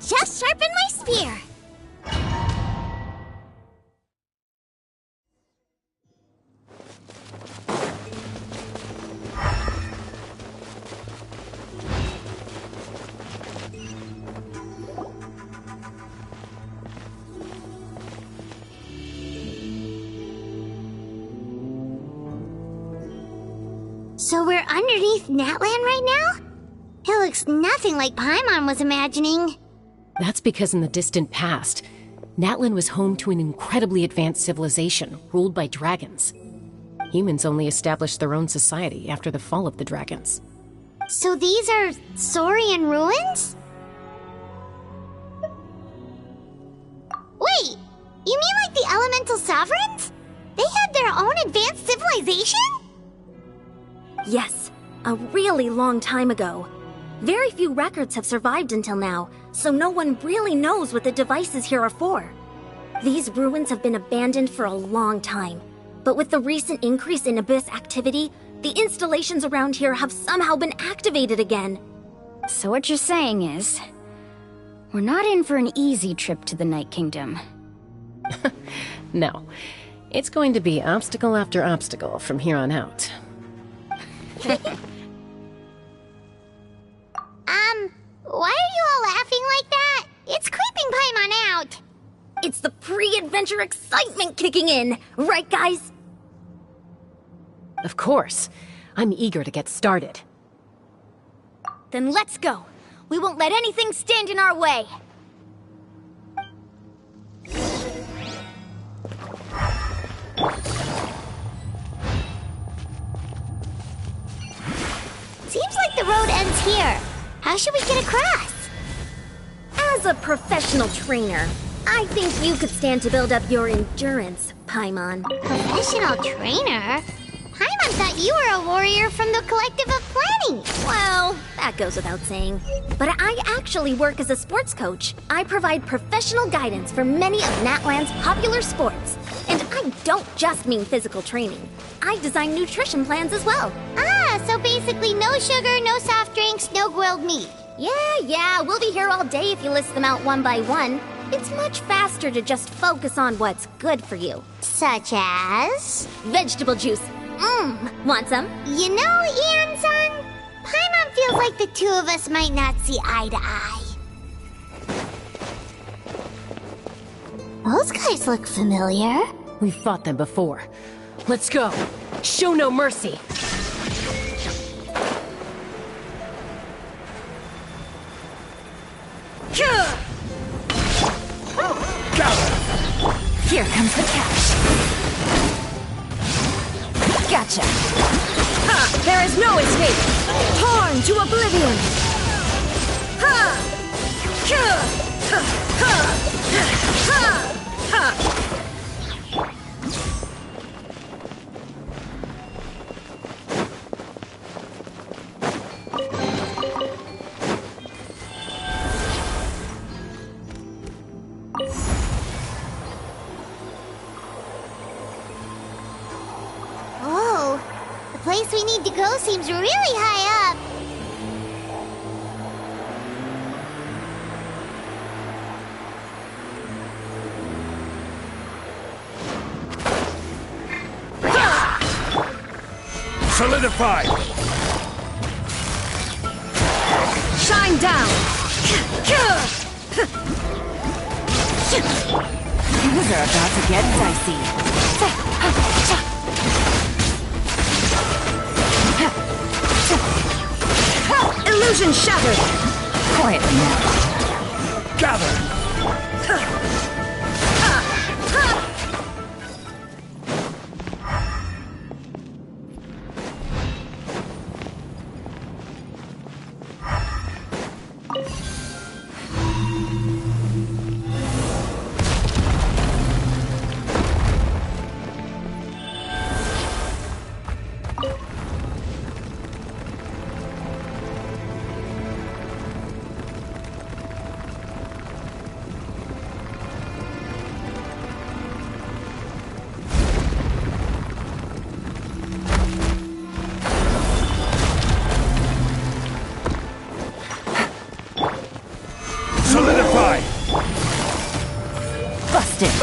Just sharpen my spear! So we're underneath Natland right now? It looks nothing like Paimon was imagining. That's because in the distant past, Natlan was home to an incredibly advanced civilization ruled by dragons. Humans only established their own society after the fall of the dragons. So these are Saurian ruins? Wait, you mean like the elemental sovereigns? They had their own advanced civilization? Yes, a really long time ago. Very few records have survived until now, so no one really knows what the devices here are for. These ruins have been abandoned for a long time, but with the recent increase in Abyss activity, the installations around here have somehow been activated again. So what you're saying is, we're not in for an easy trip to the Night Kingdom. No, it's going to be obstacle after obstacle from here on out. Why are you all laughing like that? It's creeping Paimon out. It's the pre-adventure excitement kicking in, right guys? Of course. I'm eager to get started. Then let's go. We won't let anything stand in our way. Seems like the road ends here. How should we get across? As a professional trainer, I think you could stand to build up your endurance, Paimon. Professional trainer? Paimon thought you were a warrior from the Collective of Planning. Well, that goes without saying. But I actually work as a sports coach. I provide professional guidance for many of Natland's popular sports. And I don't just mean physical training. I design nutrition plans as well. Ah, so basically no sugar, no soft drinks, no grilled meat. Yeah, we'll be here all day if you list them out one by one. It's much faster to just focus on what's good for you. Such as? Vegetable juice. Want some? You know, Ian-san, Paimon feels like the two of us might not see eye to eye. Those guys look familiar. We've fought them before. Let's go. Show no mercy. Here comes the catch. Gotcha. Ha! There is no escape. Torn to oblivion. Ha! Ha! Ha! Ha! Whoa, the place we need to go seems really high up. Solidify! Shine down! Things are about to get dicey. Illusion shattered! Quietly now. Gather! Solidify! Busted!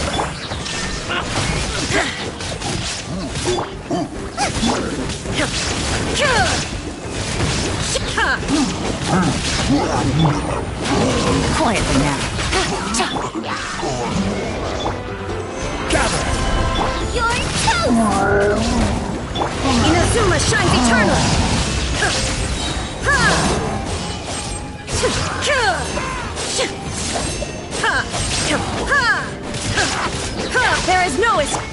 Quietly now. Gather! You're toast! Inazuma shines eternally! There is no escape!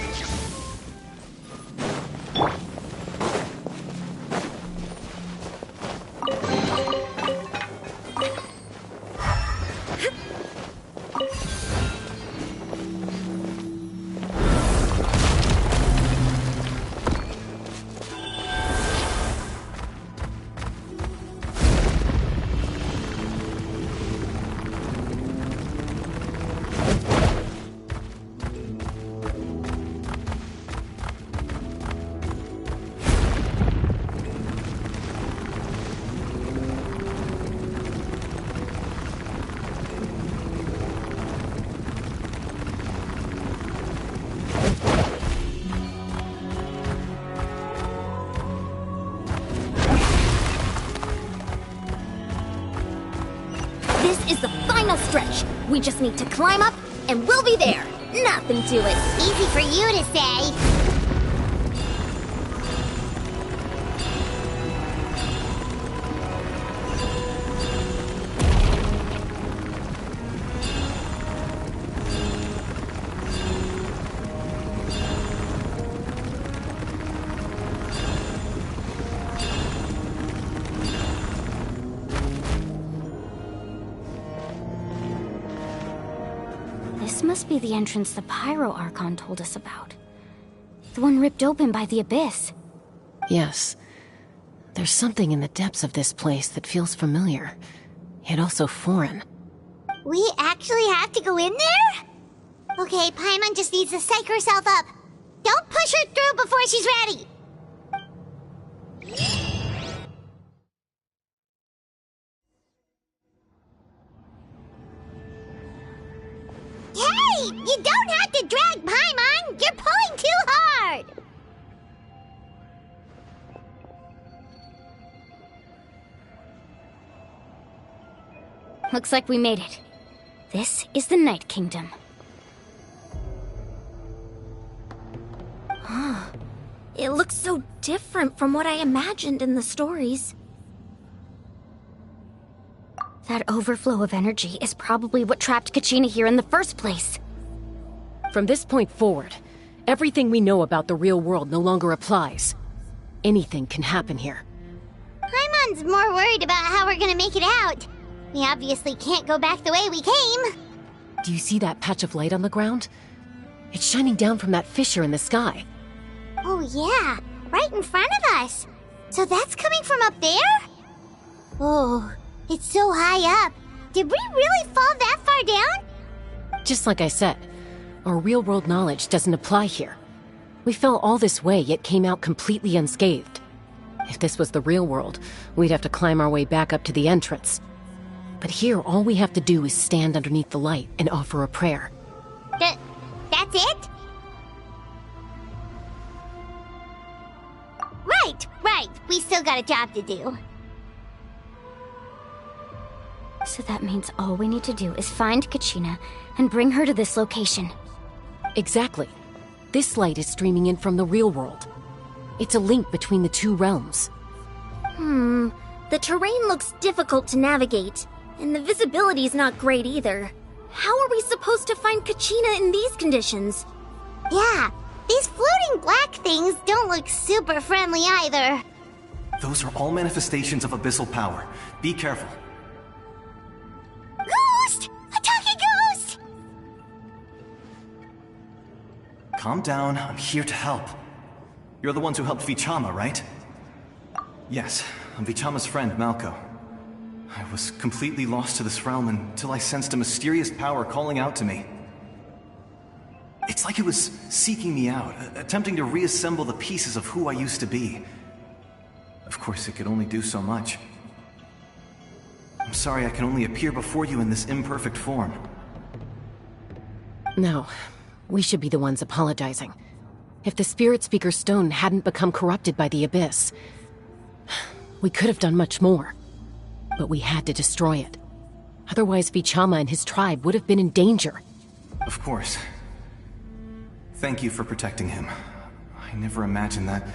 This is the final stretch. We just need to climb up, and we'll be there. Nothing to it. Easy for you to say. This must be the entrance the Pyro Archon told us about. The one ripped open by the Abyss. Yes. There's something in the depths of this place that feels familiar, yet also foreign. We actually have to go in there? Okay, Paimon just needs to psych herself up. Don't push her through before she's ready! Hey! You don't have to drag Paimon! You're pulling too hard! Looks like we made it. This is the Night Kingdom. It looks so different from what I imagined in the stories. That overflow of energy is probably what trapped Kachina here in the first place. From this point forward, everything we know about the real world no longer applies. Anything can happen here. Paimon's more worried about how we're gonna make it out. We obviously can't go back the way we came. Do you see that patch of light on the ground? It's shining down from that fissure in the sky. Oh yeah, right in front of us. So that's coming from up there? Oh, it's so high up. Did we really fall that far down? Just like I said, our real-world knowledge doesn't apply here. We fell all this way, yet came out completely unscathed. If this was the real world, we'd have to climb our way back up to the entrance. But here, all we have to do is stand underneath the light and offer a prayer. That's it? Right. We still got a job to do. So that means all we need to do is find Kachina and bring her to this location. Exactly. This light is streaming in from the real world. It's a link between the two realms. The terrain looks difficult to navigate, and the visibility's not great either. How are we supposed to find Kachina in these conditions? Yeah, these floating black things don't look super friendly either. Those are all manifestations of abyssal power. Be careful. Ghost! A talking ghost! Calm down, I'm here to help. You're the ones who helped Vichama, right? Yes, I'm Vichama's friend, Malko. I was completely lost to this realm until I sensed a mysterious power calling out to me. It's like it was seeking me out, attempting to reassemble the pieces of who I used to be. Of course, it could only do so much. I'm sorry I can only appear before you in this imperfect form. No, we should be the ones apologizing. If the Spirit Speaker Stone hadn't become corrupted by the Abyss, we could have done much more. But we had to destroy it. Otherwise, Vichama and his tribe would have been in danger. Of course. Thank you for protecting him. I never imagined that,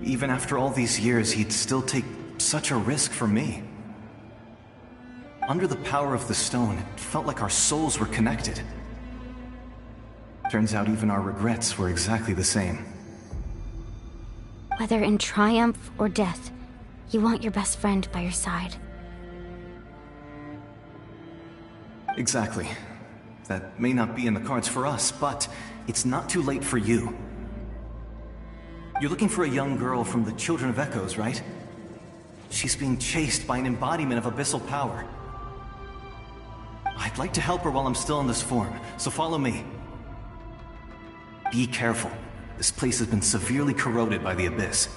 even after all these years, he'd still take such a risk for me. Under the power of the stone, it felt like our souls were connected. Turns out even our regrets were exactly the same. Whether in triumph or death, you want your best friend by your side. Exactly. That may not be in the cards for us, but it's not too late for you. You're looking for a young girl from the Children of Echoes, right? She's being chased by an embodiment of abyssal power. I'd like to help her while I'm still in this form, so follow me. Be careful. This place has been severely corroded by the Abyss.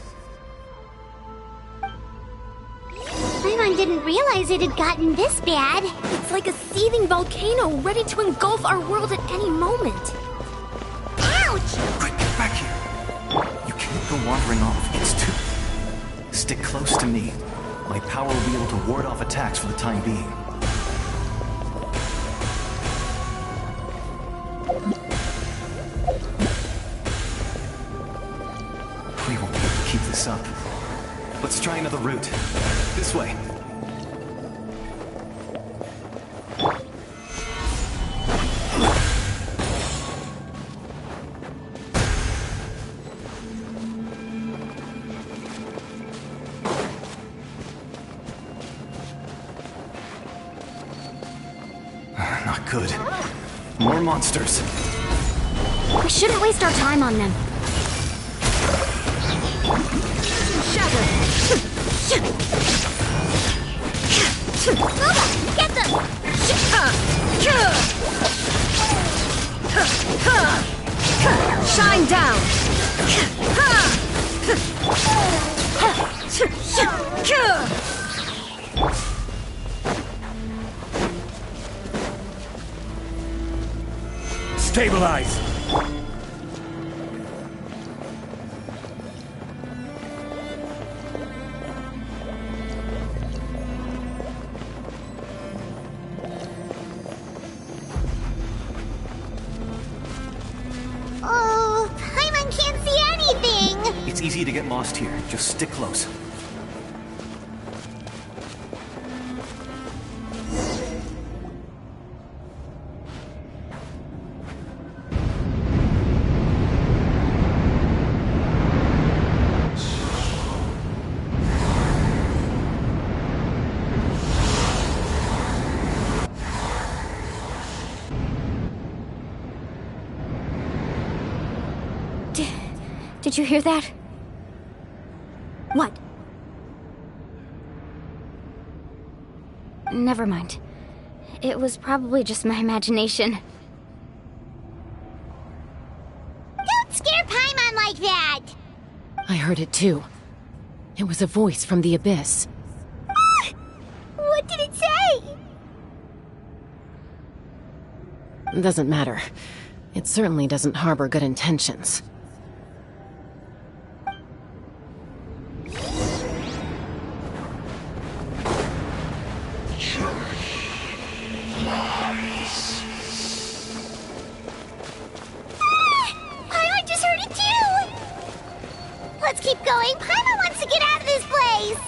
Paimon didn't realize it had gotten this bad. It's like a seething volcano ready to engulf our world at any moment. Ouch! Quick, get back here! You can't go wandering off. It's too... Stick close to me. My power will be able to ward off attacks for the time being. We won't be able to keep this up. Let's try another route. This way. Not good. More monsters. We shouldn't waste our time on them. Shatter! Mova, get them! Shine down! Stabilize! Oh, Paimon can't see anything! It's easy to get lost here. Just stick close. Did you hear that? What? Never mind. It was probably just my imagination. Don't scare Paimon like that! I heard it too. It was a voice from the abyss. What did it say? Doesn't matter. It certainly doesn't harbor good intentions. Paimon just heard it too! Let's keep going. Paimon wants to get out of this place!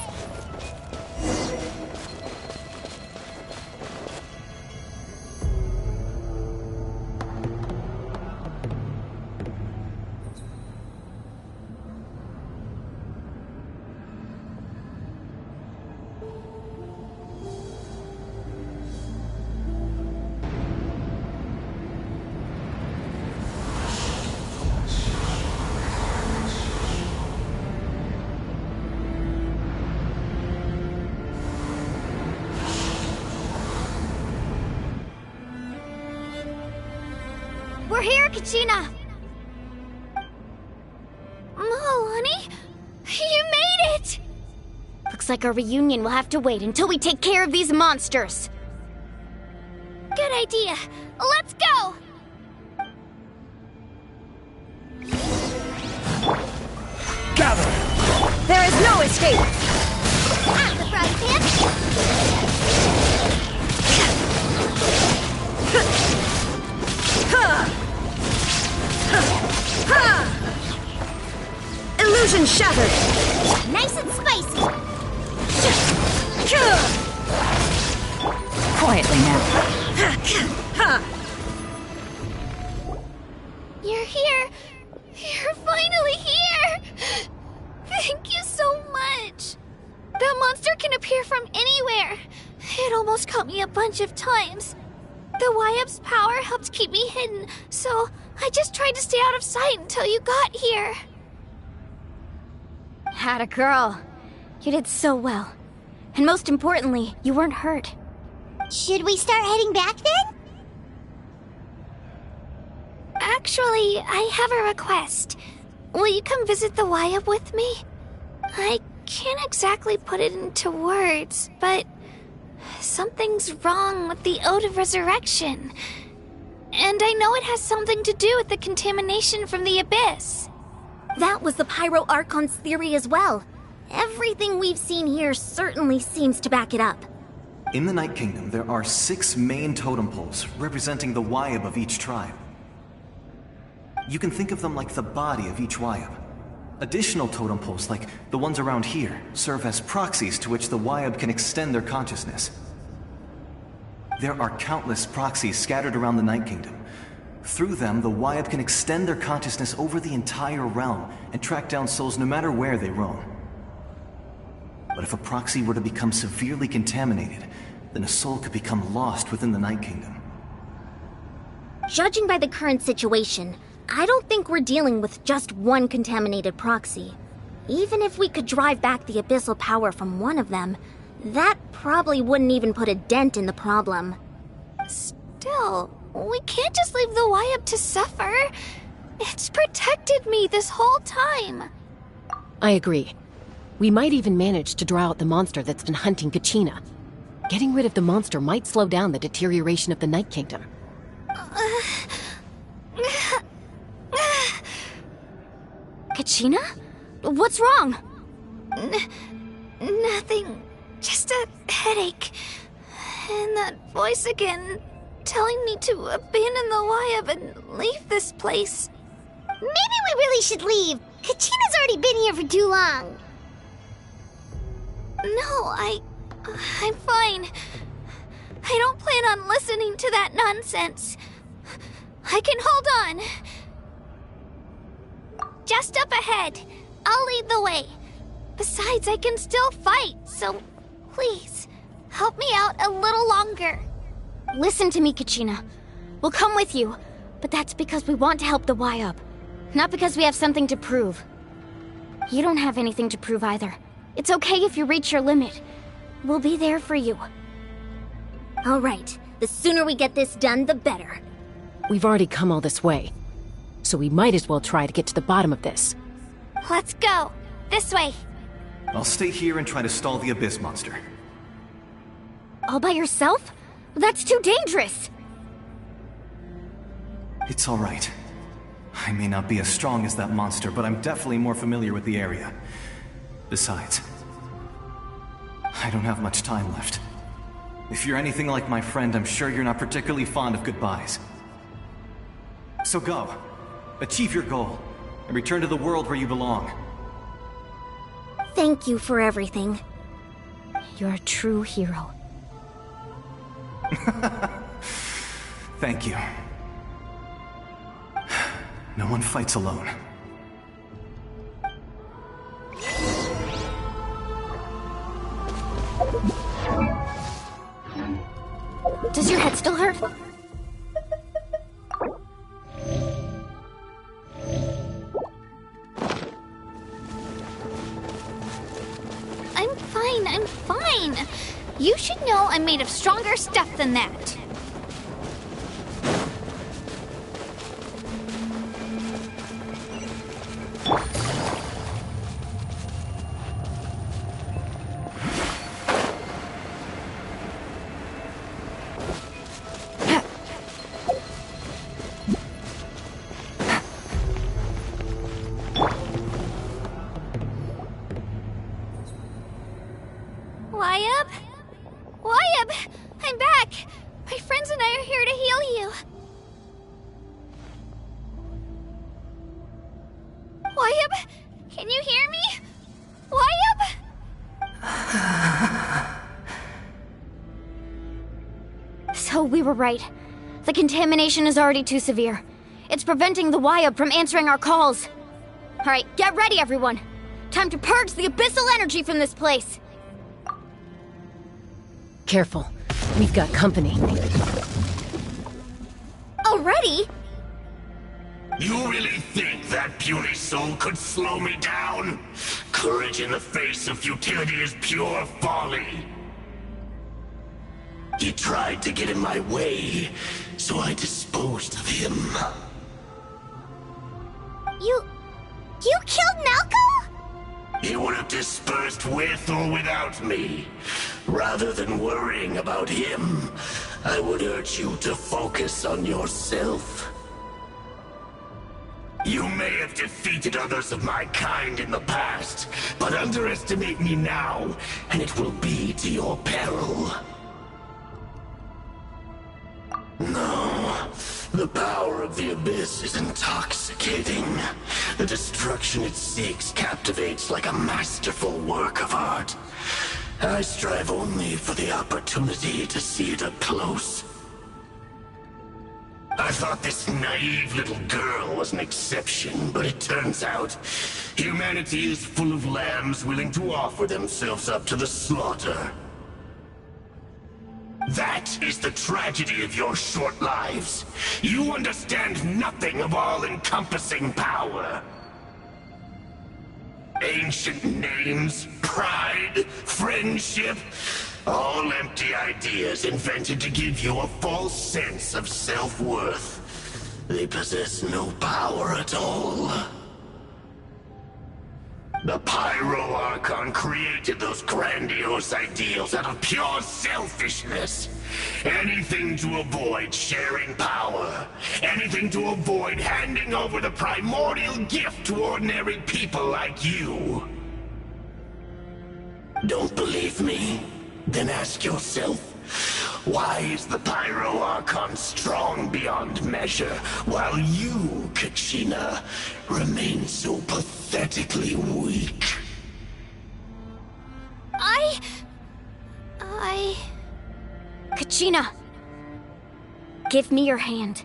We're here, Kachina! Honey? You made it! Looks like our reunion will have to wait until we take care of these monsters. Good idea. Let's go! Gather! There is no escape! Out of the frying pan! Illusion shattered! Nice and spicy! Quietly now. You're here! You're finally here! Thank you so much! That monster can appear from anywhere! It almost caught me a bunch of times. The Wyab's power helped keep me hidden, so I just tried to stay out of sight until you got here. Atta girl. You did so well. And most importantly, you weren't hurt. Should we start heading back then? Actually, I have a request. Will you come visit the Wyab with me? I can't exactly put it into words, but something's wrong with the Ode of Resurrection. And I know it has something to do with the contamination from the Abyss. That was the Pyro Archon's theory as well. Everything we've seen here certainly seems to back it up. In the Night Kingdom, there are 6 main totem poles representing the Wyab of each tribe. You can think of them like the body of each Wyab. Additional totem poles, like the ones around here, serve as proxies to which the Wyab can extend their consciousness. There are countless proxies scattered around the Night Kingdom. Through them, the Wyab can extend their consciousness over the entire realm and track down souls no matter where they roam. But if a proxy were to become severely contaminated, then a soul could become lost within the Night Kingdom. Judging by the current situation, I don't think we're dealing with just one contaminated proxy. Even if we could drive back the abyssal power from one of them, that probably wouldn't even put a dent in the problem. Still, we can't just leave the Y-Up to suffer. It's protected me this whole time. I agree. We might even manage to draw out the monster that's been hunting Kachina. Getting rid of the monster might slow down the deterioration of the Night Kingdom. Kachina? What's wrong? Nothing. Just a headache. And that voice again, telling me to abandon the Y-Up and leave this place. Maybe we really should leave. Kachina's already been here for too long. No, I'm fine. I don't plan on listening to that nonsense. I can hold on. Just up ahead. I'll lead the way. Besides, I can still fight, so please, help me out a little longer. Listen to me, Kachina. We'll come with you, but that's because we want to help the Y-Up, not because we have something to prove. You don't have anything to prove either. It's okay if you reach your limit. We'll be there for you. All right. The sooner we get this done, the better. We've already come all this way, so we might as well try to get to the bottom of this. Let's go. This way. I'll stay here and try to stall the Abyss monster. All by yourself? That's too dangerous. It's all right. I may not be as strong as that monster, but I'm definitely more familiar with the area. Besides, I don't have much time left. If you're anything like my friend, I'm sure you're not particularly fond of goodbyes. So go. Achieve your goal, and return to the world where you belong. Thank you for everything. You're a true hero. Thank you. No one fights alone. Does your head still hurt? I'm fine. You should know I'm made of stronger stuff than that. Y-Up? Y-Up! I'm back! My friends and I are here to heal you. Y-Up? Can you hear me? Y-Up? So we were right. The contamination is already too severe. It's preventing the Y-Up from answering our calls. Alright, get ready everyone. Time to purge the abyssal energy from this place. Careful. We've got company. Already? You really think that puny soul could slow me down? Courage in the face of futility is pure folly. He tried to get in my way, so I disposed of him. You killed Malco? He would have dispersed with or without me. Rather than worrying about him, I would urge you to focus on yourself. You may have defeated others of my kind in the past, but underestimate me now, and it will be to your peril. No, the power of the Abyss is intoxicating. The destruction it seeks captivates like a masterful work of art. I strive only for the opportunity to see it up close. I thought this naive little girl was an exception, but it turns out humanity is full of lambs willing to offer themselves up to the slaughter. That is the tragedy of your short lives. You understand nothing of all-encompassing power. Ancient names, pride, friendship, all empty ideas invented to give you a false sense of self-worth. They possess no power at all. The Pyro Archon created those grandiose ideals out of pure selfishness. Anything to avoid sharing power. Anything to avoid handing over the primordial gift to ordinary people like you. Don't believe me? Then ask yourself, why is the Pyro Archon strong beyond measure, while you, Kachina, remain so pathetically weak? Kachina! Give me your hand.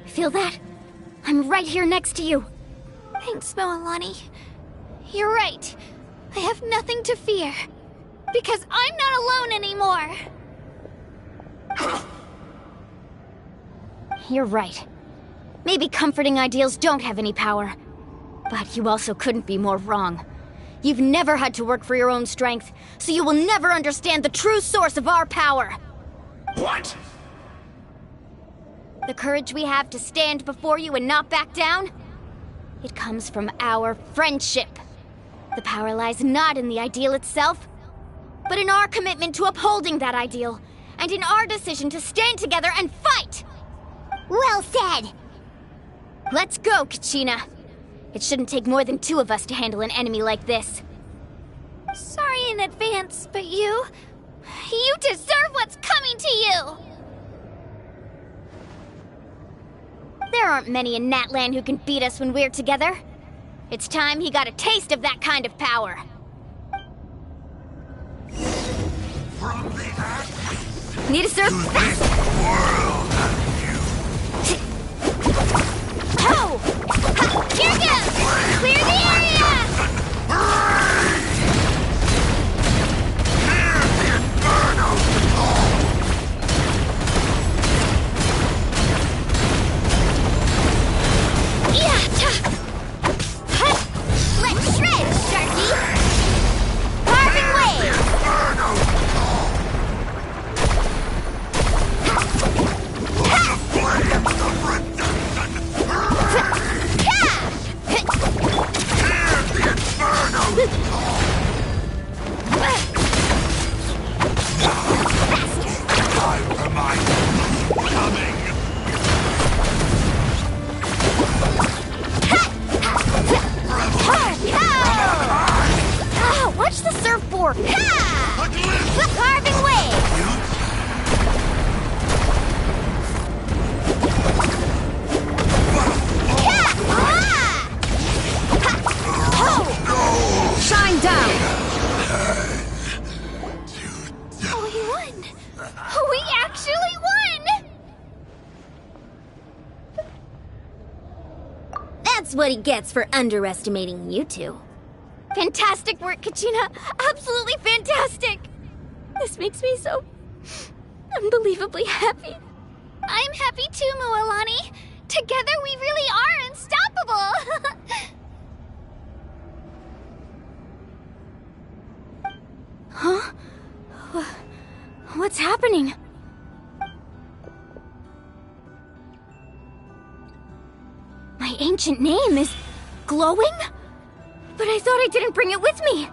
Feel that? I'm right here next to you. Thanks, Moalani. You're right. I have nothing to fear. Because I'm not alone anymore. You're right. Maybe comforting ideals don't have any power. But you also couldn't be more wrong. You've never had to work for your own strength, so you will never understand the true source of our power. What? The courage we have to stand before you and not back down? It comes from our friendship. The power lies not in the ideal itself, but in our commitment to upholding that ideal, and in our decision to stand together and fight! Well said! Let's go, Kachina. It shouldn't take more than 2 of us to handle an enemy like this. Sorry in advance, but you deserve what's coming to you! There aren't many in Natlan who can beat us when we're together. It's time he got a taste of that kind of power. Need a surf? Oh! Here goes! Clear the area! Let's shred, Sharky! Carving wave! Watch the surfboard! Carving wave! Shine down! Oh, we won! We actually won! That's what he gets for underestimating you two. Fantastic work, Kachina! Absolutely fantastic! This makes me so unbelievably happy. I'm happy too, Moalani. Together we really are unstoppable! Huh? What's happening? My ancient name is glowing? But I thought I didn't bring it with me.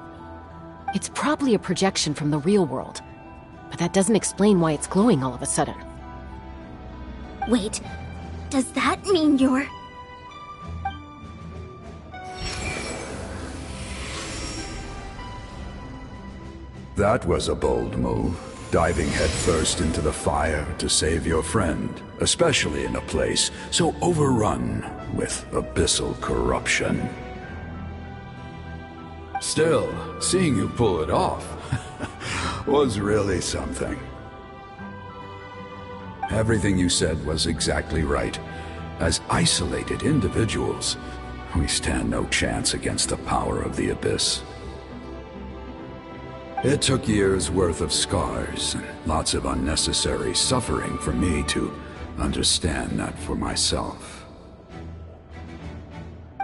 It's probably a projection from the real world. But that doesn't explain why it's glowing all of a sudden. Wait, does that mean you're... That was a bold move, diving headfirst into the fire to save your friend, especially in a place so overrun with abyssal corruption. Still, seeing you pull it off was really something. Everything you said was exactly right. As isolated individuals, we stand no chance against the power of the Abyss. It took years' worth of scars and lots of unnecessary suffering for me to understand that for myself.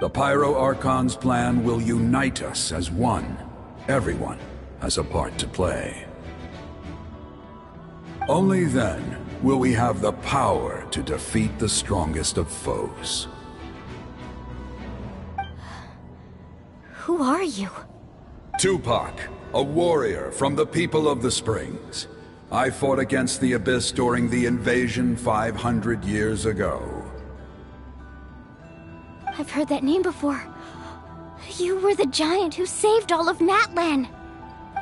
The Pyro Archon's plan will unite us as one. Everyone has a part to play. Only then will we have the power to defeat the strongest of foes. Who are you? Tupac, a warrior from the people of the Springs. I fought against the Abyss during the invasion 500 years ago. I've heard that name before. You were the giant who saved all of Natlan.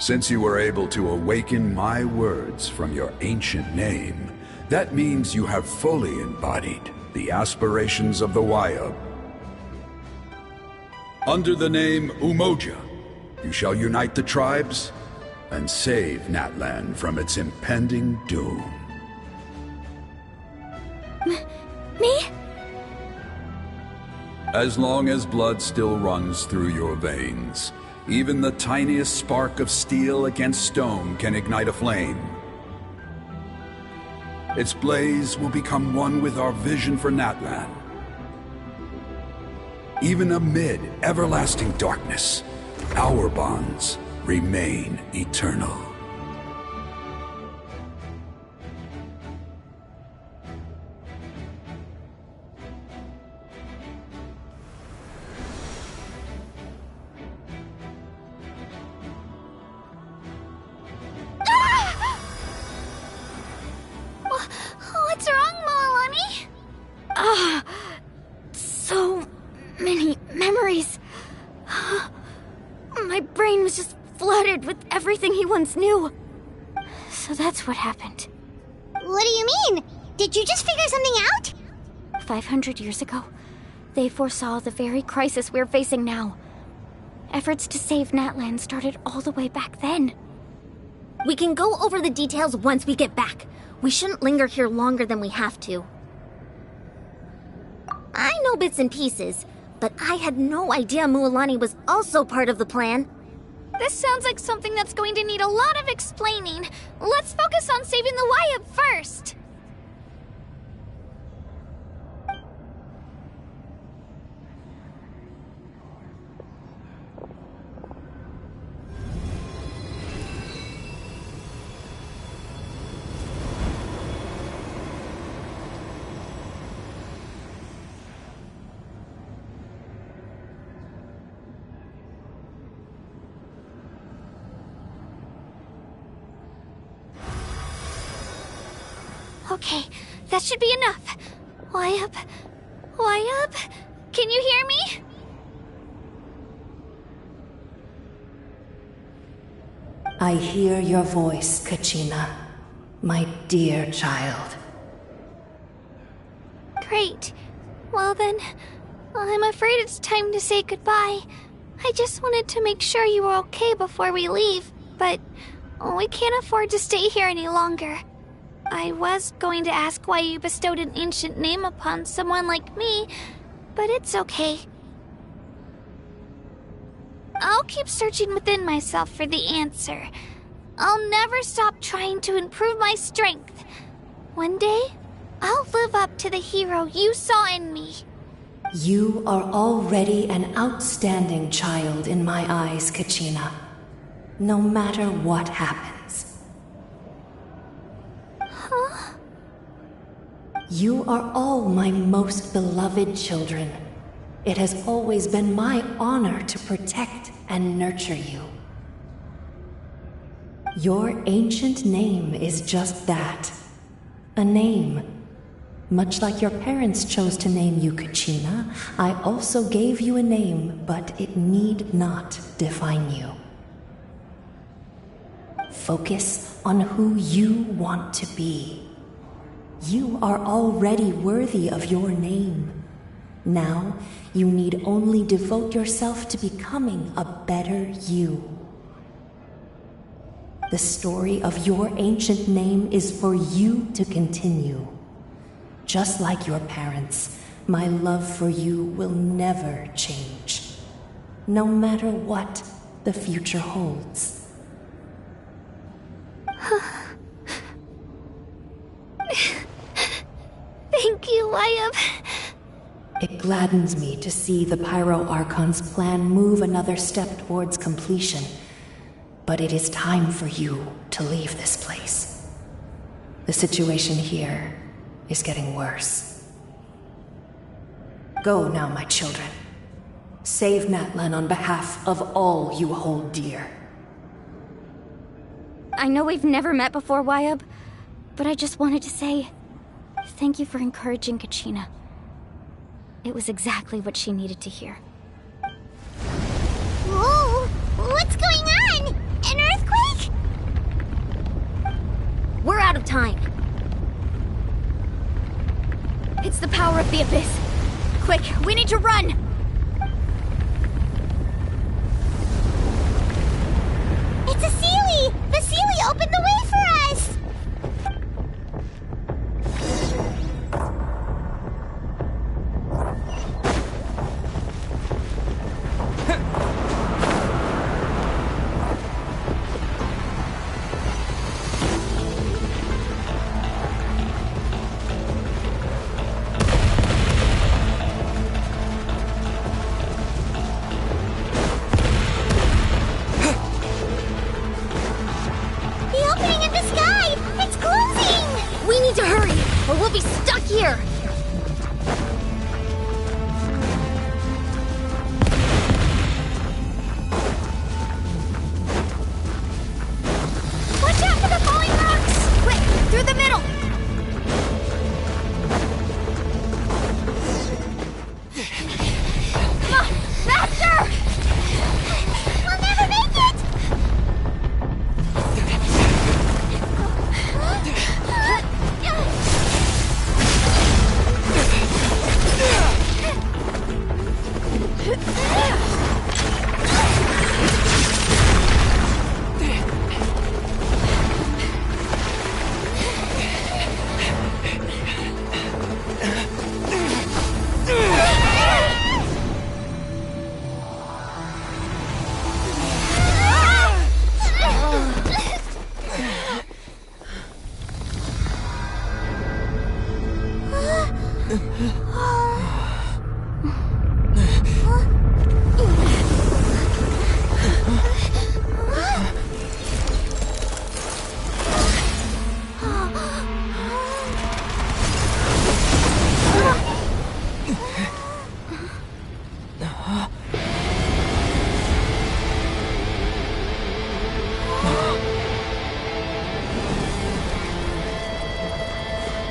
Since you were able to awaken my words from your ancient name, that means you have fully embodied the aspirations of the Wayub. Under the name Umoja, you shall unite the tribes and save Natlan from its impending doom. Me? As long as blood still runs through your veins, even the tiniest spark of steel against stone can ignite a flame. Its blaze will become one with our vision for Natlan. Even amid everlasting darkness, our bonds remain eternal. What's wrong, Malani? So many memories. My brain was just flooded with everything he once knew. So that's what happened. What do you mean? Did you just figure something out? 500 years ago, they foresaw the very crisis we're facing now. Efforts to save Natlan started all the way back then. We can go over the details once we get back. We shouldn't linger here longer than we have to. I know bits and pieces, but I had no idea Mualani was also part of the plan. This sounds like something that's going to need a lot of explaining. Let's focus on saving the Wayub first. Okay, that should be enough. Wayub? Wayub? Can you hear me? I hear your voice, Kachina, my dear child. Great. Well then, I'm afraid it's time to say goodbye. I just wanted to make sure you were okay before we leave, but we can't afford to stay here any longer. I was going to ask why you bestowed an ancient name upon someone like me, but it's okay. I'll keep searching within myself for the answer. I'll never stop trying to improve my strength. One day, I'll live up to the hero you saw in me. You are already an outstanding child in my eyes, Kachina. No matter what happens. Huh? You are all my most beloved children. It has always been my honor to protect and nurture you. Your ancient name is just that. A name. Much like your parents chose to name you Kachina, I also gave you a name, but it need not define you. Focus on who you want to be. You are already worthy of your name. Now, you need only devote yourself to becoming a better you. The story of your ancient name is for you to continue. Just like your parents, my love for you will never change, no matter what the future holds. Thank you, Wyatt. It gladdens me to see the Pyro Archon's plan move another step towards completion. But it is time for you to leave this place. The situation here is getting worse. Go now, my children. Save Natlan on behalf of all you hold dear. I know we've never met before, Wyatt, but I just wanted to say thank you for encouraging Kachina. It was exactly what she needed to hear. Whoa! What's going on? An earthquake? We're out of time. It's the power of the Abyss. Quick, we need to run! It's a Seelie! The Seelie opened the way for us! Here! Watch out for the falling rocks! Quick, through the middle! Come on, faster! We'll never make it!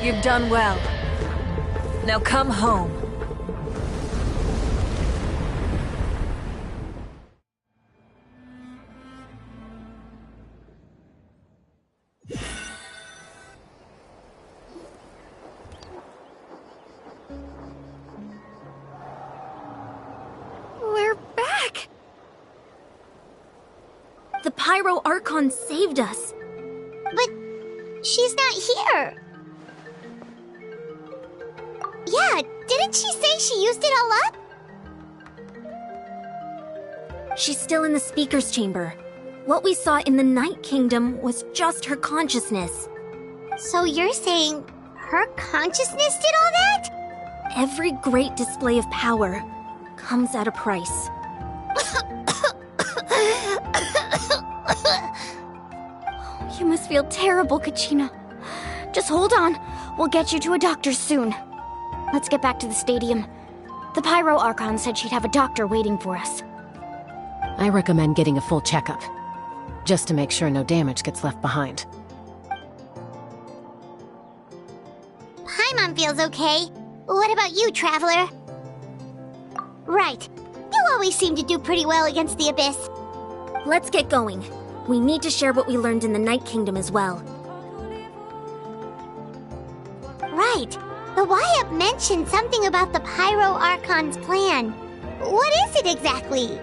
You've done well. Now come home. We're back! The Pyro Archon saved us. But she's not here. Yeah, didn't she say she used it all up? She's still in the speaker's chamber. What we saw in the Night Kingdom was just her consciousness. So you're saying her consciousness did all that? Every great display of power comes at a price. You must feel terrible, Kachina. Just hold on. We'll get you to a doctor soon. Let's get back to the stadium. The Pyro Archon said she'd have a doctor waiting for us. I recommend getting a full checkup, just to make sure no damage gets left behind. Paimon feels okay. What about you, Traveler? Right. You always seem to do pretty well against the Abyss. Let's get going. We need to share what we learned in the Night Kingdom as well. Right. The Wyatt mentioned something about the Pyro Archon's plan. What is it exactly?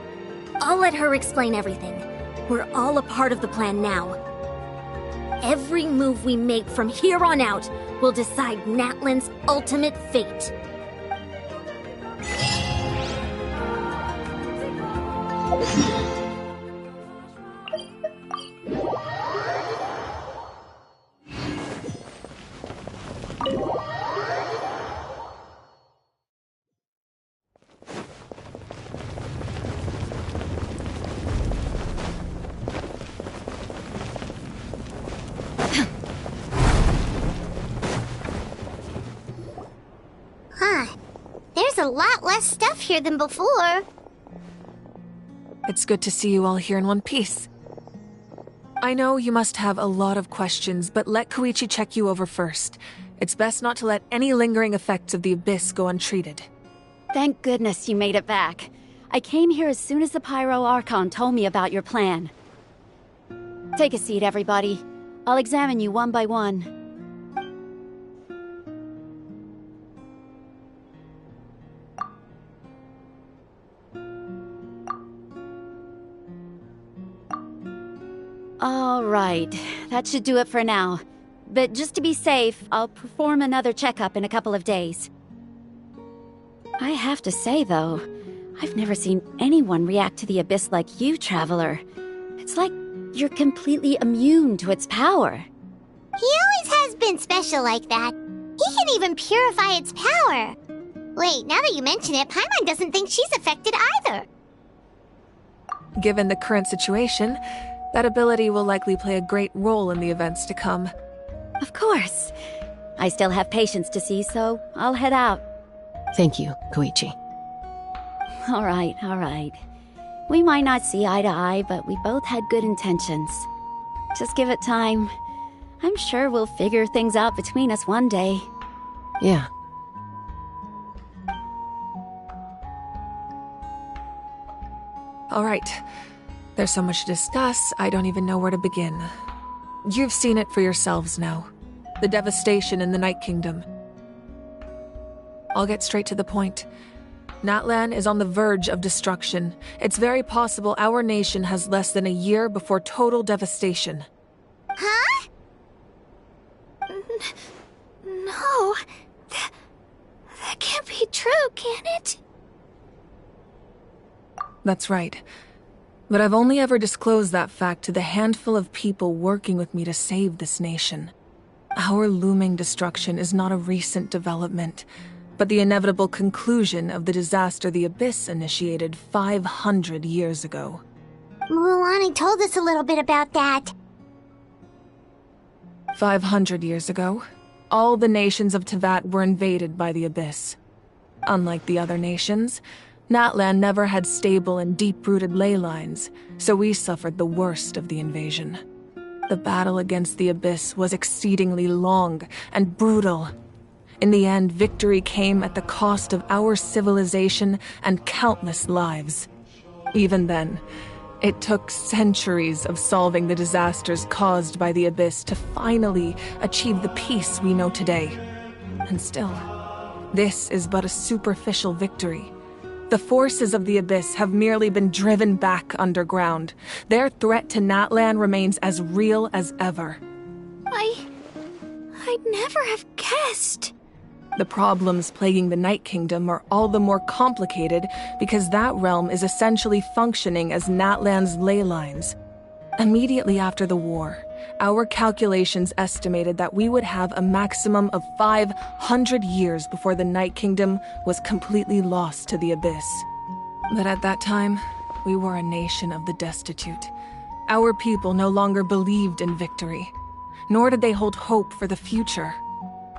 I'll let her explain everything. We're all a part of the plan now. Every move we make from here on out will decide Natlan's ultimate fate. There's a lot less stuff here than before. It's good to see you all here in one piece. I know you must have a lot of questions, but let Koichi check you over first. It's best not to let any lingering effects of the Abyss go untreated. Thank goodness you made it back. I came here as soon as the Pyro Archon told me about your plan. Take a seat, everybody. I'll examine you one by one. All right, that should do it for now. But just to be safe, I'll perform another checkup in a couple of days. I have to say, though, I've never seen anyone react to the Abyss like you, Traveler. It's like you're completely immune to its power. He always has been special like that. He can even purify its power. Wait, now that you mention it, Paimon doesn't think she's affected either. Given the current situation, that ability will likely play a great role in the events to come. Of course. I still have patients to see, so I'll head out. Thank you, Koichi. All right. We might not see eye to eye, but we both had good intentions. Just give it time. I'm sure we'll figure things out between us one day. Yeah. All right. There's so much to discuss, I don't even know where to begin. You've seen it for yourselves now. The devastation in the Night Kingdom. I'll get straight to the point. Natlan is on the verge of destruction. It's very possible our nation has less than a year before total devastation. Huh? No. That can't be true, can it? That's right. But I've only ever disclosed that fact to the handful of people working with me to save this nation. Our looming destruction is not a recent development, but the inevitable conclusion of the disaster the Abyss initiated 500 years ago. Mualani told us a little bit about that. 500 years ago, all the nations of Tevat were invaded by the Abyss. Unlike the other nations, Natlan never had stable and deep-rooted ley lines, so we suffered the worst of the invasion. The battle against the Abyss was exceedingly long and brutal. In the end, victory came at the cost of our civilization and countless lives. Even then, it took centuries of solving the disasters caused by the Abyss to finally achieve the peace we know today. And still, this is but a superficial victory. The forces of the Abyss have merely been driven back underground. Their threat to Natlan remains as real as ever. I'd never have guessed. The problems plaguing the Night Kingdom are all the more complicated because that realm is essentially functioning as Natlan's ley lines. Immediately after the war, our calculations estimated that we would have a maximum of 500 years before the Night Kingdom was completely lost to the Abyss. But at that time, we were a nation of the destitute. Our people no longer believed in victory, nor did they hold hope for the future.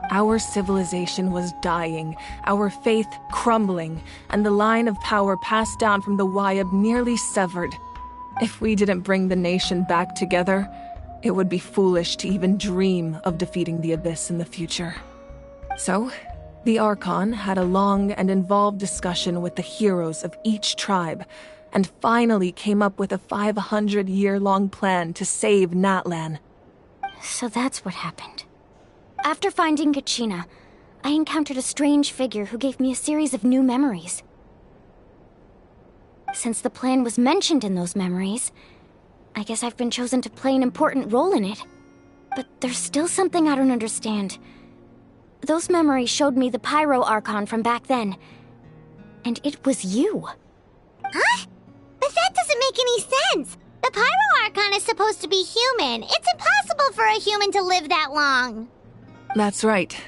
Our civilization was dying, our faith crumbling, and the line of power passed down from the Wayab nearly severed. If we didn't bring the nation back together, it would be foolish to even dream of defeating the Abyss in the future. So, the Archon had a long and involved discussion with the heroes of each tribe, and finally came up with a 500-year-long plan to save Natlan. So that's what happened. After finding Kachina, I encountered a strange figure who gave me a series of new memories. Since the plan was mentioned in those memories, I guess I've been chosen to play an important role in it. But there's still something I don't understand. Those memories showed me the Pyro Archon from back then. And it was you. Huh? But that doesn't make any sense. The Pyro Archon is supposed to be human. It's impossible for a human to live that long. That's right.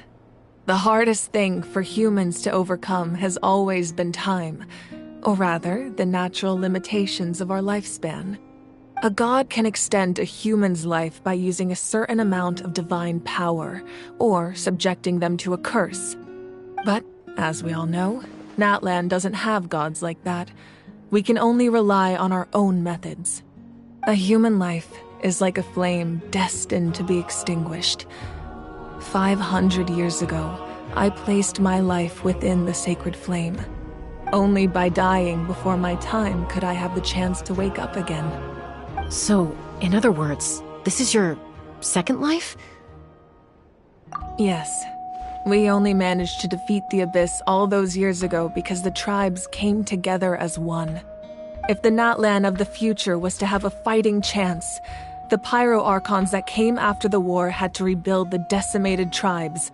The hardest thing for humans to overcome has always been time, or rather, the natural limitations of our lifespan. A god can extend a human's life by using a certain amount of divine power, or subjecting them to a curse. But, as we all know, Natlan doesn't have gods like that. We can only rely on our own methods. A human life is like a flame destined to be extinguished. 500 years ago, I placed my life within the sacred flame. Only by dying before my time could I have the chance to wake up again. So, in other words, this is your second life? Yes. We only managed to defeat the Abyss all those years ago because the tribes came together as one. If the Natlan of the future was to have a fighting chance, the Pyro Archons that came after the war had to rebuild the decimated tribes.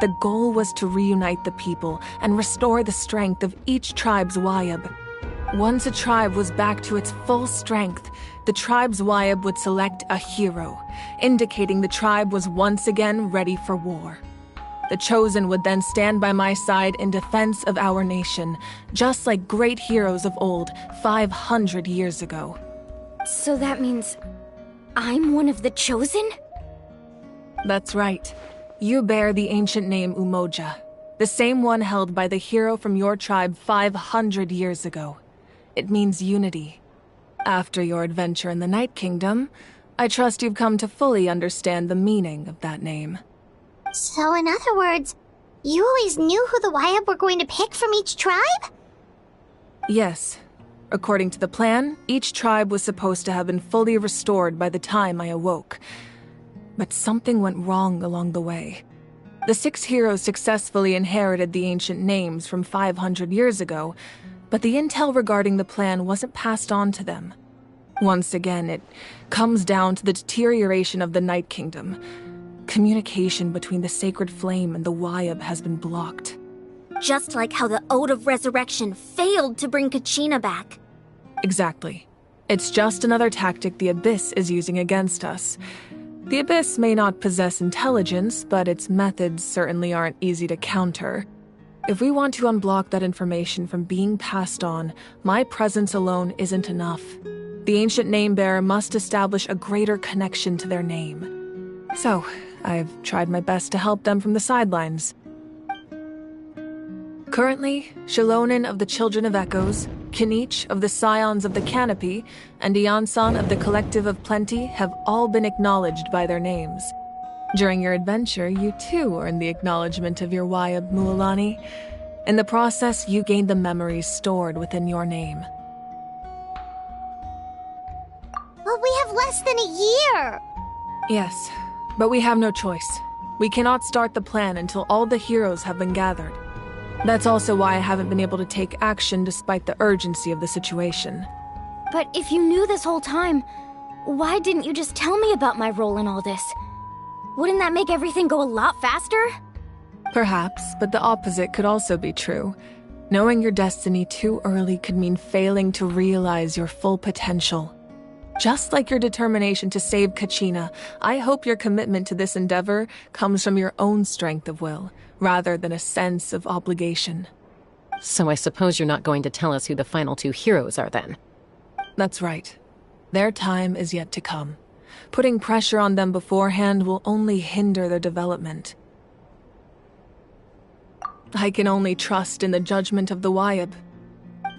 The goal was to reunite the people and restore the strength of each tribe's Wayab. Once a tribe was back to its full strength, the tribe's Wayab would select a hero, indicating the tribe was once again ready for war. The Chosen would then stand by my side in defense of our nation, just like great heroes of old 500 years ago. So that means I'm one of the Chosen? That's right. You bear the ancient name Umoja, the same one held by the hero from your tribe 500 years ago. It means unity. After your adventure in the Night Kingdom, I trust you've come to fully understand the meaning of that name. So in other words, you always knew who the Wayab were going to pick from each tribe? Yes. According to the plan, each tribe was supposed to have been fully restored by the time I awoke. But something went wrong along the way. The 6 heroes successfully inherited the ancient names from 500 years ago, but the intel regarding the plan wasn't passed on to them. Once again, it comes down to the deterioration of the Night Kingdom. Communication between the Sacred Flame and the Wayab has been blocked. Just like how the Ode of Resurrection failed to bring Kachina back. Exactly. It's just another tactic the Abyss is using against us. The Abyss may not possess intelligence, but its methods certainly aren't easy to counter. If we want to unblock that information from being passed on, my presence alone isn't enough. The ancient name-bearer must establish a greater connection to their name. So, I've tried my best to help them from the sidelines. Currently, Shalonin of the Children of Echoes, Kinich of the Scions of the Canopy, and Iansan of the Collective of Plenty have all been acknowledged by their names. During your adventure, you too earned the acknowledgement of your Wayab, Mualani. In the process, you gained the memories stored within your name. Well, we have less than a year! Yes, but we have no choice. We cannot start the plan until all the heroes have been gathered. That's also why I haven't been able to take action despite the urgency of the situation. But if you knew this whole time, why didn't you just tell me about my role in all this? Wouldn't that make everything go a lot faster? Perhaps, but the opposite could also be true. Knowing your destiny too early could mean failing to realize your full potential. Just like your determination to save Kachina, I hope your commitment to this endeavor comes from your own strength of will, rather than a sense of obligation. So I suppose you're not going to tell us who the final 2 heroes are then? That's right. Their time is yet to come. Putting pressure on them beforehand will only hinder their development. I can only trust in the judgment of the Wayab.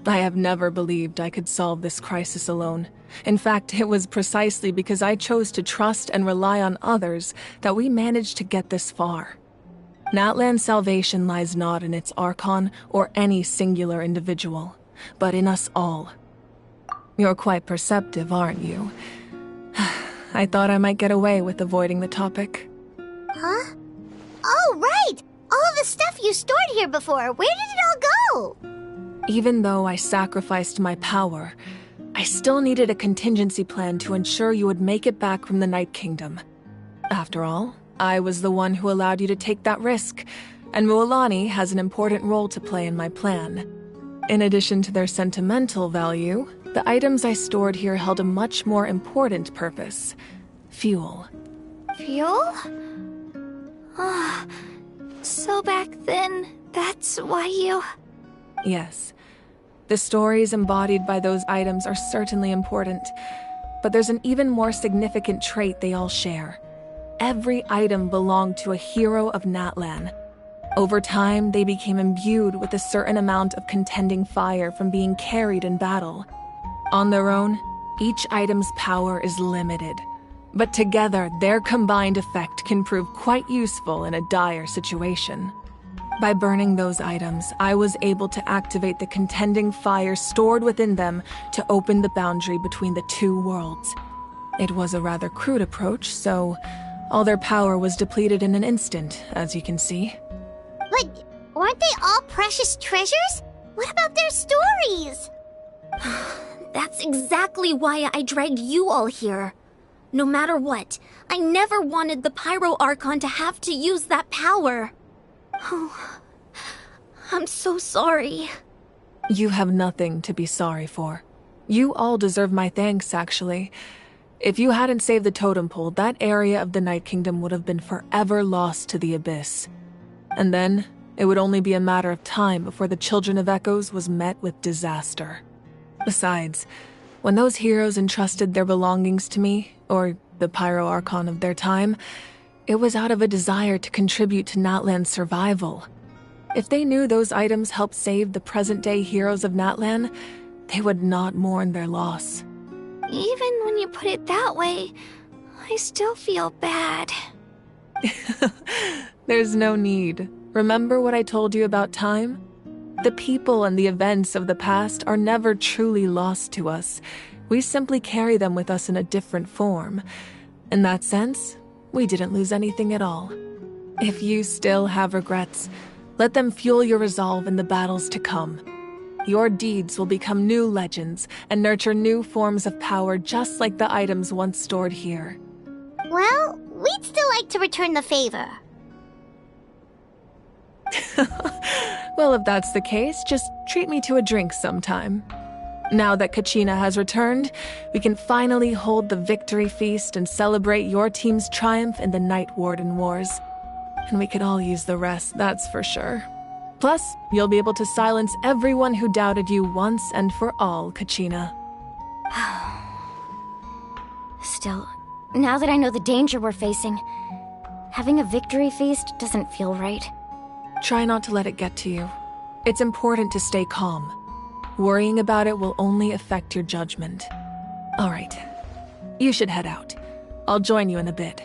I have never believed I could solve this crisis alone. In fact, it was precisely because I chose to trust and rely on others that we managed to get this far. Natlan's salvation lies not in its Archon or any singular individual, but in us all. You're quite perceptive, aren't you? I thought I might get away with avoiding the topic. Huh? Oh, right! All of the stuff you stored here before, where did it all go? Even though I sacrificed my power, I still needed a contingency plan to ensure you would make it back from the Night Kingdom. After all, I was the one who allowed you to take that risk, and Mualani has an important role to play in my plan. In addition to their sentimental value, the items I stored here held a much more important purpose. Fuel. Fuel? Ah, so back then, that's why you... Yes. The stories embodied by those items are certainly important, but there's an even more significant trait they all share. Every item belonged to a hero of Natlan. Over time, they became imbued with a certain amount of contending fire from being carried in battle. On their own, each item's power is limited, but together, their combined effect can prove quite useful in a dire situation. By burning those items, I was able to activate the contending fire stored within them to open the boundary between the two worlds. It was a rather crude approach, so all their power was depleted in an instant, as you can see. But weren't they all precious treasures? What about their stories? That's exactly why I dragged you all here. No matter what, I never wanted the Pyro Archon to have to use that power. Oh, I'm so sorry. You have nothing to be sorry for. You all deserve my thanks, actually. If you hadn't saved the totem pole, that area of the Night Kingdom would have been forever lost to the Abyss. And then, it would only be a matter of time before the Children of Echoes was met with disaster. Besides, when those heroes entrusted their belongings to me, or the Pyro Archon of their time, it was out of a desire to contribute to Natlan's survival. If they knew those items helped save the present-day heroes of Natlan, they would not mourn their loss. Even when you put it that way, I still feel bad. There's no need. Remember what I told you about time? The people and the events of the past are never truly lost to us. We simply carry them with us in a different form. In that sense, we didn't lose anything at all. If you still have regrets, let them fuel your resolve in the battles to come. Your deeds will become new legends and nurture new forms of power just like the items once stored here. Well, we'd still like to return the favor. Well, if that's the case, just treat me to a drink sometime. Now that Kachina has returned, we can finally hold the victory feast and celebrate your team's triumph in the Night Warden Wars. And we could all use the rest, that's for sure. Plus, you'll be able to silence everyone who doubted you once and for all, Kachina. Still, now that I know the danger we're facing, having a victory feast doesn't feel right. Try not to let it get to you. It's important to stay calm. Worrying about it will only affect your judgment. All right, you should head out. I'll join you in a bit.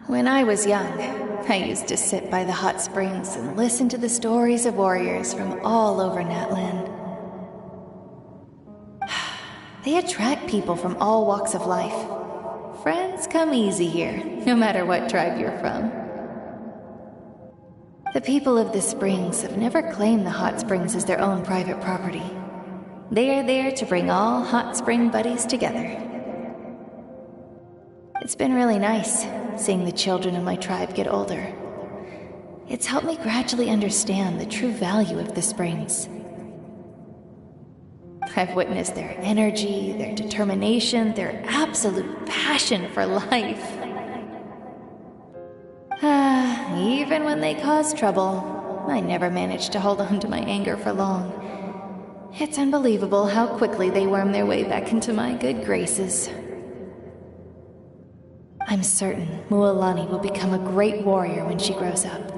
When I was young, I used to sit by the hot springs and listen to the stories of warriors from all over Natlan. They attract people from all walks of life. Friends come easy here, no matter what tribe you're from. The people of the springs have never claimed the hot springs as their own private property. They are there to bring all hot spring buddies together. It's been really nice, seeing the children of my tribe get older. It's helped me gradually understand the true value of the springs. I've witnessed their energy, their determination, their absolute passion for life. Even when they cause trouble, I never managed to hold on to my anger for long. It's unbelievable how quickly they worm their way back into my good graces. I'm certain Mualani will become a great warrior when she grows up.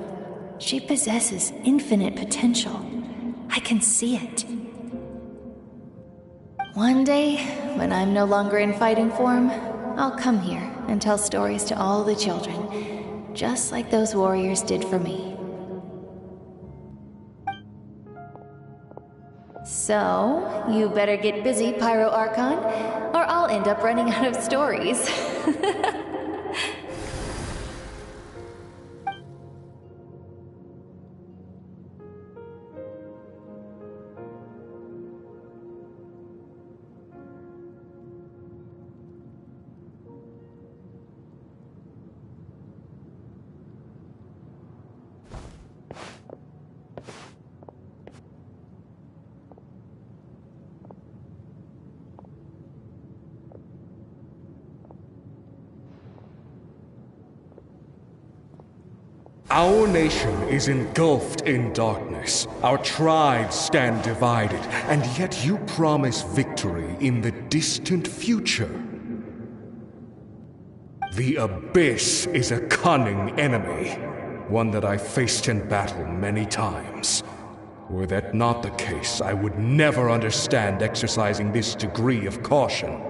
She possesses infinite potential. I can see it. One day, when I'm no longer in fighting form, I'll come here and tell stories to all the children, just like those warriors did for me. So, you better get busy, Pyro Archon, or I'll end up running out of stories. Our nation is engulfed in darkness. Our tribes stand divided, and yet you promise victory in the distant future. The Abyss is a cunning enemy, one that I faced in battle many times. Were that not the case, I would never understand exercising this degree of caution.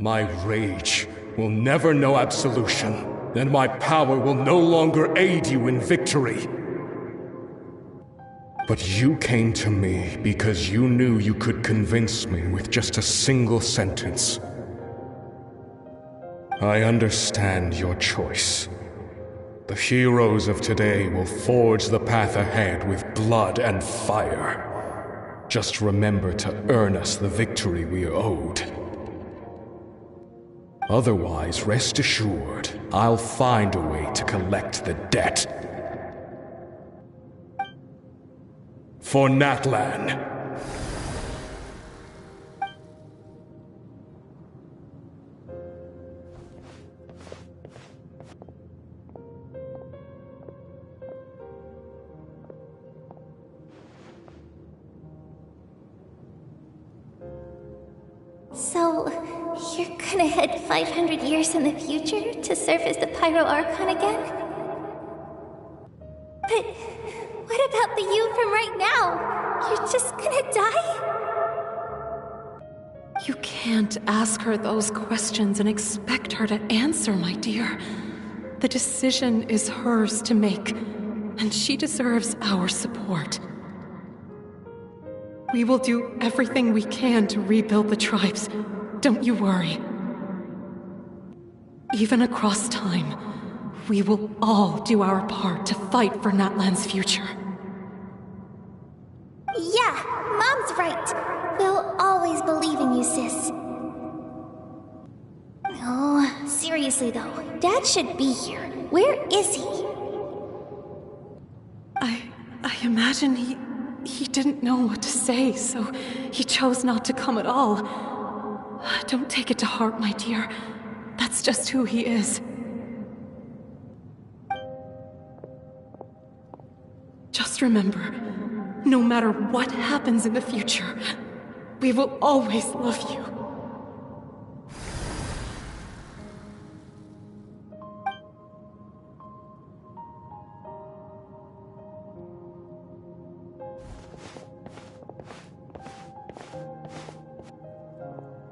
My rage will never know absolution. Then my power will no longer aid you in victory. But you came to me because you knew you could convince me with just a single sentence. I understand your choice. The heroes of today will forge the path ahead with blood and fire. Just remember to earn us the victory we are owed. Otherwise, rest assured, I'll find a way to collect the debt. For Natlan. So, you're gonna head 500 years in the future to serve as the Pyro Archon again? But what about the you from right now? You're just gonna die? You can't ask her those questions and expect her to answer, my dear. The decision is hers to make, and she deserves our support. We will do everything we can to rebuild the tribes. Don't you worry. Even across time, we will all do our part to fight for Natlan's future. Yeah, Mom's right. We'll always believe in you, sis. Oh, seriously though, Dad should be here. Where is he? I imagine he didn't know what to say, so he chose not to come at all. Don't take it to heart, my dear. That's just who he is. Just remember, no matter what happens in the future, we will always love you.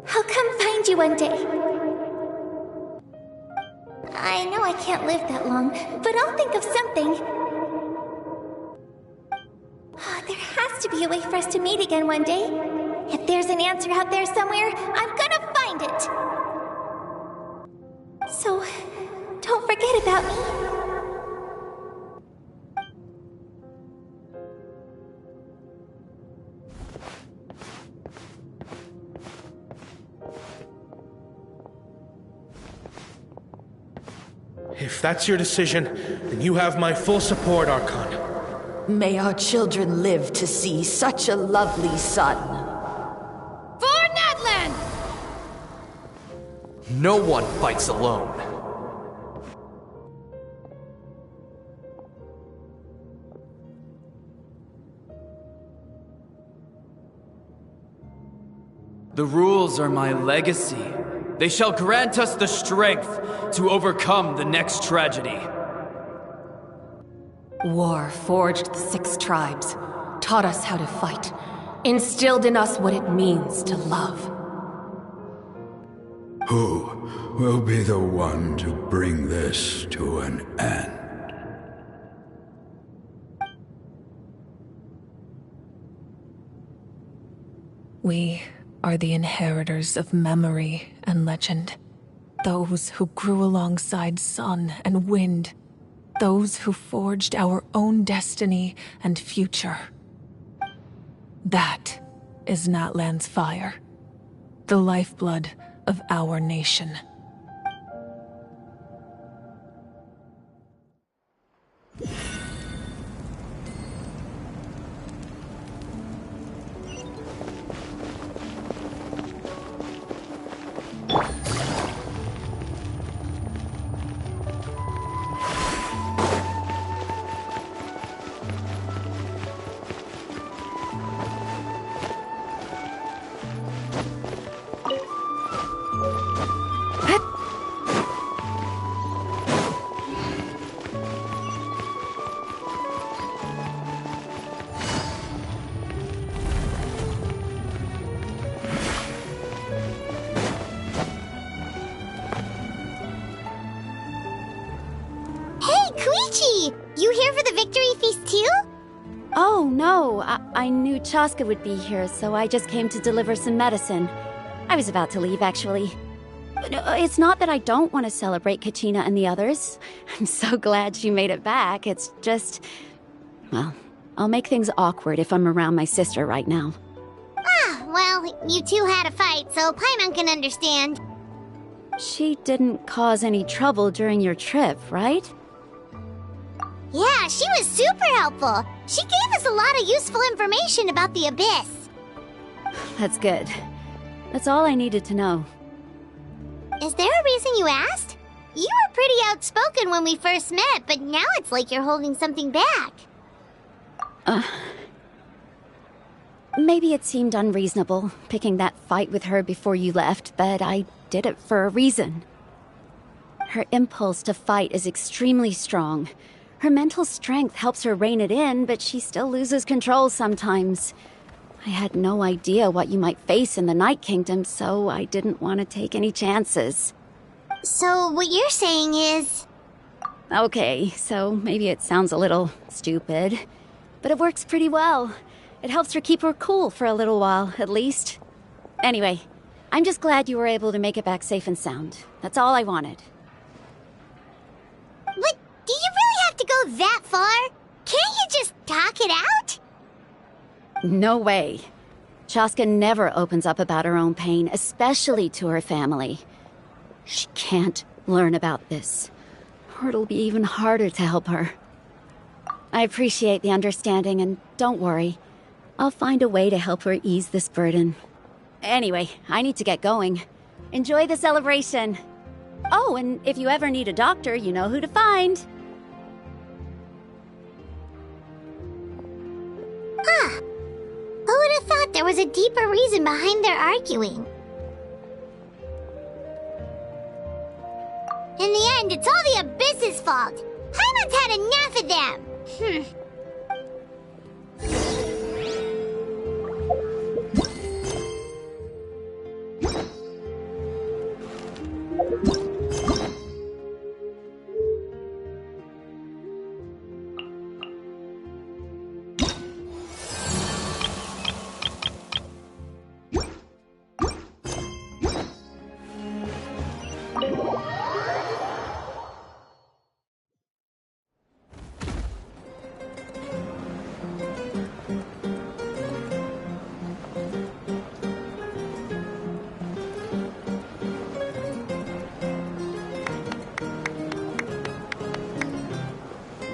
I'll come find you one day. I know I can't live that long, but I'll think of something. There has to be a way for us to meet again one day. If there's an answer out there somewhere, I'm gonna find it. So, don't forget about me. If that's your decision, then you have my full support, Archon. May our children live to see such a lovely son. For Natlan! No one fights alone. The rules are my legacy. They shall grant us the strength to overcome the next tragedy. War forged the 6 tribes, taught us how to fight, instilled in us what it means to love. Who will be the one to bring this to an end? We are the inheritors of memory and legend. Those who grew alongside sun and wind. Those who forged our own destiny and future. That is Natlan's fire. The lifeblood of our nation. You here for the victory feast too? Oh, no. I knew Chaska would be here, so I just came to deliver some medicine. I was about to leave, actually. It's not that I don't want to celebrate Kachina and the others. I'm so glad she made it back. It's just... well, I'll make things awkward if I'm around my sister right now. Ah, well, you two had a fight, so Paimon can understand. She didn't cause any trouble during your trip, right? Yeah, she was super helpful. She gave us a lot of useful information about the Abyss. That's good. That's all I needed to know. Is there a reason you asked? You were pretty outspoken when we first met, but now it's like you're holding something back. Maybe it seemed unreasonable, picking that fight with her before you left, but I did it for a reason. Her impulse to fight is extremely strong. Her mental strength helps her rein it in, but she still loses control sometimes. I had no idea what you might face in the Night Kingdom, so I didn't want to take any chances. So what you're saying is... Okay, so maybe it sounds a little stupid, but it works pretty well. It helps her keep her cool for a little while, at least. Anyway, I'm just glad you were able to make it back safe and sound. That's all I wanted. But do you really have to go that far? Can't you just talk it out? No way. Chaska never opens up about her own pain, especially to her family. She can't learn about this, or it'll be even harder to help her. I appreciate the understanding, and don't worry. I'll find a way to help her ease this burden. Anyway, I need to get going. Enjoy the celebration. Oh, and if you ever need a doctor, you know who to find. Huh. Who would have thought there was a deeper reason behind their arguing? In the end, it's all the Abyss's fault. Paimon's had enough of them.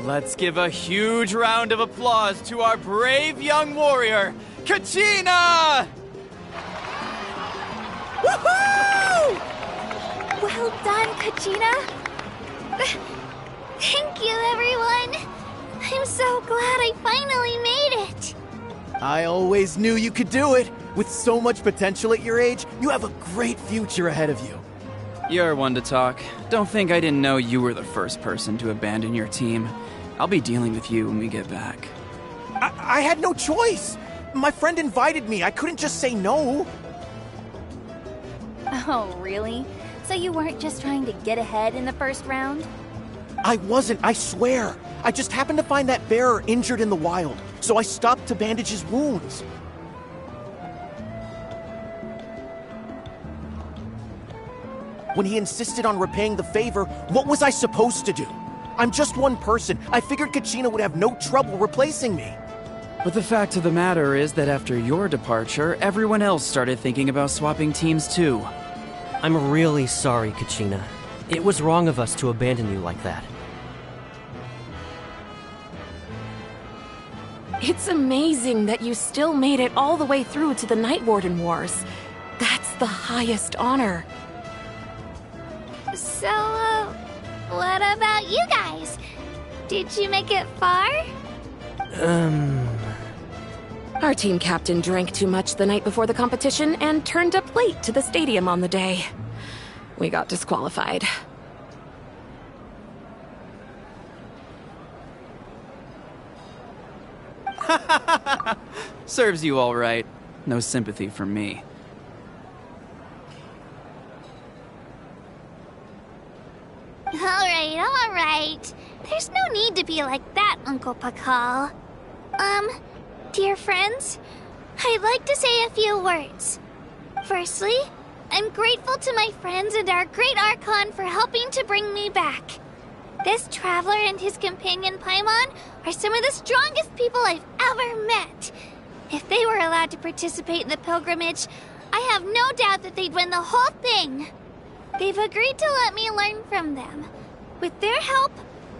Let's give a huge round of applause to our brave young warrior, Kachina! Woohoo! Well done, Kachina! Thank you, everyone! I'm so glad I finally made it! I always knew you could do it! With so much potential at your age, you have a great future ahead of you. You're one to talk. Don't think I didn't know you were the first person to abandon your team. I'll be dealing with you when we get back. I had no choice! My friend invited me, I couldn't just say no! Oh, really? So you weren't just trying to get ahead in the first round? I wasn't, I swear! I just happened to find that bearer injured in the wild, so I stopped to bandage his wounds. When he insisted on repaying the favor, what was I supposed to do? I'm just one person. I figured Kachina would have no trouble replacing me. But the fact of the matter is that after your departure, everyone else started thinking about swapping teams too. I'm really sorry, Kachina. It was wrong of us to abandon you like that. It's amazing that you still made it all the way through to the Night Warden Wars. That's the highest honor. So, what about you guys? Did you make it far? Our team captain drank too much the night before the competition and turned up late to the stadium on the day. We got disqualified. Serves you all right. No sympathy from me. Alright. There's no need to be like that, Uncle Pakal. Dear friends, I'd like to say a few words. Firstly, I'm grateful to my friends and our great Archon for helping to bring me back. This traveler and his companion Paimon are some of the strongest people I've ever met. If they were allowed to participate in the pilgrimage, I have no doubt that they'd win the whole thing. They've agreed to let me learn from them. With their help,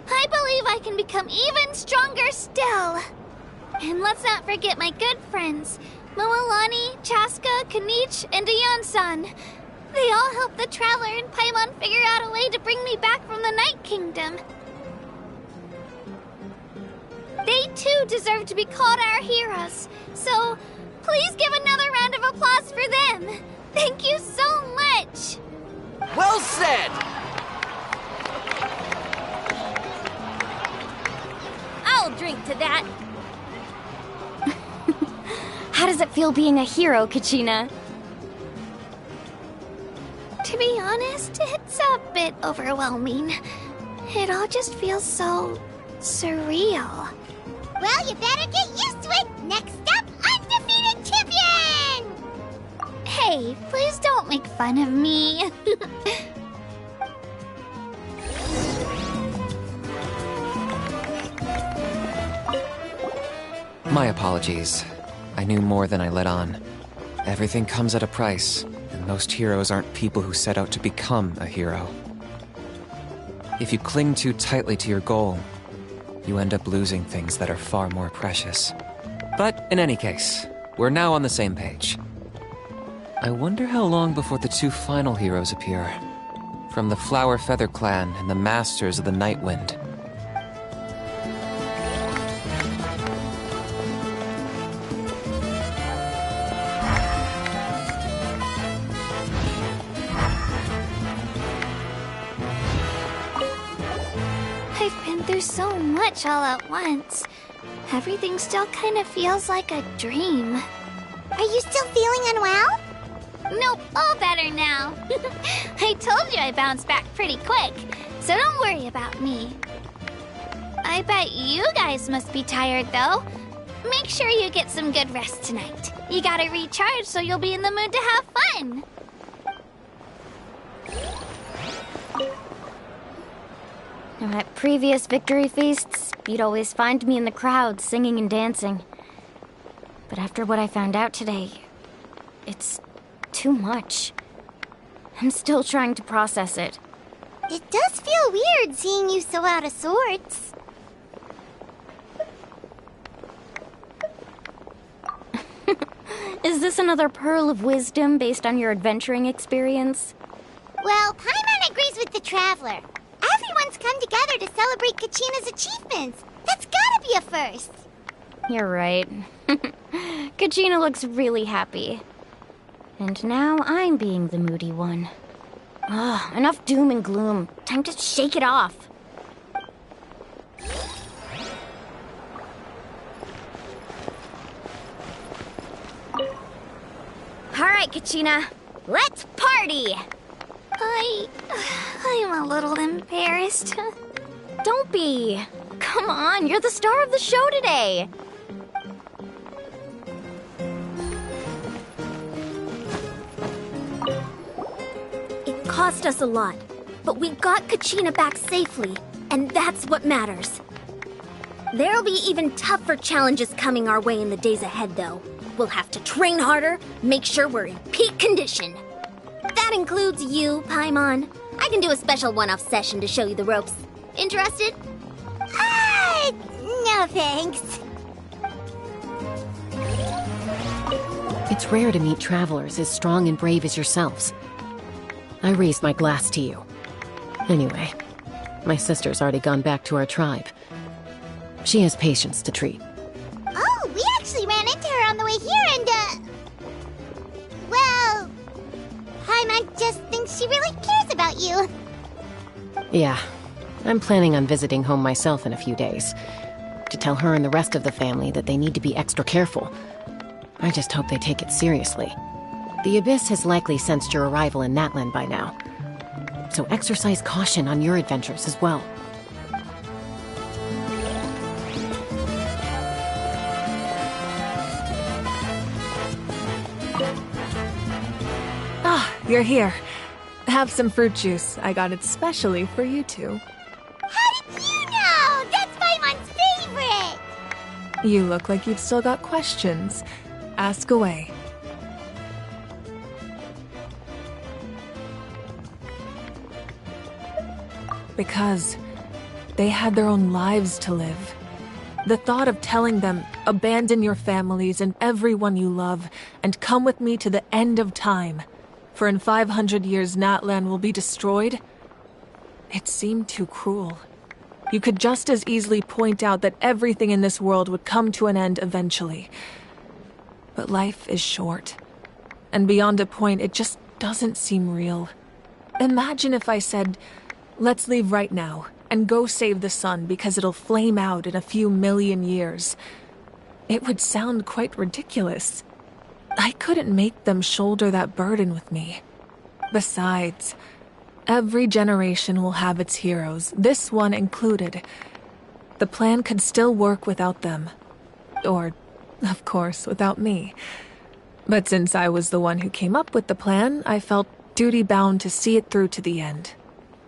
I believe I can become even stronger still. And let's not forget my good friends, Moalani, Chaska, Kanich, and Ayan-san. They all helped the Traveler and Paimon figure out a way to bring me back from the Night Kingdom. They too deserve to be called our heroes, so please give another round of applause for them. Thank you so much! Well said! I'll drink to that. How does it feel being a hero, Kachina? To be honest, it's a bit overwhelming. It all just feels so surreal. Well, you better get used to it. Next up, undefeated champion! Hey, please don't make fun of me. My apologies. I knew more than I let on. Everything comes at a price, and most heroes aren't people who set out to become a hero. If you cling too tightly to your goal, you end up losing things that are far more precious. But in any case, we're now on the same page. I wonder how long before the two final heroes appear. From the Flower Feather Clan and the Masters of the Night Wind. I've been through so much all at once. Everything still kind of feels like a dream. Are you still feeling unwell? Nope, all better now. I told you I bounced back pretty quick, so don't worry about me. I bet you guys must be tired, though. Make sure you get some good rest tonight. You gotta recharge so you'll be in the mood to have fun. Now, at previous victory feasts, you'd always find me in the crowd singing and dancing. But after what I found out today, it's too much. I'm still trying to process it. It does feel weird seeing you so out of sorts. Is this another pearl of wisdom based on your adventuring experience? Well, Paimon agrees with the Traveler. Everyone's come together to celebrate Kachina's achievements. That's gotta be a first. You're right. Kachina looks really happy. And now I'm being the moody one. Ugh, enough doom and gloom. Time to shake it off. Alright, Kachina. Let's party! I'm a little embarrassed. Don't be. Come on, you're the star of the show today. cost us a lot, but we got Kachina back safely, and that's what matters. There'll be even tougher challenges coming our way in the days ahead, though. We'll have to train harder, make sure we're in peak condition. That includes you, Paimon. I can do a special one-off session to show you the ropes. Interested? No thanks. It's rare to meet travelers as strong and brave as yourselves. I raise my glass to you. Anyway, my sister's already gone back to our tribe. She has patients to treat. Oh, we actually ran into her on the way here and, well, Paimon just thinks she really cares about you. Yeah, I'm planning on visiting home myself in a few days. To tell her and the rest of the family that they need to be extra careful. I just hope they take it seriously. The Abyss has likely sensed your arrival in Natlan by now. So exercise caution on your adventures as well. You're here. Have some fruit juice. I got it specially for you two. How did you know? That's Paimon's favorite! You look like you've still got questions. Ask away. Because they had their own lives to live. The thought of telling them, abandon your families and everyone you love, and come with me to the end of time, for in 500 years Natlan will be destroyed, it seemed too cruel. You could just as easily point out that everything in this world would come to an end eventually. But life is short, and beyond a point, it just doesn't seem real. Imagine if I said, let's leave right now, and go save the sun because it'll flame out in a few million years. It would sound quite ridiculous. I couldn't make them shoulder that burden with me. Besides, every generation will have its heroes, this one included. The plan could still work without them. Or, of course, without me. But since I was the one who came up with the plan, I felt duty-bound to see it through to the end.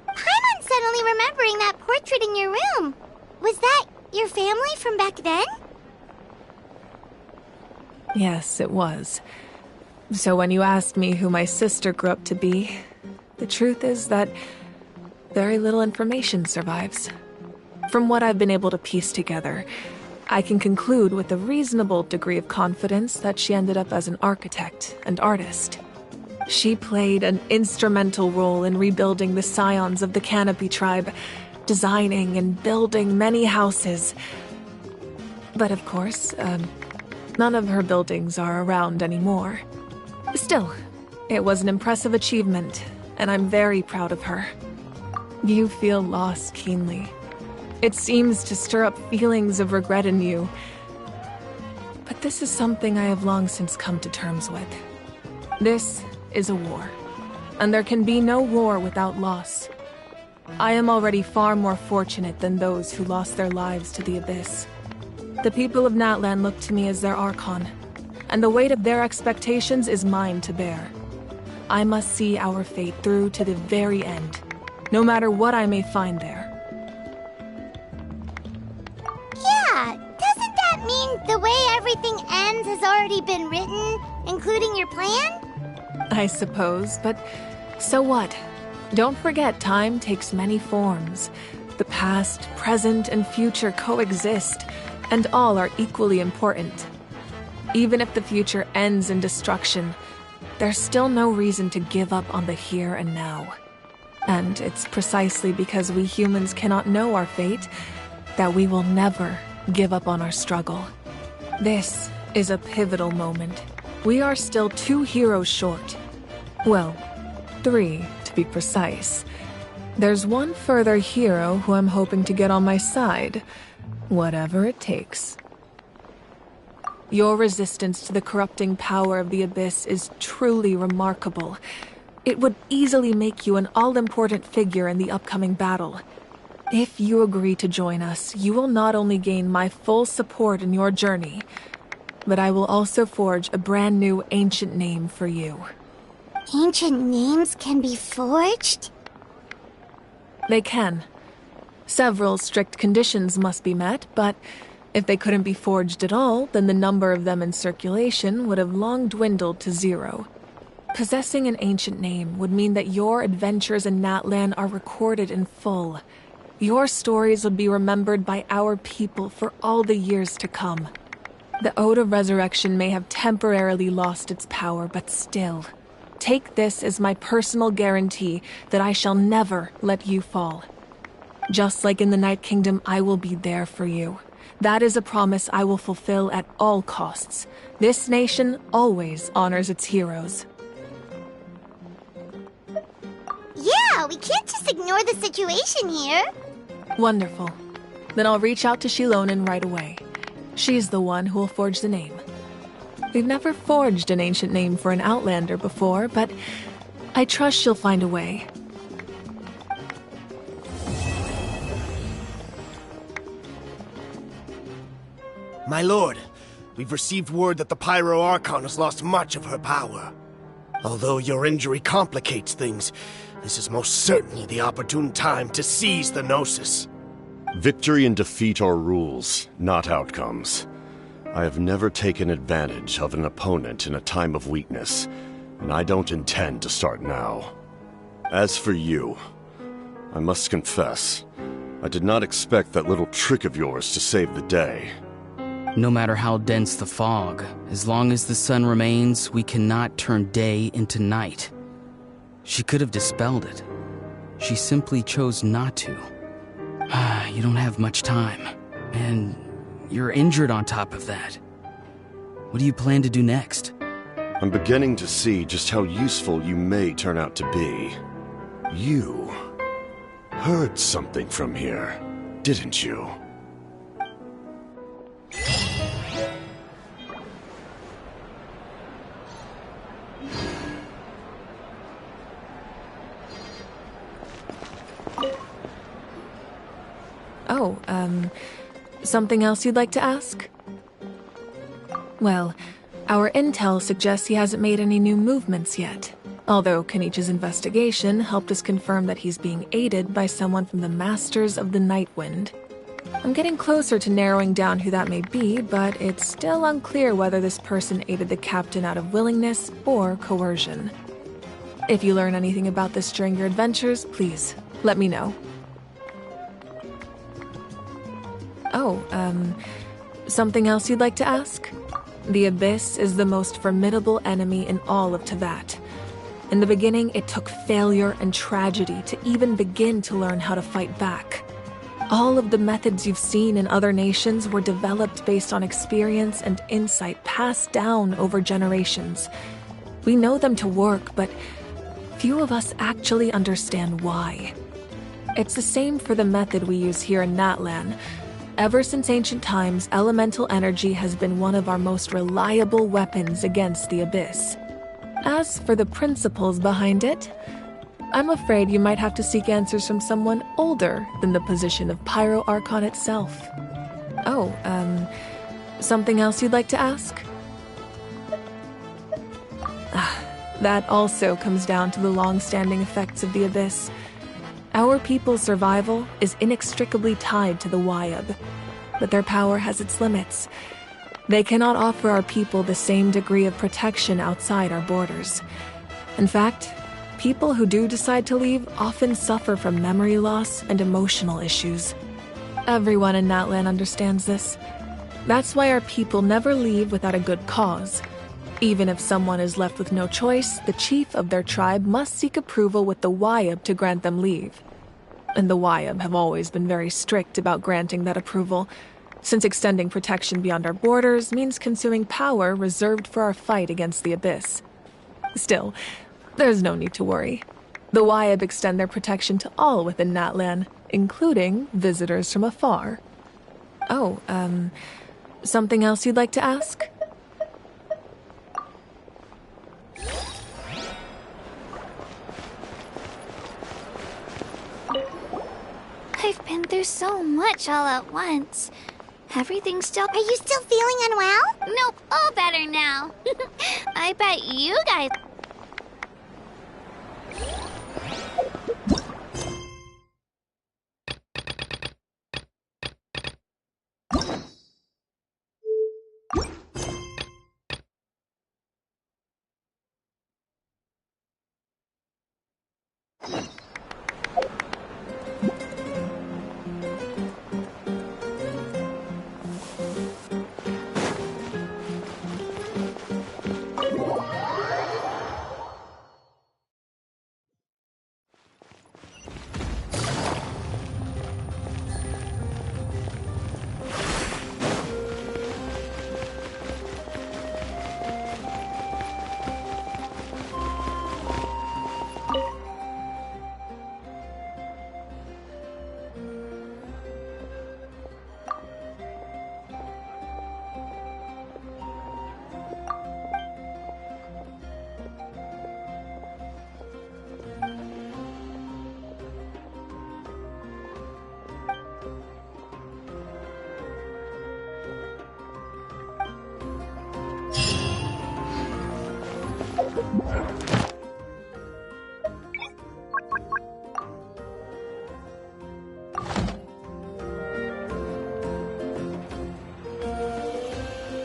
Paimon's suddenly remembering that portrait in your room. Was that your family from back then? Yes, it was. So when you asked me who my sister grew up to be, the truth is that very little information survives. From what I've been able to piece together, I can conclude with a reasonable degree of confidence that she ended up as an architect and artist. She played an instrumental role in rebuilding the scions of the Canopy tribe, designing and building many houses. But of course, none of her buildings are around anymore. Still, it was an impressive achievement, and I'm very proud of her. You feel loss keenly. It seems to stir up feelings of regret in you. But this is something I have long since come to terms with. This is a war, and there can be no war without loss. I am already far more fortunate than those who lost their lives to the Abyss. The people of Natlan look to me as their Archon, and the weight of their expectations is mine to bear. I must see our fate through to the very end, no matter what I may find there. Yeah, doesn't that mean the way everything ends has already been written, including your plan? I suppose, but so what? Don't forget, time takes many forms. The past, present, and future coexist, and all are equally important. Even if the future ends in destruction, there's still no reason to give up on the here and now. And it's precisely because we humans cannot know our fate that we will never give up on our struggle. This is a pivotal moment. We are still 2 heroes short. Well, 3 to be precise. There's one further hero who I'm hoping to get on my side, whatever it takes. Your resistance to the corrupting power of the Abyss is truly remarkable. It would easily make you an all-important figure in the upcoming battle. If you agree to join us, you will not only gain my full support in your journey, but I will also forge a brand new ancient name for you. Ancient names can be forged? They can. Several strict conditions must be met, but if they couldn't be forged at all, then the number of them in circulation would have long dwindled to 0. Possessing an ancient name would mean that your adventures in Natlan are recorded in full. Your stories would be remembered by our people for all the years to come. The Ode of Resurrection may have temporarily lost its power, but still, take this as my personal guarantee that I shall never let you fall. Just like in the Night Kingdom, I will be there for you. That is a promise I will fulfill at all costs. This nation always honors its heroes. Yeah, we can't just ignore the situation here. Wonderful. Then I'll reach out to Shilonen right away. She's the one who will forge the name. We've never forged an ancient name for an Outlander before, but I trust she'll find a way. My lord, we've received word that the Pyro Archon has lost much of her power. Although your injury complicates things, this is most certainly the opportune time to seize the Gnosis. Victory and defeat are rules, not outcomes. I have never taken advantage of an opponent in a time of weakness, and I don't intend to start now. As for you, I must confess, I did not expect that little trick of yours to save the day. No matter how dense the fog, as long as the sun remains, we cannot turn day into night. She could have dispelled it. She simply chose not to. You don't have much time, and you're injured on top of that. What do you plan to do next? I'm beginning to see just how useful you may turn out to be. You heard something from here, didn't you? Oh, something else you'd like to ask? Well, our intel suggests he hasn't made any new movements yet. Although Kenichi's investigation helped us confirm that he's being aided by someone from the Masters of the Nightwind. I'm getting closer to narrowing down who that may be, but it's still unclear whether this person aided the captain out of willingness or coercion. If you learn anything about this during your adventures, please, let me know. Oh, something else you'd like to ask? The Abyss is the most formidable enemy in all of Teyvat. In the beginning, it took failure and tragedy to even begin to learn how to fight back. All of the methods you've seen in other nations were developed based on experience and insight passed down over generations. We know them to work, but few of us actually understand why. It's the same for the method we use here in Natlan. Ever since ancient times, elemental energy has been one of our most reliable weapons against the Abyss. As for the principles behind it, I'm afraid you might have to seek answers from someone older than the position of Pyro Archon itself. Oh, something else you'd like to ask? That also comes down to the long-standing effects of the Abyss. Our people's survival is inextricably tied to the Wyab, but their power has its limits. They cannot offer our people the same degree of protection outside our borders. In fact, people who do decide to leave often suffer from memory loss and emotional issues. Everyone in Natlan understands this. That's why our people never leave without a good cause. Even if someone is left with no choice, the chief of their tribe must seek approval with the Wyab to grant them leave. And the Wyab have always been very strict about granting that approval, since extending protection beyond our borders means consuming power reserved for our fight against the Abyss. Still, there's no need to worry. The Wyab extend their protection to all within Natlan, including visitors from afar. Oh, something else you'd like to ask? I've been through so much all at once. Everything's still... Are you still feeling unwell? Nope, all better now. I bet you guys...